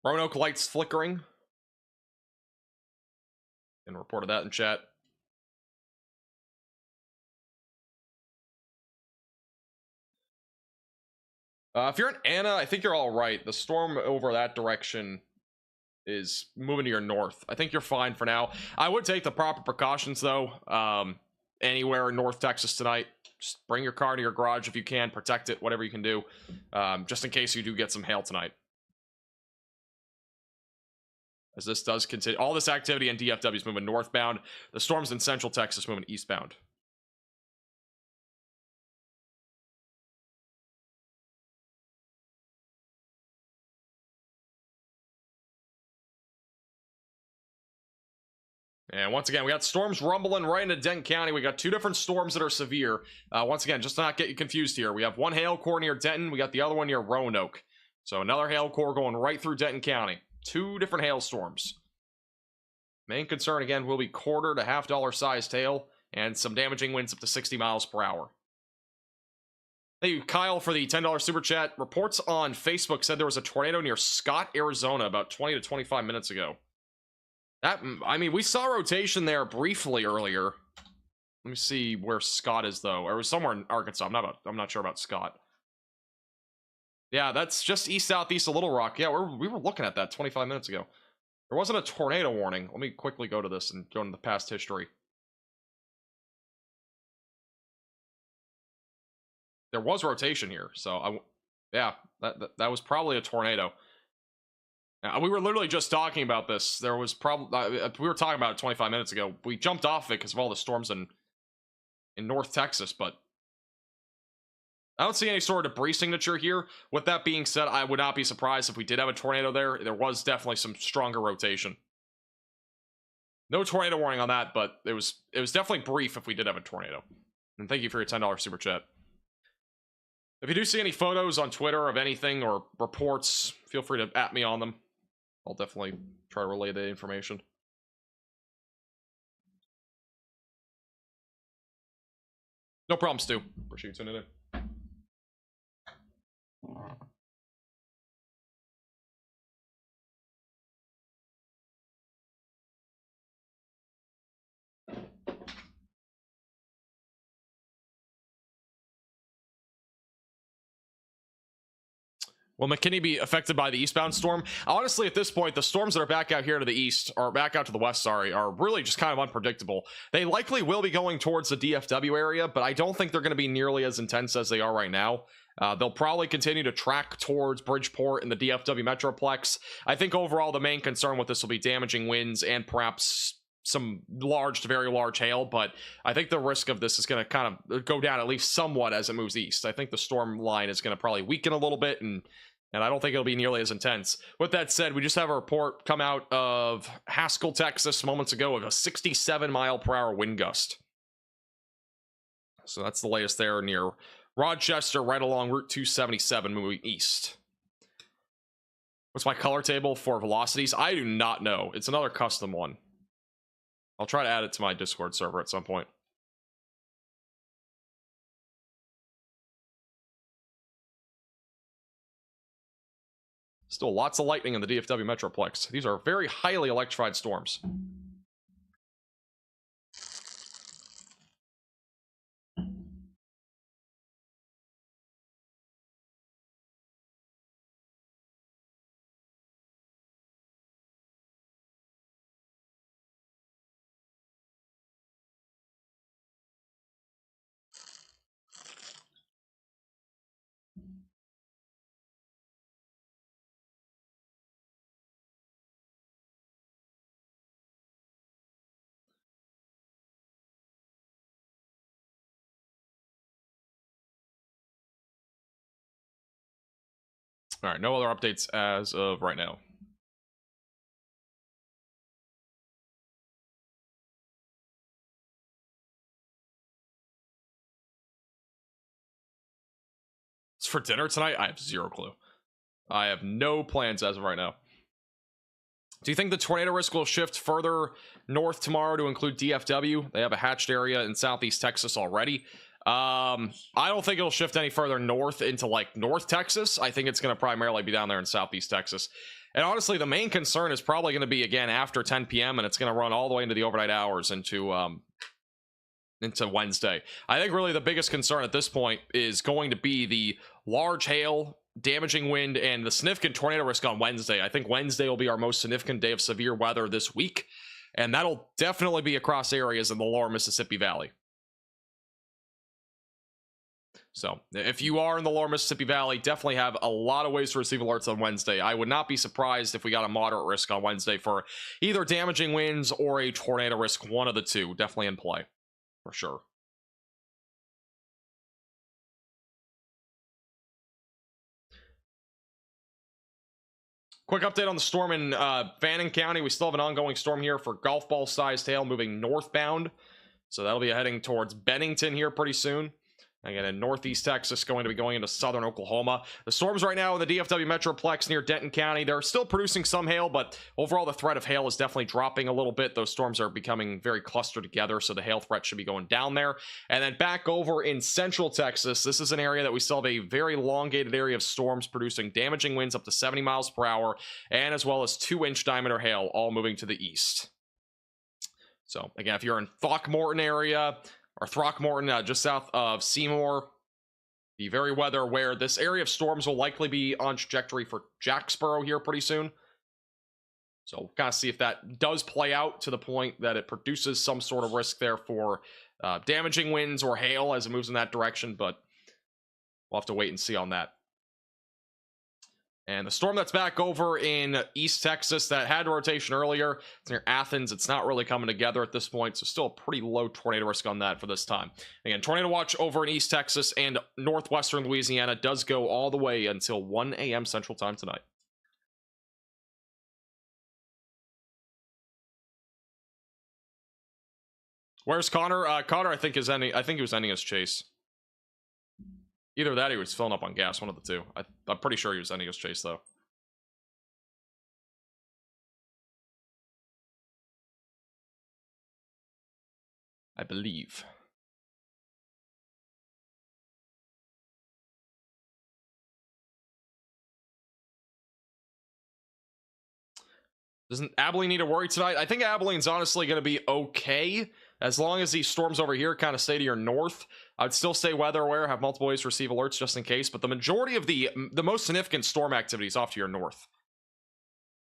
Roanoke lights flickering. And reported that in chat. If you're in Anna, I think you're all right. The storm over that direction is moving to your north. I think you're fine for now. I would take the proper precautions, though. Anywhere in North Texas tonight, just bring your car to your garage if you can. Protect it, whatever you can do. Just in case you do get some hail tonight. As this does continue, all this activity in DFW is moving northbound. The storms in Central Texas moving eastbound. And once again, we got storms rumbling right into Denton County. We got 2 different storms that are severe. Once again, just to not get you confused here, we have one hail core near Denton. We got the other one near Roanoke. So another hail core going right through Denton County. 2 different hailstorms. Main concern again will be quarter to $half sized hail and some damaging winds up to 60 miles per hour. Thank you, Kyle, for the $10 super chat. Reports on Facebook said there was a tornado near Scott, Arizona about 20 to 25 minutes ago. That, I mean, we saw rotation there briefly earlier. Let me see where Scott is, though. Or it was somewhere in Arkansas. I'm not sure about Scott. Yeah, that's just east-southeast of Little Rock. Yeah, we were looking at that 25 minutes ago. There wasn't a tornado warning. Let me quickly go to this and go into the past history. There was rotation here, so yeah, that was probably a tornado. We were literally just talking about this. There was probably we were talking about it 25 minutes ago. We jumped off it because of all the storms in North Texas, but I don't see any sort of debris signature here. With that being said, I would not be surprised if we did have a tornado there. There was definitely some stronger rotation. No tornado warning on that, but it was definitely brief if we did have a tornado. And thank you for your $10 super chat. If you do see any photos on Twitter of anything or reports, feel free to @ me on them. I'll definitely try to relay the information. No problem, Stu. Appreciate you tuning in. Will McKinney be affected by the eastbound storm? Honestly, at this point, the storms that are back out here to the east, or back out to the west, sorry, are really just kind of unpredictable. They likely will be going towards the DFW area, but I don't think they're going to be nearly as intense as they are right now. They'll probably continue to track towards Bridgeport and the DFW Metroplex. I think overall the main concern with this will be damaging winds and perhaps some large to very large hail, but I think the risk of this is going to kind of go down at least somewhat as it moves east. I think the storm line is going to probably weaken a little bit, and I don't think it'll be nearly as intense. With that said, we just have a report come out of Haskell, Texas moments ago of a 67-mile-per-hour wind gust. So that's the latest there near Rochester, right along Route 277 moving east. What's my color table for velocities? I do not know. It's another custom one. I'll try to add it to my Discord server at some point. Still lots of lightning in the DFW Metroplex. These are very highly electrified storms. All right, no other updates as of right now. It's for dinner tonight? I have zero clue. I have no plans as of right now. Do you think the tornado risk will shift further north tomorrow to include DFW? They have a hatched area in southeast Texas already. I don't think it'll shift any further north into like North Texas. I think it's going to primarily be down there in southeast Texas. And honestly, the main concern is probably going to be again after 10 p.m. and it's going to run all the way into the overnight hours into Wednesday. I think really the biggest concern at this point is going to be the large hail, damaging wind, and the significant tornado risk on Wednesday. I think Wednesday will be our most significant day of severe weather this week, and that'll definitely be across areas in the lower Mississippi Valley. So if you are in the lower Mississippi Valley, definitely have a lot of ways to receive alerts on Wednesday. I would not be surprised if we got a moderate risk on Wednesday for either damaging winds or a tornado risk. One of the two definitely in play for sure. Quick update on the storm in Fannin County. We still have an ongoing storm here for golf ball sized hail moving northbound. So that'll be heading towards Bennington here pretty soon. Again, in northeast Texas, going to be going into southern Oklahoma. The storms right now in the DFW Metroplex near Denton County, they're still producing some hail, but overall the threat of hail is definitely dropping a little bit. Those storms are becoming very clustered together, so the hail threat should be going down there. And then back over in central Texas, this is an area that we still have a very elongated area of storms producing damaging winds up to 70 miles per hour, and as well as 2-inch diameter hail, all moving to the east. So again, if you're in Throckmorton area, or Throckmorton, just south of Seymour, be very weather aware. This area of storms will likely be on trajectory for Jacksboro here pretty soon. So we'll kind of see if that does play out to the point that it produces some sort of risk there for damaging winds or hail as it moves in that direction, but we'll have to wait and see on that. And the storm that's back over in East Texas that had rotation earlier, it's near Athens. It's not really coming together at this point, so still a pretty low tornado risk on that for this time. Again, tornado watch over in East Texas and northwestern Louisiana does go all the way until 1 a.m. Central Time tonight. Where's Connor? Connor, I think he was ending his chase. Either that or he was filling up on gas, one of the two. I'm pretty sure he was ending his chase, though. I believe. Doesn't Abilene need to worry tonight? I think Abilene's honestly going to be okay as long as these storms over here kind of stay to your north. I'd still stay weather aware, have multiple ways to receive alerts just in case, but the majority of the most significant storm activity is off to your north.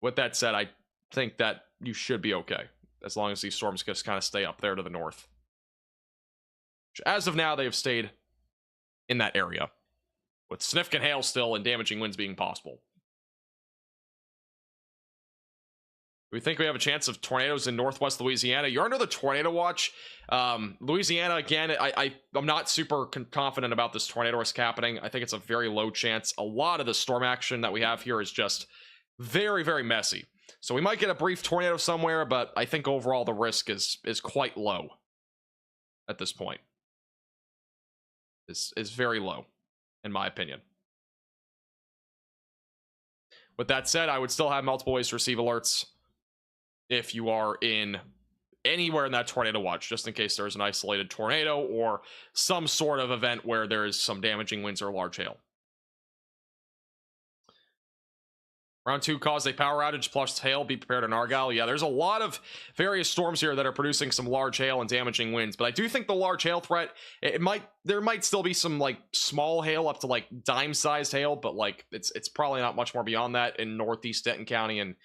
With that said, I think that you should be okay as long as these storms just kind of stay up there to the north. As of now, they have stayed in that area with significant hail still and damaging winds being possible. We think we have a chance of tornadoes in northwest Louisiana. You're under the tornado watch. Louisiana, again, I'm not super confident about this tornado risk happening. I think it's a very low chance. A lot of the storm action that we have here is just very, very messy. So we might get a brief tornado somewhere, but I think overall the risk is quite low at this point. Is very low, in my opinion. With that said, I would still have multiple ways to receive alerts if you are in anywhere in that tornado watch, just in case there's an isolated tornado or some sort of event where there is some damaging winds or large hail. Round 2 caused a power outage plus hail. Be prepared in Argyle. Yeah, there's a lot of various storms here that are producing some large hail and damaging winds, but I do think the large hail threat, there might still be some like small hail up to like dime-sized hail, but like it's probably not much more beyond that in northeast Denton County and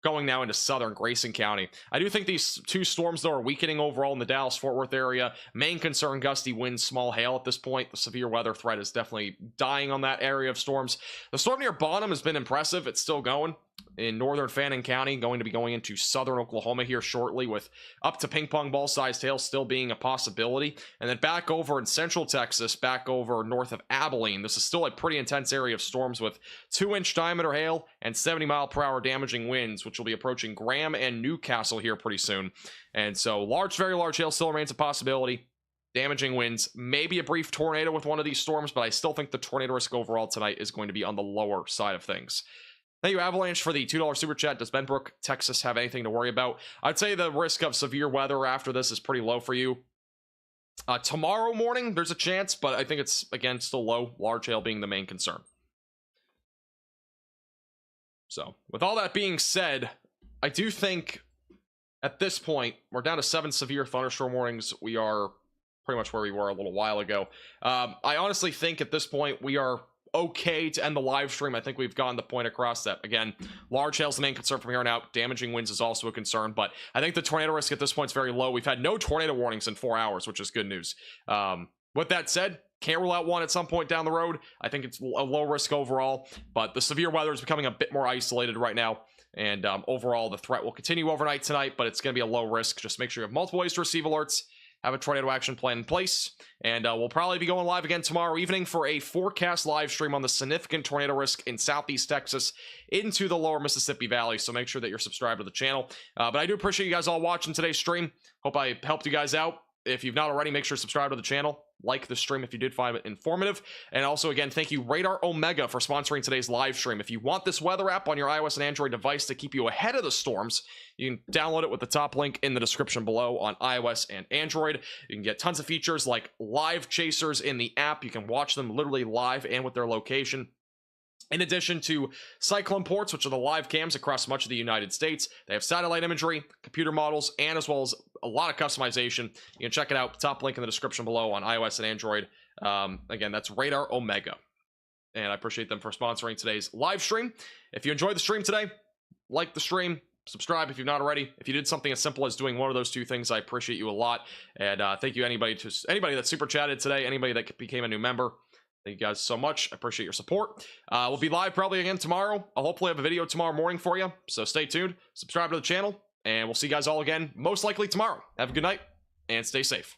going now into southern Grayson County. I do think these two storms, though, are weakening overall in the Dallas-Fort Worth area. Main concern, gusty winds, small hail at this point. The severe weather threat is definitely dying on that area of storms. The storm near Bonham has been impressive. It's still going in northern Fannin County, going to be going into southern Oklahoma here shortly with up to ping pong ball sized hail still being a possibility. And then back over in central Texas, back over north of Abilene, this is still a pretty intense area of storms with 2-inch diameter hail and 70 mile per hour damaging winds, which will be approaching Graham and Newcastle here pretty soon. And so very large hail still remains a possibility. Damaging winds, maybe a brief tornado with one of these storms, but I still think the tornado risk overall tonight is going to be on the lower side of things. Thank you, Avalanche, for the $2 super chat. Does Benbrook, Texas have anything to worry about? I'd say the risk of severe weather after this is pretty low for you. Tomorrow morning, there's a chance, but I think it's, again, still low. Large hail being the main concern. So, with all that being said, I do think at this point, we're down to 7 severe thunderstorm warnings. We are pretty much where we were a little while ago. I honestly think at this point, we are okay to end the live stream. I think we've gotten the point across that, again, large hail is the main concern from here on out. Damaging winds is also a concern, but I think the tornado risk at this point is very low. We've had no tornado warnings in 4 hours, which is good news. With that said, can't rule out one at some point down the road. I think it's a low risk overall, but the severe weather is becoming a bit more isolated right now. And overall, the threat will continue overnight tonight, but it's going to be a low risk. Just make sure you have multiple ways to receive alerts. Have a tornado action plan in place, and we'll probably be going live again tomorrow evening for a forecast live stream on the significant tornado risk in southeast Texas into the lower Mississippi Valley, so make sure that you're subscribed to the channel. But I do appreciate you guys all watching today's stream. Hope I helped you guys out. If you've not already, make sure to subscribe to the channel. like the stream if you did find it informative. And also, again, thank you Radar Omega for sponsoring today's live stream. If you want this weather app on your iOS and Android device to keep you ahead of the storms, you can download it with the top link in the description below on iOS and Android. You can get tons of features like live chasers in the app. You can watch them literally live and with their location. In addition to Cyclone ports, which are the live cams across much of the United States, they have satellite imagery, computer models, and as well as a lot of customization. You can check it out. Top link in the description below on iOS and Android. Again, that's Radar Omega. And I appreciate them for sponsoring today's live stream. If you enjoyed the stream today, like the stream, subscribe if you've not already. If you did something as simple as doing one of those two things, I appreciate you a lot. And thank you anybody that super chatted today, anybody that became a new member. Thank you guys so much. I appreciate your support. We'll be live probably again tomorrow. I'll hopefully have a video tomorrow morning for you. So stay tuned, subscribe to the channel, and we'll see you guys all again most likely tomorrow. Have a good night and stay safe.